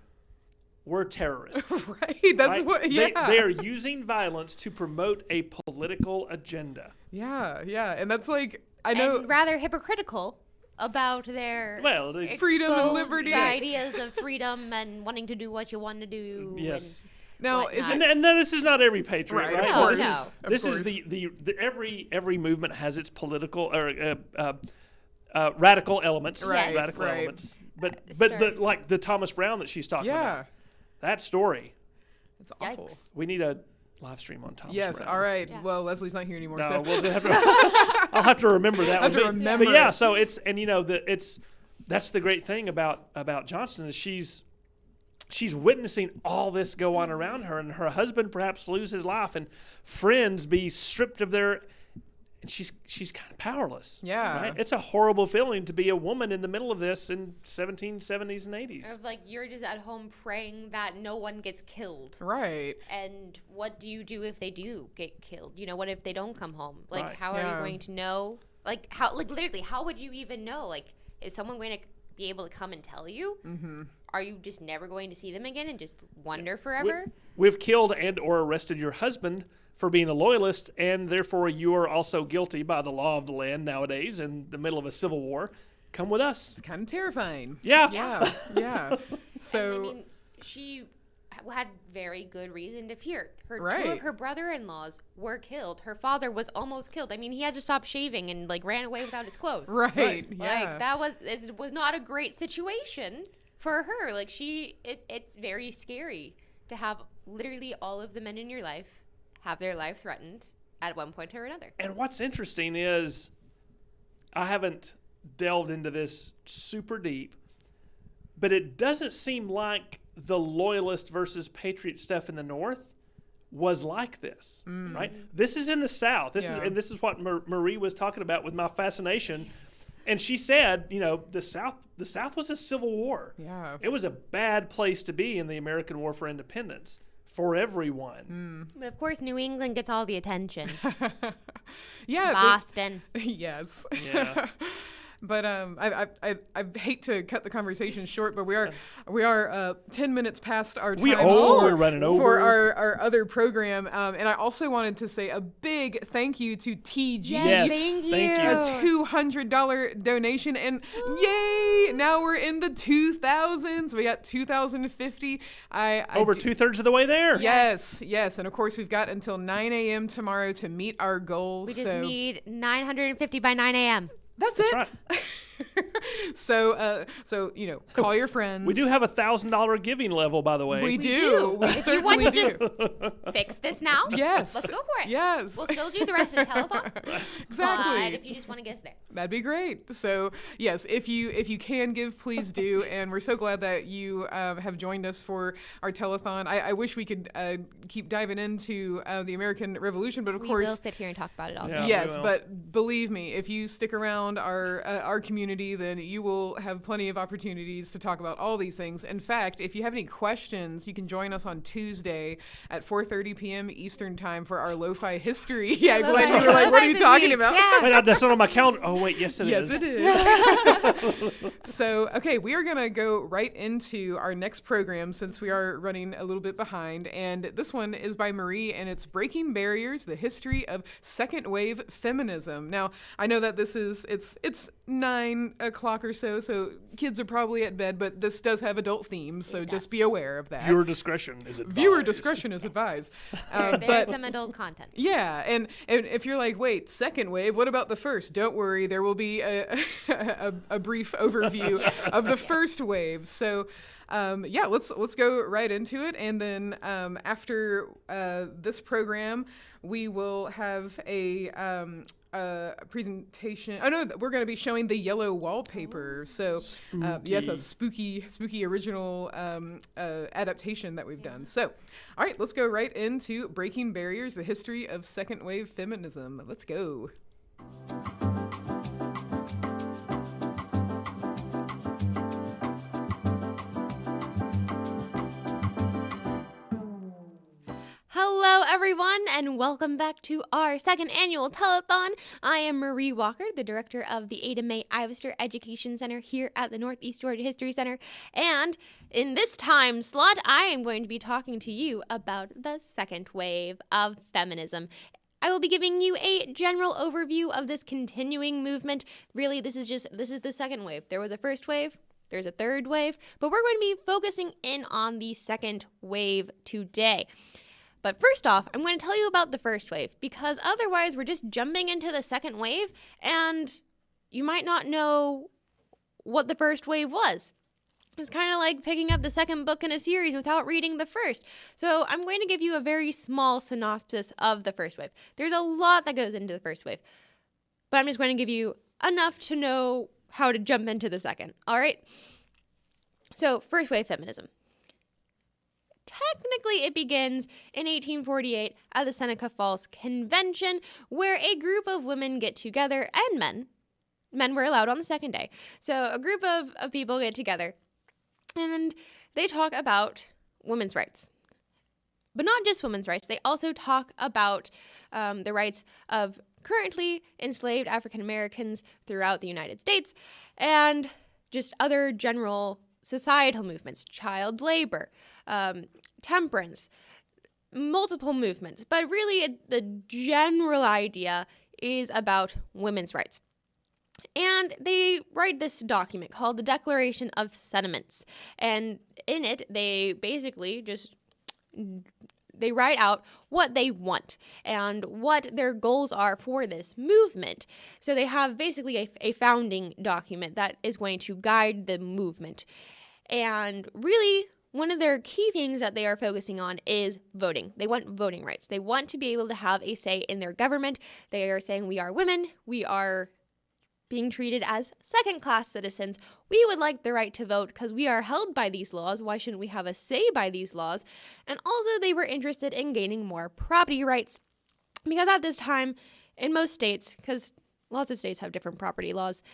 were terrorists. Right, that's what, They are using violence to promote a political agenda. Yeah, and that's like, I know... And rather hypocritical about their freedom and liberty. ideas of freedom and wanting to do what you want to do. Yes. Now, and this is not every patriot, right? Of course. This is the every movement has its political or radical elements. Right. Radical Right. elements. But like the Thomas Brown that she's talking about. That story. It's awful. Yikes. We need a live stream on Thomas Yes, Brown. all right. Yeah. Well, Leslie's not here anymore, No, so we'll just have to, I'll have to remember that one. remember But yeah, it. so it's, and you know, that's the great thing about Johnston is she's witnessing all this go on around her, and her husband perhaps lose his life, and friends be stripped of their, and she's kind of powerless. Yeah. Right? It's a horrible feeling to be a woman in the middle of this in 1770s and 80s. Of like, you're just at home praying that no one gets killed. Right. And what do you do if they do get killed? You know, what if they don't come home? Like, Right. how are you going to know? Like, how, like, literally, how would you even know? Like, is someone going to be able to come and tell you? Mm-hmm. Are you just never going to see them again and just wonder forever? We've killed and or arrested your husband for being a loyalist, and therefore you are also guilty by the law of the land nowadays in the middle of a civil war. Come with us. It's kind of terrifying. Yeah. Yeah. So... And, I mean, she had very good reason to fear. Two Right. of her brother-in-laws were killed. Her father was almost killed. I mean, he had to stop shaving and like ran away without his clothes. Right. Like it was not a great situation for her. Like it's very scary to have literally all of the men in your life have their life threatened at one point or another. And what's interesting is I haven't delved into this super deep, but it doesn't seem like the loyalist versus patriot stuff in the North was like this, right? This is in the South. This is what Marie was talking about with my fascination. And she said, you know, the South was a civil war. Yeah. It was a bad place to be in the American War for Independence for everyone. But of course, New England gets all the attention. Yeah. Boston. Yes. Yeah. But I hate to cut the conversation short, but we are 10 minutes past our time we're running over for our other program, and I also wanted to say a big thank you to TG. Yes, thank you. thank you. A $200 donation, and yay! Now we're in the 2000s. We got 2050. Over 2/3 of the way there. Yes, and of course we've got until 9 a.m. tomorrow to meet our goal. We just need 950 by 9 a.m. That's That's it. right. So you know, call your friends. We do have a $1,000 giving level, by the way. We do. We If you want certainly to do. just fix this now, Yes. let's go for it. Yes. We'll still do the rest of Telethon. Exactly. But if you just want to get us there. That'd be great. So yes, if you can give, please do. And we're so glad that you have joined us for our telethon. I wish we could keep diving into the American Revolution, but of We course. will sit here and talk about it all Yeah. day. Yes, we will. but believe me, if you stick around our community, then you will have plenty of opportunities to talk about all these things. In fact, if you have any questions, you can join us on Tuesday at 4:30 p.m. Eastern Time for our lo-fi history. Yeah, Glenn, you were like, what are you talking about? Yeah. Wait, that's not on my calendar. Oh, wait, yes, it is. Yes, it is. So, okay, we are going to go right into our next program since we are running a little bit behind. And this one is by Marie, and it's Breaking Barriers, the History of Second Wave Feminism. Now, I know that it's 9 o'clock or so kids are probably at bed, but this does have adult themes, so just be aware of that. Viewer discretion is advised. Viewer discretion is advised. There's But some adult content. yeah, and if you're like, wait, second wave, what about the first? Don't worry, there will be a brief overview of the first wave. So yeah, let's go right into it. And then after this program, we will have a presentation. Oh no, we're going to be showing the yellow wallpaper. So yes, a spooky original adaptation that we've done. So, all right, let's go right into Breaking Barriers: The History of Second Wave Feminism. Let's go. Hello, everyone, and welcome back to our second annual telethon. I am Marie Walker, the director of the Ada Mae Ivester Education Center here at the Northeast Georgia History Center. And in this time slot, I am going to be talking to you about the second wave of feminism. I will be giving you a general overview of this continuing movement. Really, this is the second wave. There was a first wave. There's a third wave, but we're going to be focusing in on the second wave today. But first off, I'm going to tell you about the first wave, because otherwise we're just jumping into the second wave, and you might not know what the first wave was. It's kind of like picking up the second book in a series without reading the first. So I'm going to give you a very small synopsis of the first wave. There's a lot that goes into the first wave, but I'm just going to give you enough to know how to jump into the second. All right? So first wave feminism. Technically, it begins in 1848 at the Seneca Falls Convention, where a group of women get together, and men were allowed on the second day. So a group of people get together, and they talk about women's rights. But not just women's rights, they also talk about the rights of currently enslaved African Americans throughout the United States, and just other general societal movements, child labor, temperance, multiple movements. But really, the general idea is about women's rights. And they write this document called the Declaration of Sentiments. And in it, they basically they write out what they want and what their goals are for this movement. So they have basically a founding document that is going to guide the movement. And really, one of their key things that they are focusing on is voting. They want voting rights. They want to be able to have a say in their government. They are saying, we are women. We are being treated as second-class citizens. We would like the right to vote because we are held by these laws. Why shouldn't we have a say by these laws? And also, they were interested in gaining more property rights, because at this time, in most states, because lots of states have different property laws,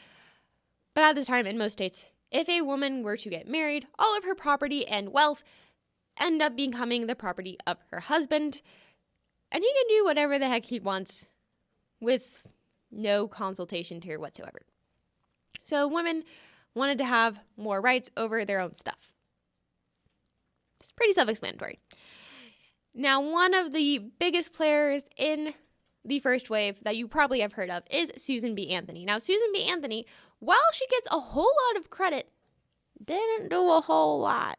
but at this time, in most states, if a woman were to get married, all of her property and wealth end up becoming the property of her husband, and he can do whatever the heck he wants with no consultation here whatsoever. So women wanted to have more rights over their own stuff. It's pretty self-explanatory. Now, one of the biggest players in the first wave that you probably have heard of is Susan B. Anthony. Now, Susan B. Anthony, while she gets a whole lot of credit, didn't do a whole lot.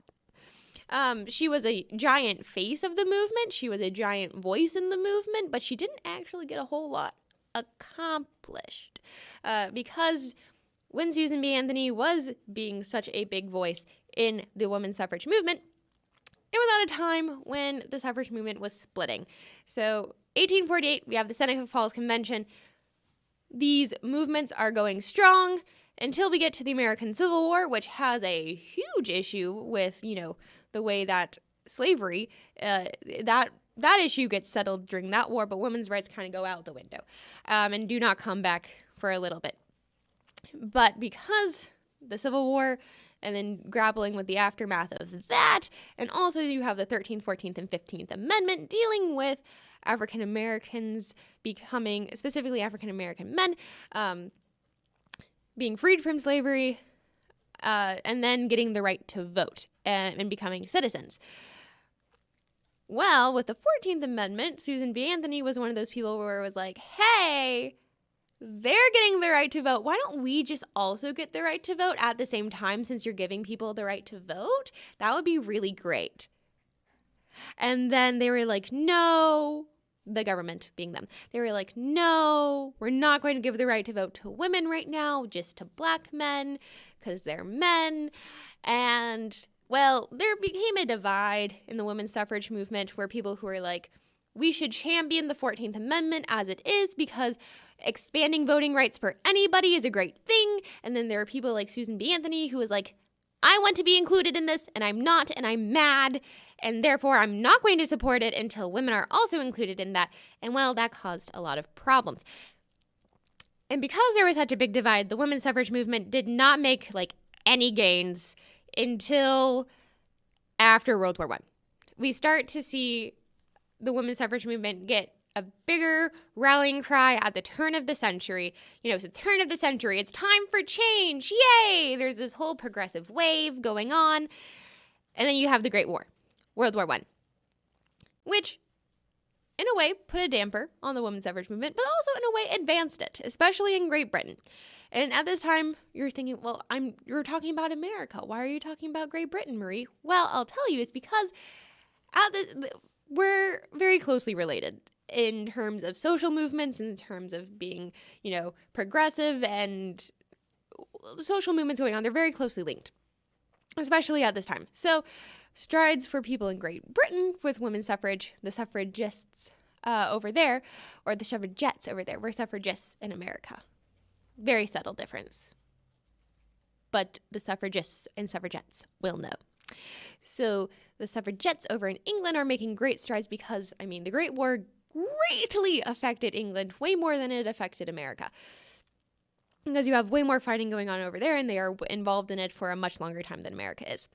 She was a giant face of the movement. She was a giant voice in the movement, but she didn't actually get a whole lot accomplished. Because when Susan B. Anthony was being such a big voice in the women's suffrage movement, it was at a time when the suffrage movement was splitting. So 1848, we have the Seneca Falls Convention. These movements are going strong until we get to the American Civil War, which has a huge issue with, the way that slavery, that issue gets settled during that war, but women's rights kind of go out the window and do not come back for a little bit. But because the Civil War and then grappling with the aftermath of that, and also you have the 13th, 14th, and 15th Amendment dealing with African Americans becoming, specifically African American men, being freed from slavery, and then getting the right to vote and becoming citizens. Well, with the 14th Amendment, Susan B. Anthony was one of those people where it was like, hey, they're getting the right to vote. Why don't we just also get the right to vote at the same time, since you're giving people the right to vote? That would be really great. And then they were like, no, the government being them. They were like, no, we're not going to give the right to vote to women right now, just to black men, because they're men. And well, there became a divide in the women's suffrage movement where people who were like, we should champion the 14th Amendment as it is because expanding voting rights for anybody is a great thing. And then there are people like Susan B. Anthony who was like, I want to be included in this and I'm not and I'm mad and therefore I'm not going to support it until women are also included in that. And well, that caused a lot of problems. And because there was such a big divide, the women's suffrage movement did not make like any gains until after World War I. We start to see the women's suffrage movement get a bigger rallying cry at the turn of the century. You know, it's the turn of the century. It's time for change. Yay! There's this whole progressive wave going on. And then you have the Great War, World War I, which in a way put a damper on the women's suffrage movement, but also in a way advanced it, especially in Great Britain. And at this time, you're thinking, well, you're talking about America. Why are you talking about Great Britain, Marie? Well, I'll tell you, it's because we're very closely related in terms of social movements, in terms of being, progressive and social movements going on. They're very closely linked, especially at this time. So strides for people in Great Britain with women's suffrage, the suffragists over there, or the suffragettes over there. We're suffragists in America. Very subtle difference. But the suffragists and suffragettes will know. So the suffragettes over in England are making great strides because, the Great War greatly affected England way more than it affected America. Because you have way more fighting going on over there and they are involved in it for a much longer time than America is.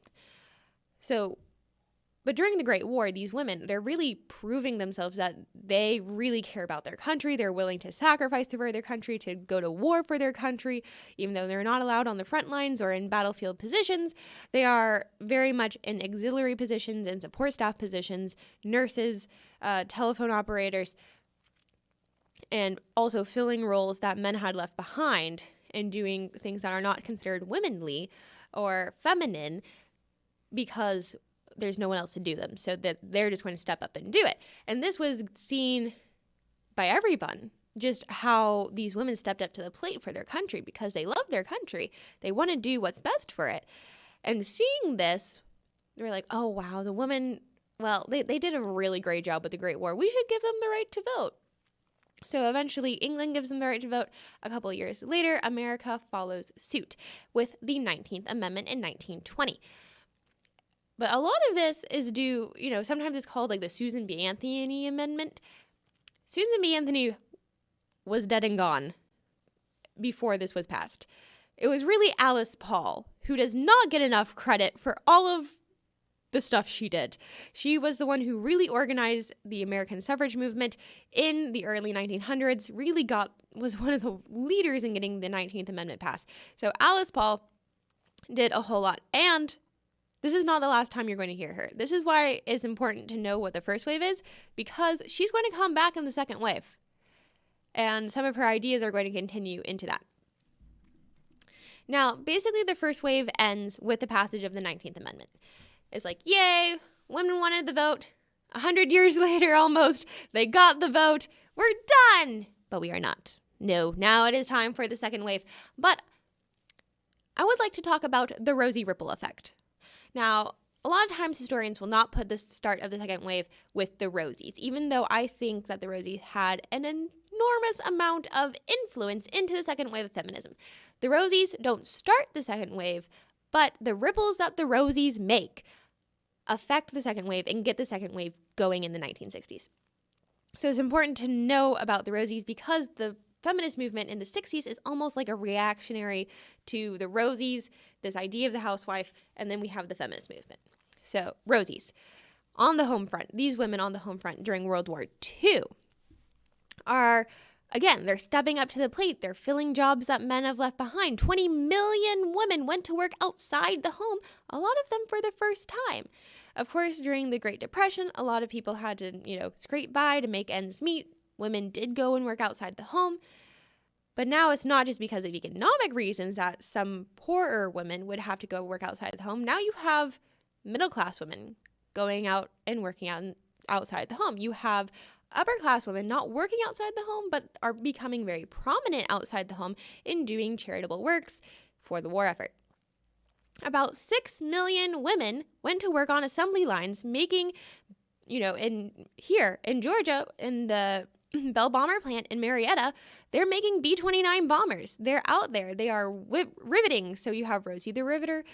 But during the Great War, these women, they're really proving themselves that they really care about their country. They're willing to sacrifice for their country, to go to war for their country, even though they're not allowed on the front lines or in battlefield positions. They are very much in auxiliary positions and support staff positions, nurses, telephone operators, and also filling roles that men had left behind and doing things that are not considered womanly or feminine because there's no one else to do them, so that they're just going to step up and do it. And this was seen by everyone, just how these women stepped up to the plate for their country because they love their country. They want to do what's best for it. And seeing this, they were like, oh, wow, the women, well, they did a really great job with the Great War. We should give them the right to vote. So eventually, England gives them the right to vote. A couple of years later, America follows suit with the 19th Amendment in 1920. But a lot of this is due, sometimes it's called like the Susan B. Anthony Amendment. Susan B. Anthony was dead and gone before this was passed. It was really Alice Paul, who does not get enough credit for all of the stuff she did. She was the one who really organized the American suffrage movement in the early 1900s, was one of the leaders in getting the 19th Amendment passed. So Alice Paul did a whole lot. And this is not the last time you're going to hear her. This is why it's important to know what the first wave is, because she's going to come back in the second wave. And some of her ideas are going to continue into that. Now, basically the first wave ends with the passage of the 19th Amendment. It's like, yay, women wanted the vote. 100 years later almost, they got the vote. We're done. But we are not. No, now it is time for the second wave. But I would like to talk about the Rosie ripple effect. Now, a lot of times historians will not put the start of the second wave with the Rosies, even though I think that the Rosies had an enormous amount of influence into the second wave of feminism. The Rosies don't start the second wave, but the ripples that the Rosies make affect the second wave and get the second wave going in the 1960s. So it's important to know about the Rosies because the feminist movement in the 60s is almost like a reactionary to the Rosies, this idea of the housewife, and then we have the feminist movement. So, Rosies, on the home front, these women on the home front during World War II are, again, they're stepping up to the plate. They're filling jobs that men have left behind. 20 million women went to work outside the home, a lot of them for the first time. Of course, during the Great Depression, a lot of people had to, scrape by to make ends meet. Women did go and work outside the home. But now it's not just because of economic reasons that some poorer women would have to go work outside the home. Now you have middle-class women going out and working outside the home. You have upper-class women not working outside the home, but are becoming very prominent outside the home in doing charitable works for the war effort. about 6 million women went to work on assembly lines making, in Georgia, in the Bell Bomber plant in Marietta, they're making B-29 bombers. They're out there. They are riveting. So you have Rosie the Riveter.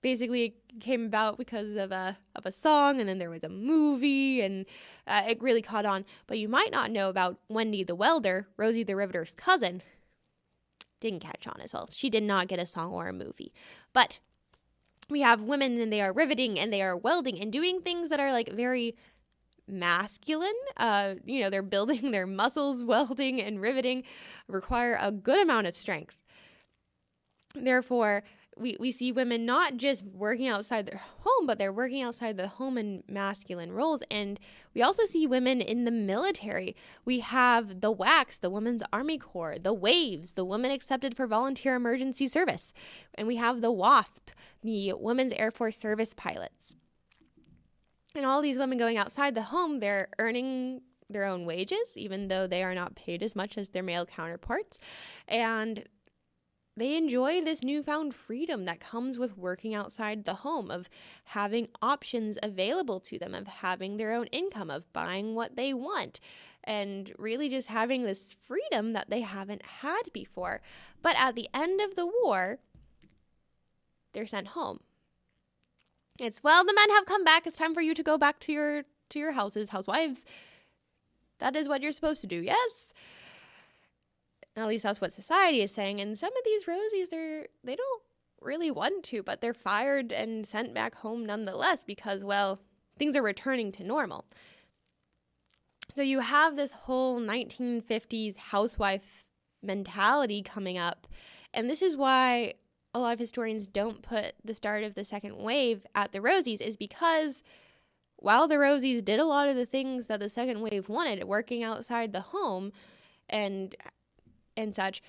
Basically, it came about because of a song, and then there was a movie, and it really caught on. But you might not know about Wendy the Welder, Rosie the Riveter's cousin. Didn't catch on as well. She did not get a song or a movie. But we have women, and they are riveting, and they are welding, and doing things that are like very masculine. They're building their muscles. Welding and riveting require a good amount of strength. Therefore, we see women not just working outside their home, but they're working outside the home in masculine roles. And we also see women in the military. We have the WACS, the Women's Army Corps, the WAVES, the Women Accepted for Volunteer Emergency Service. And we have the WASP, the Women's Air Force Service Pilots. And all these women going outside the home, they're earning their own wages, even though they are not paid as much as their male counterparts. And they enjoy this newfound freedom that comes with working outside the home, of having options available to them, of having their own income, of buying what they want, and really just having this freedom that they haven't had before. But at the end of the war, they're sent home. It's, well, the men have come back. It's time for you to go back to your houses, housewives. That is what you're supposed to do, yes? At least that's what society is saying. And some of these Rosies, they don't really want to, but they're fired and sent back home nonetheless because, well, things are returning to normal. So you have this whole 1950s housewife mentality coming up. And this is why a lot of historians don't put the start of the second wave at the Rosies, is because while the Rosies did a lot of the things that the second wave wanted, working outside the home and such,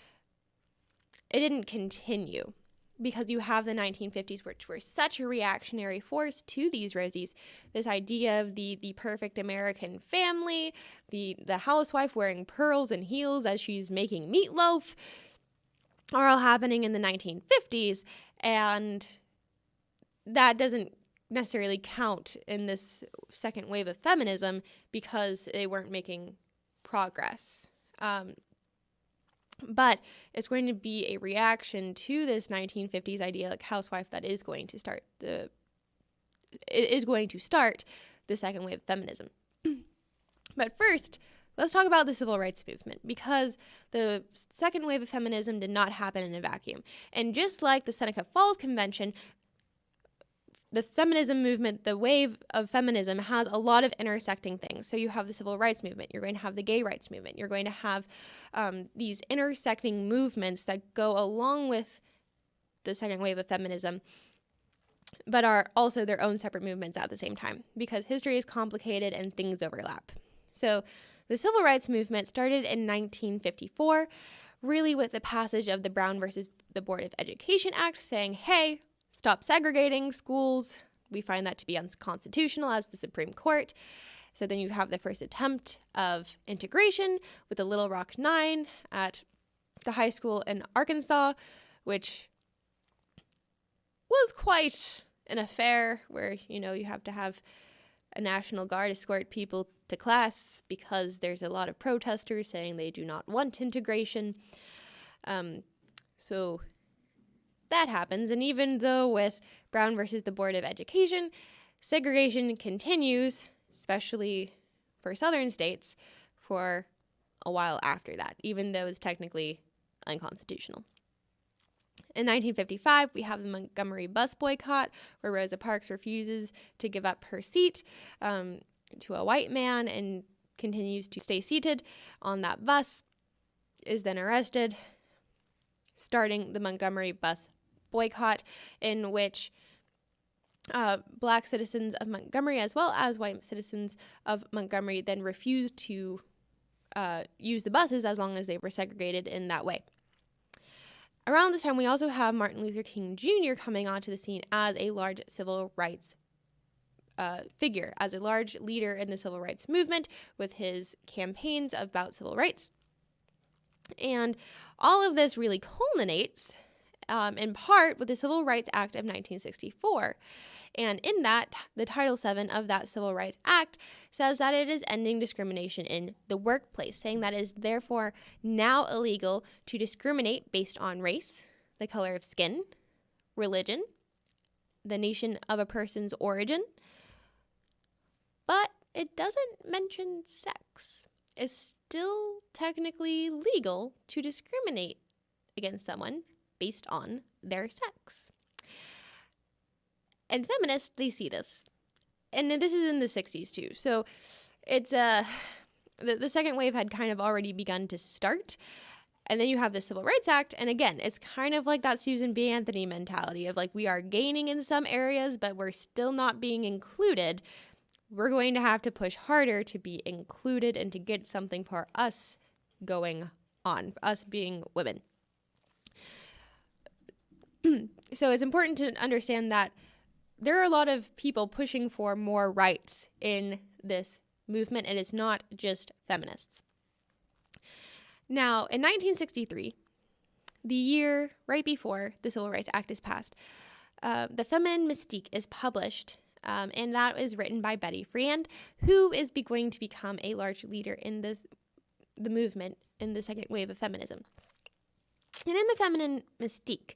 it didn't continue, because you have the 1950s, which were such a reactionary force to these Rosies. This idea of the perfect American family, the housewife wearing pearls and heels as she's making meatloaf, are all happening in the 1950s, and that doesn't necessarily count in this second wave of feminism because they weren't making progress. But it's going to be a reaction to this 1950s idyllic housewife that is going to start the second wave of feminism. But first, let's talk about the civil rights movement, because the second wave of feminism did not happen in a vacuum. And just like the Seneca Falls Convention, the feminism movement, the wave of feminism, has a lot of intersecting things. So you have the civil rights movement, you're going to have the gay rights movement, you're going to have these intersecting movements that go along with the second wave of feminism, but are also their own separate movements at the same time, because history is complicated and things overlap. So the civil rights movement started in 1954, really with the passage of the Brown versus the Board of Education Act, saying, hey, stop segregating schools. We find that to be unconstitutional as the Supreme Court. So then you have the first attempt of integration with the Little Rock Nine at the high school in Arkansas, which was quite an affair where, you have to have a National Guard escort people to class because there's a lot of protesters saying they do not want integration. So that happens. And even though with Brown versus the Board of Education, segregation continues, especially for southern states, for a while after that, even though it's technically unconstitutional. In 1955, we have the Montgomery bus boycott, where Rosa Parks refuses to give up her seat to a white man and continues to stay seated on that bus, is then arrested, starting the Montgomery bus boycott, in which black citizens of Montgomery, as well as white citizens of Montgomery, then refused to use the buses as long as they were segregated in that way. Around this time, we also have Martin Luther King Jr. coming onto the scene as a large civil rights figure, as a large leader in the civil rights movement with his campaigns about civil rights. And all of this really culminates in part with the Civil Rights Act of 1964. And in that, the Title VII of that Civil Rights Act says that it is ending discrimination in the workplace, saying that it is therefore now illegal to discriminate based on race, the color of skin, religion, the nation of a person's origin, but it doesn't mention sex. It's still technically legal to discriminate against someone based on their sex. And feminists, they see this. And this is in the 60s too. So it's the second wave had kind of already begun to start. And then you have the Civil Rights Act. And again, it's kind of like that Susan B. Anthony mentality of like, we are gaining in some areas, but we're still not being included. We're going to have to push harder to be included and to get something for us going on, us being women. So it's important to understand that there are a lot of people pushing for more rights in this movement, and it's not just feminists. Now, in 1963, the year right before the Civil Rights Act is passed, The Feminine Mystique is published, and that is written by Betty Friedan, who is going to become a large leader in the movement in the second wave of feminism. And in The Feminine Mystique,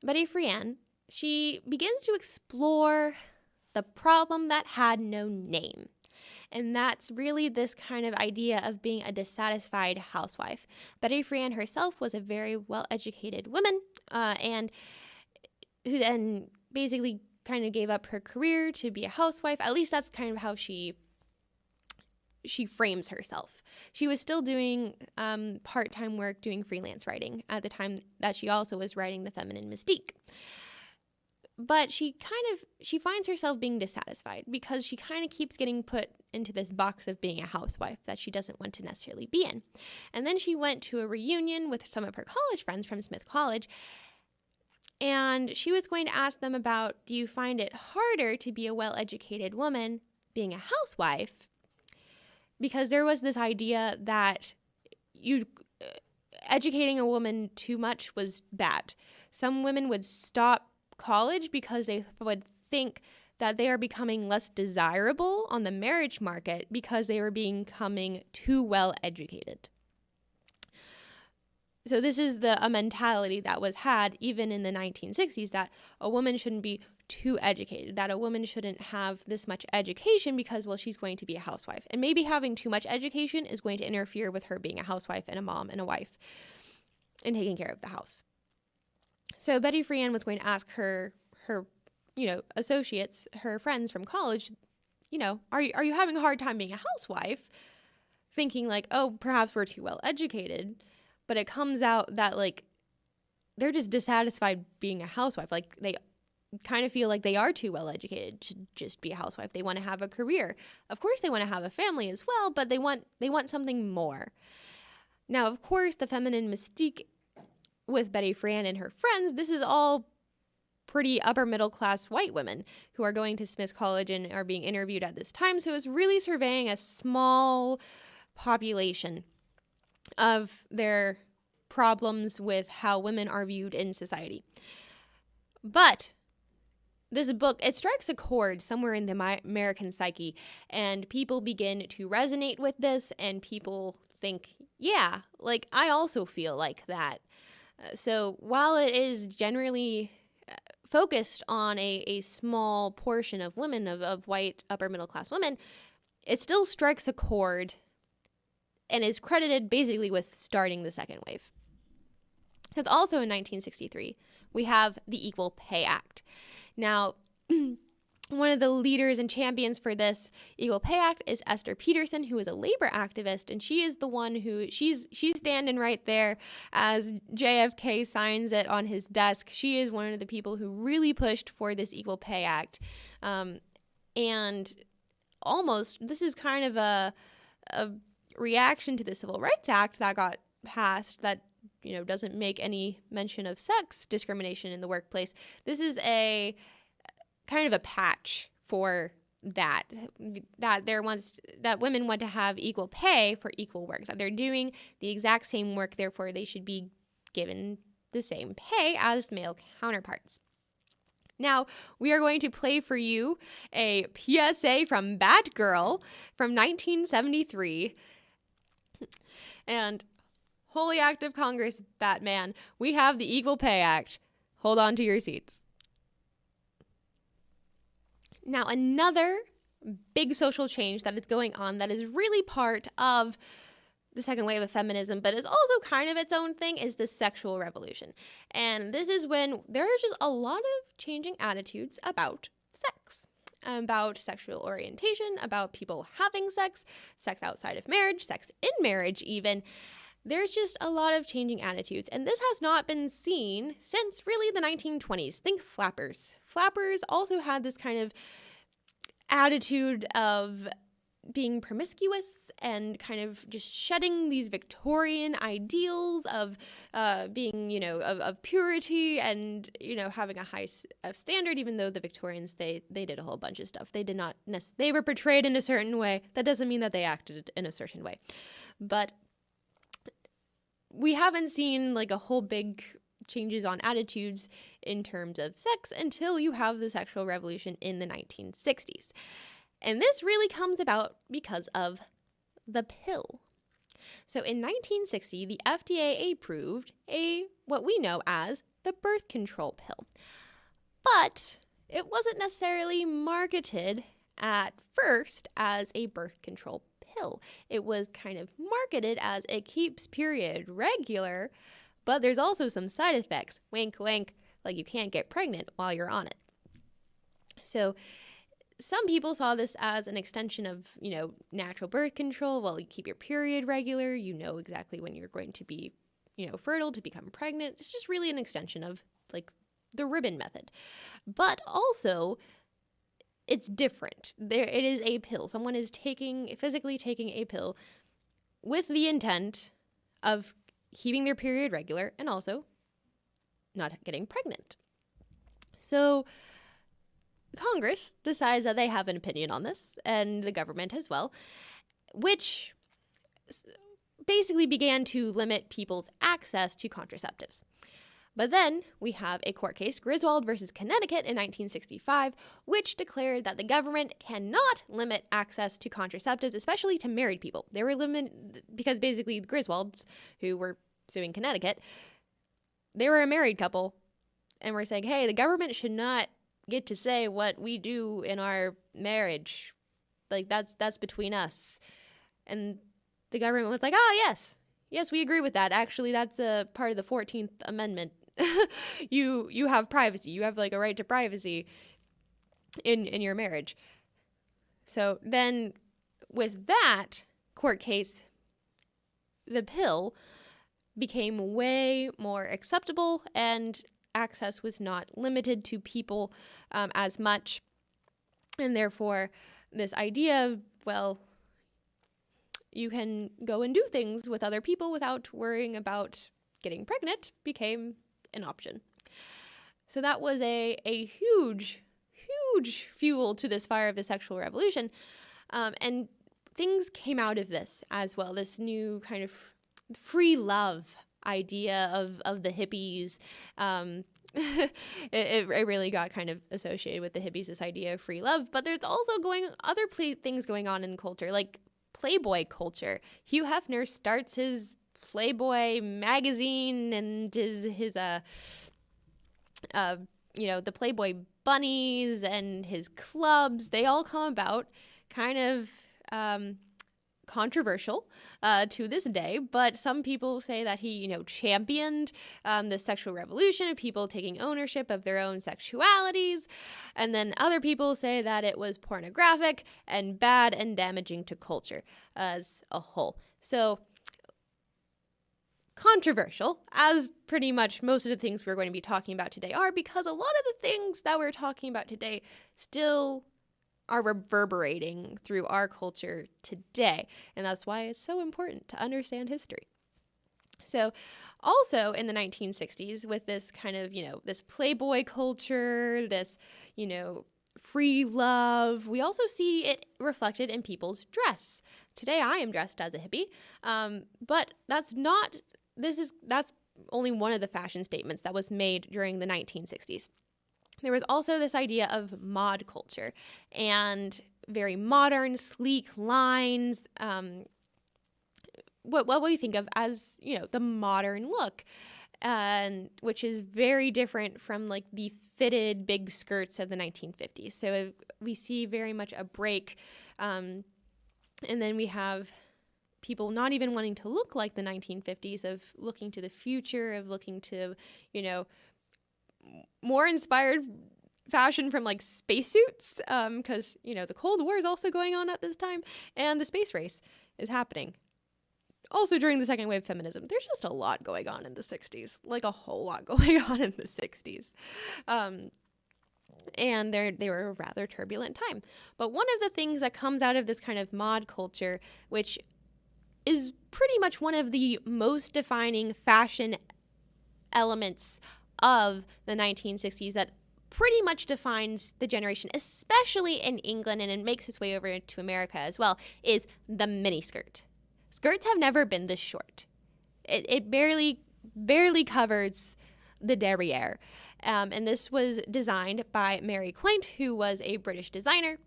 Betty Friedan, she begins to explore the problem that had no name. And that's really this kind of idea of being a dissatisfied housewife. Betty Friedan herself was a very well-educated woman, and who then basically kind of gave up her career to be a housewife. At least that's kind of how she frames herself. She was still doing part-time work, doing freelance writing at the time that she also was writing The Feminine Mystique. But she finds herself being dissatisfied because she kind of keeps getting put into this box of being a housewife that she doesn't want to necessarily be in. And then she went to a reunion with some of her college friends from Smith College, and she was going to ask them about, do you find it harder to be a well-educated woman being a housewife? Because there was this idea that educating a woman too much was bad. Some women would stop college because they would think that they are becoming less desirable on the marriage market because they were becoming too well educated. So this is a mentality that was had even in the 1960s, that a woman shouldn't be too educated, that a woman shouldn't have this much education because, well, she's going to be a housewife. And maybe having too much education is going to interfere with her being a housewife and a mom and a wife and taking care of the house. So Betty Friedan was going to ask her associates, her friends from college, are you having a hard time being a housewife? Thinking like, oh, perhaps we're too well educated. But it comes out that like they're just dissatisfied being a housewife. Like they kind of feel like they are too well educated to just be a housewife. They want to have a career. Of course they want to have a family as well, but they want something more. Now, of course, The Feminine Mystique with Betty Friedan and her friends, this is all pretty upper middle class white women who are going to Smith College and are being interviewed at this time. So it's really surveying a small population of their problems with how women are viewed in society. But this book, it strikes a chord somewhere in the American psyche, and people begin to resonate with this, and people think, yeah, like I also feel like that. So while it is generally focused on a small portion of women, of white upper middle class women, it still strikes a chord and is credited basically with starting the second wave. Because also in 1963, we have the Equal Pay Act. Now, one of the leaders and champions for this Equal Pay Act is Esther Peterson, who is a labor activist, and she is the one who, she's standing right there as JFK signs it on his desk. She is one of the people who really pushed for this Equal Pay Act. And almost, this is kind of a reaction to the Civil Rights Act that got passed that, doesn't make any mention of sex discrimination in the workplace. This is a kind of a patch for that women want to have equal pay for equal work, that they're doing the exact same work, therefore they should be given the same pay as male counterparts. Now, we are going to play for you a PSA from Batgirl from 1973. And holy act of Congress, Batman, we have the Equal Pay Act. Hold on to your seats. Now, another big social change that is going on that is really part of the second wave of feminism, but is also kind of its own thing, is the sexual revolution. And this is when there are just a lot of changing attitudes about sex, about sexual orientation, about people having sex, sex outside of marriage, sex in marriage even. There's just a lot of changing attitudes, and this has not been seen since really the 1920s. Think flappers. Flappers also had this kind of attitude of being promiscuous and kind of just shedding these Victorian ideals of being, of purity and, having a high standard, even though the Victorians, they did a whole bunch of stuff. They did not, they were portrayed in a certain way. That doesn't mean that they acted in a certain way. But we haven't seen like a whole big changes on attitudes in terms of sex until you have the sexual revolution in the 1960s. And this really comes about because of the pill. So in 1960, the FDA approved what we know as the birth control pill. But it wasn't necessarily marketed at first as a birth control pill. It was kind of marketed as it keeps period regular, but there's also some side effects. Wink, wink, like you can't get pregnant while you're on it. So some people saw this as an extension of, natural birth control. Well, you keep your period regular, you know exactly when you're going to be, fertile to become pregnant. It's just really an extension of like the ribbon method. But also, it's different. It is a pill. Someone is physically taking a pill with the intent of keeping their period regular and also not getting pregnant. So Congress decides that they have an opinion on this, and the government as well, which basically began to limit people's access to contraceptives. But then we have a court case, Griswold versus Connecticut in 1965, which declared that the government cannot limit access to contraceptives, especially to married people. They were limited because basically the Griswolds, who were suing Connecticut, they were a married couple and were saying, hey, the government should not get to say what we do in our marriage. Like, that's between us. And the government was like, yes, we agree with that. Actually, that's a part of the 14th Amendment. You have privacy. You have like a right to privacy in your marriage. So then with that court case, the pill became way more acceptable and access was not limited to people as much. And therefore, this idea of, well, you can go and do things with other people without worrying about getting pregnant became an option. So that was a huge fuel to this fire of the sexual revolution. And things came out of this as well, this new kind of free love idea of the hippies. It really got kind of associated with the hippies, this idea of free love. But there's also other things going on in culture, like Playboy culture. Hugh Hefner starts his Playboy magazine and his the Playboy bunnies and his clubs. They all come about kind of controversial to this day, but some people say that he, championed the sexual revolution of people taking ownership of their own sexualities, and then other people say that it was pornographic and bad and damaging to culture as a whole. So controversial, as pretty much most of the things we're going to be talking about today are, because a lot of the things that we're talking about today still are reverberating through our culture today. And that's why it's so important to understand history. So also in the 1960s, with this kind of, this Playboy culture, this, free love, we also see it reflected in people's dress. Today I am dressed as a hippie, but that's only one of the fashion statements that was made during the 1960s. There was also this idea of mod culture and very modern, sleek lines. What we think of as, the modern look, and which is very different from like the fitted big skirts of the 1950s. So we see very much a break. And then we have people not even wanting to look like the 1950s, of looking to the future, of looking to, more inspired fashion from like spacesuits, because, the Cold War is also going on at this time, and the space race is happening. Also during the second wave feminism, there's just a lot going on in the 60s, like a whole lot going on in the 60s. And they were a rather turbulent time. But one of the things that comes out of this kind of mod culture, which is pretty much one of the most defining fashion elements of the 1960s, that pretty much defines the generation, especially in England, and it makes its way over to America as well, is the miniskirt. Skirts have never been this short. It barely covers the derriere. And this was designed by Mary Quaint, who was a British designer.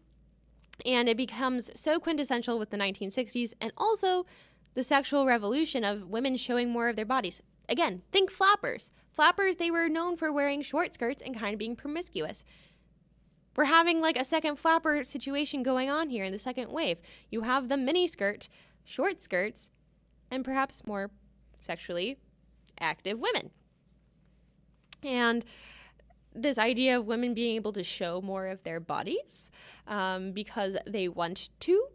And it becomes so quintessential with the 1960s, and also the sexual revolution of women showing more of their bodies. Again, think flappers. Flappers, they were known for wearing short skirts and kind of being promiscuous. We're having like a second flapper situation going on here in the second wave. You have the mini skirt, short skirts, and perhaps more sexually active women. And this idea of women being able to show more of their bodies because they want to,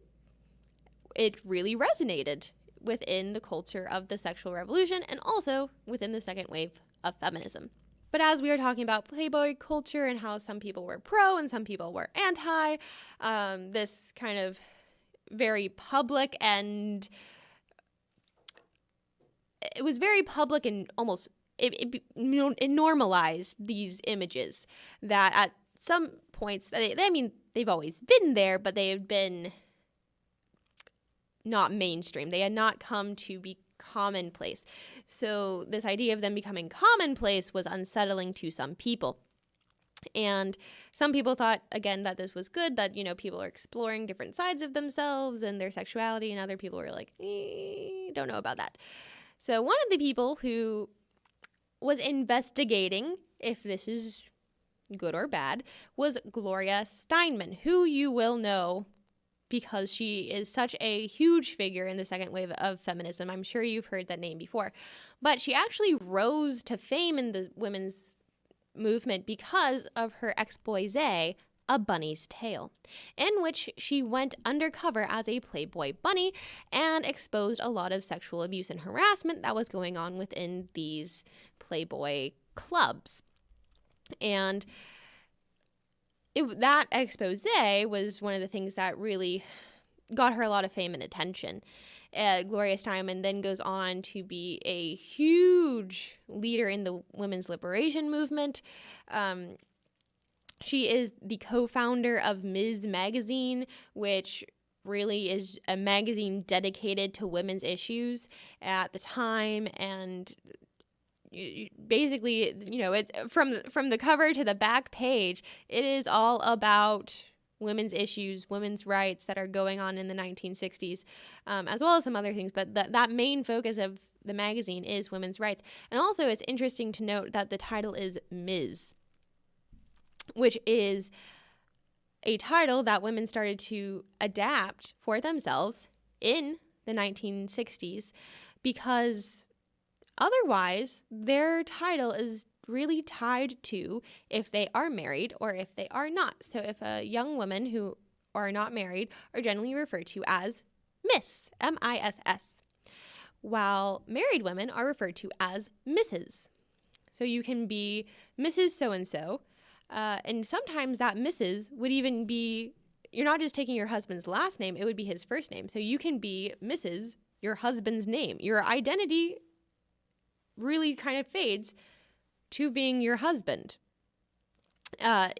it really resonated within the culture of the sexual revolution, and also within the second wave of feminism. But as we were talking about Playboy culture and how some people were pro and some people were anti, this kind of very public, and it was very public and almost it normalized these images that at some points, they've always been there, but they have been not mainstream. They had not come to be commonplace. So this idea of them becoming commonplace was unsettling to some people. And some people thought, again, that this was good, that, people are exploring different sides of themselves and their sexuality, and other people were like, don't know about that. So one of the people who was investigating if this is good or bad was Gloria Steinman, who you will know because she is such a huge figure in the second wave of feminism. I'm sure you've heard that name before. But she actually rose to fame in the women's movement because of her exposé, A Bunny's Tale, in which she went undercover as a Playboy bunny and exposed a lot of sexual abuse and harassment that was going on within these Playboy clubs. And that expose was one of the things that really got her a lot of fame and attention. Gloria Steinman then goes on to be a huge leader in the women's liberation movement. She is the co-founder of Ms. Magazine, which really is a magazine dedicated to women's issues at the time. And basically, it's from the cover to the back page, it is all about women's issues, women's rights that are going on in the 1960s, as well as some other things. But that main focus of the magazine is women's rights. And also, it's interesting to note that the title is Ms., which is a title that women started to adapt for themselves in the 1960s, because otherwise, their title is really tied to if they are married or if they are not. So if a young woman who are not married are generally referred to as Miss, M-I-S-S, while married women are referred to as Mrs. So you can be Mrs. So-and-so, and sometimes that Mrs. would even be, you're not just taking your husband's last name, it would be his first name. So you can be Mrs., your husband's name. Your identity really kind of fades to being your husband. That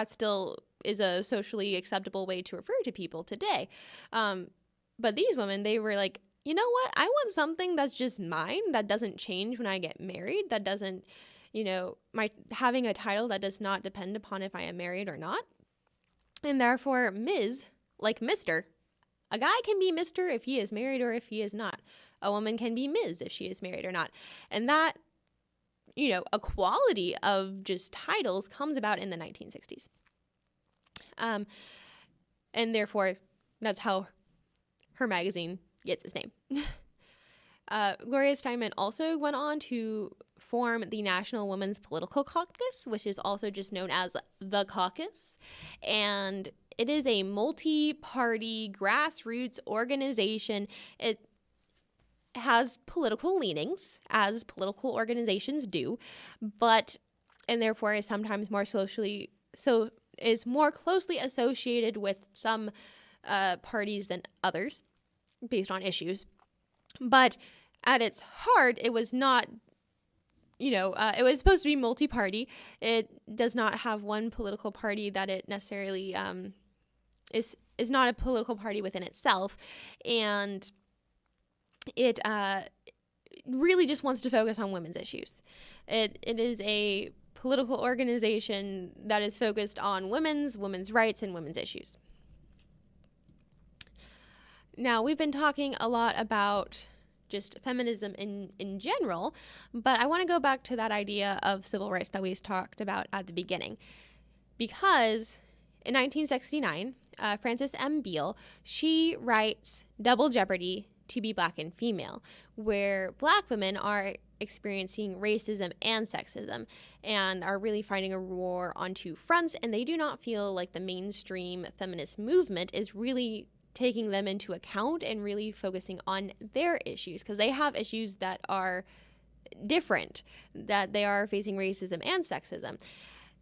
still is a socially acceptable way to refer to people today. But these women, they were like, you know what? I want something that's just mine, that doesn't change when I get married, that doesn't, having a title that does not depend upon if I am married or not. And therefore, Ms., like Mr., a guy can be Mr. if he is married or if he is not. A woman can be Ms. if she is married or not. And that, equality of just titles comes about in the 1960s. And therefore, that's how her magazine gets its name. Gloria Steinem also went on to form the National Women's Political Caucus, which is also just known as the caucus. And it is a multi-party grassroots organization. It has political leanings, as political organizations do, and therefore is sometimes more is more closely associated with some parties than others based on issues. But at its heart, it was not, it was supposed to be multi-party. It does not have one political party that it necessarily is not a political party within itself. And it really just wants to focus on women's issues. It is a political organization that is focused on women's rights, and women's issues. Now, we've been talking a lot about just feminism in general, but I want to go back to that idea of civil rights that we talked about at the beginning. Because in 1969, Frances M. Beale, she writes Double Jeopardy, To Be Black and Female, where Black women are experiencing racism and sexism and are really fighting a war on two fronts, and they do not feel like the mainstream feminist movement is really taking them into account and really focusing on their issues, because they have issues that are different, that they are facing racism and sexism.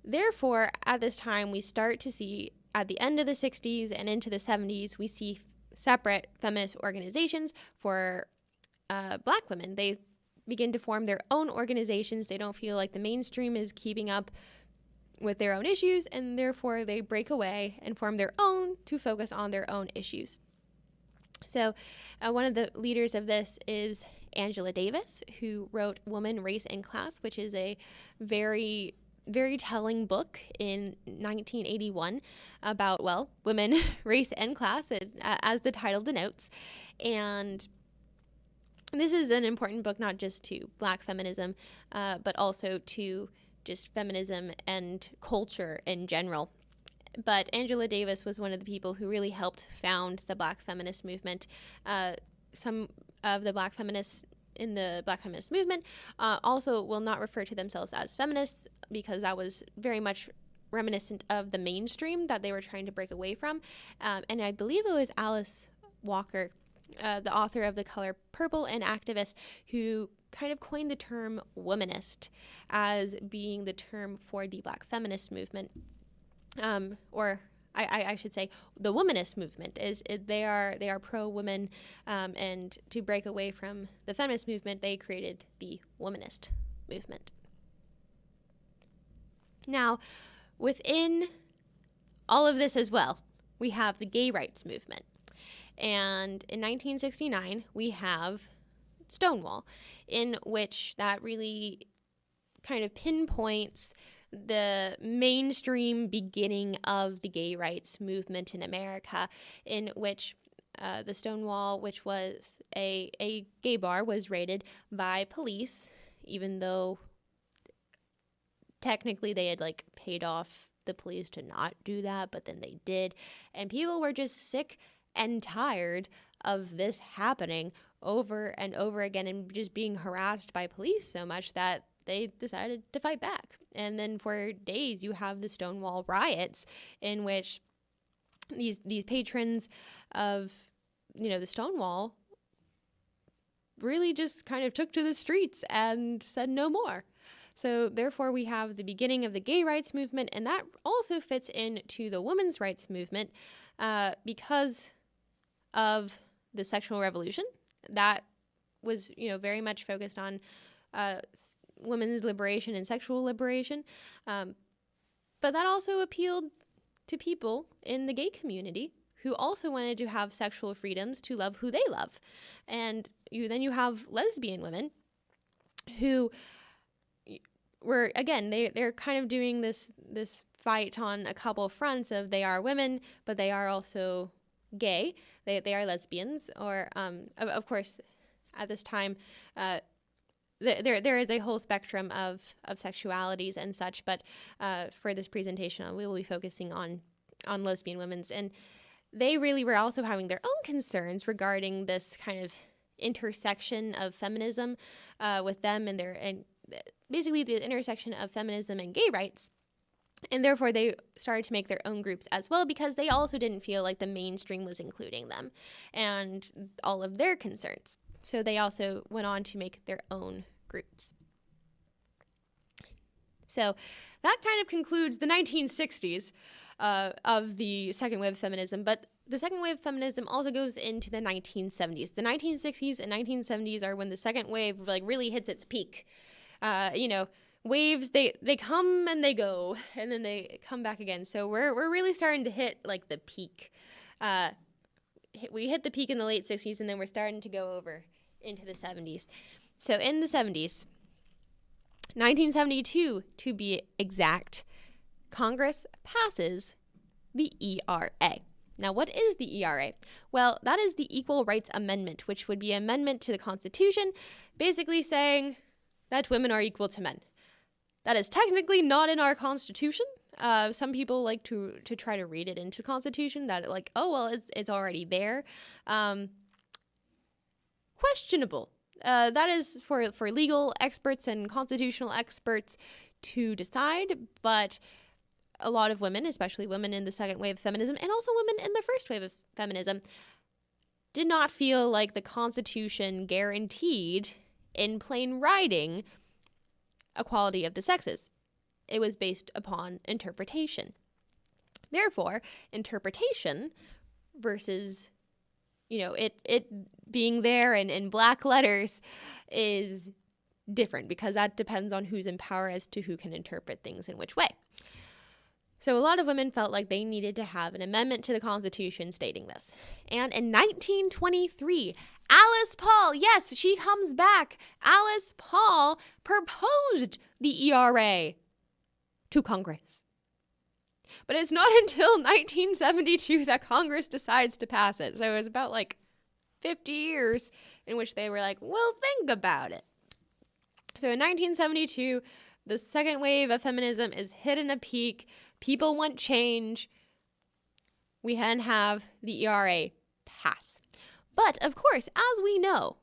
Therefore, at this time, we start to see, at the end of the 60s and into the 70s, we see separate feminist organizations for Black women. They begin to form their own organizations. They don't feel like the mainstream is keeping up with their own issues, and therefore they break away and form their own to focus on their own issues. So one of the leaders of this is Angela Davis, who wrote Woman, Race, and Class, which is a very, very telling book in 1981 about, women, race, and class, as the title denotes. And this is an important book not just to Black feminism, but also to just feminism and culture in general. But Angela Davis was one of the people who really helped found the Black feminist movement. Some of the Black feminists in the Black feminist movement also will not refer to themselves as feminists, because that was very much reminiscent of the mainstream that they were trying to break away from. And I believe it was Alice Walker, the author of The Color Purple and activist, who kind of coined the term womanist as being the term for the Black feminist movement. Or I should say the womanist movement they are pro-women, and to break away from the feminist movement, they created the womanist movement. Now, within all of this as well, we have the gay rights movement. And in 1969, we have Stonewall, in which that really kind of pinpoints the mainstream beginning of the gay rights movement in America, in which the Stonewall, which was a gay bar, was raided by police, even though technically they had paid off the police to not do that, but then they did. And people were just sick and tired of this happening over and over again, and just being harassed by police so much that they decided to fight back. And then for days you have the Stonewall riots, in which these patrons of the Stonewall really just kind of took to the streets and said no more. So therefore we have the beginning of the gay rights movement, and that also fits into the women's rights movement because of the sexual revolution that was very much focused on women's liberation and sexual liberation, but that also appealed to people in the gay community who also wanted to have sexual freedoms to love who they love. And then you have lesbian women who were, again, they're kind of doing this fight on a couple fronts of they are women, but they are also gay. They are lesbians, or of course, at this time, there is a whole spectrum of sexualities and such. But for this presentation, we will be focusing on lesbian women's, and they really were also having their own concerns regarding this kind of intersection of feminism with them and basically the intersection of feminism and gay rights. And therefore, they started to make their own groups as well, because they also didn't feel like the mainstream was including them and all of their concerns. So they also went on to make their own groups. So that kind of concludes the 1960s of the second wave of feminism. But the second wave of feminism also goes into the 1970s. The 1960s and 1970s are when the second wave like really hits its peak. Waves, they come and they go, and then they come back again. So we're really starting to hit like the peak. We hit the peak in the late 60s, and then we're starting to go over into the 70s. So in the 70s, 1972 to be exact, Congress passes the ERA. Now, what is the ERA? Well, that is the Equal Rights Amendment, which would be an amendment to the Constitution, basically saying that women are equal to men. That is technically not in our Constitution. Some people like to try to read it into the Constitution, that like, oh, well, it's already there. Questionable. That is for legal experts and constitutional experts to decide, but a lot of women, especially women in the second wave of feminism, and also women in the first wave of feminism, did not feel like the Constitution guaranteed in plain writing equality of the sexes. It was based upon interpretation. Therefore, interpretation versus, it being there in black letters is different, because that depends on who's in power as to who can interpret things in which way. So a lot of women felt like they needed to have an amendment to the Constitution stating this. And in 1923, Alice Paul, yes, she comes back. Alice Paul proposed the ERA to Congress. But it's not until 1972 that Congress decides to pass it. So it was about like 50 years in which they were like, well, think about it. So in 1972, the second wave of feminism is hitting a peak. People want change. We then have the ERA pass. But, of course, as we know,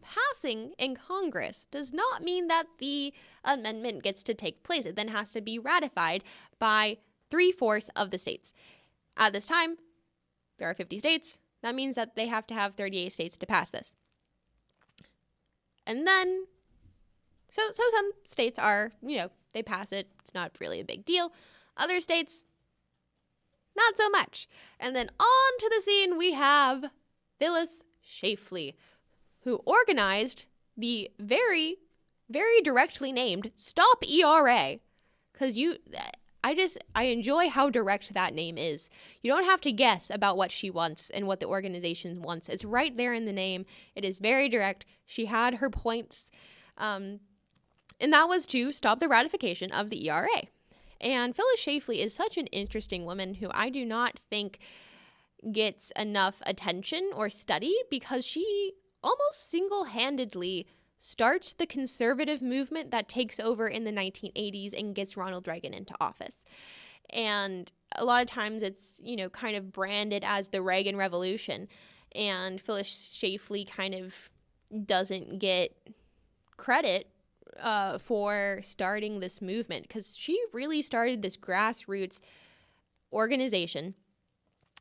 passing in Congress does not mean that the amendment gets to take place. It then has to be ratified by 3/4 of the states. At this time, there are 50 states. That means that they have to have 38 states to pass this. And then, so some states are, they pass it. It's not really a big deal. Other states, not so much. And then on to the scene, we have Phyllis Schlafly, who organized the very, very directly named Stop ERA. Because I enjoy how direct that name is. You don't have to guess about what she wants and what the organization wants. It's right there in the name. It is very direct. She had her points. And that was to stop the ratification of the ERA. And Phyllis Schlafly is such an interesting woman who I do not think gets enough attention or study, because she almost single-handedly starts the conservative movement that takes over in the 1980s and gets Ronald Reagan into office. And a lot of times it's, kind of branded as the Reagan Revolution. And Phyllis Schlafly kind of doesn't get credit for starting this movement, because she really started this grassroots organization.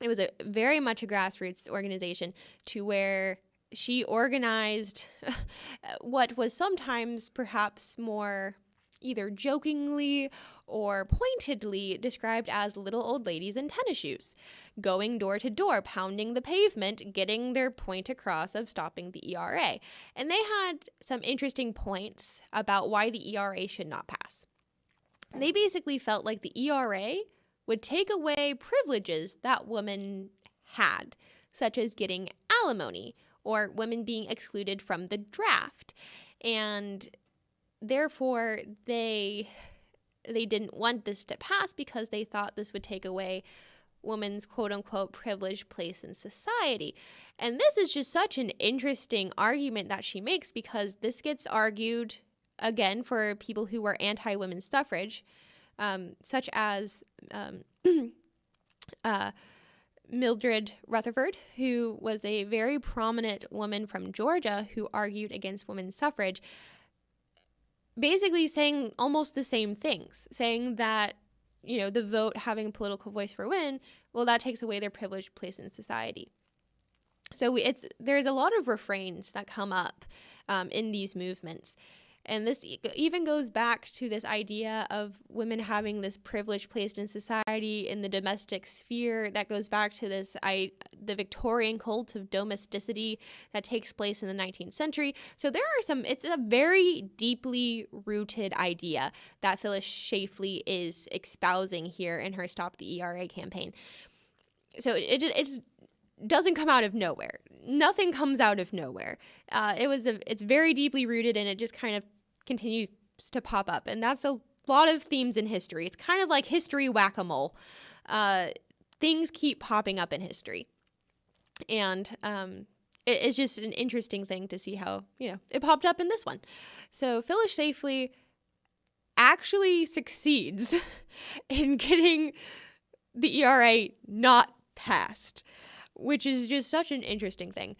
It was very much a grassroots organization, to where she organized what was sometimes perhaps more either jokingly or pointedly described as little old ladies in tennis shoes, going door to door, pounding the pavement, getting their point across of stopping the ERA. And they had some interesting points about why the ERA should not pass. They basically felt like the ERA would take away privileges that women had, such as getting alimony or women being excluded from the draft. And therefore, they didn't want this to pass because they thought this would take away women's quote-unquote privileged place in society. And this is just such an interesting argument that she makes, because this gets argued again for people who were anti-women's suffrage, such as Mildred Rutherford, who was a very prominent woman from Georgia who argued against women's suffrage, basically saying almost the same things, saying that, you know, the vote having a political voice for women, well, that takes away their privileged place in society. So there's a lot of refrains that come up in these movements. And this even goes back to this idea of women having this privileged place in society in the domestic sphere. That goes back to the Victorian cult of domesticity that takes place in the 19th century. So it's a very deeply rooted idea that Phyllis Schlafly is espousing here in her Stop the ERA campaign. So it doesn't come out of nowhere. Nothing comes out of nowhere. It's very deeply rooted, and it just kind of continues to pop up. And that's a lot of themes in history. It's kind of like history whack-a-mole. Things keep popping up in history. And it's just an interesting thing to see how, you know, it popped up in this one. So Phyllis Schlafly actually succeeds in getting the ERA not passed, which is just such an interesting thing.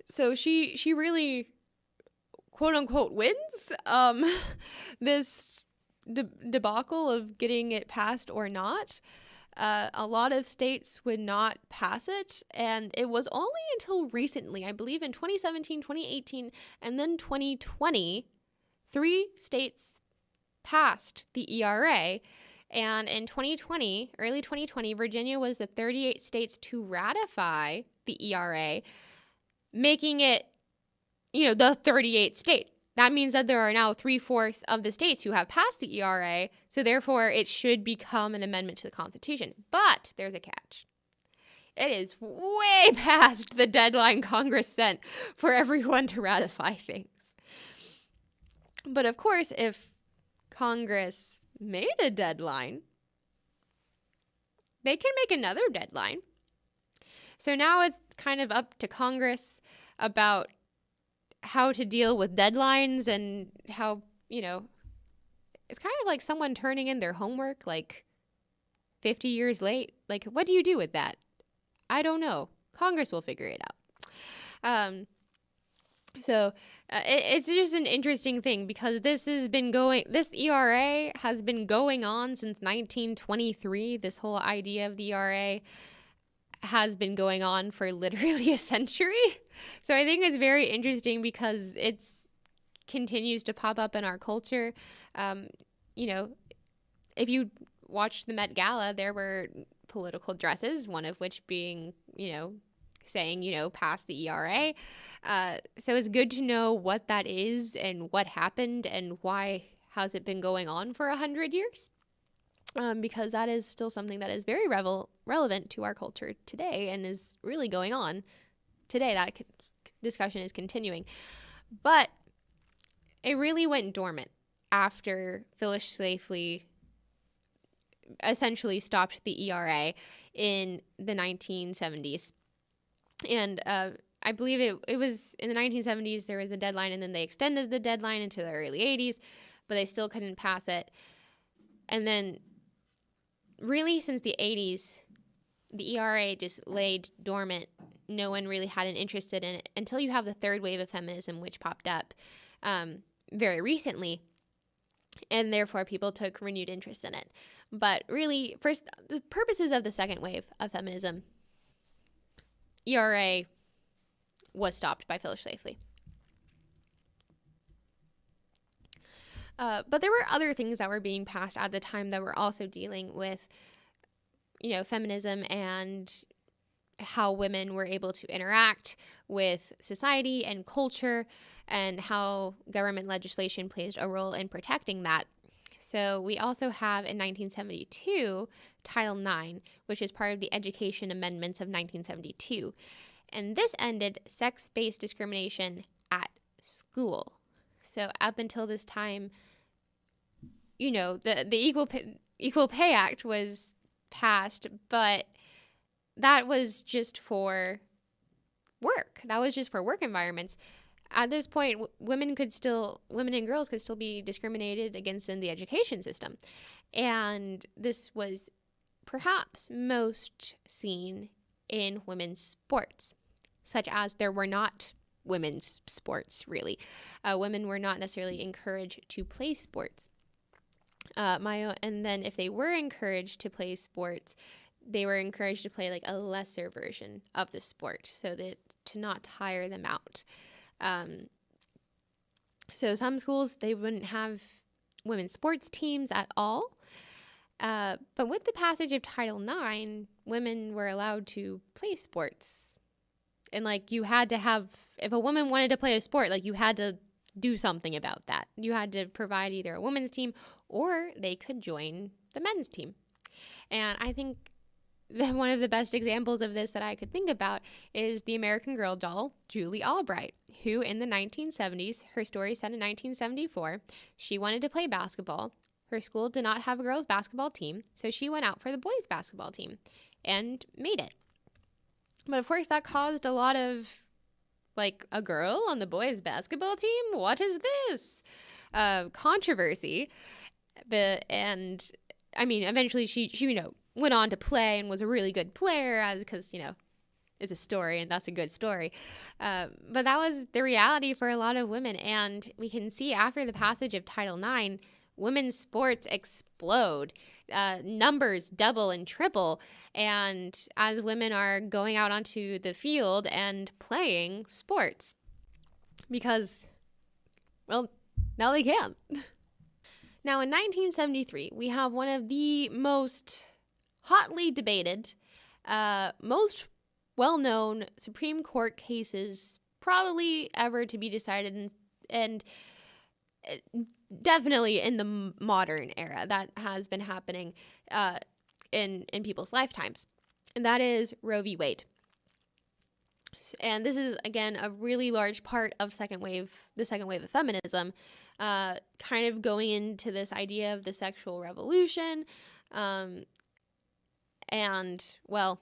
So she really, quote unquote, wins this debacle of getting it passed or not. A lot of states would not pass it, and it was only until recently, I believe in 2017, 2018, and then 2020, 3 states passed the ERA. And in 2020, early 2020, Virginia was the 38th states to ratify the ERA, making it, you know, the 38th state. That means that there are now 3/4 of the states who have passed the ERA, so therefore it should become an amendment to the Constitution. But there's a catch. It is way past the deadline Congress set for everyone to ratify things. But of course, if Congress made a deadline, they can make another deadline. So now it's kind of up to Congress about how to deal with deadlines and how, you know, it's kind of like someone turning in their homework like 50 years late. Like, what do you do with that? I don't know. Congress will figure it out. So it's just an interesting thing, because this ERA has been going on since 1923. This whole idea of the ERA has been going on for literally a century. So I think it's very interesting because it continues to pop up in our culture. You know, if you watched the Met Gala, there were political dresses, one of which being, you know, saying, you know, pass the ERA. So it's good to know what that is and what happened and why has it been going on for 100 years. Because that is still something that is very relevant to our culture today and is really going on today. That discussion is continuing. But it really went dormant after Phyllis Schlafly essentially stopped the ERA in the 1970s. And I believe it was in the 1970s, there was a deadline, and then they extended the deadline into the early 80s, but they still couldn't pass it. And then really since the 80s, the ERA just laid dormant. No one really had an interest in it until you have the third wave of feminism, which popped up very recently, and therefore people took renewed interest in it. But really, for the purposes of the second wave of feminism, ERA was stopped by Phyllis Schlafly. But there were other things that were being passed at the time that were also dealing with, you know, feminism and how women were able to interact with society and culture, and how government legislation plays a role in protecting that. So we also have in 1972 Title IX, which is part of the Education Amendments of 1972. And this ended sex-based discrimination at school. So up until this time, the Equal Pay Act was passed, but that was just for work. That was just for work environments. At this point, women and girls could still be discriminated against in the education system. And this was perhaps most seen in women's sports, such as there were not women's sports, really. Women were not necessarily encouraged to play sports. And then if they were encouraged to play sports, they were encouraged to play like a lesser version of the sport so that to not tire them out. So some schools, they wouldn't have women's sports teams at all. But with the passage of Title IX, women were allowed to play sports. And like you had to have, if a woman wanted to play a sport, like you had to do something about that. You had to provide either a women's team or they could join the men's team. And I think that one of the best examples of this that I could think about is the American Girl doll, Julie Albright, who in the 1970s, her story set in 1974, she wanted to play basketball. Her school did not have a girls' basketball team, so she went out for the boys' basketball team and made it. But of course, that caused a lot of, like, a girl on the boys' basketball team? What is this? Controversy. And I mean, eventually she went on to play and was a really good player because, it's a story and that's a good story. But that was the reality for a lot of women. And we can see after the passage of Title IX, women's sports explode. Numbers double and triple. And as women are going out onto the field and playing sports because, well, now they can. Now, in 1973, we have one of the most hotly debated, most well-known Supreme Court cases probably ever to be decided, and definitely in the modern era that has been happening in people's lifetimes, and that is Roe v. Wade. And this is, again, a really large part of the second wave of feminism, kind of going into this idea of the sexual revolution. And, well,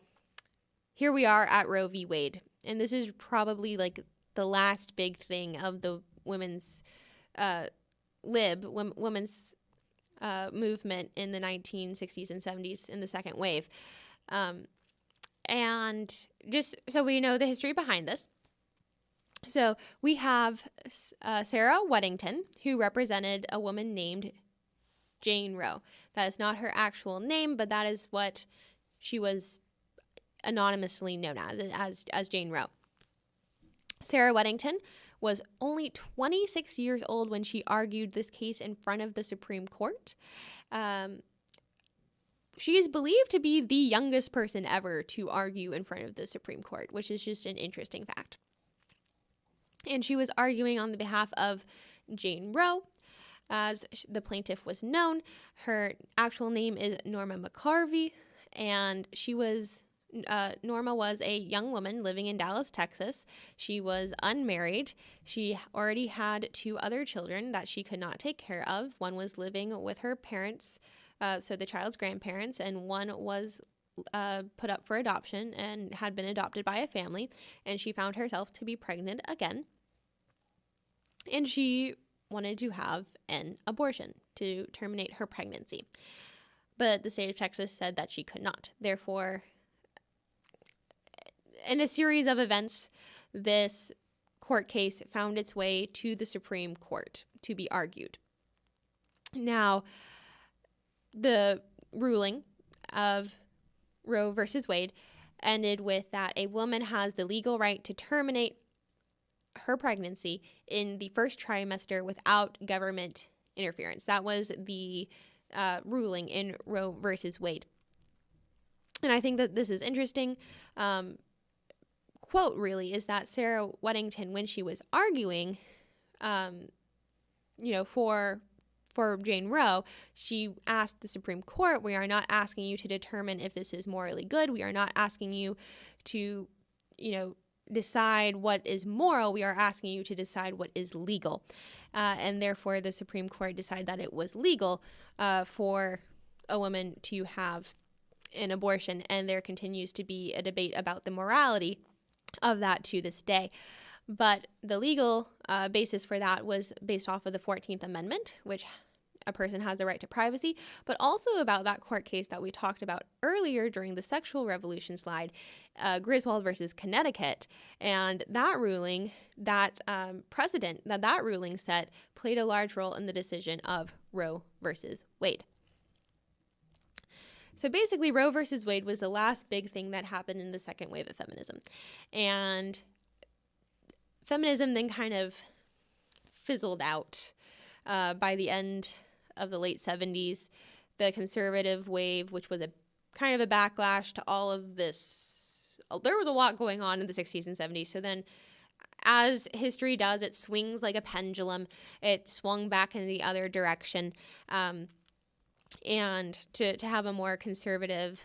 here we are at Roe v. Wade. And this is probably like the last big thing of the women's women's movement in the 1960s and 70s in the second wave. And just so we know the history behind this. So we have Sarah Weddington, who represented a woman named Jane Roe. That is not her actual name, but that is what she was anonymously known as Jane Roe. Sarah Weddington was only 26 years old when she argued this case in front of the Supreme Court. She is believed to be the youngest person ever to argue in front of the Supreme Court, which is just an interesting fact. And she was arguing on the behalf of Jane Roe, as the plaintiff was known. Her actual name is Norma McCarvey, and Norma was a young woman living in Dallas, Texas. She was unmarried. She already had 2 other children that she could not take care of. One was living with her parents, so the child's grandparents, and one was put up for adoption and had been adopted by a family, and she found herself to be pregnant again. And she wanted to have an abortion to terminate her pregnancy. But the state of Texas said that she could not. Therefore, in a series of events, this court case found its way to the Supreme Court to be argued. Now, the ruling of Roe versus Wade ended with that a woman has the legal right to terminate her pregnancy in the first trimester without government interference. That was the ruling in Roe versus Wade. And I think that this is interesting. Quote really is that Sarah Weddington, when she was arguing, for for Jane Roe, she asked the Supreme Court, we are not asking you to determine if this is morally good. We are not asking you to, decide what is moral. We are asking you to decide what is legal. And therefore, the Supreme Court decided that it was legal for a woman to have an abortion. And there continues to be a debate about the morality of that to this day. But the legal basis for that was based off of the 14th Amendment, which a person has a right to privacy, but also about that court case that we talked about earlier during the sexual revolution slide, Griswold versus Connecticut. And that ruling, that precedent that ruling set, played a large role in the decision of Roe versus Wade. So basically, Roe versus Wade was the last big thing that happened in the second wave of feminism. And feminism then kind of fizzled out by the end of the late 70s. The conservative wave, which was a kind of a backlash to all of this. There was a lot going on in the 60s and 70s. So then, as history does, it swings like a pendulum. It swung back in the other direction. And to have a more conservative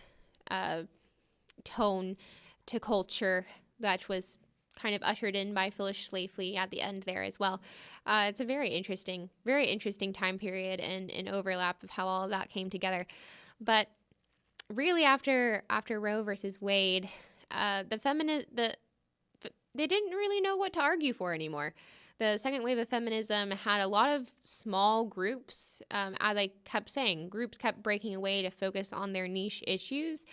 tone to culture that was kind of ushered in by Phyllis Schlafly at the end there as well. It's a very interesting time period and overlap of how all of that came together. But really, after Roe versus Wade, they didn't really know what to argue for anymore. The second wave of feminism had a lot of small groups. As I kept saying, groups kept breaking away to focus on their niche issues.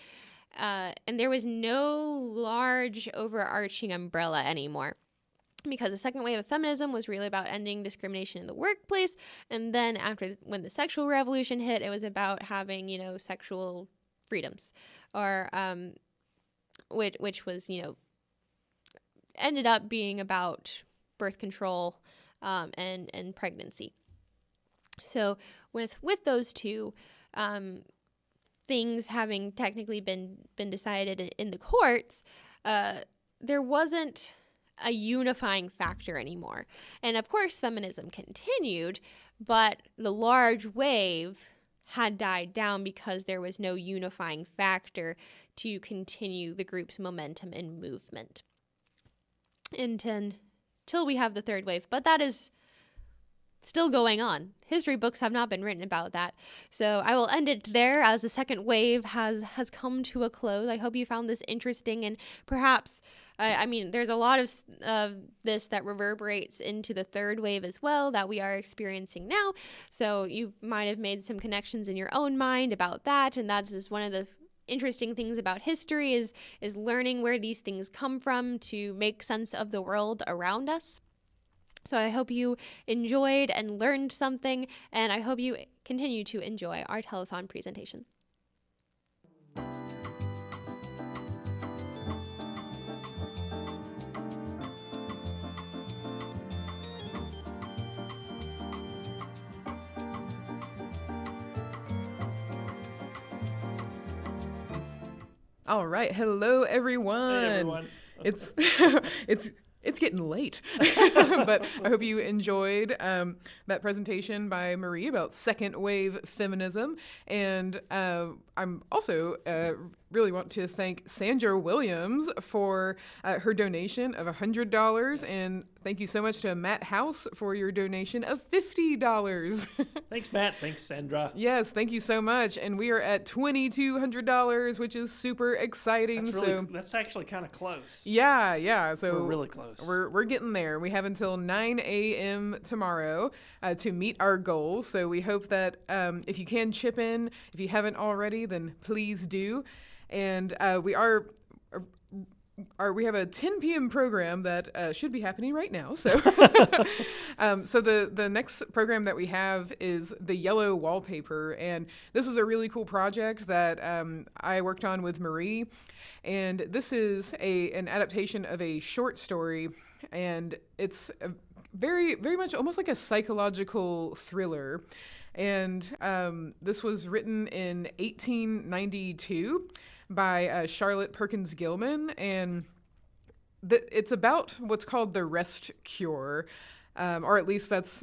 And there was no large overarching umbrella anymore, because the second wave of feminism was really about ending discrimination in the workplace. And then when the sexual revolution hit, it was about having, sexual freedoms, or which was, ended up being about birth control and pregnancy. So with those two things having technically been decided in the courts, there wasn't a unifying factor anymore. And of course, feminism continued, but the large wave had died down because there was no unifying factor to continue the group's momentum and movement until we have the third wave. But that is still going on. History books have not been written about that. So I will end it there, as the second wave has come to a close. I hope you found this interesting, and perhaps, there's a lot of this that reverberates into the third wave as well that we are experiencing now. So you might have made some connections in your own mind about that, and that's just one of the interesting things about history is learning where these things come from to make sense of the world around us. So I hope you enjoyed and learned something, and I hope you continue to enjoy our telethon presentation. All right. Hello, everyone. Hey, everyone. It's getting late, but I hope you enjoyed that presentation by Marie about second wave feminism. And I'm also really want to thank Sandra Williams for her donation of $100. And thank you so much to Matt House for your donation of $50. Thanks, Matt. Thanks, Sandra. Yes, thank you so much. And we are at $2,200, which is super exciting. That's actually kind of close. Yeah. So we're really close. We're getting there. We have until 9 a.m. tomorrow to meet our goal. So we hope that if you can chip in, if you haven't already, then please do. And we have a 10 p.m. program that should be happening right now. So, so the next program that we have is the yellow wallpaper, and this was a really cool project that I worked on with Marie, and this is an adaptation of a short story, and it's very, very much almost like a psychological thriller. And this was written in 1892 by Charlotte Perkins Gilman, and it's about what's called the rest cure, or at least that's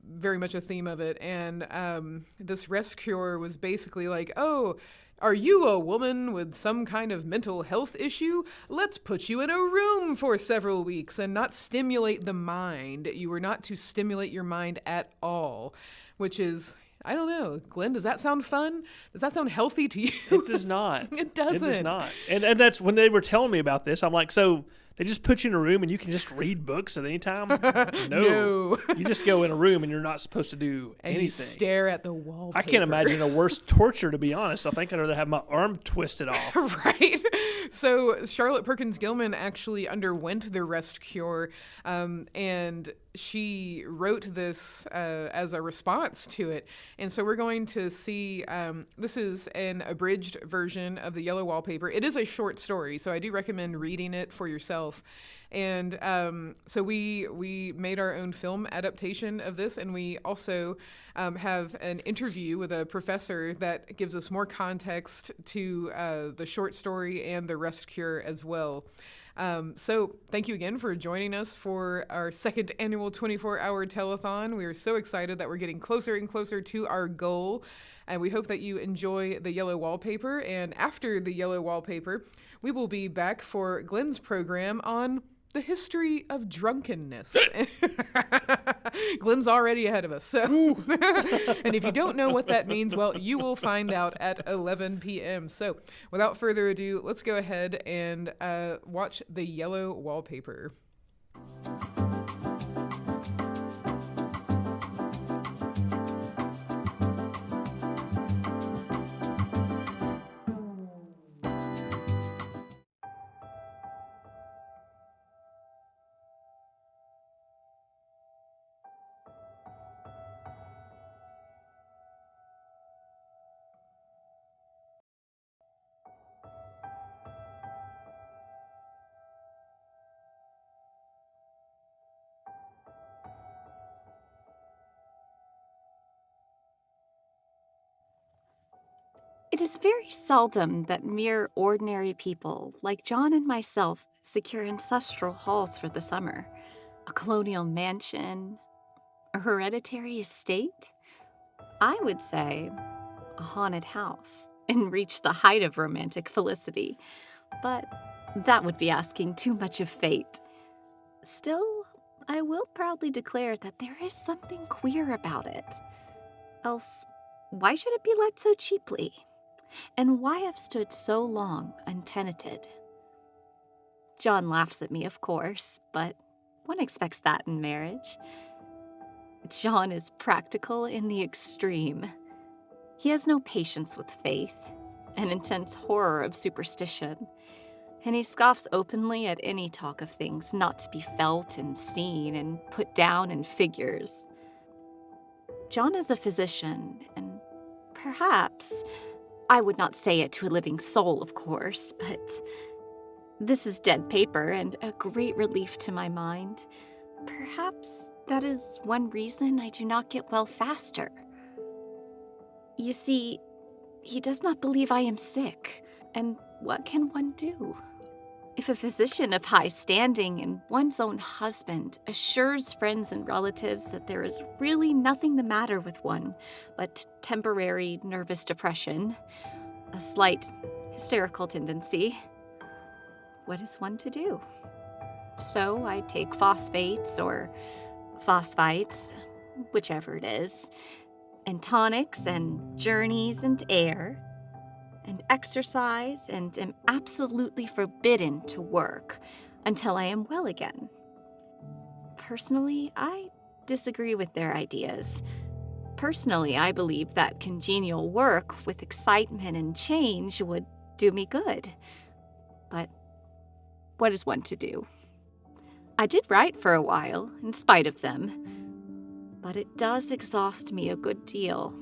very much a theme of it. And this rest cure was basically like, oh, are you a woman with some kind of mental health issue? Let's put you in a room for several weeks and not stimulate the mind. You were not to stimulate your mind at all, which is, I don't know. Glenn, does that sound fun? Does that sound healthy to you? It does not. It doesn't. It does not. And that's when they were telling me about this. I'm like, so they just put you in a room and you can just read books at any time? No. You just go in a room and you're not supposed to do and anything. You stare at the wallpaper. I can't imagine a worse torture, to be honest. I think I'd rather have my arm twisted off. Right. So Charlotte Perkins Gilman actually underwent the rest cure, and she wrote this as a response to it. And so we're going to see, this is an abridged version of the Yellow Wallpaper. It is a short story, so I do recommend reading it for yourself. And so we made our own film adaptation of this, and we also have an interview with a professor that gives us more context to the short story and the rest cure as well. So thank you again for joining us for our second annual 24-hour telethon. We are so excited that we're getting closer and closer to our goal, and we hope that you enjoy the Yellow Wallpaper. And after the Yellow Wallpaper, we will be back for Glenn's program on the history of drunkenness. Glenn's already ahead of us. So, and if you don't know what that means, well, you will find out at 11 p.m. So without further ado, let's go ahead and watch the Yellow Wallpaper. It is very seldom that mere ordinary people, like John and myself, secure ancestral halls for the summer. A colonial mansion, a hereditary estate. I would say a haunted house, and reach the height of romantic felicity. But that would be asking too much of fate. Still, I will proudly declare that there is something queer about it. Else, why should it be let so cheaply? And why have stood so long untenanted? John laughs at me, of course, but one expects that in marriage. John is practical in the extreme. He has no patience with faith, an intense horror of superstition, and he scoffs openly at any talk of things not to be felt and seen and put down in figures. John is a physician, and perhaps, I would not say it to a living soul, of course, but this is dead paper and a great relief to my mind. Perhaps that is one reason I do not get well faster. You see, he does not believe I am sick, and what can one do? If a physician of high standing and one's own husband assures friends and relatives that there is really nothing the matter with one but temporary nervous depression, a slight hysterical tendency, what is one to do? So I take phosphates or phosphites, whichever it is, and tonics and journeys and air, and exercise, and am absolutely forbidden to work until I am well again. Personally, I disagree with their ideas. Personally, I believe that congenial work with excitement and change would do me good. But what is one to do? I did write for a while, in spite of them, but it does exhaust me a good deal.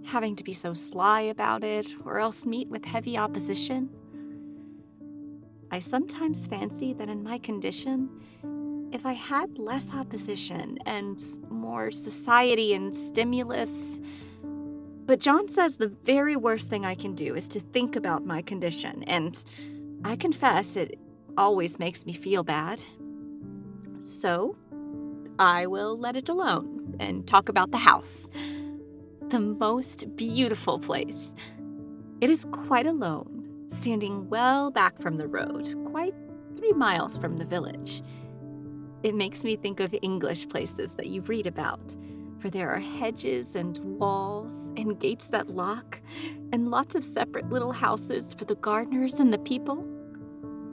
Having to be so sly about it, or else meet with heavy opposition. I sometimes fancy that in my condition, if I had less opposition and more society and stimulus. But John says the very worst thing I can do is to think about my condition, and I confess it always makes me feel bad. So, I will let it alone. and talk about the house. The most beautiful place. It is quite alone, standing well back from the road, quite 3 miles from the village. It makes me think of English places that you read about, for there are hedges and walls and gates that lock, and lots of separate little houses for the gardeners and the people.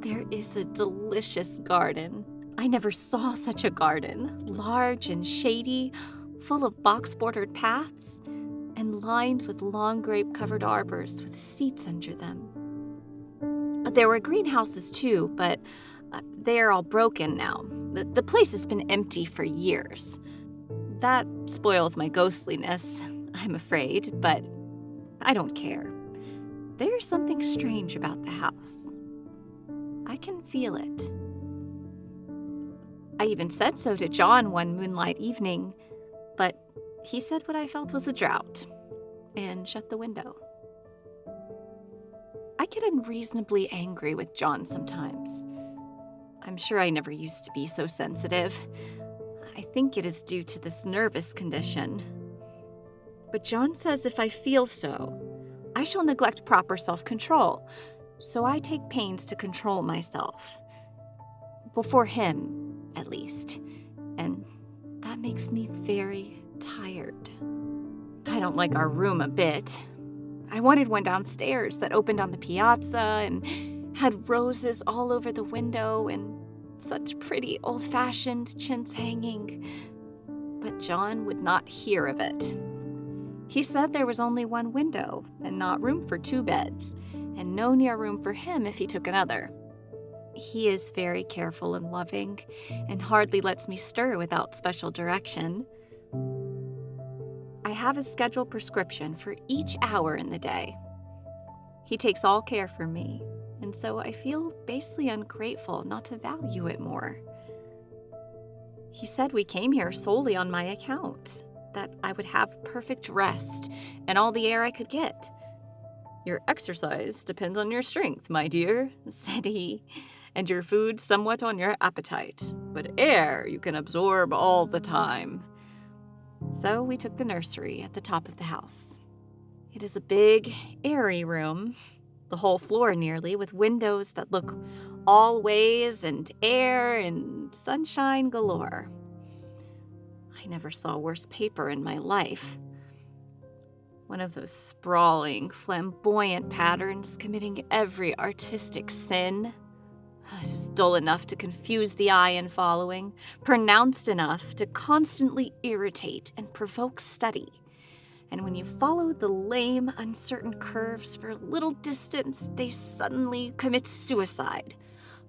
There is a delicious garden. I never saw such a garden, large and shady, full of box-bordered paths, and lined with long grape-covered arbors with seats under them. There were greenhouses too, but they are all broken now. The place has been empty for years. That spoils my ghostliness, I'm afraid, but I don't care. There's something strange about the house. I can feel it. I even said so to John one moonlight evening, but he said what I felt was a drought and shut the window. I get unreasonably angry with John sometimes. I'm sure I never used to be so sensitive. I think it is due to this nervous condition. But John says if I feel so, I shall neglect proper self-control, so I take pains to control myself. Before him, at least. And that makes me very tired. I don't like our room a bit. I wanted one downstairs that opened on the piazza and had roses all over the window and such pretty old-fashioned chintz hanging. But John would not hear of it. He said there was only one window and not room for 2 beds, and no near room for him if he took another. He is very careful and loving, and hardly lets me stir without special direction. I have a scheduled prescription for each hour in the day. He takes all care for me, and so I feel basely ungrateful not to value it more. He said we came here solely on my account, that I would have perfect rest and all the air I could get. Your exercise depends on your strength, my dear, said he, and your food somewhat on your appetite, but air you can absorb all the time. So we took the nursery at the top of the house. It is a big, airy room, the whole floor nearly, with windows that look all ways and air and sunshine galore. I never saw worse paper in my life. One of those sprawling, flamboyant patterns committing every artistic sin. Just dull enough to confuse the eye in following, pronounced enough to constantly irritate and provoke study. And when you follow the lame, uncertain curves for a little distance, they suddenly commit suicide,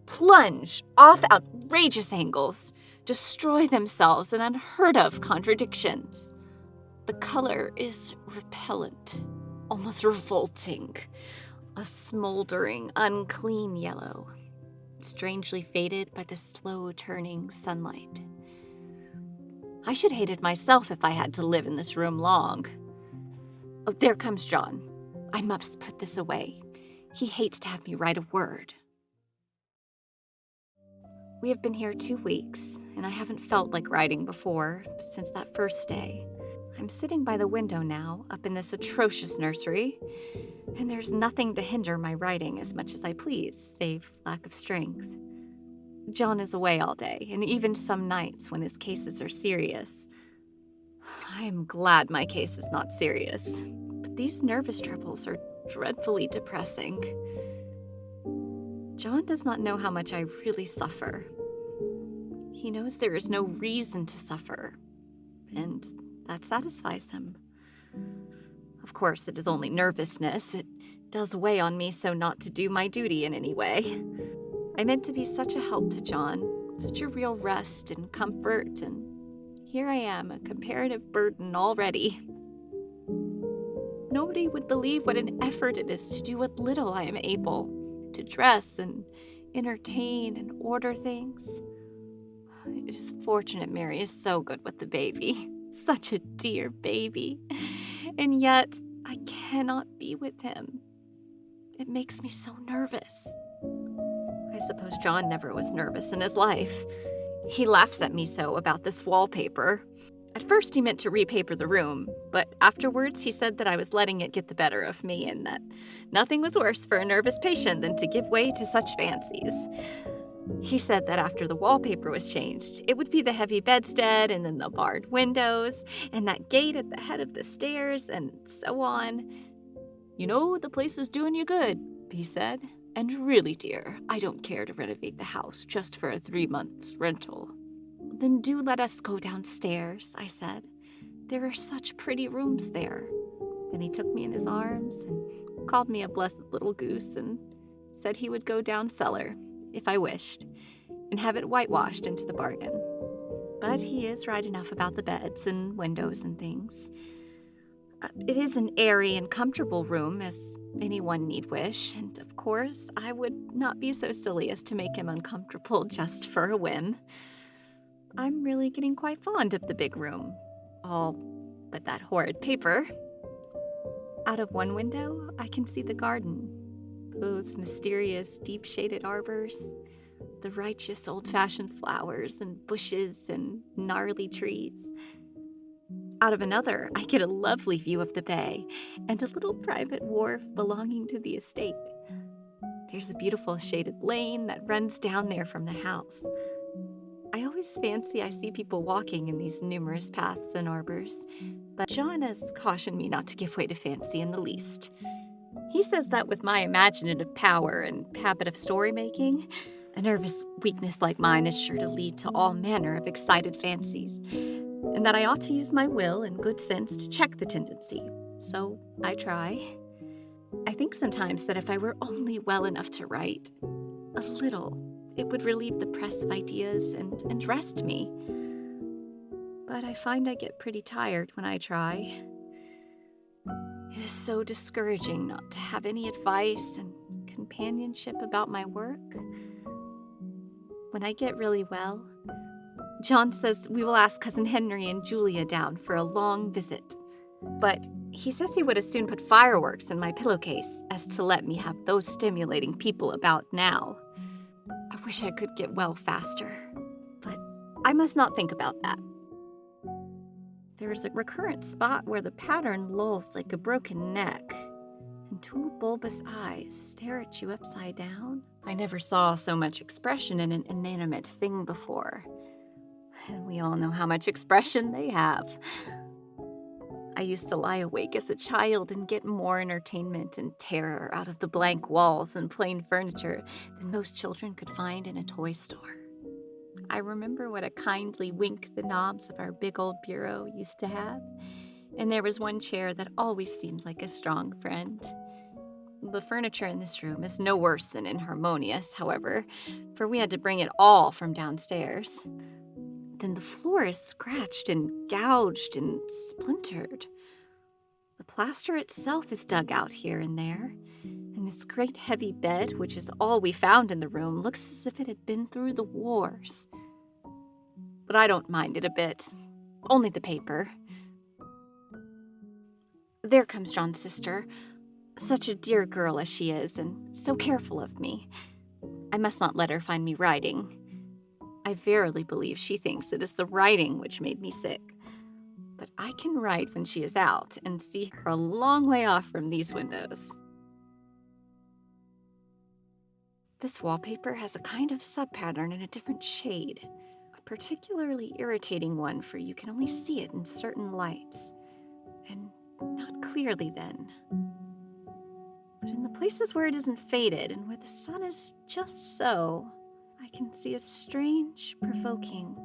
plunge off outrageous angles, destroy themselves in unheard-of contradictions. The color is repellent, almost revolting, a smoldering, unclean yellow, strangely faded by the slow-turning sunlight. I should hate it myself if I had to live in this room long. Oh, there comes John. I must put this away. He hates to have me write a word. We have been here 2 weeks, and I haven't felt like writing before since that first day. I'm sitting by the window now, up in this atrocious nursery, and there's nothing to hinder my writing as much as I please, save lack of strength. John is away all day, and even some nights when his cases are serious. I am glad my case is not serious, but these nervous troubles are dreadfully depressing. John does not know how much I really suffer. He knows there is no reason to suffer, and that satisfies him. Of course, it is only nervousness. It does weigh on me so not to do my duty in any way. I meant to be such a help to John, such a real rest and comfort, and here I am, a comparative burden already. Nobody would believe what an effort it is to do what little I am able, to dress and entertain and order things. It is fortunate Mary is so good with the baby. Such a dear baby. And yet, I cannot be with him. It makes me so nervous. I suppose John never was nervous in his life. He laughs at me so about this wallpaper. At first, he meant to repaper the room, but afterwards he said that I was letting it get the better of me and that nothing was worse for a nervous patient than to give way to such fancies. He said that after the wallpaper was changed, it would be the heavy bedstead and then the barred windows and that gate at the head of the stairs and so on. "You know, the place is doing you good," he said. "And really, dear, I don't care to renovate the house just for a 3 months rental." "Then do let us go downstairs," I said. "There are such pretty rooms there." Then he took me in his arms and called me a blessed little goose and said he would go down cellar, if I wished, and have it whitewashed into the bargain. But he is right enough about the beds and windows and things. It is an airy and comfortable room, as anyone need wish, and of course, I would not be so silly as to make him uncomfortable just for a whim. I'm really getting quite fond of the big room, all but that horrid paper. Out of one window, I can see the garden, those mysterious, deep-shaded arbors, the righteous old-fashioned flowers and bushes and gnarly trees. Out of another, I get a lovely view of the bay and a little private wharf belonging to the estate. There's a beautiful shaded lane that runs down there from the house. I always fancy I see people walking in these numerous paths and arbors, but John has cautioned me not to give way to fancy in the least. He says that with my imaginative power and habit of story-making, a nervous weakness like mine is sure to lead to all manner of excited fancies, and that I ought to use my will and good sense to check the tendency. So I try. I think sometimes that if I were only well enough to write, a little, it would relieve the press of ideas and rest me. But I find I get pretty tired when I try. It is so discouraging not to have any advice and companionship about my work. When I get really well, John says we will ask Cousin Henry and Julia down for a long visit. But he says he would as soon put fireworks in my pillowcase as to let me have those stimulating people about now. I wish I could get well faster, but I must not think about that. There is a recurrent spot where the pattern lolls like a broken neck, and two bulbous eyes stare at you upside down. I never saw so much expression in an inanimate thing before, and we all know how much expression they have. I used to lie awake as a child and get more entertainment and terror out of the blank walls and plain furniture than most children could find in a toy store. I remember what a kindly wink the knobs of our big old bureau used to have, and there was one chair that always seemed like a strong friend. The furniture in this room is no worse than inharmonious, however, for we had to bring it all from downstairs. Then the floor is scratched and gouged and splintered. The plaster itself is dug out here and there, and this great heavy bed, which is all we found in the room, looks as if it had been through the wars. But I don't mind it a bit. Only the paper. There comes John's sister. Such a dear girl as she is, and so careful of me. I must not let her find me writing. I verily believe she thinks it is the writing which made me sick. But I can write when she is out and see her a long way off from these windows. This wallpaper has a kind of sub-pattern in a different shade, a particularly irritating one, for you can only see it in certain lights, and not clearly then. But in the places where it isn't faded and where the sun is just so, I can see a strange, provoking,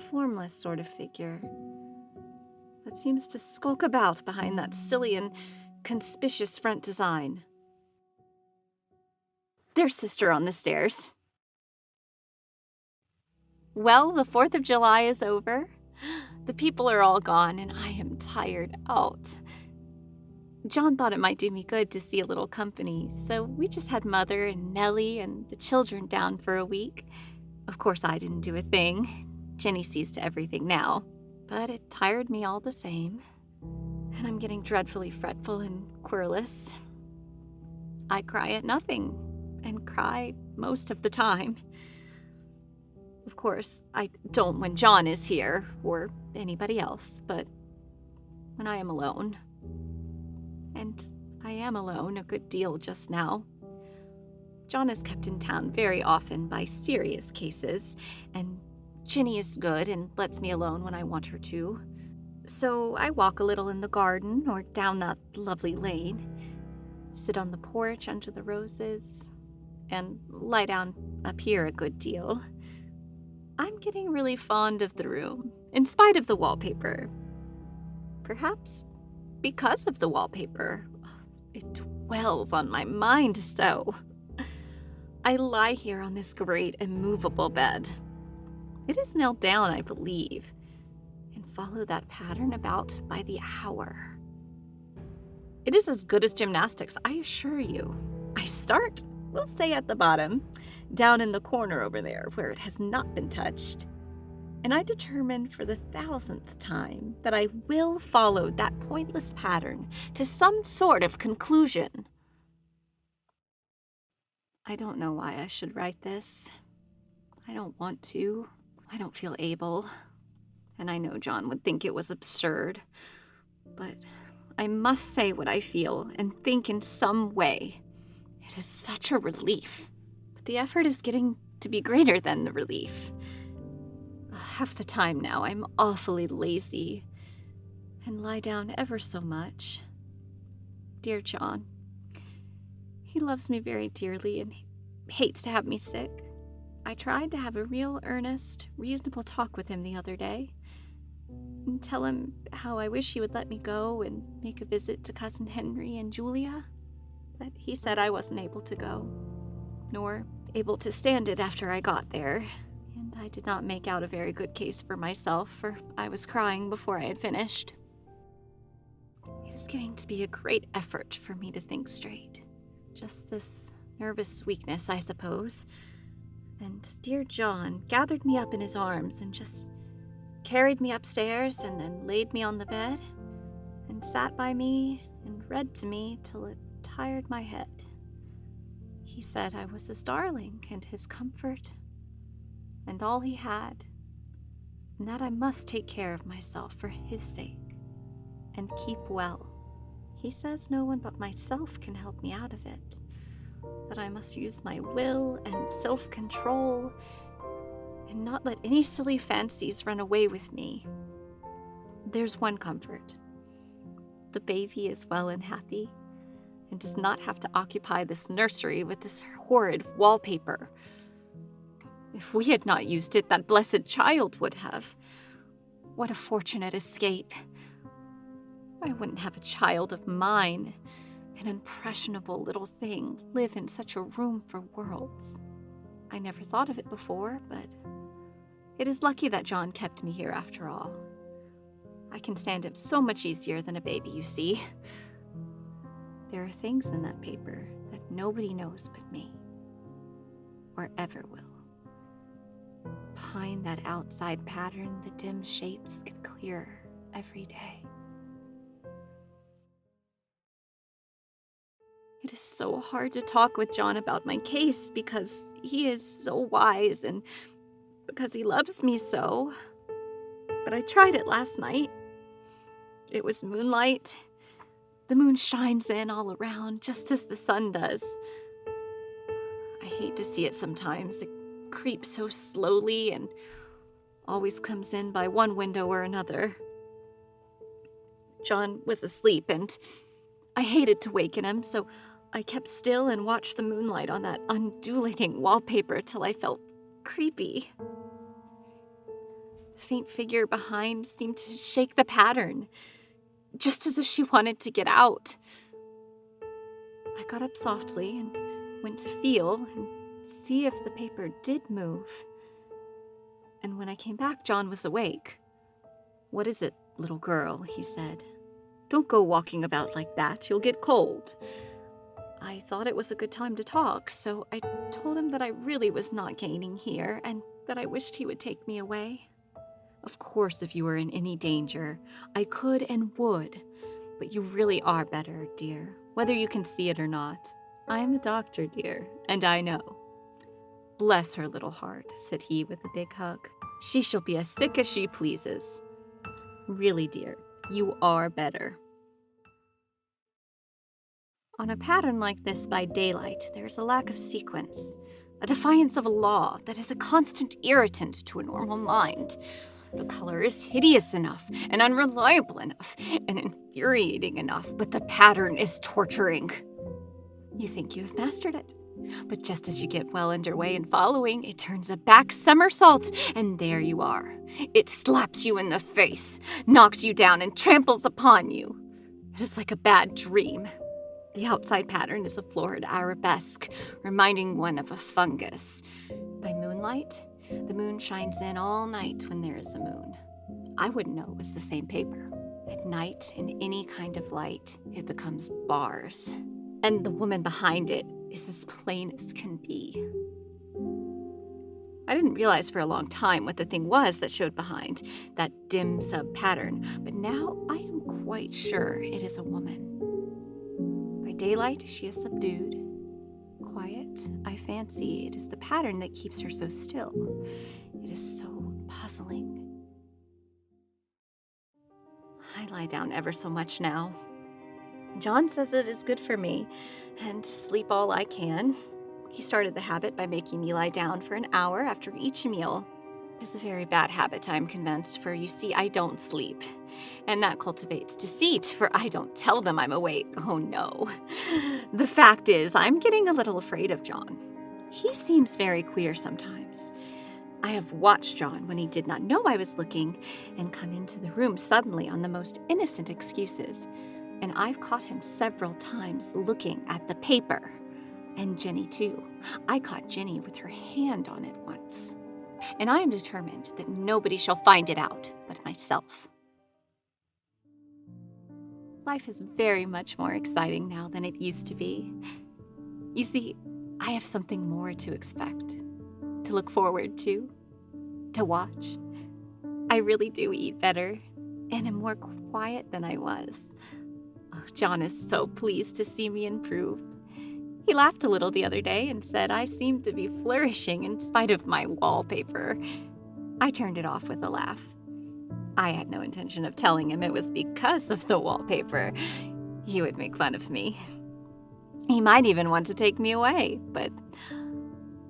formless sort of figure that seems to skulk about behind that silly and conspicuous front design. There's Sister on the stairs. Well, the 4th of July is over. The people are all gone, and I am tired out. John thought it might do me good to see a little company, so we just had Mother and Nellie and the children down for a week. Of course, I didn't do a thing. Jenny sees to everything now, but it tired me all the same, and I'm getting dreadfully fretful and querulous. I cry at nothing, and cry most of the time. Of course, I don't when John is here, or anybody else, but when I am alone. And I am alone a good deal just now. John is kept in town very often by serious cases, and Ginny is good and lets me alone when I want her to. So I walk a little in the garden or down that lovely lane, sit on the porch under the roses, and lie down up here a good deal. I'm getting really fond of the room, in spite of the wallpaper. Perhaps because of the wallpaper. It dwells on my mind so. I lie here on this great immovable bed. It is nailed down, I believe, and follow that pattern about by the hour. It is as good as gymnastics, I assure you. I start, we'll say at the bottom, down in the corner over there where it has not been touched. And I determine for the 1000th time that I will follow that pointless pattern to some sort of conclusion. I don't know why I should write this. I don't want to. I don't feel able. And I know John would think it was absurd. But I must say what I feel and think in some way. It is such a relief. But the effort is getting to be greater than the relief. Half the time now, I'm awfully lazy and lie down ever so much. Dear John, he loves me very dearly and hates to have me sick. I tried to have a real earnest, reasonable talk with him the other day and tell him how I wish he would let me go and make a visit to Cousin Henry and Julia, but he said I wasn't able to go, nor able to stand it after I got there. And I did not make out a very good case for myself, for I was crying before I had finished. It is getting to be a great effort for me to think straight. Just this nervous weakness, I suppose. And dear John gathered me up in his arms and just carried me upstairs and then laid me on the bed and sat by me and read to me till it tired my head. He said I was his darling and his comfort and all he had, and that I must take care of myself for his sake and keep well. He says no one but myself can help me out of it, that I must use my will and self-control and not let any silly fancies run away with me. There's one comfort. The baby is well and happy and does not have to occupy this nursery with this horrid wallpaper. If we had not used it, that blessed child would have. What a fortunate escape. I wouldn't have a child of mine, an impressionable little thing, live in such a room for worlds. I never thought of it before, but it is lucky that John kept me here after all. I can stand him so much easier than a baby, you see. There are things in that paper that nobody knows but me, or ever will. Behind that outside pattern, the dim shapes get clearer every day. It is so hard to talk with John about my case because he is so wise and because he loves me so. But I tried it last night. It was moonlight. The moon shines in all around just as the sun does. I hate to see it sometimes. It creeps so slowly and always comes in by one window or another. John was asleep and I hated to waken him, so I kept still and watched the moonlight on that undulating wallpaper till I felt creepy. The faint figure behind seemed to shake the pattern, just as if she wanted to get out. I got up softly and went to feel and see if the paper did move. And when I came back, John was awake. "What is it, little girl?" he said. "Don't go walking about like that. You'll get cold." I thought it was a good time to talk, so I told him that I really was not gaining here and that I wished he would take me away. "Of course, if you were in any danger, I could and would, but you really are better, dear, whether you can see it or not. I am a doctor, dear, and I know. Bless her little heart, said he with a big hug. She shall be as sick as she pleases. Really, dear, you are better. On a pattern like this by daylight, there is a lack of sequence, a defiance of a law that is a constant irritant to a normal mind. The color is hideous enough and unreliable enough and infuriating enough, but the pattern is torturing. You think you have mastered it, but just as you get well underway in following, it turns a back somersault, and there you are. It slaps you in the face, knocks you down, and tramples upon you. It is like a bad dream. The outside pattern is a florid arabesque, reminding one of a fungus. By moonlight, the moon shines in all night when there is a moon. I wouldn't know it was the same paper. At night, in any kind of light, it becomes bars. And the woman behind it is as plain as can be. I didn't realize for a long time what the thing was that showed behind that dim sub-pattern, but now I am quite sure it is a woman. By daylight, she is subdued, quiet. I fancy it is the pattern that keeps her so still. It is so puzzling. I lie down ever so much now. John says it is good for me, and to sleep all I can. He started the habit by making me lie down for an hour after each meal. It's a very bad habit, I'm convinced, for you see, I don't sleep. And that cultivates deceit, for I don't tell them I'm awake. Oh no. The fact is, I'm getting a little afraid of John. He seems very queer sometimes. I have watched John when he did not know I was looking and come into the room suddenly on the most innocent excuses. And I've caught him several times looking at the paper. And Jenny, too. I caught Jenny with her hand on it once. And I am determined that nobody shall find it out but myself. Life is very much more exciting now than it used to be. You see, I have something more to expect, to look forward to watch. I really do eat better and am more quiet than I was. Oh, John is so pleased to see me improve. He laughed a little the other day and said I seemed to be flourishing in spite of my wallpaper. I turned it off with a laugh. I had no intention of telling him it was because of the wallpaper. He would make fun of me. He might even want to take me away, but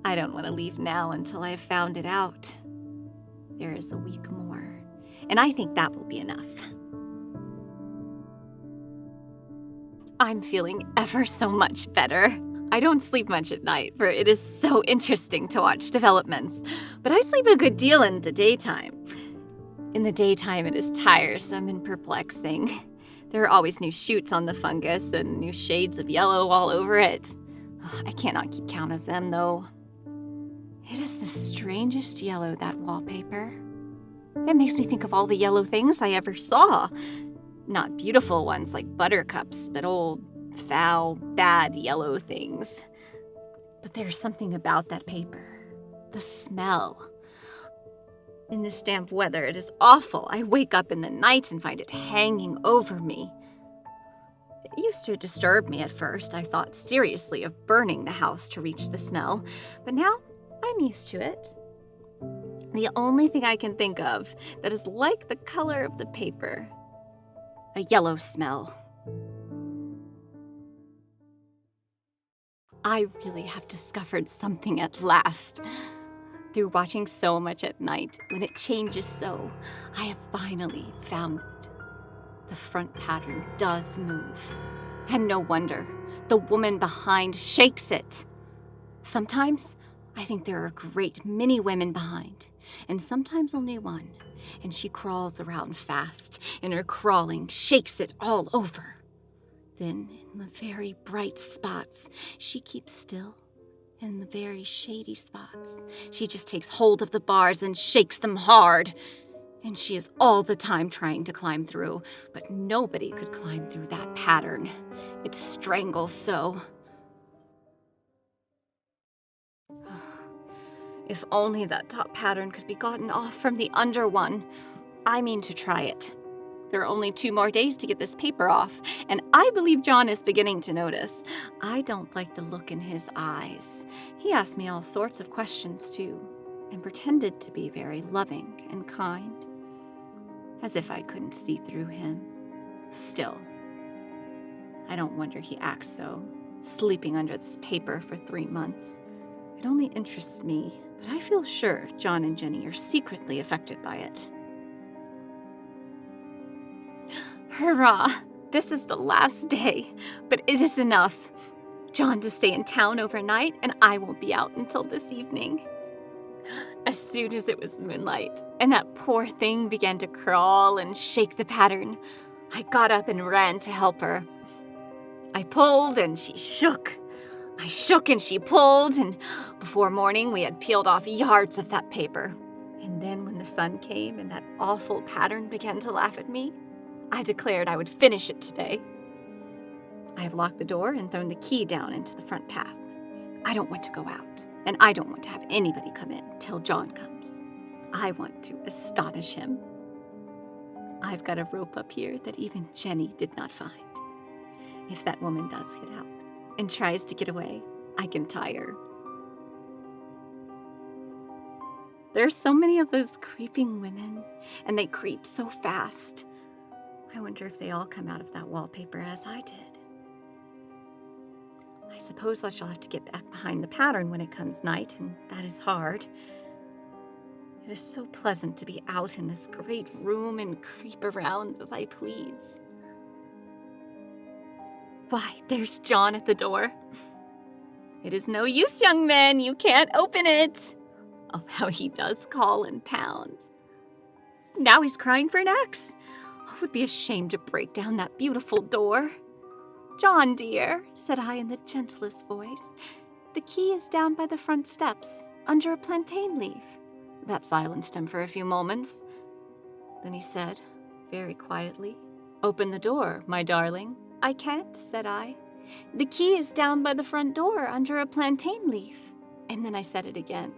I don't want to leave now until I've found it out. There is a week more, and I think that will be enough. I'm feeling ever so much better. I don't sleep much at night, for it is so interesting to watch developments, but I sleep a good deal in the daytime. In the daytime, it is tiresome and perplexing. There are always new shoots on the fungus and new shades of yellow all over it. I cannot keep count of them, though. It is the strangest yellow, that wallpaper. It makes me think of all the yellow things I ever saw. Not beautiful ones like buttercups, but old, foul, bad yellow things. But there's something about that paper. The smell. In this damp weather, it is awful. I wake up in the night and find it hanging over me. It used to disturb me at first. I thought seriously of burning the house to reach the smell, but now I'm used to it. The only thing I can think of that is like the color of the paper. A yellow smell. I really have discovered something at last. Through watching so much at night, when it changes so, I have finally found it. The front pattern does move. And no wonder. The woman behind shakes it. Sometimes, I think there are a great many women behind, and sometimes only one. And she crawls around fast, and her crawling shakes it all over. Then, in the very bright spots, she keeps still. In the very shady spots, she just takes hold of the bars and shakes them hard. And she is all the time trying to climb through, but nobody could climb through that pattern. It strangles so. If only that top pattern could be gotten off from the under one. I mean to try it. There are only 2 more days to get this paper off, and I believe John is beginning to notice. I don't like the look in his eyes. He asked me all sorts of questions, too, and pretended to be very loving and kind, as if I couldn't see through him. Still, I don't wonder he acts so, sleeping under this paper for 3 months. It only interests me, but I feel sure John and Jenny are secretly affected by it. Hurrah! This is the last day, but it is enough. John to stay in town overnight, and I won't be out until this evening. As soon as it was moonlight, and that poor thing began to crawl and shake the pattern, I got up and ran to help her. I pulled, and she shook. I shook, and she pulled, and before morning we had peeled off yards of that paper. And then when the sun came and that awful pattern began to laugh at me, I declared I would finish it today. I have locked the door and thrown the key down into the front path. I don't want to go out, and I don't want to have anybody come in till John comes. I want to astonish him. I've got a rope up here that even Jenny did not find. If that woman does get out and tries to get away, I can tie her. There's so many of those creeping women, and they creep so fast. I wonder if they all come out of that wallpaper as I did. I suppose I shall have to get back behind the pattern when it comes night, and that is hard. It is so pleasant to be out in this great room and creep around as I please. Why, there's John at the door. It is no use, young man, you can't open it. Oh, how he does call and pound. Now he's crying for an axe. I would be ashamed to break down that beautiful door. John, dear, said I in the gentlest voice, the key is down by the front steps, under a plantain leaf. That silenced him for a few moments. Then he said, very quietly, open the door, my darling. I can't, said I. The key is down by the front door, under a plantain leaf. And then I said it again,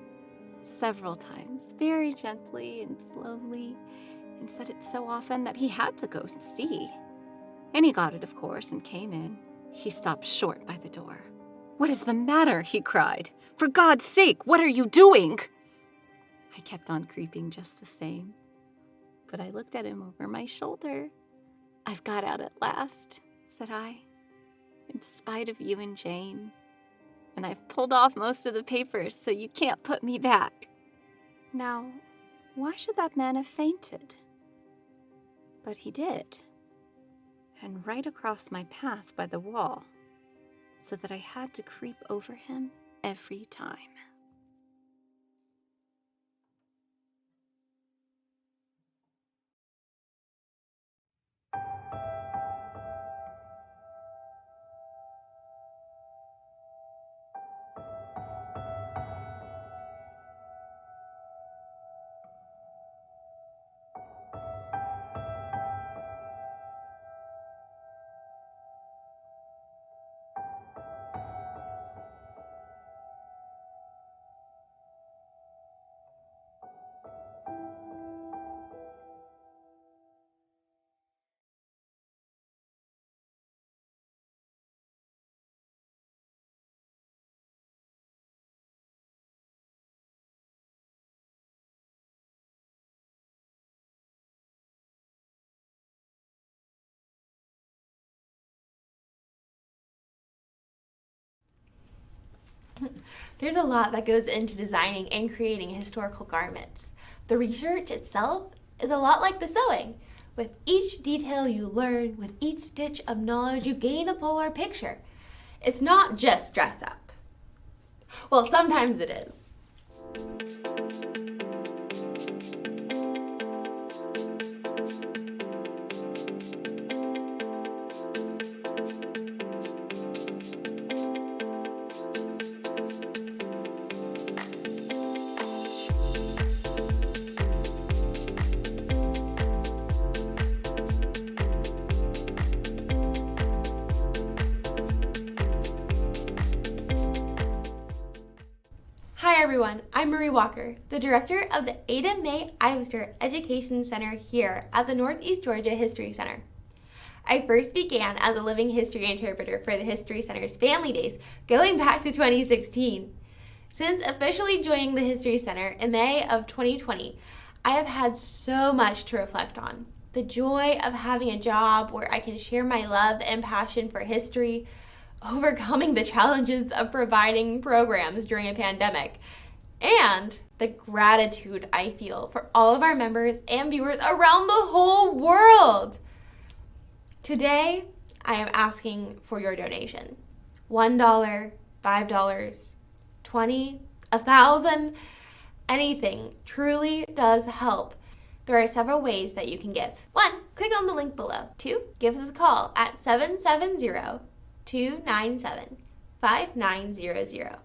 several times, very gently and slowly, and said it so often that he had to go see. And he got it, of course, and came in. He stopped short by the door. What is the matter? He cried. For God's sake, what are you doing? I kept on creeping just the same, but I looked at him over my shoulder. I've got out at last, said I, in spite of you and Jane. And I've pulled off most of the papers, so you can't put me back. Now, why should that man have fainted? But he did, and right across my path by the wall, so that I had to creep over him every time. There's a lot that goes into designing and creating historical garments. The research itself is a lot like the sewing. With each detail you learn, with each stitch of knowledge, you gain a fuller picture. It's not just dress up. Well, sometimes it is. Hi everyone, I'm Marie Walker, the director of the Ada Mae Ivester Education Center here at the Northeast Georgia History Center. I first began as a living history interpreter for the History Center's Family Days going back to 2016. Since officially joining the History Center in May of 2020, I have had so much to reflect on. The joy of having a job where I can share my love and passion for history, overcoming the challenges of providing programs during a pandemic, and the gratitude I feel for all of our members and viewers around the whole world. Today, I am asking for your donation. $1, $5, $20, $1,000, anything truly does help. There are several ways that you can give. 1, click on the link below. 2, give us a call at 770-297-5900.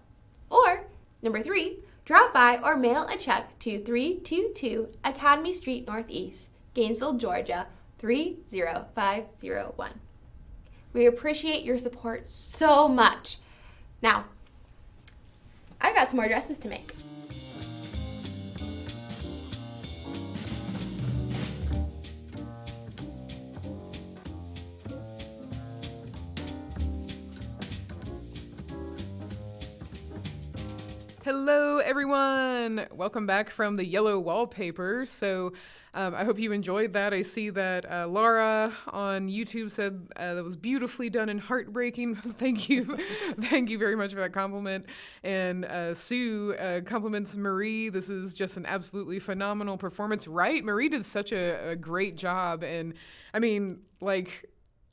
Or, number 3, drop by or mail a check to 322 Academy Street Northeast, Gainesville, Georgia, 30501. We appreciate your support so much. Now, I've got some more dresses to make. Hello, everyone. Welcome back from the yellow wallpaper. So I hope you enjoyed that. I see that Laura on YouTube said that was beautifully done and heartbreaking. Thank you. Thank you very much for that compliment. And Sue compliments Marie. This is just an absolutely phenomenal performance. Right? Marie did such a great job. And I mean, like,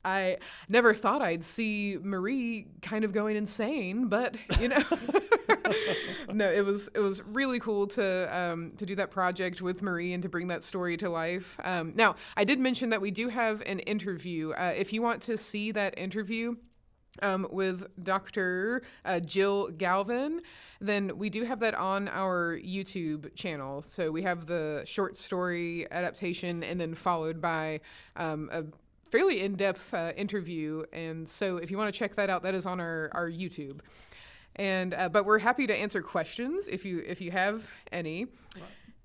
I never thought I'd see Marie kind of going insane, but you know, no, it was really cool to do that project with Marie and to bring that story to life. Now, I did mention that we do have an interview. If you want to see that interview with Dr. Jill Galvin, then we do have that on our YouTube channel. So we have the short story adaptation and then followed by a fairly in-depth interview, and so if you want to check that out, that is on our YouTube. And but we're happy to answer questions if you have any.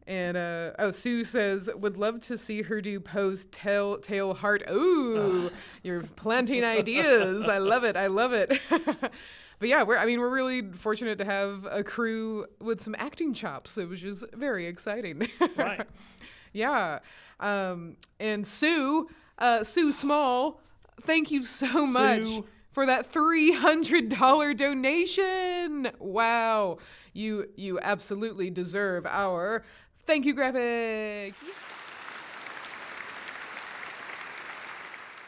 And Sue says, would love to see her do pose tail heart. Ooh, you're planting ideas. I love it. But yeah, we're really fortunate to have a crew with some acting chops, which is very exciting. Right. Yeah. And Sue Small, thank you so much for that $300 donation. Wow. You absolutely deserve our thank you graphic.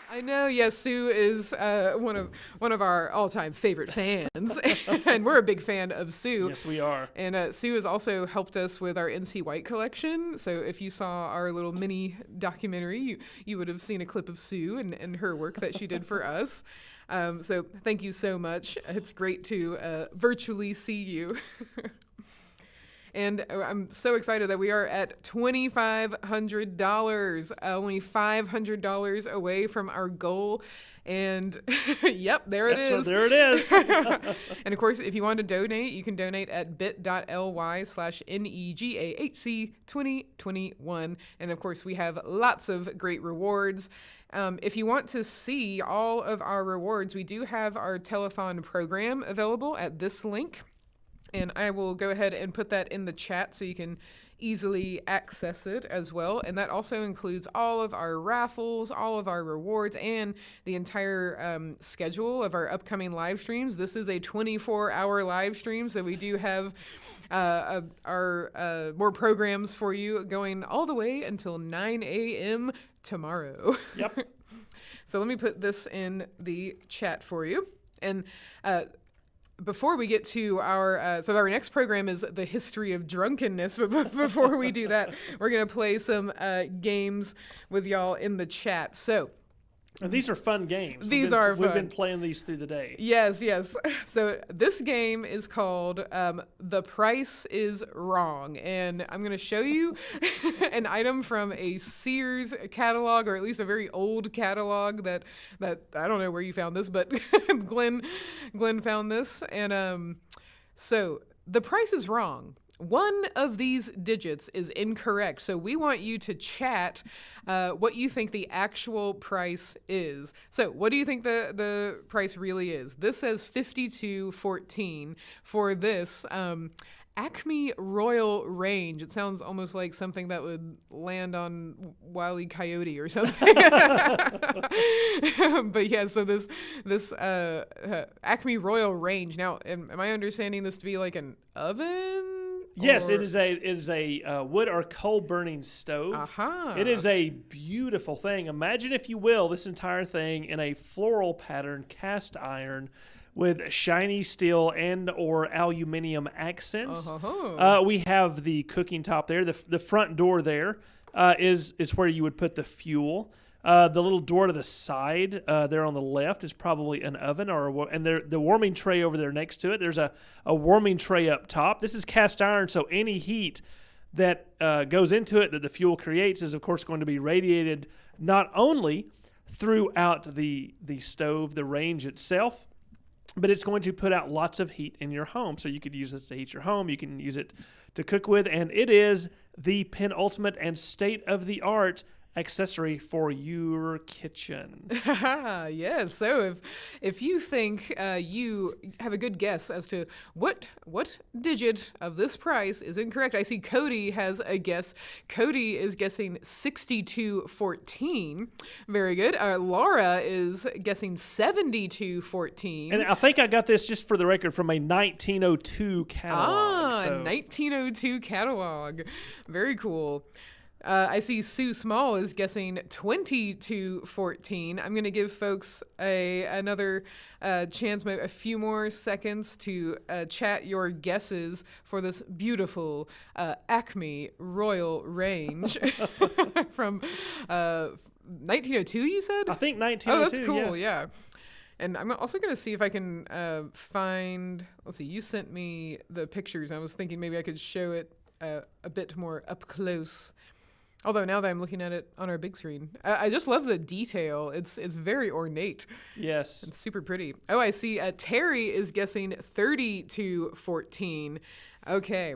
I know, yes, Sue is one of our all-time favorite fans, and we're a big fan of Sue. Yes, we are. And Sue has also helped us with our NC White collection. So if you saw our little mini documentary, you would have seen a clip of Sue and her work that she did for us. So thank you so much. It's great to virtually see you. And I'm so excited that we are at $2,500, only $500 away from our goal. And yep, there it is. There it is. And of course, if you want to donate, you can donate at bit.ly/NEGAHC2021. And of course, we have lots of great rewards. If you want to see all of our rewards, we do have our telethon program available at this link. And I will go ahead and put that in the chat so you can easily access it as well. And that also includes all of our raffles, all of our rewards, and the entire schedule of our upcoming live streams. This is a 24-hour live stream, so we do have our more programs for you going all the way until 9 a.m. tomorrow. Yep. So let me put this in the chat for you. And before we get to our, so our next program is the history of drunkenness, but before we do that, we're going to play some games with y'all in the chat. So, and these are fun games. These are fun. We've been playing these through the day. Yes. So this game is called The Price is Wrong. And I'm going to show you an item from a Sears catalog, or at least a very old catalog that I don't know where you found this, but Glenn found this. And so The Price is Wrong one of these digits is incorrect. So we want you to chat what you think the actual price is. So what do you think the price really is? This says $52.14 for this Acme Royal Range. It sounds almost like something that would land on Wile E. Coyote or something. But yeah, so this Acme Royal Range. Now, am I understanding this to be like an oven? Yes, or- it is a wood or coal burning stove. Uh-huh. It is a beautiful thing. Imagine, if you will, this entire thing in a floral pattern cast iron with shiny steel and or aluminum accents. Uh-huh. We have the cooking top there. The front door there is where you would put the fuel. The little door to the side there on the left is probably an oven, and the warming tray over there next to it. There's a warming tray up top. This is cast iron, so any heat that goes into it that the fuel creates is, of course, going to be radiated not only throughout the stove, the range itself, but it's going to put out lots of heat in your home. So you could use this to heat your home. You can use it to cook with, and it is the penultimate and state-of-the-art accessory for your kitchen. Yes. So if you think you have a good guess as to what digit of this price is incorrect, I see Cody has a guess. Cody is guessing $62.14. Very good. Laura is guessing $72.14. And I think I got this, just for the record, from a 1902 catalog. So 1902 catalog. Very cool. I see Sue Small is guessing $22.14. I'm going to give folks another chance, maybe a few more seconds to chat your guesses for this beautiful Acme Royal Range from 1902, you said? I think 1902. Oh, that's cool, yes. yeah. And I'm also going to see if I can find, let's see, you sent me the pictures. I was thinking maybe I could show it a bit more up close. Although now that I'm looking at it on our big screen, I just love the detail. It's very ornate. Yes. It's super pretty. Oh, I see. Terry is guessing $30.14. Okay.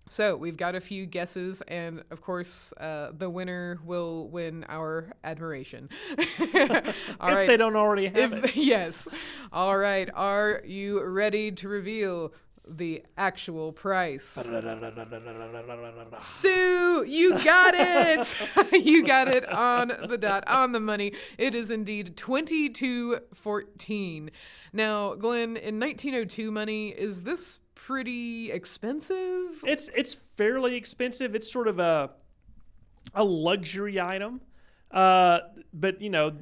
So we've got a few guesses, and of course, the winner will win our admiration. All right. If they don't already have it. Yes. All right. Are you ready to reveal the actual price? Sue, you got it. You got it on the dot, on the money. It is indeed $22.14. Now, Glenn, in 1902 money, is this pretty expensive? It's fairly expensive. It's sort of a luxury item, but I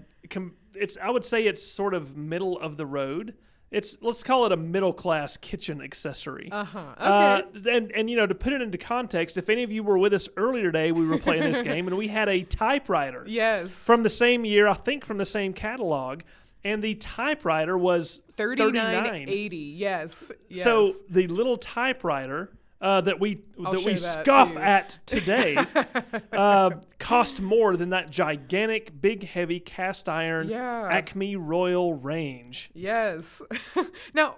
would say it's sort of middle of the road. Let's call it a middle class kitchen accessory. Okay. And to put it into context, if any of you were with us earlier today, we were playing this game and we had a typewriter. Yes. From the same year, I think from the same catalog, and the typewriter was $39.80. Yes. So the little typewriter that we show that scoff too. at today cost more than that gigantic, big, heavy cast iron Acme Royal Range. Yes. Now,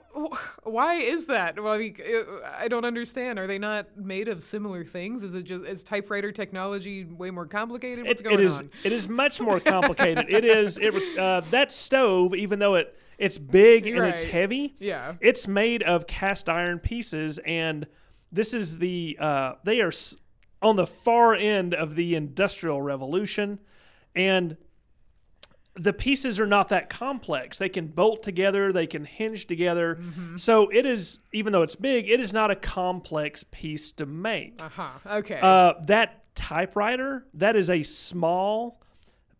why is that? Well, I mean, I don't understand. Are they not made of similar things? Is typewriter technology way more complicated? What's going on? It is much more complicated. That stove, even though it's big and it's heavy, it's made of cast iron pieces, and this is they are on the far end of the Industrial Revolution, and the pieces are not that complex. They can bolt together, they can hinge together. Mm-hmm. So it is, even though it's big, it is not a complex piece to make. Okay. That typewriter, that is a small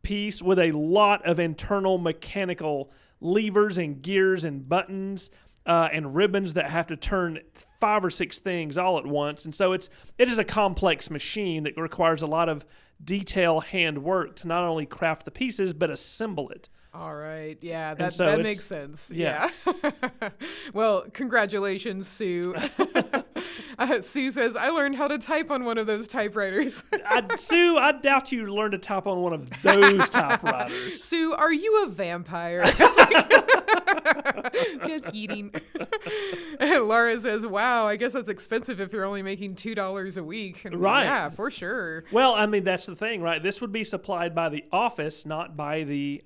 piece with a lot of internal mechanical levers and gears and buttons and ribbons that have to turn 5 or 6 things all at once. And so it is a complex machine that requires a lot of detail hand work to not only craft the pieces, but assemble it. All right. Yeah, that makes sense. Yeah. Well, congratulations, Sue. Sue says, I learned how to type on one of those typewriters. Sue, I doubt you learned to type on one of those typewriters. Sue, are you a vampire? Just kidding. And Laura says, wow, I guess that's expensive if you're only making $2 a week. And Right. Yeah, for sure. Well, I mean, that's the thing, right? This would be supplied by the office, not by the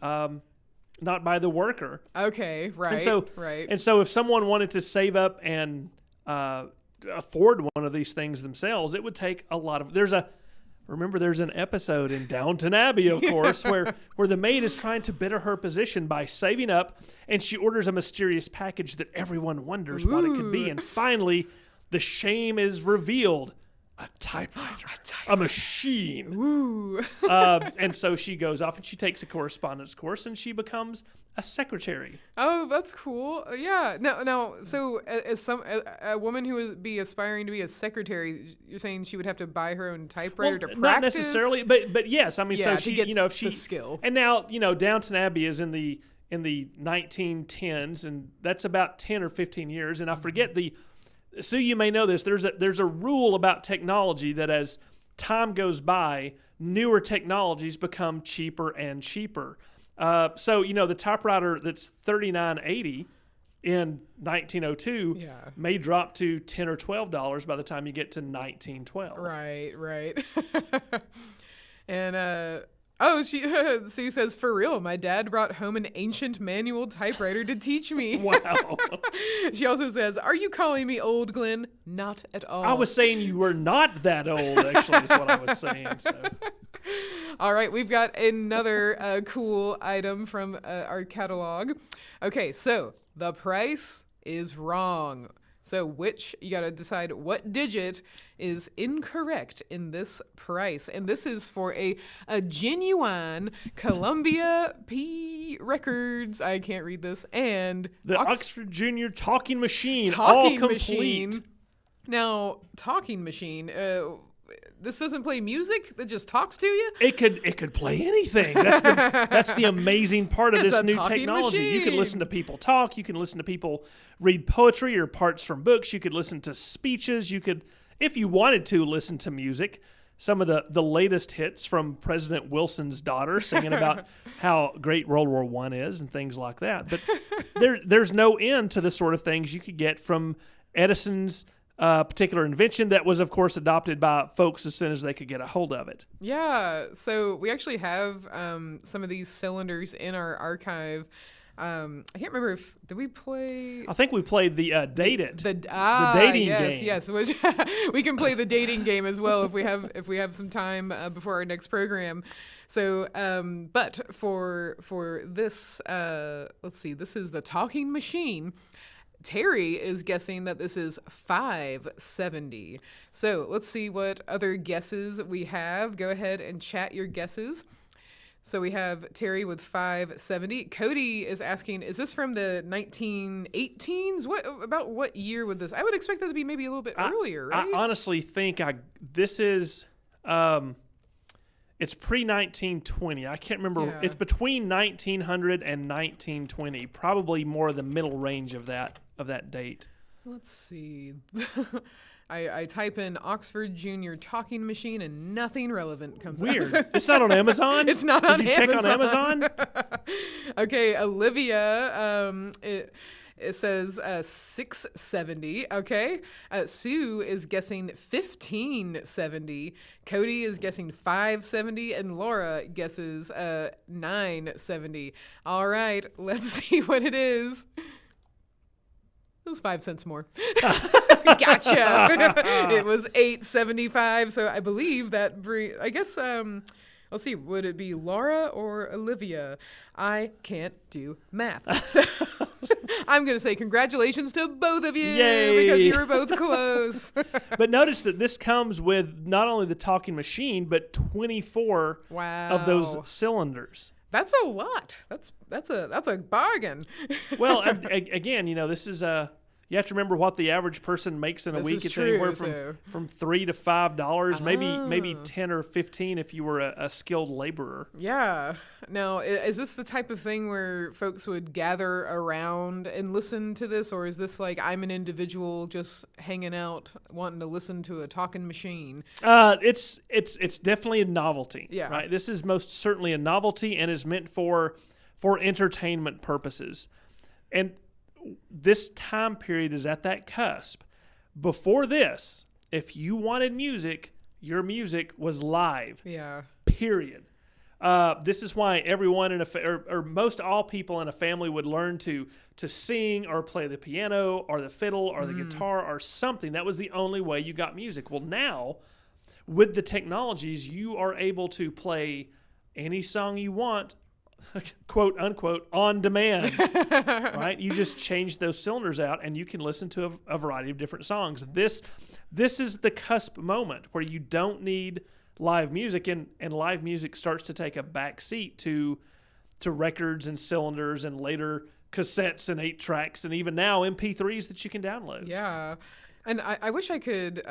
worker. Okay, right. Right. And so if someone wanted to save up and afford one of these things themselves, it would take a lot of. There's an episode in Downton Abbey, of course, where the maid is trying to better her position by saving up, and she orders a mysterious package that everyone wonders what it could be, and finally, the shame is revealed. A typewriter. A machine. Ooh. And so she goes off and she takes a correspondence course and she becomes a secretary. Oh, that's cool. Yeah. No. So, as a woman who would be aspiring to be a secretary, you're saying she would have to buy her own typewriter to practice? Not necessarily, but yes. I mean, Yeah, so to she, get if she the skill. And now, Downton Abbey is in the 1910s, and that's about 10 or 15 years. And I forget Sue, you may know this. There's a rule about technology that as time goes by, newer technologies become cheaper and cheaper. So the typewriter that's $39.80 in 1902 may drop to $10 or $12 by the time you get to 1912. Right. And Sue says, for real, my dad brought home an ancient manual typewriter to teach me. Wow. She also says, are you calling me old, Glenn? Not at all. I was saying you were not that old, actually, is what I was saying. So. All right, we've got another cool item from our catalog. Okay, so the price is wrong. So you got to decide what digit is incorrect in this price. And this is for a genuine Columbia P Records. I can't read this. And the Oxford Junior talking machine. Talking all complete. Machine. Now, talking machine. This doesn't play music that just talks to you? It could play anything. That's the amazing part of this new technology. Machine. You can listen to people talk. You can listen to people read poetry or parts from books. You could listen to speeches. You could, if you wanted to, listen to music. Some of the latest hits from President Wilson's daughter singing about how great World War I is and things like that. But there's no end to the sort of things you could get from Edison's particular invention that was, of course, adopted by folks as soon as they could get a hold of it. Yeah, so we actually have some of these cylinders in our archive. I can't remember did we play? I think we played the Date It. The dating game. Yes, which we can play the dating game as well if we have some time before our next program. So, but for this, let's see, this is the talking machine. Terry is guessing that this is $5.70. So let's see what other guesses we have. Go ahead and chat your guesses. So we have Terry with $5.70. Cody is asking, is this from the 1918s? About what year would this? I would expect that to be maybe a little bit earlier, right? I honestly think this is it's pre-1920. I can't remember. Yeah. It's between 1900 and 1920. Probably more the middle range of that date. Let's see. I type in Oxford Junior talking machine and nothing relevant comes up. Weird. It's not on Amazon? It's not on Amazon. Did you check on Amazon? Okay, Olivia, it says $6.70. Okay. Sue is guessing $15.70. Cody is guessing $5.70, and Laura guesses $9.70. All right, let's see what it is. It was 5 cents more. Gotcha. It was $8.75. So I believe that. I guess. Let's see. Would it be Laura or Olivia? I can't do math. So I'm going to say congratulations to both of you. Yay. Because you were both close. But notice that this comes with not only the talking machine, but 24 of those cylinders. That's a lot. That's a bargain. Well, again, this is You have to remember what the average person makes in a This week. is It's true, anywhere so- from $3 to $5, maybe Ah. 10 or 15 if you were a skilled laborer. Yeah. Now, is this the type of thing where folks would gather around and listen to this, or is this like I'm an individual just hanging out wanting to listen to a talking machine? It's definitely a novelty. Yeah. Right. This is most certainly a novelty and is meant for entertainment purposes. And this time period is at that cusp. Before this, if you wanted music, your music was live. Yeah. Period. This is why everyone in or most all people in a family would learn to sing or play the piano or the fiddle or the guitar or something. That was the only way you got music. Well, now with the technologies, you are able to play any song you want, quote unquote, on demand. Right? You just change those cylinders out and you can listen to a variety of different songs. This is the cusp moment where you don't need live music, and live music starts to take a back seat to records and cylinders and later cassettes and 8 tracks and even now MP3s that you can download. Yeah. And I wish I could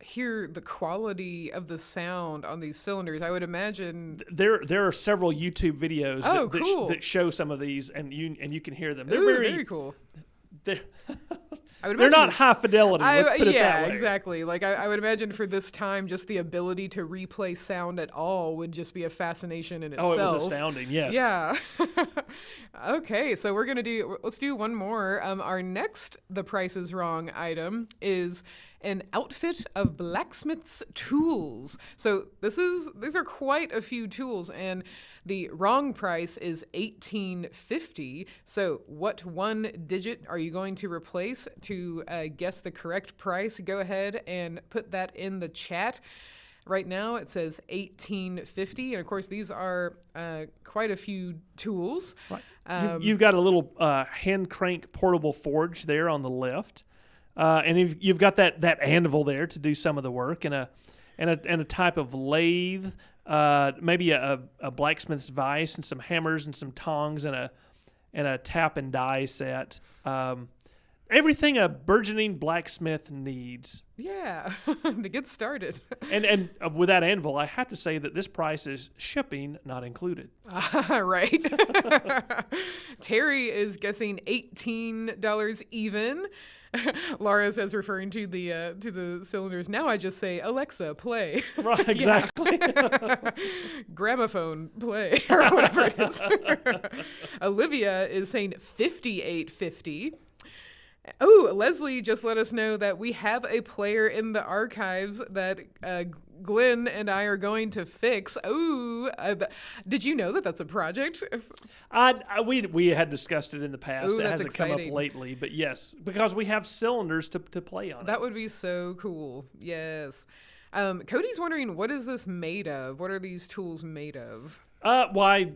hear the quality of the sound on these cylinders. I would imagine There are several YouTube videos cool. that show some of these, and you can hear them. They're Ooh, very cool. They're, I would they're imagine not it's- high fidelity. Let's put it yeah, that way. exactly. Like I would imagine for this time, just the ability to replay sound at all would just be a fascination in itself. Oh, it was astounding. Yes. Yeah. Okay, so let's do one more. Our next The Price is Wrong item is an outfit of blacksmith's tools. So these are quite a few tools, and the wrong price is $18.50. So what one digit are you going to replace to guess the correct price? Go ahead and put that in the chat. Right now it says $18.50, and of course these are quite a few tools. Right. You've got a little hand crank portable forge there on the left, and you've got that anvil there to do some of the work, and a type of lathe, maybe a blacksmith's vise and some hammers and some tongs and a tap and die set. Everything a burgeoning blacksmith needs. Yeah, to get started. And with that anvil, I have to say that this price is shipping not included. Right. Terry is guessing $18 even. Laura says, referring to the cylinders, now I just say, Alexa, play. Right, exactly. Gramophone, play, or whatever it is. Olivia is saying $58.50. Oh, Leslie just let us know that we have a player in the archives that Glenn and I are going to fix. Oh, did you know that that's a project? We had discussed it in the past. Ooh, It that's hasn't come exciting. up lately, but yes, because we have cylinders to play on. That would be so cool. Yes. Cody's wondering, what is this made of? What are these tools made of? Why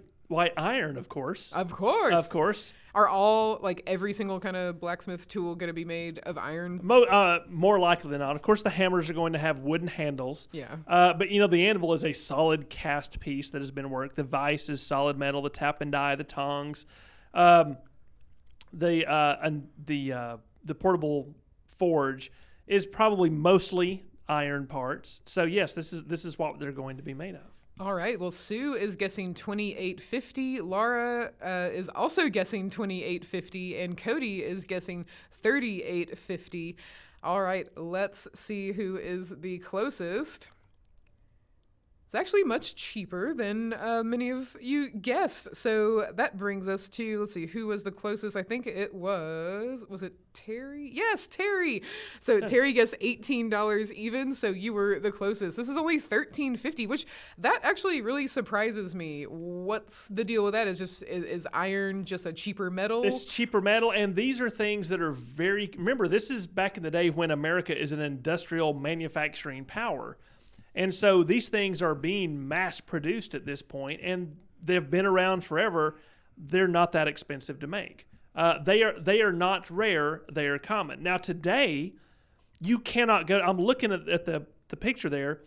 iron, of course. Of course. Of course. Are all, like, every single kind of blacksmith tool going to be made of iron? More likely than not. Of course, the hammers are going to have wooden handles. Yeah. But the anvil is a solid cast piece that has been worked. The vise is solid metal. The tap and die, the tongs, the portable forge is probably mostly iron parts. So yes, this is what they're going to be made of. All right. Well, Sue is guessing $28.50. Laura is also guessing $28.50, and Cody is guessing $38.50. All right. Let's see who is the closest. It's actually much cheaper than many of you guessed. So that brings us to, let's see, who was the closest? I think it was it Terry? Yes, Terry. So Terry guessed $18 even, so you were the closest. This is only $13.50, which that actually really surprises me. What's the deal with that? Is iron just a cheaper metal? It's cheaper metal, and these are things that are remember, this is back in the day when America is an industrial manufacturing power. And so these things are being mass produced at this point, and they've been around forever. They're not that expensive to make. They are not rare. They are common. Now today, you cannot go. I'm looking at the picture there,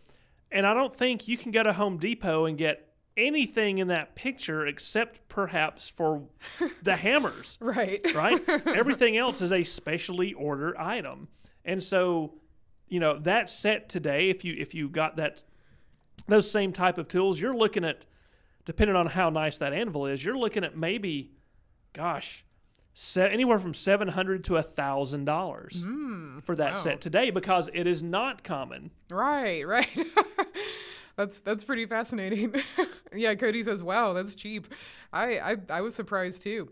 and I don't think you can go to Home Depot and get anything in that picture except perhaps for the hammers. Right. Right? Everything else is a specially ordered item. And so, that set today, if you got those same type of tools, you're looking at, depending on how nice that anvil is, you're looking at maybe, anywhere from $700 to $1,000 for that set today, because it is not common. Right. That's pretty fascinating. Yeah, Cody says, wow, that's cheap. I was surprised too.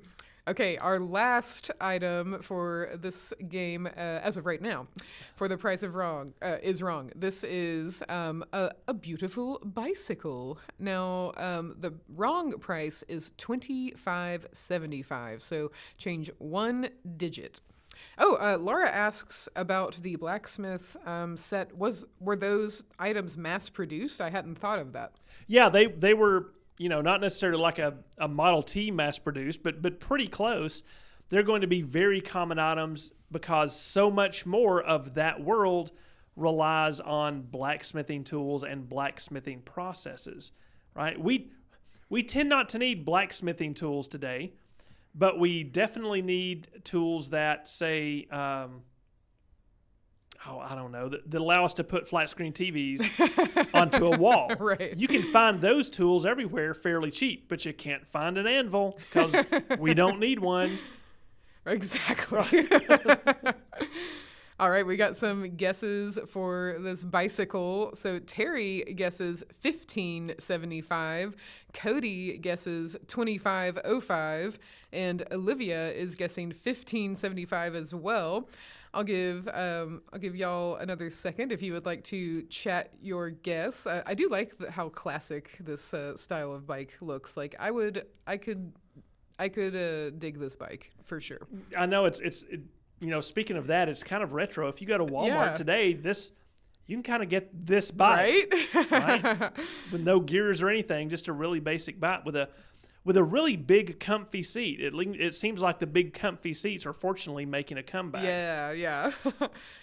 Okay, our last item for this game, as of right now, for the price of wrong, is wrong. This is a beautiful bicycle. Now, the wrong price is $25.75, so change one digit. Oh, Laura asks about the blacksmith set. Were those items mass produced? I hadn't thought of that. Yeah, they were, not necessarily like a Model T mass produced, but pretty close. They're going to be very common items because so much more of that world relies on blacksmithing tools and blacksmithing processes, right? We tend not to need blacksmithing tools today, but we definitely need tools that say, I don't know, that allow us to put flat screen TVs onto a wall. Right. You can find those tools everywhere fairly cheap, but you can't find an anvil because we don't need one. Exactly. All right, we got some guesses for this bicycle. So Terry guesses $15.75, Cody guesses $25.05, and Olivia is guessing $15.75 as well. I'll give y'all another second if you would like to chat your guess. I do like how classic this style of bike looks. Like I could dig this bike for sure. I know it's speaking of that, it's kind of retro. If you go to Walmart today, you can kind of get this bike, right? With no gears or anything, just a really basic bike with a really big, comfy seat. It seems like the big, comfy seats are fortunately making a comeback. Yeah.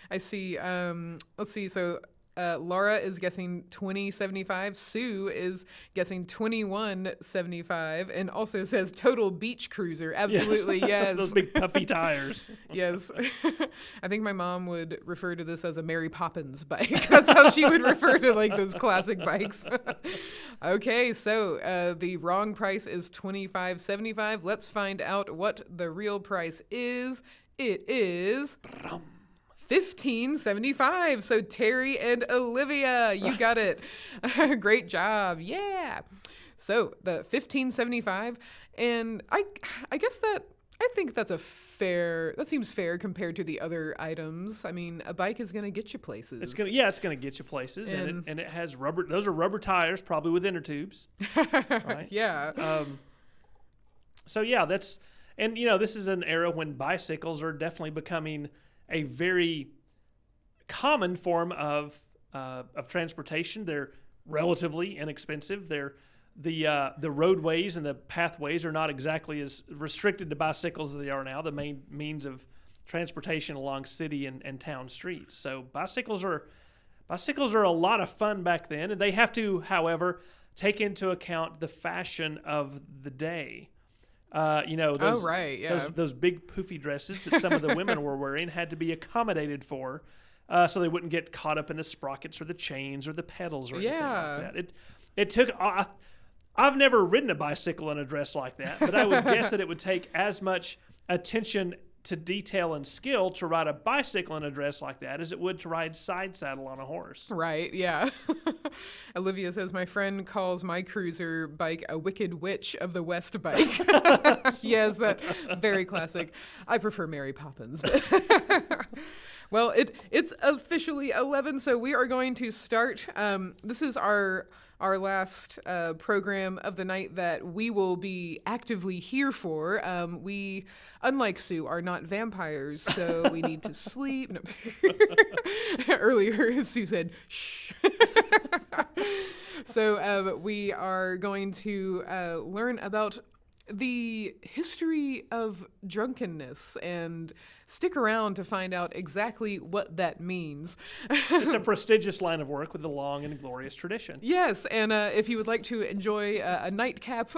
I see. Let's see. So Laura is guessing $20.75. Sue is guessing $21.75, and also says total beach cruiser. Absolutely, yes. Those big puffy tires. Yes. I think my mom would refer to this as a Mary Poppins bike. That's how she would refer to like those classic bikes. Okay, so the wrong price is $25.75. Let's find out what the real price is. It is $15.75. So Terry and Olivia, you got it. Great job. Yeah. So the $15.75, and I guess I think that seems fair compared to the other items. I mean, a bike is going to get you places. It's going to get you places, and it has rubber. Those are rubber tires, probably with inner tubes. Right? Yeah. So yeah, this is an era when bicycles are definitely becoming a very common form of transportation. They're relatively inexpensive. The roadways and the pathways are not exactly as restricted to bicycles as they are now, the main means of transportation along city and town streets. So bicycles are a lot of fun back then, and they have to, however, take into account the fashion of the day. Those big poofy dresses that some of the women were wearing had to be accommodated for, so they wouldn't get caught up in the sprockets or the chains or the pedals or anything like that. It took. I've never ridden a bicycle in a dress like that, but I would guess that it would take as much attention to detail and skill to ride a bicycle in a dress like that as it would to ride side saddle on a horse. Right, yeah. Olivia says, my friend calls my cruiser bike a Wicked Witch of the West bike. Yes, that very classic. I prefer Mary Poppins. But well, it's officially 11, so we are going to start. This is our last program of the night that we will be actively here for. We, unlike Sue, are not vampires, so we need to sleep. No. Earlier, Sue said, shh. So we are going to learn about the history of drunkenness and stick around to find out exactly what that means. It's a prestigious line of work with a long and glorious tradition. Yes, and if you would like to enjoy a nightcap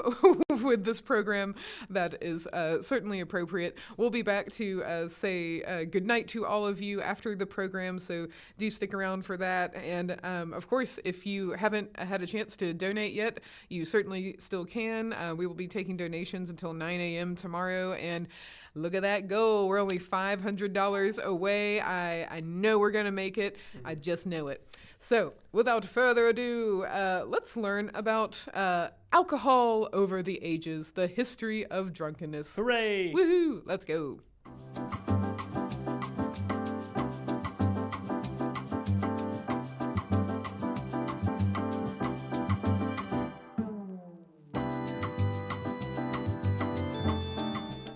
with this program, that is certainly appropriate. We'll be back to say goodnight to all of you after the program, so do stick around for that. And of course, if you haven't had a chance to donate yet, you certainly still can. We will be taking donations until 9 a.m. tomorrow, and look at that go. We're only $500 away. I know we're going to make it. I just know it. So, without further ado, let's learn about alcohol over the ages, the history of drunkenness. Hooray! Woohoo! Let's go.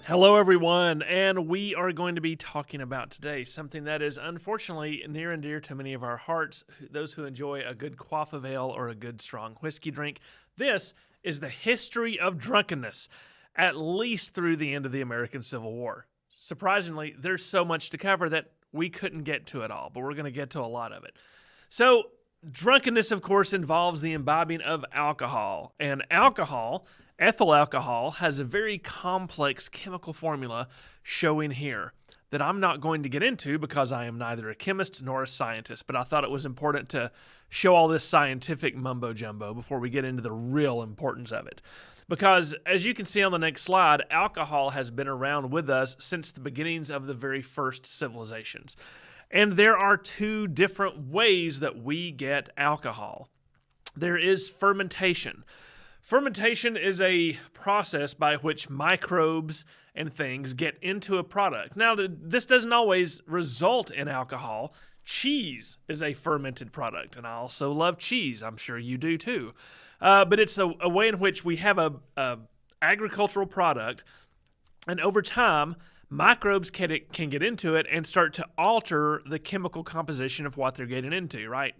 Hello, everyone, and we are going to be talking about today something that is unfortunately near and dear to many of our hearts, those who enjoy a good quaff of ale or a good strong whiskey drink. This is the history of drunkenness, at least through the end of the American Civil War. Surprisingly, there's so much to cover that we couldn't get to it all, but we're going to get to a lot of it. So, drunkenness, of course, involves the imbibing of alcohol, and ethyl alcohol has a very complex chemical formula showing here that I'm not going to get into because I am neither a chemist nor a scientist, but I thought it was important to show all this scientific mumbo-jumbo before we get into the real importance of it. Because, as you can see on the next slide, alcohol has been around with us since the beginnings of the very first civilizations. And there are two different ways that we get alcohol. There is fermentation. Fermentation is a process by which microbes and things get into a product. Now, this doesn't always result in alcohol. Cheese is a fermented product, and I also love cheese. I'm sure you do too. But it's a way in which we have a agricultural product, and over time, microbes can get into it and start to alter the chemical composition of what they're getting into, right?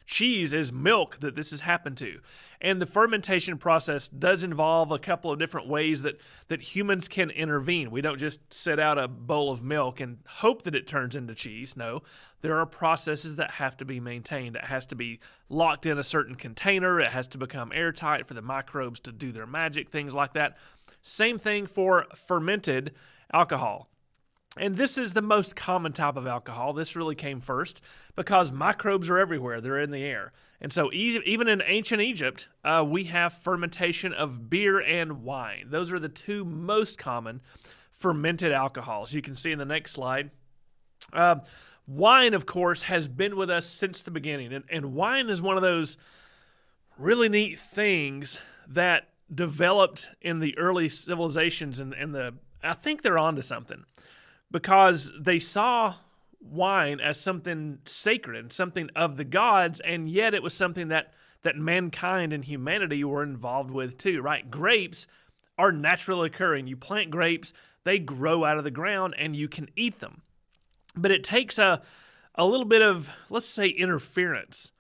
Cheese is milk that this has happened to. And the fermentation process does involve a couple of different ways that humans can intervene. We don't just set out a bowl of milk and hope that it turns into cheese. No, there are processes that have to be maintained. It has to be locked in a certain container. It has to become airtight for the microbes to do their magic, things like that. Same thing for fermented alcohol. And this is the most common type of alcohol. This really came first because microbes are everywhere. They're in the air. And so even in ancient Egypt, we have fermentation of beer and wine. Those are the two most common fermented alcohols. You can see in the next slide. Wine, of course, has been with us since the beginning. And wine is one of those really neat things that developed in the early civilizations. I think they're onto something, because they saw wine as something sacred, something of the gods, and yet it was something that mankind and humanity were involved with too, right? Grapes are naturally occurring. You plant grapes, they grow out of the ground, and you can eat them. But it takes a little bit of, let's say, interference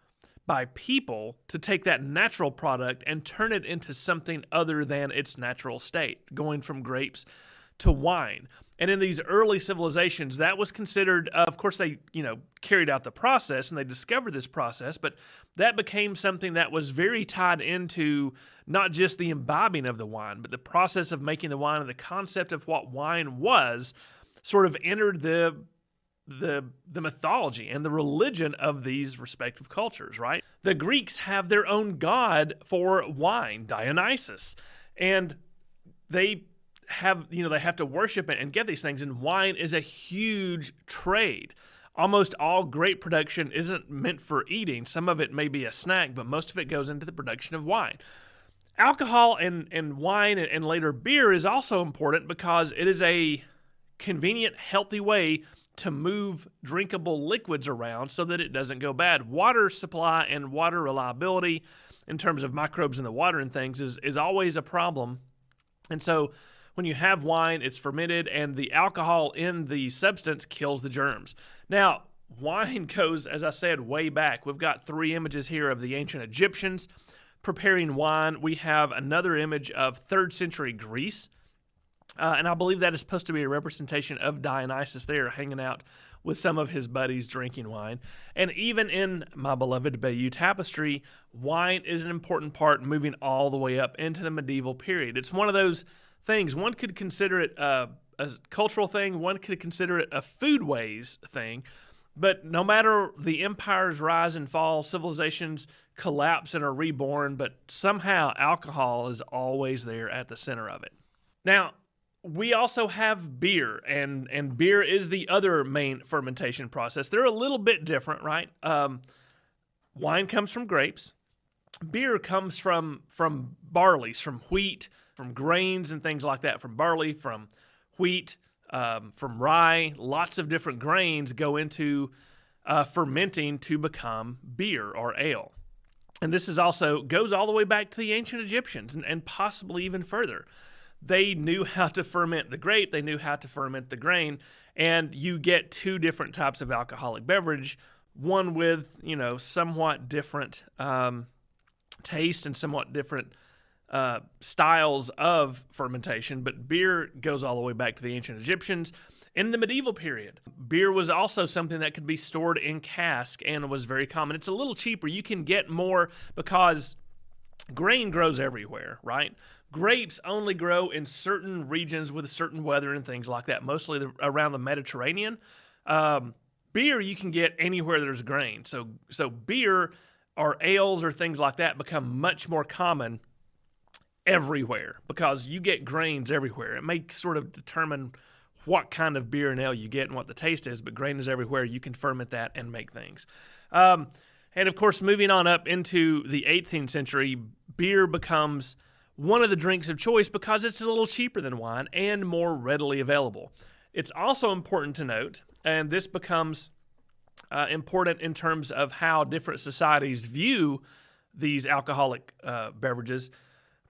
by people to take that natural product and turn it into something other than its natural state, going from grapes to wine. And in these early civilizations, that was considered, of course, they carried out the process and they discovered this process, but that became something that was very tied into not just the imbibing of the wine, but the process of making the wine, and the concept of what wine was sort of entered the mythology and the religion of these respective cultures, right? The Greeks have their own god for wine, Dionysus, and they have to worship it and get these things, and wine is a huge trade. Almost all grape production isn't meant for eating. Some of it may be a snack, but most of it goes into the production of wine. Alcohol and wine and later beer is also important because it is a convenient, healthy way to move drinkable liquids around so that it doesn't go bad. Water supply and water reliability in terms of microbes in the water and things is always a problem. And so when you have wine, it's fermented, and the alcohol in the substance kills the germs. Now, wine goes, as I said, way back. We've got 3 images here of the ancient Egyptians preparing wine. We have another image of 3rd century Greece. And I believe that is supposed to be a representation of Dionysus there, hanging out with some of his buddies drinking wine. And even in my beloved Bayeux Tapestry, wine is an important part moving all the way up into the medieval period. It's one of those things. One could consider it a cultural thing. One could consider it a foodways thing. But no matter the empires rise and fall, civilizations collapse and are reborn, but somehow alcohol is always there at the center of it. Now, we also have beer, and beer is the other main fermentation process. They're a little bit different, right? Wine comes from grapes. Beer comes from barleys, from wheat, from grains and things like that, from barley, from wheat, from rye. Lots of different grains go into fermenting to become beer or ale. And this is also goes all the way back to the ancient Egyptians and possibly even further. They knew how to ferment the grape, they knew how to ferment the grain, and you get two different types of alcoholic beverage, one with, somewhat different taste and somewhat different styles of fermentation, but beer goes all the way back to the ancient Egyptians. In the medieval period, beer was also something that could be stored in cask and was very common. It's a little cheaper. You can get more because grain grows everywhere, right? Grapes only grow in certain regions with certain weather and things like that, mostly around the Mediterranean. Beer you can get anywhere there's grain. So beer or ales or things like that become much more common everywhere because you get grains everywhere. It may sort of determine what kind of beer and ale you get and what the taste is, but grain is everywhere. You can ferment that and make things. And of course, moving on up into the 18th century, beer becomes one of the drinks of choice because it's a little cheaper than wine and more readily available. It's also important to note, and this becomes important in terms of how different societies view these alcoholic beverages,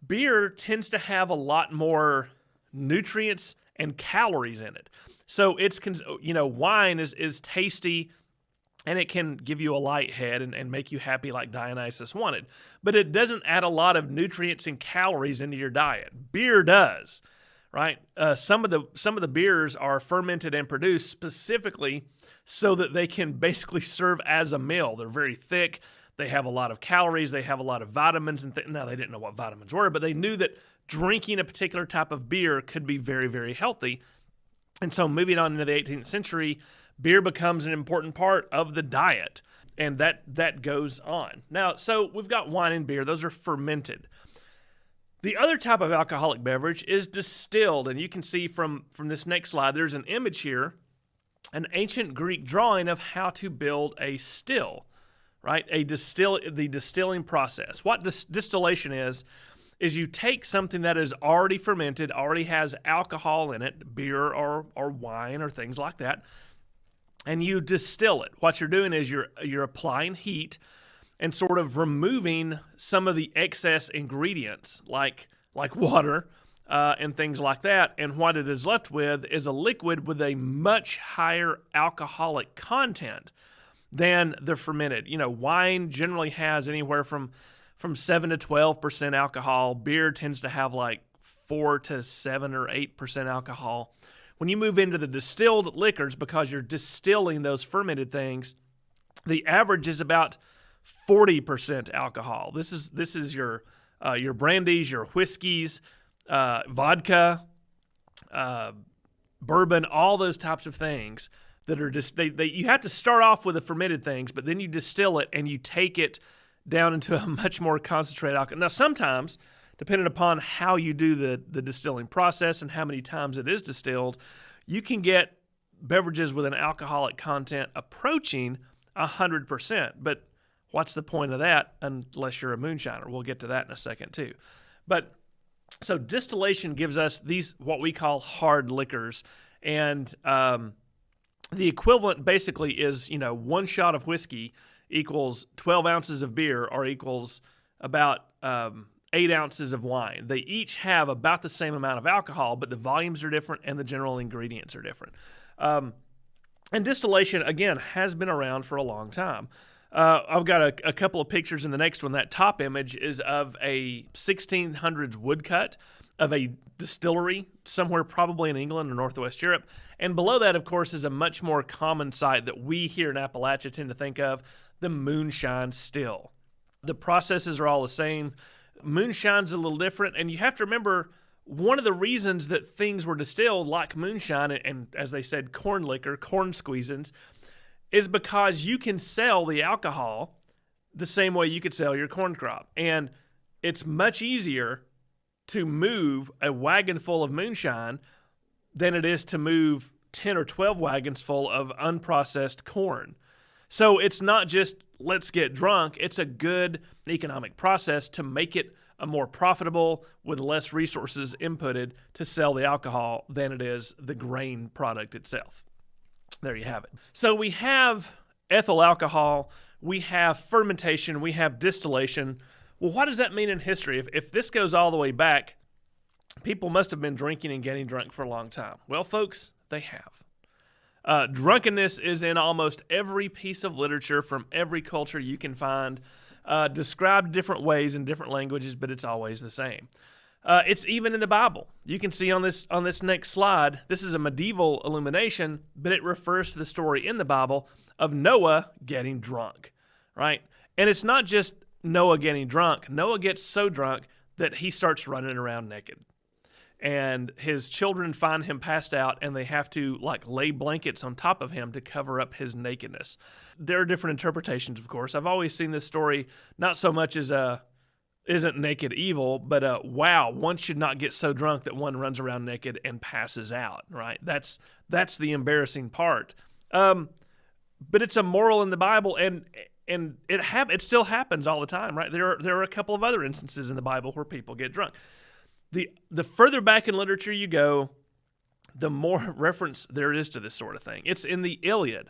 beer tends to have a lot more nutrients and calories in it. So it's, wine is tasty, and it can give you a light head and make you happy like Dionysus wanted. But it doesn't add a lot of nutrients and calories into your diet. Beer does, right? Some of the beers are fermented and produced specifically so that they can basically serve as a meal. They're very thick. They have a lot of calories. They have a lot of vitamins. Now, they didn't know what vitamins were, but they knew that drinking a particular type of beer could be very, very healthy. And so moving on into the 18th century, beer becomes an important part of the diet, and that goes on. Now, so we've got wine and beer. Those are fermented. The other type of alcoholic beverage is distilled, and you can see from this next slide, there's an image here, an ancient Greek drawing of how to build a still, right? The distilling process. What distillation is you take something that is already fermented, already has alcohol in it, beer or wine or things like that, and you distill it. What you're doing is you're applying heat and sort of removing some of the excess ingredients like water and things like that. And what it is left with is a liquid with a much higher alcoholic content than the fermented. Wine generally has anywhere from 7 to 12% alcohol. Beer tends to have like 4 to 7 or 8% alcohol. When you move into the distilled liquors, because you're distilling those fermented things, the average is about 40% alcohol. This is your brandies, your whiskeys, vodka, bourbon, all those types of things that are just you have to start off with the fermented things, but then you distill it and you take it down into a much more concentrated alcohol. Now, sometimes, depending upon how you do the distilling process and how many times it is distilled, you can get beverages with an alcoholic content approaching 100%. But what's the point of that unless you're a moonshiner? We'll get to that in a second too. But so distillation gives us these what we call hard liquors, and the equivalent basically is 1 shot of whiskey equals 12 ounces of beer or equals about 8 ounces of wine. They each have about the same amount of alcohol, but the volumes are different and the general ingredients are different. And distillation, again, has been around for a long time. I've got a couple of pictures in the next one. That top image is of a 1600s woodcut of a distillery somewhere probably in England or Northwest Europe. And below that, of course, is a much more common sight that we here in Appalachia tend to think of, the moonshine still. The processes are all the same. Moonshine's a little different, and you have to remember one of the reasons that things were distilled like moonshine and as they said, corn liquor, corn squeezins, is because you can sell the alcohol the same way you could sell your corn crop. And it's much easier to move a wagon full of moonshine than it is to move 10 or 12 wagons full of unprocessed corn. So it's not just let's get drunk. It's a good economic process to make it a more profitable with less resources inputted to sell the alcohol than it is the grain product itself. There you have it. So we have ethyl alcohol, we have fermentation, we have distillation. Well, what does that mean in history? If this goes all the way back, people must have been drinking and getting drunk for a long time. Well, folks, they have. Drunkenness is in almost every piece of literature from every culture you can find, described different ways in different languages, but it's always the same. It's even in the Bible. You can see on this next slide, this is a medieval illumination, but it refers to the story in the Bible of Noah getting drunk, right? And it's not just Noah getting drunk. Noah gets so drunk that he starts running around naked. And his children find him passed out, and they have to lay blankets on top of him to cover up his nakedness. There are different interpretations, of course. I've always seen this story not so much as isn't naked evil, but wow, one should not get so drunk that one runs around naked and passes out, right? That's the embarrassing part. But it's a moral in the Bible, and it still happens all the time, right? There are a couple of other instances in the Bible where people get drunk. The further back in literature you go, the more reference there is to this sort of thing. It's in the Iliad,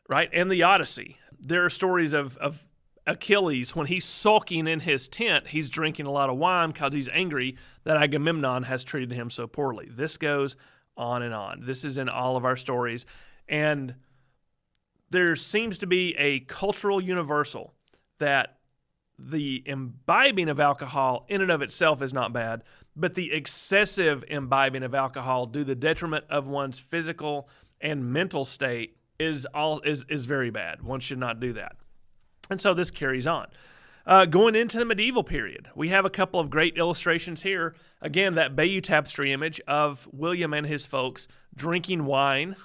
right, and the Odyssey. There are stories of Achilles, when he's sulking in his tent, he's drinking a lot of wine because he's angry that Agamemnon has treated him so poorly. This goes on and on. This is in all of our stories. And there seems to be a cultural universal that the imbibing of alcohol in and of itself is not bad, but the excessive imbibing of alcohol due to the detriment of one's physical and mental state is very bad. One should not do that. And so this carries on. Going into the medieval period, we have a couple of great illustrations here. Again, that Bayeux Tapestry image of William and his folks drinking wine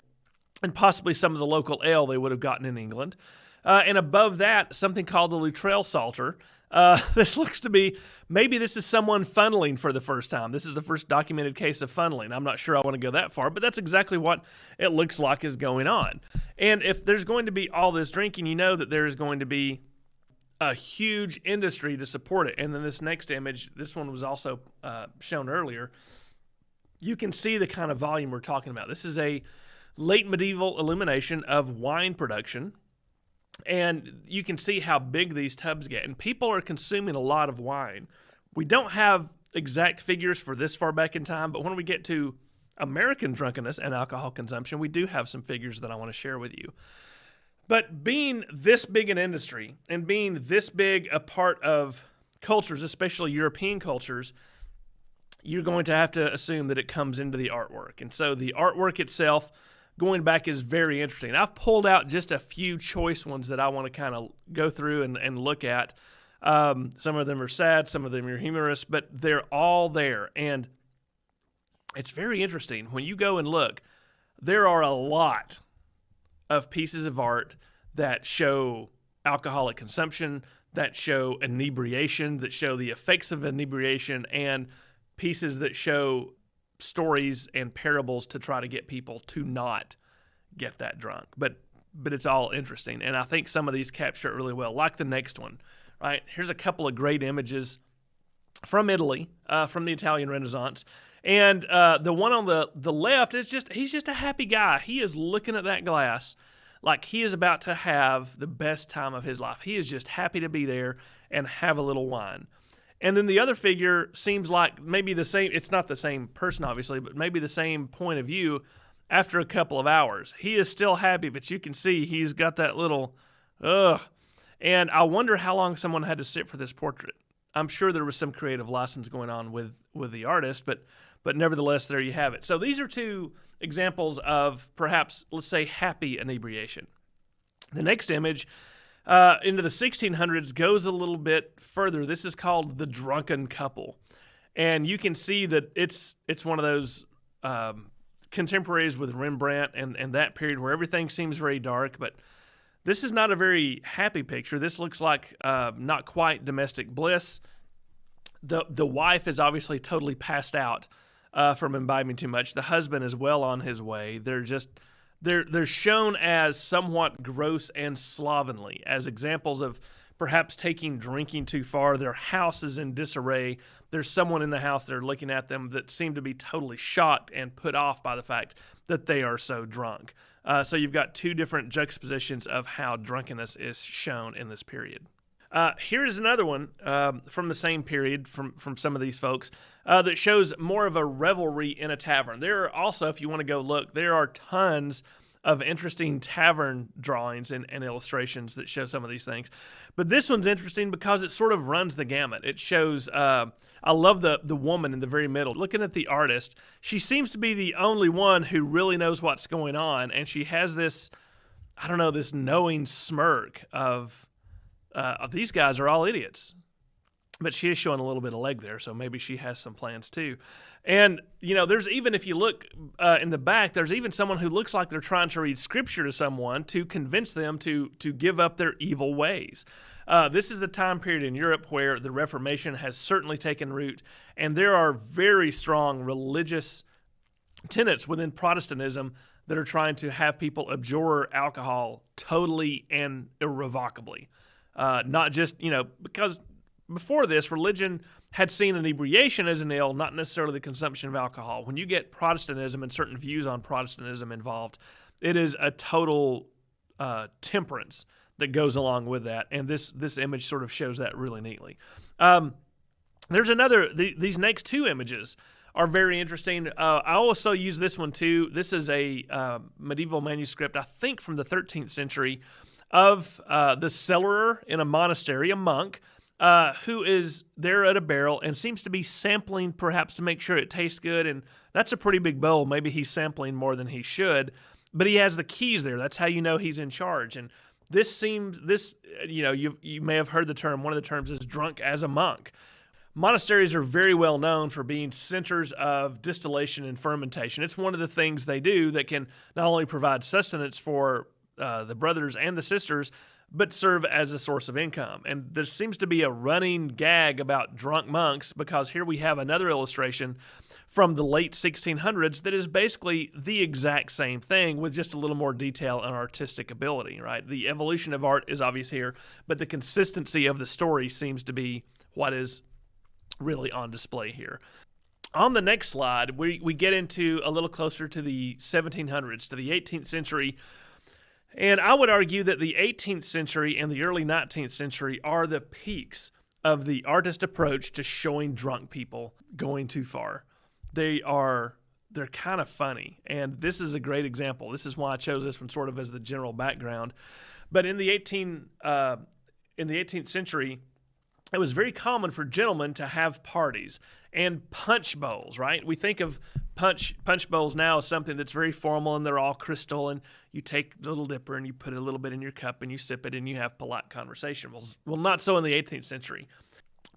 and possibly some of the local ale they would have gotten in England. And above that, something called the Luttrell Psalter. This looks to be, maybe this is someone funneling for the first time. This is the first documented case of funneling. I'm not sure I want to go that far, but that's exactly what it looks like is going on. And if there's going to be all this drinking, you know that there is going to be a huge industry to support it. And then this next image, this one was also shown earlier, you can see the kind of volume we're talking about. This is a late medieval illumination of wine production. And you can see how big these tubs get. And people are consuming a lot of wine. We don't have exact figures for this far back in time, but when we get to American drunkenness and alcohol consumption, we do have some figures that I want to share with you. But being this big an industry and being this big a part of cultures, especially European cultures, you're going to have to assume that it comes into the artwork. And so the artwork itself, going back, is very interesting. I've pulled out just a few choice ones that I want to kind of go through and look at. Some of them are sad, some of them are humorous, but they're all there. And it's very interesting. When you go and look, there are a lot of pieces of art that show alcoholic consumption, that show inebriation, that show the effects of inebriation, and pieces that show stories and parables to try to get people to not get that drunk. But it's all interesting, and I think some of these capture it really well, like the next one, right? Here's a couple of great images from Italy, from the Italian Renaissance, and the one on the left is he's just a happy guy. He is looking at that glass like he is about to have the best time of his life. He is just happy to be there and have a little wine. And then the other figure seems like maybe the same, it's not the same person obviously, but maybe the same point of view after a couple of hours. He is still happy, but you can see he's got that little, And I wonder how long someone had to sit for this portrait. I'm sure there was some creative license going on with the artist, but nevertheless, there you have it. So these are two examples of perhaps, let's say, happy inebriation. The next image into the 1600s goes a little bit further. This is called the drunken couple. And you can see that it's one of those contemporaries with Rembrandt and that period where everything seems very dark, but this is not a very happy picture. This looks like not quite domestic bliss. The wife is obviously totally passed out from imbibing too much. The husband is well on his way. They're shown as somewhat gross and slovenly, as examples of perhaps taking drinking too far. Their house is in disarray. There's someone in the house, they're looking at them, that seem to be totally shocked and put off by the fact that they are so drunk. So you've got two different juxtapositions of how drunkenness is shown in this period. Here is another one from the same period from some of these folks that shows more of a revelry in a tavern. There are also, if you want to go look, there are tons of interesting tavern drawings and illustrations that show some of these things. But this one's interesting because it sort of runs the gamut. It shows, I love the woman in the very middle. Looking at the artist, she seems to be the only one who really knows what's going on, and she has this, I don't know, this knowing smirk of these guys are all idiots. But she is showing a little bit of leg there, so maybe she has some plans too. And, there's even, if you look in the back, there's even someone who looks like they're trying to read scripture to someone to convince them to give up their evil ways. This is the time period in Europe where the Reformation has certainly taken root, and there are very strong religious tenets within Protestantism that are trying to have people abjure alcohol totally and irrevocably. Not just, because before this, religion had seen inebriation as an ill, not necessarily the consumption of alcohol. When you get Protestantism and certain views on Protestantism involved, it is a total temperance that goes along with that, and this image sort of shows that really neatly. There's another, these next two images are very interesting. I also use this one too. This is a medieval manuscript, I think from the 13th century, of the cellarer in a monastery, a monk, who is there at a barrel and seems to be sampling perhaps to make sure it tastes good. And that's a pretty big bowl. Maybe he's sampling more than he should, but he has the keys there. That's how you know he's in charge. And you may have heard the term, one of the terms is drunk as a monk. Monasteries are very well known for being centers of distillation and fermentation. It's one of the things they do that can not only provide sustenance for the brothers and the sisters, but serve as a source of income. And there seems to be a running gag about drunk monks, because here we have another illustration from the late 1600s that is basically the exact same thing with just a little more detail and artistic ability, right? The evolution of art is obvious here, but the consistency of the story seems to be what is really on display here. On the next slide, we get into a little closer to the 1700s, to the 18th century. And I would argue that the 18th century and the early 19th century are the peaks of the artist approach to showing drunk people going too far. They're kind of funny, and this is a great example. This is why I chose this one sort of as the general background. But in the 18th century, it was very common for gentlemen to have parties and punch bowls, right? We think of punch bowls now as something that's very formal, and they're all crystal, and you take the little dipper and you put a little bit in your cup and you sip it and you have polite conversation. Well, not so in the 18th century.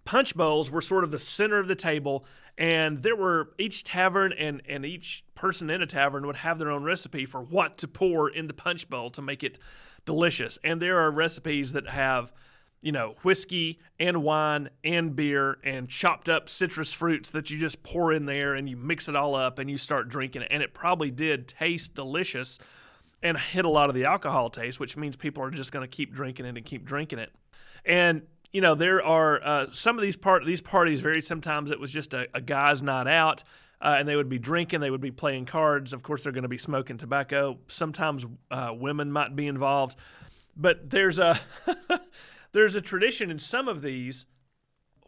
Punch bowls were sort of the center of the table, and there were each tavern and each person in a tavern would have their own recipe for what to pour in the punch bowl to make it delicious. And there are recipes that have whiskey and wine and beer and chopped up citrus fruits that you just pour in there and you mix it all up and you start drinking it. And it probably did taste delicious and hit a lot of the alcohol taste, which means people are just going to keep drinking it and keep drinking it. And, there are some of these parties varied. Sometimes it was just a guy's night out, and they would be drinking, they would be playing cards. Of course, they're going to be smoking tobacco. Sometimes women might be involved. But there's a tradition in some of these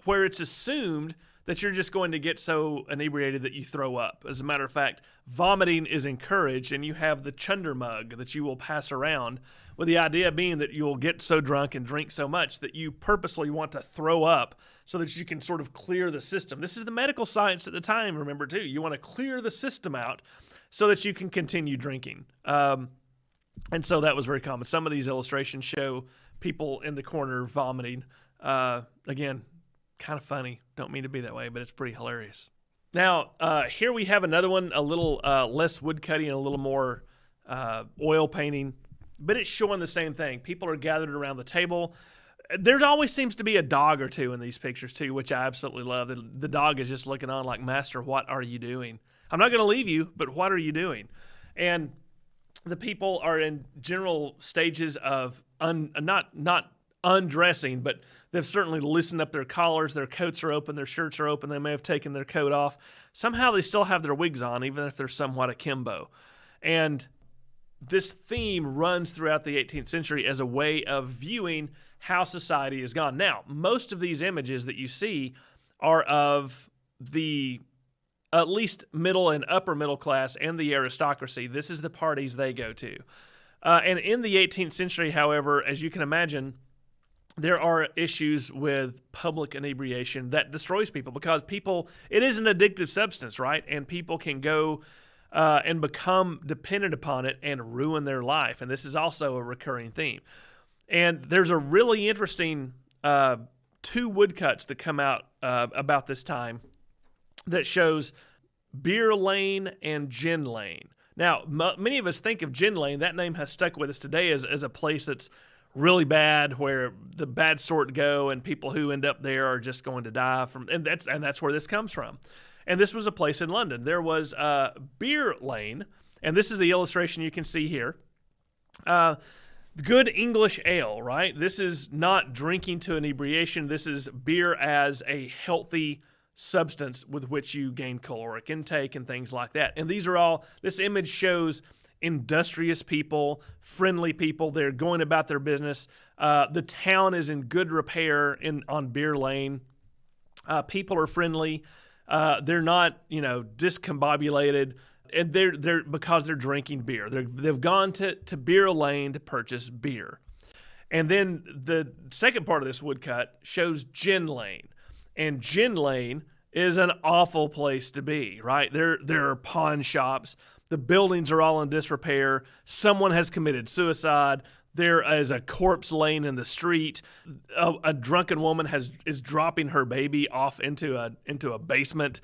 where it's assumed that you're just going to get so inebriated that you throw up. As a matter of fact, vomiting is encouraged, and you have the chunder mug that you will pass around, with the idea being that you'll get so drunk and drink so much that you purposely want to throw up so that you can sort of clear the system. This is the medical science at the time, remember, too. You want to clear the system out so that you can continue drinking. And so that was very common. Some of these illustrations show people in the corner vomiting. Again, kind of funny. Don't mean to be that way, but it's pretty hilarious. Now, here we have another one, a little less woodcutting and a little more oil painting, but it's showing the same thing. People are gathered around the table. There always seems to be a dog or two in these pictures, too, which I absolutely love. The dog is just looking on like, Master, what are you doing? I'm not going to leave you, but what are you doing? And the people are in general stages of not undressing, but they've certainly loosened up their collars, their coats are open, their shirts are open, they may have taken their coat off. Somehow they still have their wigs on, even if they're somewhat akimbo. And this theme runs throughout the 18th century as a way of viewing how society has gone. Now, most of these images that you see are of the at least middle and upper middle class and the aristocracy. This is the parties they go to. And in the 18th century, however, as you can imagine, there are issues with public inebriation that destroys people because it is an addictive substance, right? And people can go and become dependent upon it and ruin their life. And this is also a recurring theme. And there's a really interesting 2 woodcuts that come out about this time that shows Beer Lane and Gin Lane. Now, many of us think of Gin Lane. That name has stuck with us today as a place that's really bad, where the bad sort go, and people who end up there are just going to die from. And that's where this comes from. And this was a place in London. There was Beer Lane, and this is the illustration you can see here. Good English ale, right? This is not drinking to inebriation. This is beer as a healthy substance with which you gain caloric intake and things like that. And this image shows industrious people, friendly people. They're going about their business. The town is in good repair on Beer Lane. People are friendly. They're not, discombobulated, and they're because they're drinking beer. They've gone to Beer Lane to purchase beer. And then the second part of this woodcut shows Gin Lane. And Gin Lane is an awful place to be, right? There are pawn shops. The buildings are all in disrepair. Someone has committed suicide. There is a corpse laying in the street. A drunken woman is dropping her baby off into a basement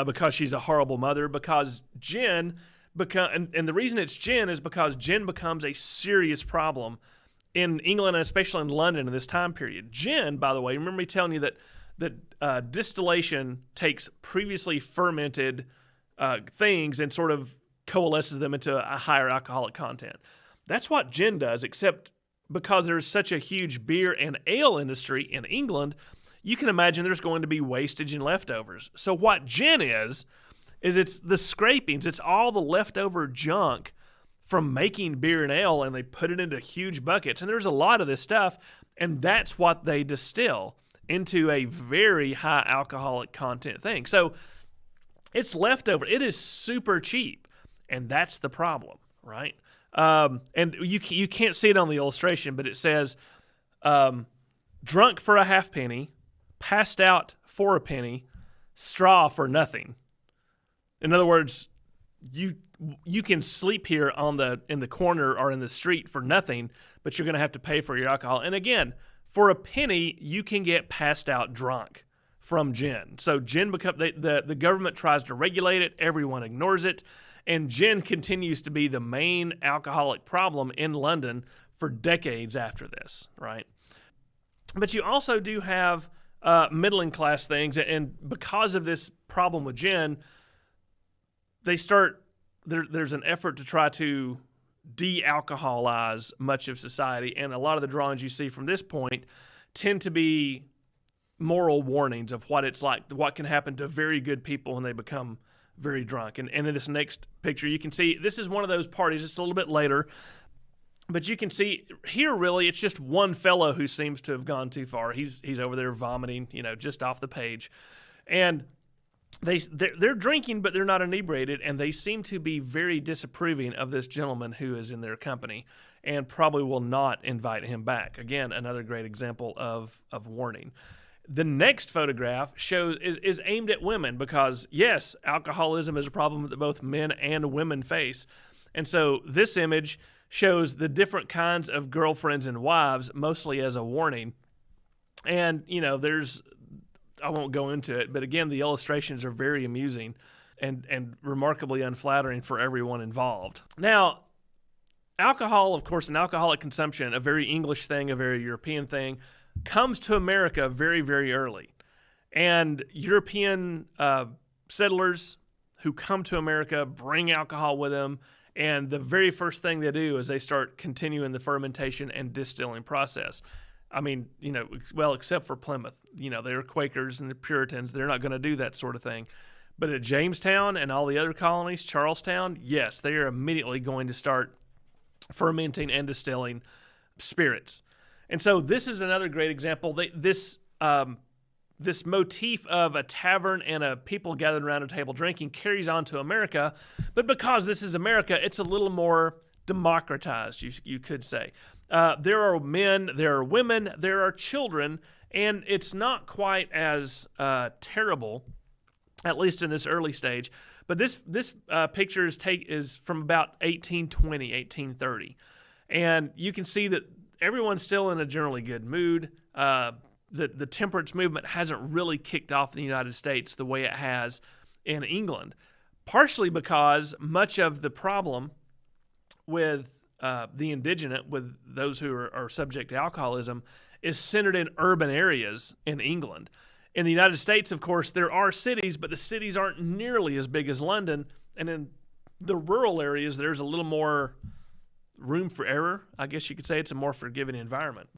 because she's a horrible mother. Because gin and the reason it's gin is because gin becomes a serious problem in England, and especially in London in this time period. Gin, by the way, remember me telling you that distillation takes previously fermented things and sort of coalesces them into a higher alcoholic content. That's what gin does, except because there's such a huge beer and ale industry in England, you can imagine there's going to be wastage and leftovers. So what gin is it's the scrapings. It's all the leftover junk from making beer and ale, and they put it into huge buckets. And there's a lot of this stuff, and that's what they distill into a very high alcoholic content thing. So it's leftover. It is super cheap, and that's the problem, right? And you can't see it on the illustration, but it says, drunk for a halfpenny, passed out for a penny, straw for nothing. In other words, you can sleep here in the corner or in the street for nothing, but you're going to have to pay for your alcohol. And again, for a penny, you can get passed out drunk from gin. So gin the government tries to regulate it, everyone ignores it. And gin continues to be the main alcoholic problem in London for decades after this, right? But you also do have middling class things, and because of this problem with gin, there's an effort to try to de-alcoholize much of society, and a lot of the drawings you see from this point tend to be moral warnings of what it's like, what can happen to very good people when they become very drunk. And in this next picture, you can see this is one of those parties. It's a little bit later, but you can see here really it's just one fellow who seems to have gone too far. He's over there vomiting, just off the page. And they're drinking, but they're not inebriated, and they seem to be very disapproving of this gentleman who is in their company and probably will not invite him back. Again, another great example of warning. The next photograph is aimed at women because, yes, alcoholism is a problem that both men and women face. And so this image shows the different kinds of girlfriends and wives, mostly as a warning. And, I won't go into it, but again, the illustrations are very amusing and remarkably unflattering for everyone involved. Now, alcohol, of course, and alcoholic consumption, a very English thing, a very European thing, comes to America very, very early. And European settlers who come to America bring alcohol with them, and the very first thing they do is they start continuing the fermentation and distilling process. I mean, except for Plymouth. They're Quakers and the Puritans. They're not going to do that sort of thing. But at Jamestown and all the other colonies, Charlestown, yes, they are immediately going to start fermenting and distilling spirits. And so this is another great example. This motif of a tavern and a people gathered around a table drinking carries on to America. But because this is America, it's a little more democratized, you could say. There are men, there are women, there are children, and it's not quite as terrible, at least in this early stage. But this picture is from about 1820, 1830. And you can see that everyone's still in a generally good mood. The temperance movement hasn't really kicked off in the United States the way it has in England, partially because much of the problem with the indigenous, with those who are subject to alcoholism, is centered in urban areas in England. In the United States, of course, there are cities, but the cities aren't nearly as big as London. And in the rural areas, there's a little more room for error. I guess you could say it's a more forgiving environment.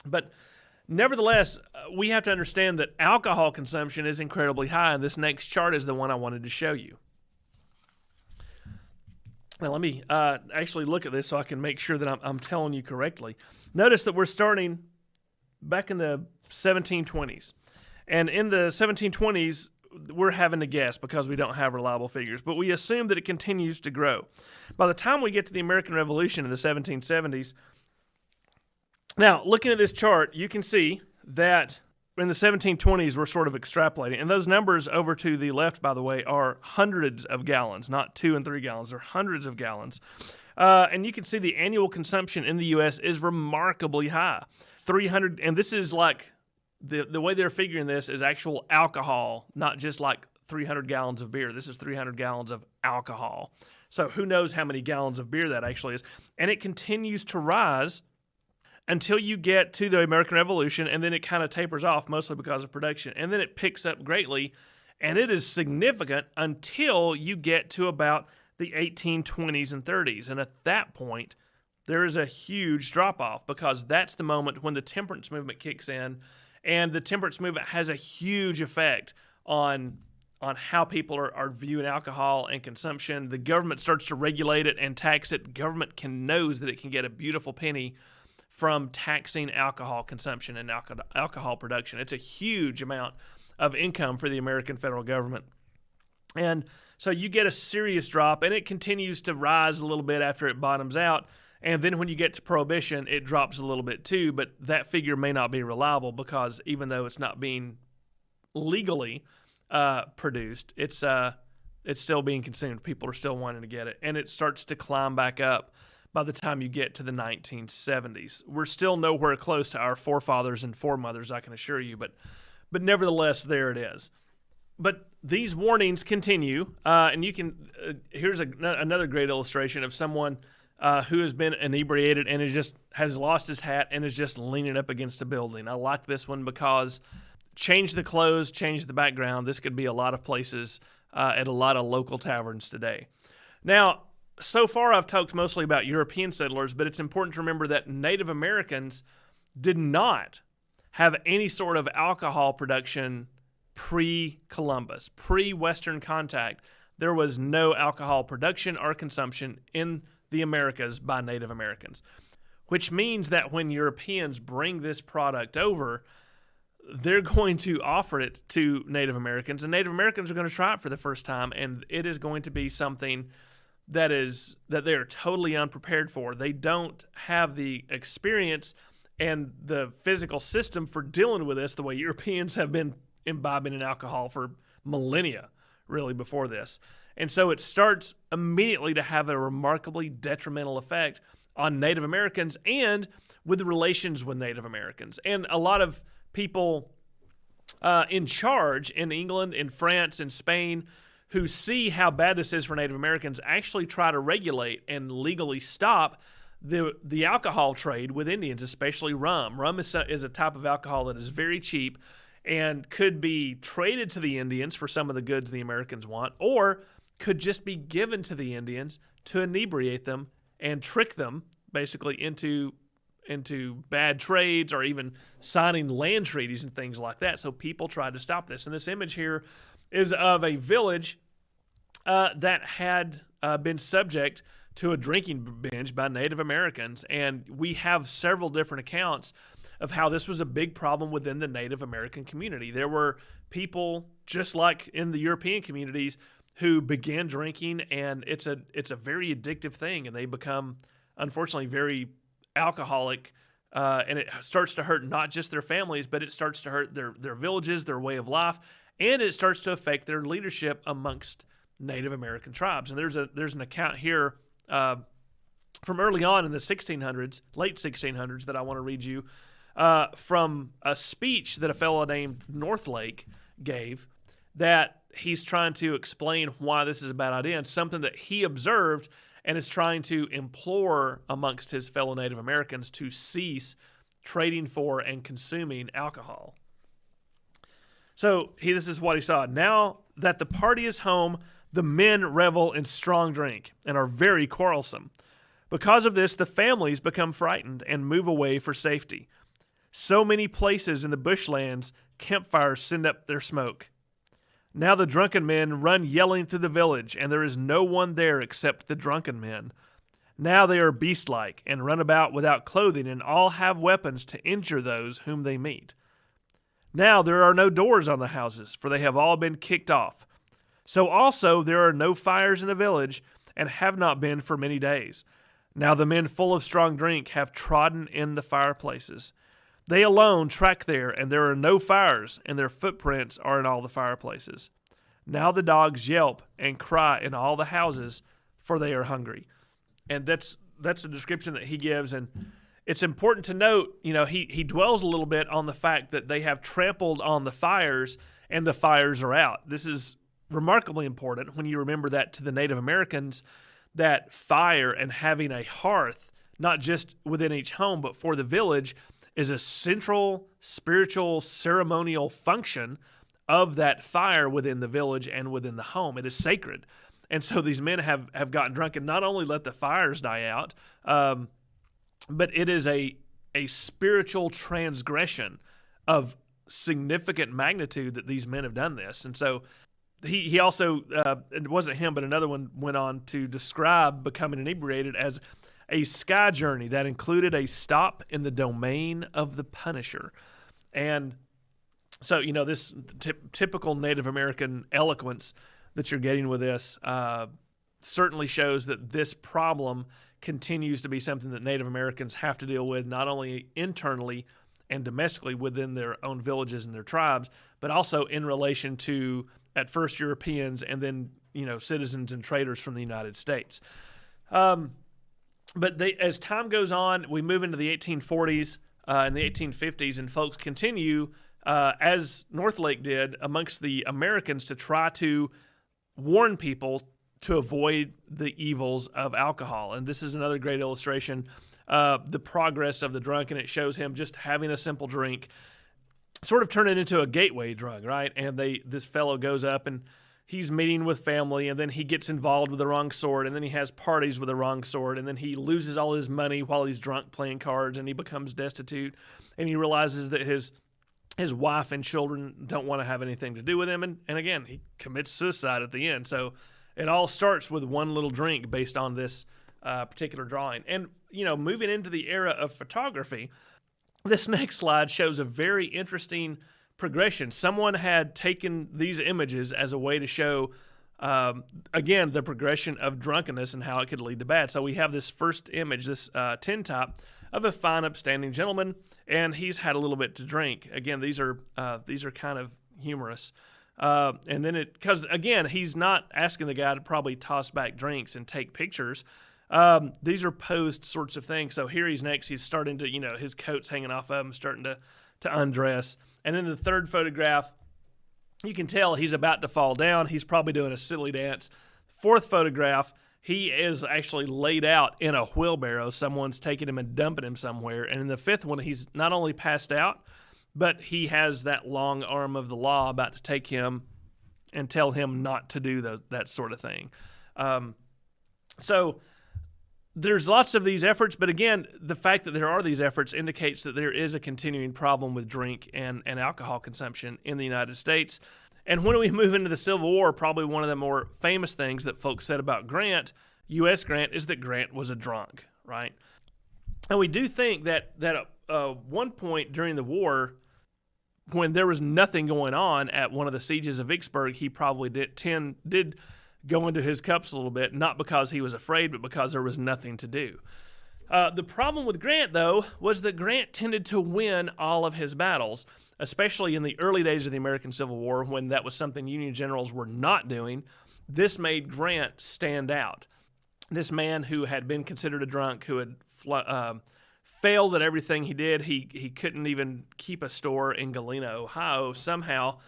But nevertheless, we have to understand that alcohol consumption is incredibly high, and this next chart is the one I wanted to show you. Now, let me actually look at this so I can make sure that I'm telling you correctly. Notice that we're starting back in the 1720s. And in the 1720s, we're having to guess because we don't have reliable figures, but we assume that it continues to grow. By the time we get to the American Revolution in the 1770s, now, looking at this chart, you can see that in the 1720s, we're sort of extrapolating. And those numbers over to the left, by the way, are hundreds of gallons, not 2 and 3 gallons. They're hundreds of gallons. And you can see the annual consumption in the U.S. is remarkably high. 300, and this is like, the way they're figuring this is actual alcohol, not just like 300 gallons of beer. This is 300 gallons of alcohol. So who knows how many gallons of beer that actually is. And it continues to rise until you get to the American Revolution, and then it kind of tapers off, mostly because of production. And then it picks up greatly, and it is significant until you get to about the 1820s and 30s. And at that point, there is a huge drop-off because that's the moment when the temperance movement kicks in, and the temperance movement has a huge effect on how people are viewing alcohol and consumption. The government starts to regulate it and tax it. Government knows that it can get a beautiful penny from taxing alcohol consumption and alcohol production. It's a huge amount of income for the American federal government. And so you get a serious drop, and it continues to rise a little bit after it bottoms out. And then when you get to Prohibition, it drops a little bit too, but that figure may not be reliable because even though it's not being legally produced, it's still being consumed. People are still wanting to get it. And it starts to climb back up by the time you get to the 1970s. We're still nowhere close to our forefathers and foremothers, I can assure you, but nevertheless, there it is. But these warnings continue, and you can. Here's another great illustration of someone who has been inebriated and has lost his hat and is just leaning up against a building. I like this one because change the clothes, change the background. This could be a lot of places at a lot of local taverns today. Now, so far I've talked mostly about European settlers, but it's important to remember that Native Americans did not have any sort of alcohol production pre-Columbus, pre-Western contact. There was no alcohol production or consumption in the Americas by Native Americans, which means that when Europeans bring this product over, they're going to offer it to Native Americans, and Native Americans are going to try it for the first time, and it is going to be something that they are totally unprepared for. They don't have the experience and the physical system for dealing with this the way Europeans have been imbibing in alcohol for millennia, really, before this. And so it starts immediately to have a remarkably detrimental effect on Native Americans and with the relations with Native Americans. And a lot of people in charge in England, in France, in Spain, who see how bad this is for Native Americans actually try to regulate and legally stop the alcohol trade with Indians, especially rum. Rum is a type of alcohol that is very cheap and could be traded to the Indians for some of the goods the Americans want, or could just be given to the Indians to inebriate them and trick them basically into bad trades or even signing land treaties and things like that. So people tried to stop this. And this image here is of a village that had been subject to a drinking binge by Native Americans. And we have several different accounts of how this was a big problem within the Native American community. There were people, just like in the European communities, who began drinking, and it's a very addictive thing, and they become, unfortunately, very alcoholic, and it starts to hurt not just their families, but it starts to hurt their villages, their way of life, and it starts to affect their leadership amongst Native American tribes. And there's an account here from early on in the 1600s, late 1600s, that I want to read you from a speech that a fellow named Northlake gave, that he's trying to explain why this is a bad idea and something that he observed, and is trying to implore amongst his fellow Native Americans to cease trading for and consuming alcohol. So this is what he saw. Now that the party is home, the men revel in strong drink and are very quarrelsome. Because of this, the families become frightened and move away for safety. So many places in the bushlands, campfires send up their smoke. Now the drunken men run yelling through the village, and there is no one there except the drunken men. Now they are beast-like and run about without clothing, and all have weapons to injure those whom they meet. Now there are no doors on the houses, for they have all been kicked off. So also there are no fires in the village, and have not been for many days. Now the men full of strong drink have trodden in the fireplaces. They alone track there, and there are no fires, and their footprints are in all the fireplaces. Now the dogs yelp and cry in all the houses, for they are hungry. And that's a description that he gives, and it's important to note, he dwells a little bit on the fact that they have trampled on the fires, and the fires are out. This is remarkably important when you remember that to the Native Americans, that fire and having a hearth, not just within each home, but for the village, is a central spiritual ceremonial function of that fire within the village and within the home. It is sacred. And so these men have gotten drunk and not only let the fires die out, but it is a spiritual transgression of significant magnitude that these men have done this. And so he also, it wasn't him, but another one went on to describe becoming inebriated as a sky journey that included a stop in the domain of the Punisher. And so, this typical Native American eloquence that you're getting with this certainly shows that this problem continues to be something that Native Americans have to deal with, not only internally and domestically within their own villages and their tribes, but also in relation to, at first, Europeans and then, citizens and traders from the United States. But as time goes on, we move into the 1840s and the 1850s, and folks continue, as Northlake did, amongst the Americans to try to warn people to avoid the evils of alcohol. And this is another great illustration of the progress of the drunk, and it shows him just having a simple drink sort of turn it into a gateway drug, right? And this fellow goes up and he's meeting with family, and then he gets involved with the wrong sort, and then he has parties with the wrong sort, and then he loses all his money while he's drunk playing cards, and he becomes destitute, and he realizes that his wife and children don't want to have anything to do with him, and again, he commits suicide at the end. So it all starts with one little drink based on this particular drawing. And, moving into the era of photography, this next slide shows a very interesting progression. Someone had taken these images as a way to show, again, the progression of drunkenness and how it could lead to bad. So we have this first image, this tin top of a fine, upstanding gentleman, and he's had a little bit to drink. Again, these are kind of humorous. And then because again, he's not asking the guy to probably toss back drinks and take pictures. These are posed sorts of things. So here he's next. He's starting to, his coat's hanging off of him, starting to undress. And then the third photograph, you can tell he's about to fall down. He's probably doing a silly dance. Fourth photograph, he is actually laid out in a wheelbarrow. Someone's taking him and dumping him somewhere. And in the fifth one, he's not only passed out, but he has that long arm of the law about to take him and tell him not to do that sort of thing. So there's lots of these efforts, but again, the fact that there are these efforts indicates that there is a continuing problem with drink and alcohol consumption in the United States. And when we move into the Civil War, probably one of the more famous things that folks said about Grant, U.S. Grant, is that Grant was a drunk, right? And we do think that at one point during the war, when there was nothing going on at one of the sieges of Vicksburg, he probably did go into his cups a little bit, not because he was afraid, but because there was nothing to do. The problem with Grant, though, was that Grant tended to win all of his battles, especially in the early days of the American Civil War when that was something Union generals were not doing. This made Grant stand out. This man who had been considered a drunk, who had failed at everything he did, he couldn't even keep a store in Galena, Ohio, somehow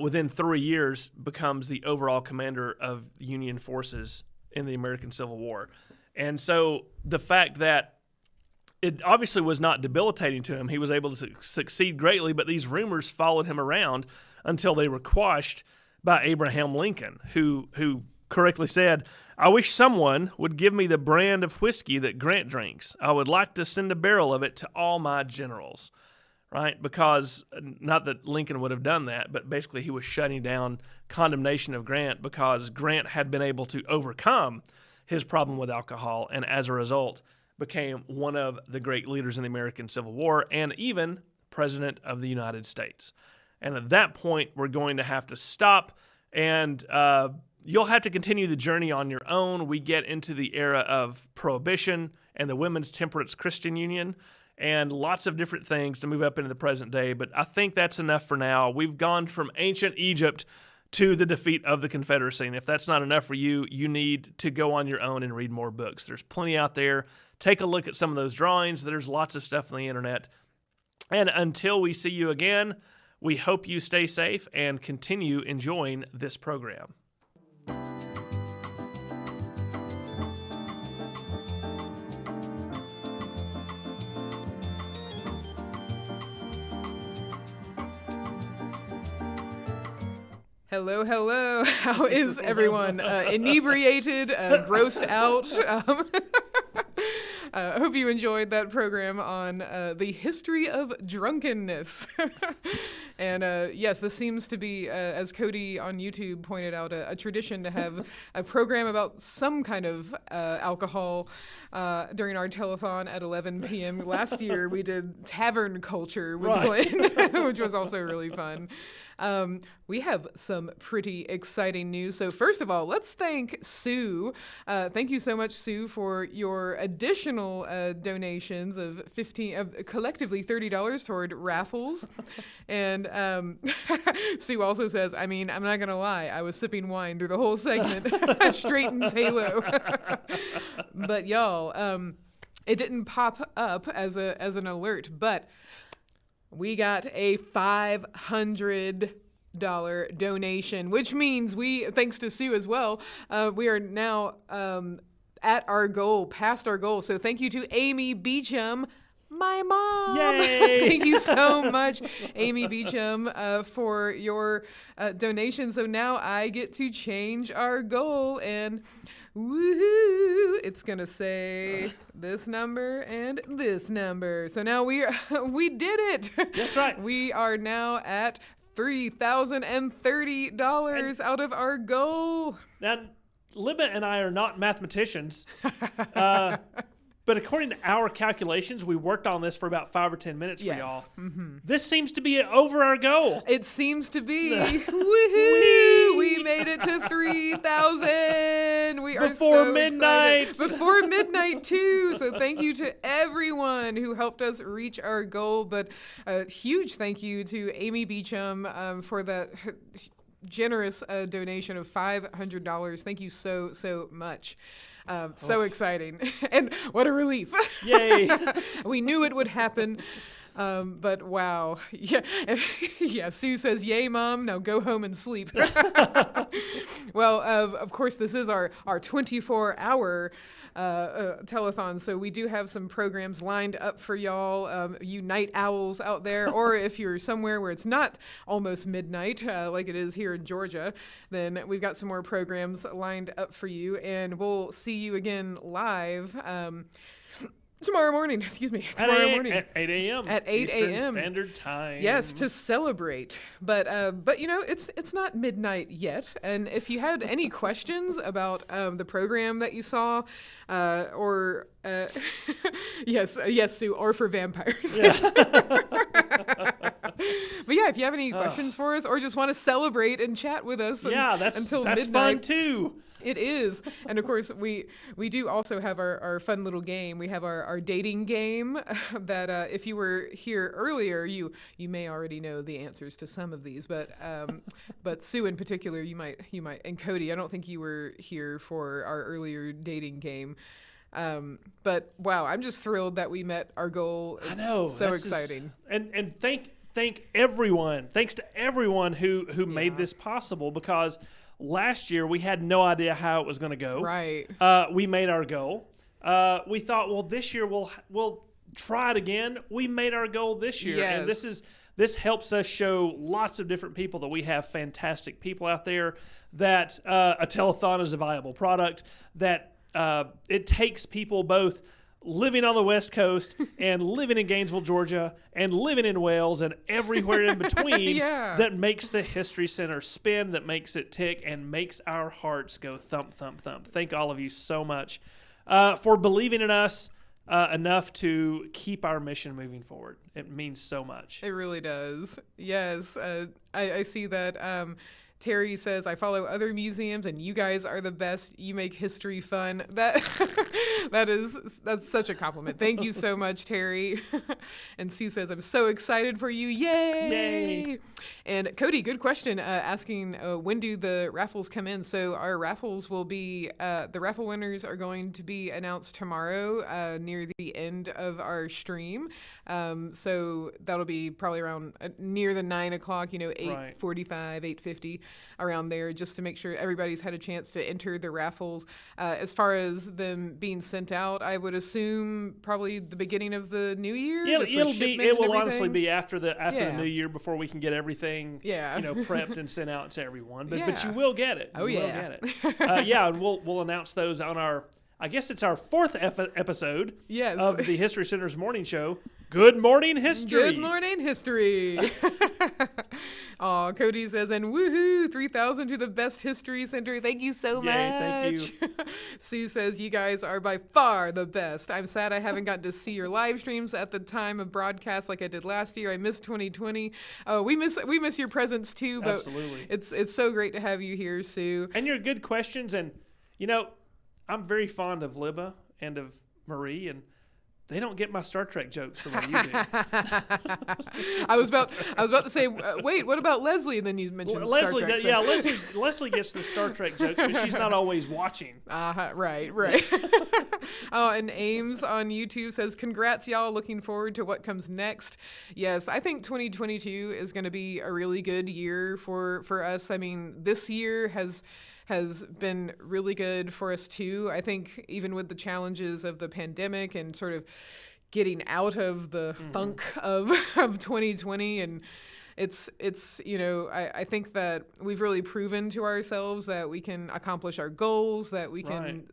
within 3 years becomes the overall commander of Union forces in the American Civil War. And so the fact that it obviously was not debilitating to him, he was able to succeed greatly, but these rumors followed him around until they were quashed by Abraham Lincoln, who correctly said, "I wish someone would give me the brand of whiskey that Grant drinks. I would like to send a barrel of it to all my generals." Right? Because, not that Lincoln would have done that, but basically he was shutting down condemnation of Grant because Grant had been able to overcome his problem with alcohol and as a result became one of the great leaders in the American Civil War and even President of the United States. And at that point, we're going to have to stop and you'll have to continue the journey on your own. We get into the era of Prohibition and the Women's Temperance Christian Union and lots of different things to move up into the present day. But I think that's enough for now. We've gone from ancient Egypt to the defeat of the Confederacy. And if that's not enough for you, you need to go on your own and read more books. There's plenty out there. Take a look at some of those drawings. There's lots of stuff on the internet. And until we see you again, we hope you stay safe and continue enjoying this program. Hello, hello. How is everyone? Inebriated, grossed out. I hope you enjoyed that program on the history of drunkenness. And yes, this seems to be, as Cody on YouTube pointed out, a tradition to have a program about some kind of alcohol during our telethon at 11 p.m. Last year, we did tavern culture with Glenn, which was also really fun. We have some pretty exciting news. So first of all, let's thank Sue. Thank you so much, Sue, for your additional donations of collectively $30 toward raffles. And Sue also says, I mean, I'm not going to lie, I was sipping wine through the whole segment. Straightens Halo. But y'all, it didn't pop up as an alert, but we got a $500 donation, which means thanks to Sue as well, we are now at our goal, past our goal. So thank you to Amy Beecham, my mom. Yay! Thank you so much, Amy Beecham, for your donation. So now I get to change our goal, and woohoo! It's gonna say this number and this number. So now we did it. That's right. We are now at $3,030 out of our goal. Now, Libet and I are not mathematicians, But according to our calculations, we worked on this for about 5 or 10 minutes for y'all. Mm-hmm. This seems to be over our goal. It seems to be. Woohoo! We made it to 3,000. We are Before so midnight. excited. Before midnight too. So thank you to everyone who helped us reach our goal. But a huge thank you to Amy Beecham for that generous donation of $500. Thank you so much. So exciting. And what a relief. Yay. We knew it would happen. But wow. Yeah, Sue says, yay, Mom. Now go home and sleep. Well, of course, this is our 24-hour telethon, so we do have some programs lined up for y'all, you night owls out there, or if you're somewhere where it's not almost midnight, like it is here in Georgia, then we've got some more programs lined up for you, and we'll see you again live tomorrow morning. Tomorrow morning at 8 a.m. At 8 Eastern a.m. Standard Time. Yes, to celebrate. But it's not midnight yet. And if you had any questions about the program that you saw, or yes, Sue, or for vampires. Yeah. But yeah, if you have any questions for us, or just want to celebrate and chat with us, that's midnight, fun too. It is. And of course, we do also have our fun little game. We have our dating game that if you were here earlier, you may already know the answers to some of these, but Sue in particular, you might, and Cody, I don't think you were here for our earlier dating game. But wow, I'm just thrilled that we met our goal. It's I know. So exciting. And thank everyone. Thanks to everyone who made this possible, because last year we had no idea how it was going to go. Right. We made our goal. We thought, well, this year we'll try it again. We made our goal this year, yes. and this helps us show lots of different people that we have fantastic people out there, that a telethon is a viable product, that it takes people both living on the West Coast and living in Gainesville, Georgia, and living in Wales and everywhere in between that makes the History Center spin, that makes it tick, and makes our hearts go thump, thump, thump. Thank all of you so much for believing in us enough to keep our mission moving forward. It means so much. It really does. Yes. I see that Terry says, I follow other museums and you guys are the best. You make history fun. That's such a compliment. Thank you so much, Terry. And Sue says, I'm so excited for you. Yay! And Cody, good question, asking when do the raffles come in? So our raffles will be, the raffle winners are going to be announced tomorrow near the end of our stream. So that'll be probably around near the 9 o'clock, 8:45, 8:50. Around there, just to make sure everybody's had a chance to enter the raffles. As far as them being sent out, I would assume probably the beginning of the new year. It will honestly be after the new year, before we can get everything prepped and sent out to everyone. But you will get it. Will get it. And we'll announce those on our, I guess it's our 4th episode of the History Center's morning show. Good morning, history. Good morning, history. Oh, Cody says, and woohoo, 3,000 to the best history center. Thank you so much. Thank you. Sue says, you guys are by far the best. I'm sad I haven't gotten to see your live streams at the time of broadcast like I did last year. I missed 2020. Oh, we miss your presence too. But absolutely. It's so great to have you here, Sue. And your good questions. And, I'm very fond of Libba and of Marie, and they don't get my Star Trek jokes the way you do. I was about to say, wait, what about Leslie? And then you mentioned Leslie. Star Trek. Yeah, Leslie gets the Star Trek jokes, but she's not always watching. Right. Oh, and Ames on YouTube says, congrats, y'all. Looking forward to what comes next. Yes, I think 2022 is going to be a really good year for us. I mean, this year has been really good for us too. I think even with the challenges of the pandemic and sort of getting out of the funk of 2020, and it's I think that we've really proven to ourselves that we can accomplish our goals, that we can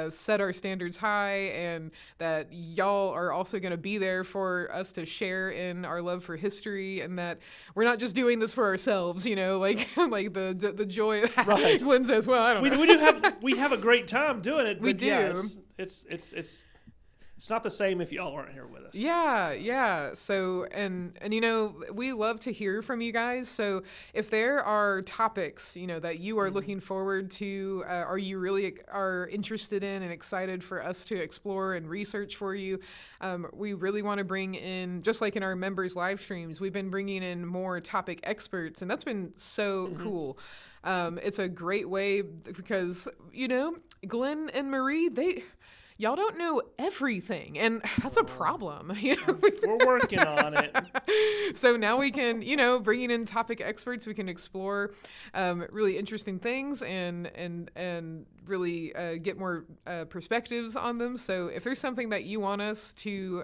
set our standards high, and that y'all are also going to be there for us to share in our love for history, and that we're not just doing this for ourselves, like the joy wins as well. I don't know. We have a great time doing it. We do. Yeah, it's it's not the same if y'all aren't here with us. Yeah. So, and we love to hear from you guys. So if there are topics, that you are looking forward to, or you really are interested in and excited for us to explore and research for you, we really want to bring in, just like in our members live streams, we've been bringing in more topic experts, and that's been so cool. It's a great way because, Glenn and Marie, y'all don't know everything, and that's a problem. We're working on it. So now we can, bringing in topic experts, we can explore really interesting things and really get more perspectives on them. So if there's something that you want us to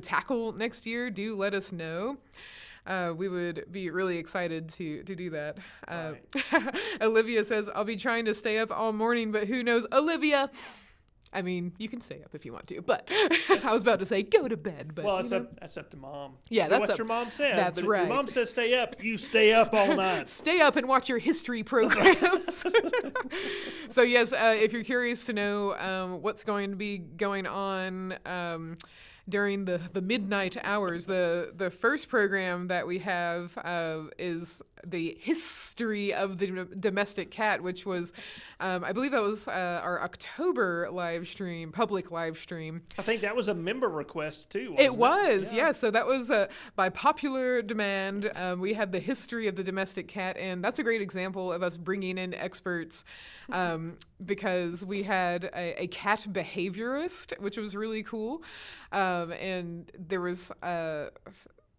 tackle next year, do let us know. We would be really excited to do that. Right. Olivia says, I'll be trying to stay up all morning, but who knows? Olivia, I mean, you can stay up if you want to, but I was about to say go to bed. But well, that's up to mom. Yeah, that's what your mom says. That's but right. If your mom says stay up, you stay up all night. Stay up and watch your history programs. So yes, if you're curious to know what's going to be going on during the midnight hours, the first program that we have is the history of the domestic cat, which was, I believe that was our October live stream, public live stream. I think that was a member request too, wasn't It was, Yeah. So that was by popular demand. We had the history of the domestic cat, and that's a great example of us bringing in experts because we had a cat behaviorist, which was really cool. And there was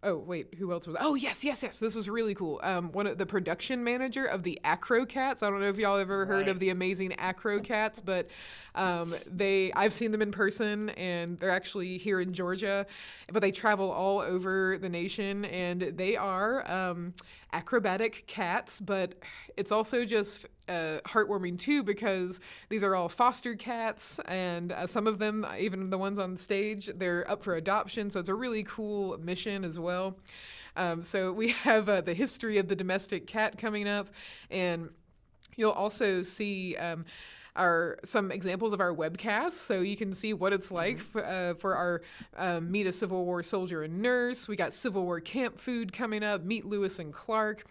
oh wait, who else was? Oh yes, this was really cool. One of the production manager of the Acro Cats. I don't know if y'all ever heard of the amazing Acro Cats, but I've seen them in person, and they're actually here in Georgia, but they travel all over the nation, and they are acrobatic cats. But it's also just heartwarming too, because these are all foster cats, and some of them, even the ones on stage, they're up for adoption. So it's a really cool mission as well. So we have the history of the domestic cat coming up, and you'll also see some examples of our webcasts, so you can see what it's like for our Meet a Civil War Soldier and Nurse. We got Civil War camp food coming up, Meet Lewis and Clark,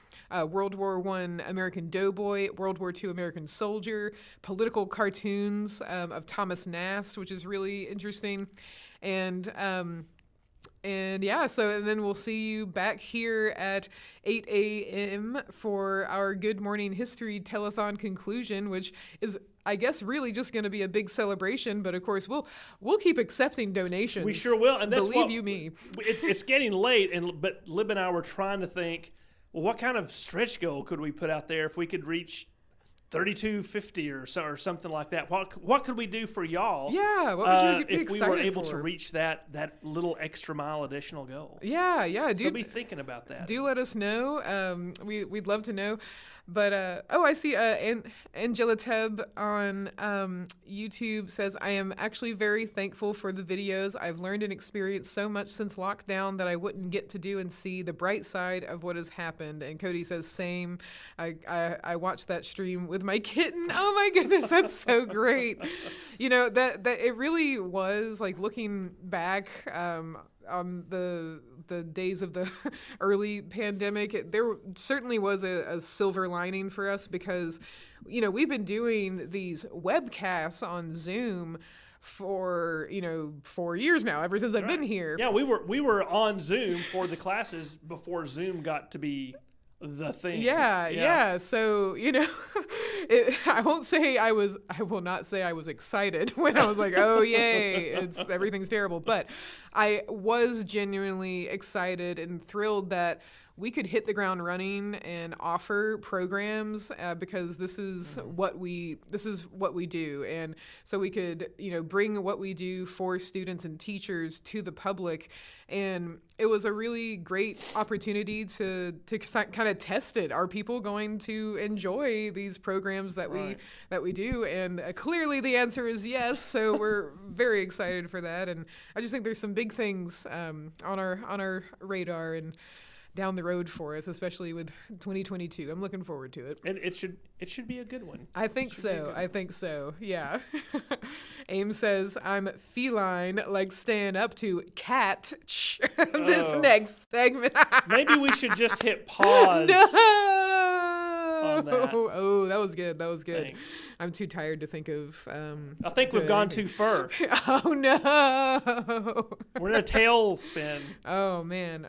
World War I American Doughboy, World War II American Soldier, political cartoons of Thomas Nast, which is really interesting. And then we'll see you back here at 8 a.m. for our Good Morning History Telethon conclusion, which is, I guess, really just going to be a big celebration. But of course, we'll keep accepting donations. We sure will, and that's believe you me. It's getting late, but Lib and I were trying to think, well, what kind of stretch goal could we put out there if we could reach 3250 or something like that? What could we do for y'all? Yeah, what would you be if we were able to reach that little extra mile additional goal? Yeah. So be thinking about that. Do let us know. We'd love to know. But I see Angela Tebb on YouTube says, I am actually very thankful for the videos. I've learned and experienced so much since lockdown that I wouldn't get to do and see the bright side of what has happened. And Cody says, same. I watched that stream with my kitten. Oh my goodness, that's so great. That it really was, like, looking back on the days of the early pandemic, there certainly was a silver lining for us, because we've been doing these webcasts on Zoom for 4 years now, ever since I've been here. Yeah, we were on Zoom for the classes before Zoom got to be the thing. Yeah. So, I will not say I was excited when I was like, oh yay, everything's terrible. But I was genuinely excited and thrilled that we could hit the ground running and offer programs because this is what we do, and so we could bring what we do for students and teachers to the public, and it was a really great opportunity to kind of test it. Are people going to enjoy these programs that we do? And clearly the answer is yes. So we're very excited for that, and I just think there's some big things on our radar, and down the road for us, especially with 2022. I'm looking forward to it. And it should be a good one. I think so. I think so. Yeah. Aim says, I'm feline, like staying up to cat this next segment. Maybe we should just hit pause. On that. Oh, that was good. That was good. Thanks. I'm too tired to think of. I think we've gone too far. Oh no! We're in a tailspin. Oh man.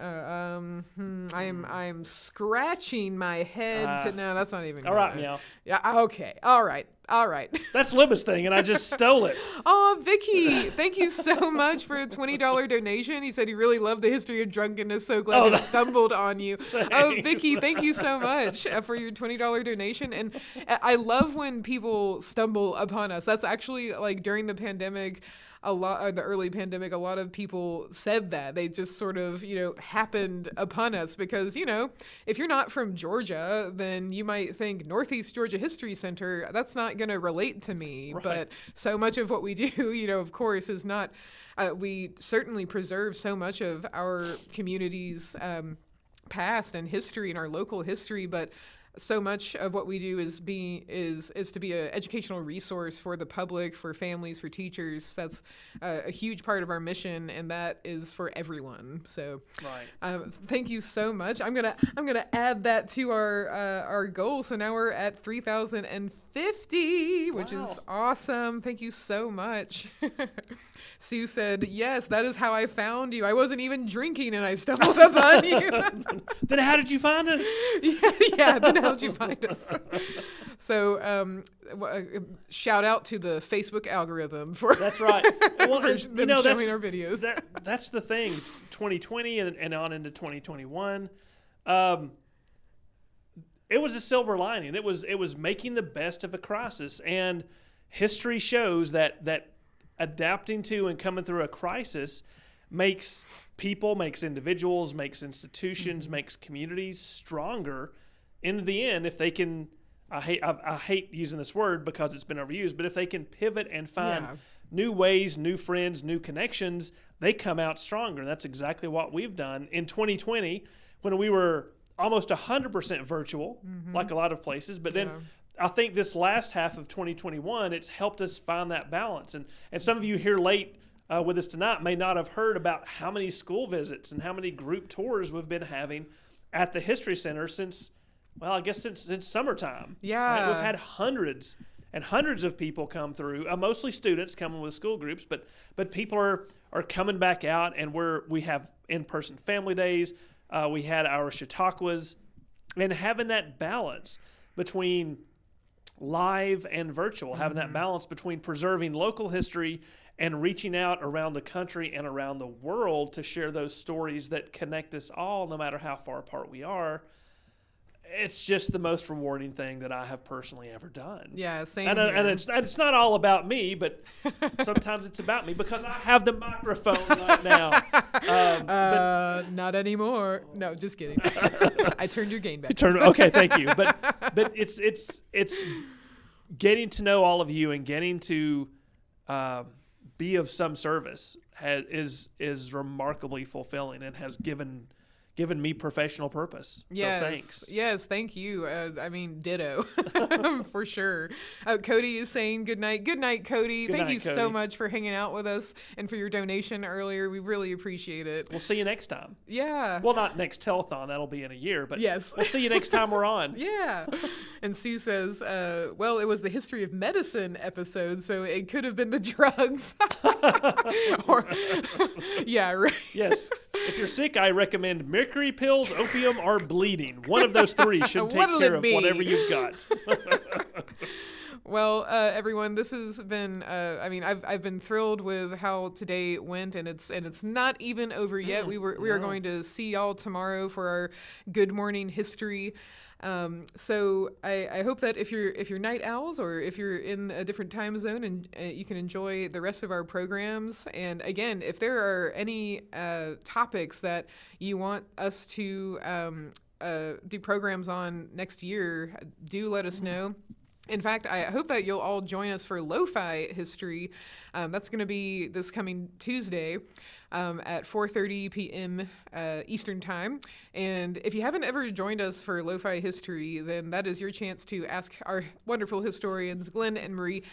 I'm scratching my head. No, that's not even. All right, Meow. Yeah. Okay. All right. That's Libba's thing, and I just stole it. Oh, Vicky, thank you so much for a $20 donation. He said he really loved the history of drunkenness. So glad it stumbled on you. Oh, Vicky, thank you so much for your $20 donation. And I love when people stumble upon us. That's actually like during the pandemic. The early pandemic, a lot of people said that they just sort of, happened upon us because, if you're not from Georgia, then you might think Northeast Georgia History Center, that's not going to relate to me. Right. But so much of what we do, of course, is not, we certainly preserve so much of our community's past and history and our local history, but so much of what we do is to be an educational resource for the public, for families, for teachers. That's a huge part of our mission, and that is for everyone. So, thank you so much. I'm gonna add that to our goal. So now we're at 3,050, which is awesome. Thank you so much. Sue said, yes, that is how I found you. I wasn't even drinking and I stumbled upon you. Then how did you find us? Yeah, then how did you find us? So shout out to the Facebook algorithm for That's right. Well, for them showing our videos. That's the thing. 2020 and on into 2021. It was a silver lining. It was making the best of a crisis. And history shows that adapting to and coming through a crisis makes people, makes individuals, makes institutions, makes communities stronger in the end if they can. I hate using this word because it's been overused, but if they can pivot and find new ways, new friends, new connections, they come out stronger. And that's exactly what we've done in 2020 when we were almost 100% virtual, like a lot of places, but then I think this last half of 2021, it's helped us find that balance. And some of you here late with us tonight may not have heard about how many school visits and how many group tours we've been having at the History Center since summertime. Yeah. Right? We've had hundreds and hundreds of people come through, mostly students coming with school groups, but people are coming back out, and we have in-person family days. We had our Chautauquas, and having that balance between live and virtual, having that balance between preserving local history and reaching out around the country and around the world to share those stories that connect us all, no matter how far apart we are. It's just the most rewarding thing that I have personally ever done. Yeah, same and, here. And it's not all about me, but sometimes it's about me because I have the microphone right now. Not anymore. No, just kidding. I turned your gain back. Okay, thank you. But it's getting to know all of you and getting to be of some service is remarkably fulfilling and has given me professional purpose. Yes, so thanks. Yes, thank you. Ditto, for sure. Cody is saying good night. Good night, Cody. Thank you so much for hanging out with us and for your donation earlier. We really appreciate it. We'll see you next time. Yeah. Well, not next telethon. That'll be in a year. But yes, we'll see you next time we're on. Yeah. And Sue says, well, it was the history of medicine episode, so it could have been the drugs. Yeah, right. Yes. If you're sick, I recommend mercury pills, opium, or bleeding. One of those three should take care of whatever you've got. Well, everyone, this has been. I've been thrilled with how today went, and it's not even over yet. We are going to see y'all tomorrow for our Good Morning History. So I hope that if you're night owls or if you're in a different time zone and you can enjoy the rest of our programs. And again, if there are any topics that you want us to do programs on next year, do let us know. In fact, I hope that you'll all join us for Lo-Fi History. That's going to be this coming Tuesday at 4:30 p.m. Eastern Time. And if you haven't ever joined us for Lo-Fi History, then that is your chance to ask our wonderful historians, Glenn and Marie,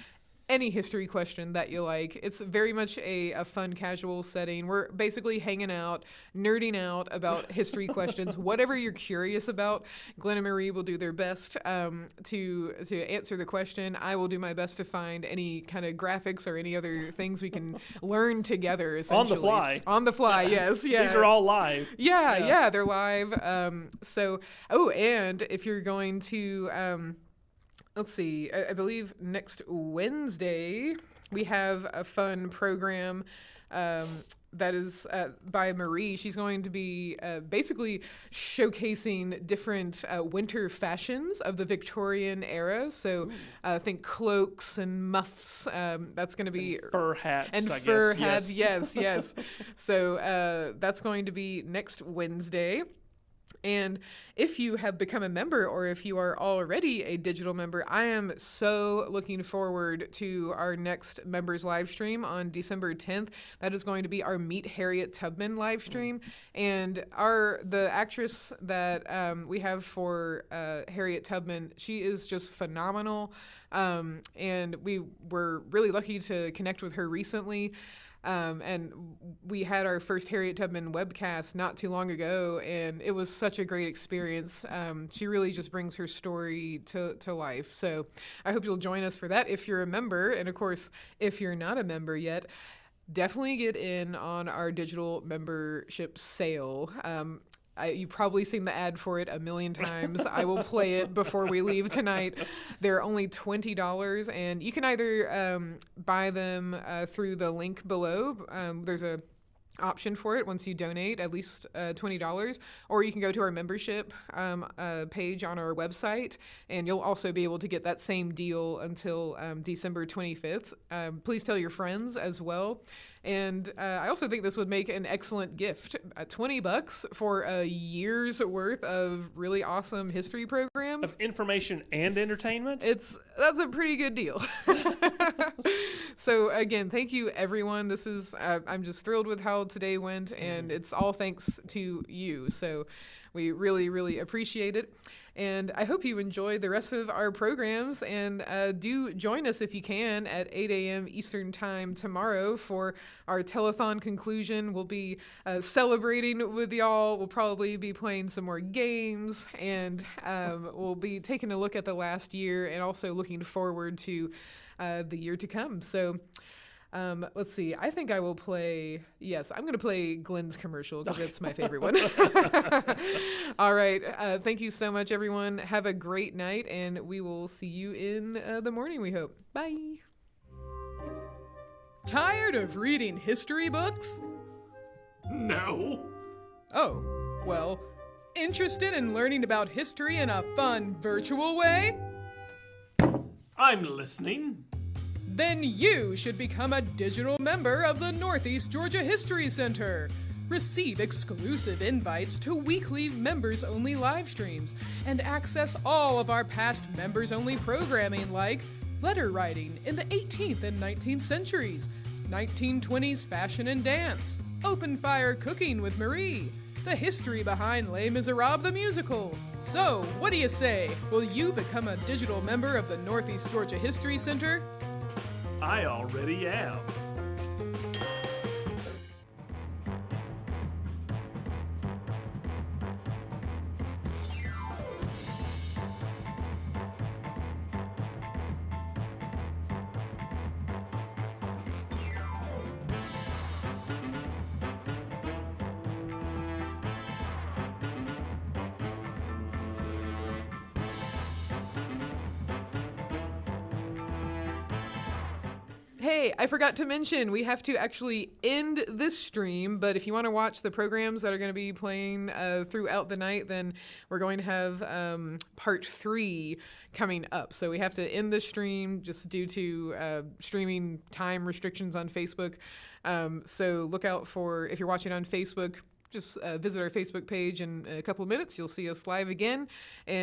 any history question that you like. It's very much a fun, casual setting. We're basically hanging out, nerding out about history questions. Whatever you're curious about, Glenn and Marie will do their best to answer the question. I will do my best to find any kind of graphics or any other things we can learn together, essentially. On the fly. On the fly, yes. Yeah. These are all live. Yeah, they're live. And if you're going to... let's see, I believe next Wednesday we have a fun program that is by Marie. She's going to be basically showcasing different winter fashions of the Victorian era. So think cloaks and muffs. That's going to be... And fur hats, and I fur guess. hats, yes. So that's going to be next Wednesday. And if you have become a member or if you are already a digital member, I am so looking forward to our next members live stream on December 10th. That is going to be our Meet Harriet Tubman live stream. And the actress that we have for Harriet Tubman, she is just phenomenal. And we were really lucky to connect with her recently. And we had our first Harriet Tubman webcast not too long ago, and it was such a great experience. She really just brings her story to life. So I hope you'll join us for that if you're a member. And of course, if you're not a member yet, definitely get in on our digital membership sale. You've probably seen the ad for it a million times. I will play it before we leave tonight. They're only $20, and you can either buy them through the link below. There's a option for it once you donate at least $20, or you can go to our membership page on our website, and you'll also be able to get that same deal until December 25th. Please tell your friends as well. And I also think this would make an excellent gift. $20 for a year's worth of really awesome history programs. Of information and entertainment? That's a pretty good deal. So again, thank you everyone. I'm just thrilled with how today went, and it's all thanks to you. So we really, really appreciate it. And I hope you enjoy the rest of our programs, and do join us if you can at 8 a.m. Eastern Time tomorrow for our telethon conclusion. We'll be celebrating with y'all. We'll probably be playing some more games, and we'll be taking a look at the last year and also looking forward to the year to come. So let's see. I think I will play... Yes, I'm going to play Glenn's commercial because it's my favorite one. All right. Thank you so much, everyone. Have a great night, and we will see you in the morning, we hope. Bye. Tired of reading history books? No. Oh, well, interested in learning about history in a fun, virtual way? I'm listening. Then you should become a digital member of the Northeast Georgia History Center. Receive exclusive invites to weekly members-only live streams and access all of our past members-only programming like letter writing in the 18th and 19th centuries, 1920s fashion and dance, open fire cooking with Marie, the history behind Les Miserables the musical. So, what do you say? Will you become a digital member of the Northeast Georgia History Center? I already am. Hey, I forgot to mention, we have to actually end this stream, but if you want to watch the programs that are going to be playing throughout the night, then we're going to have part 3 coming up. So we have to end the stream just due to streaming time restrictions on Facebook. So look out for, if you're watching on Facebook, just visit our Facebook page in a couple of minutes. You'll see us live again. And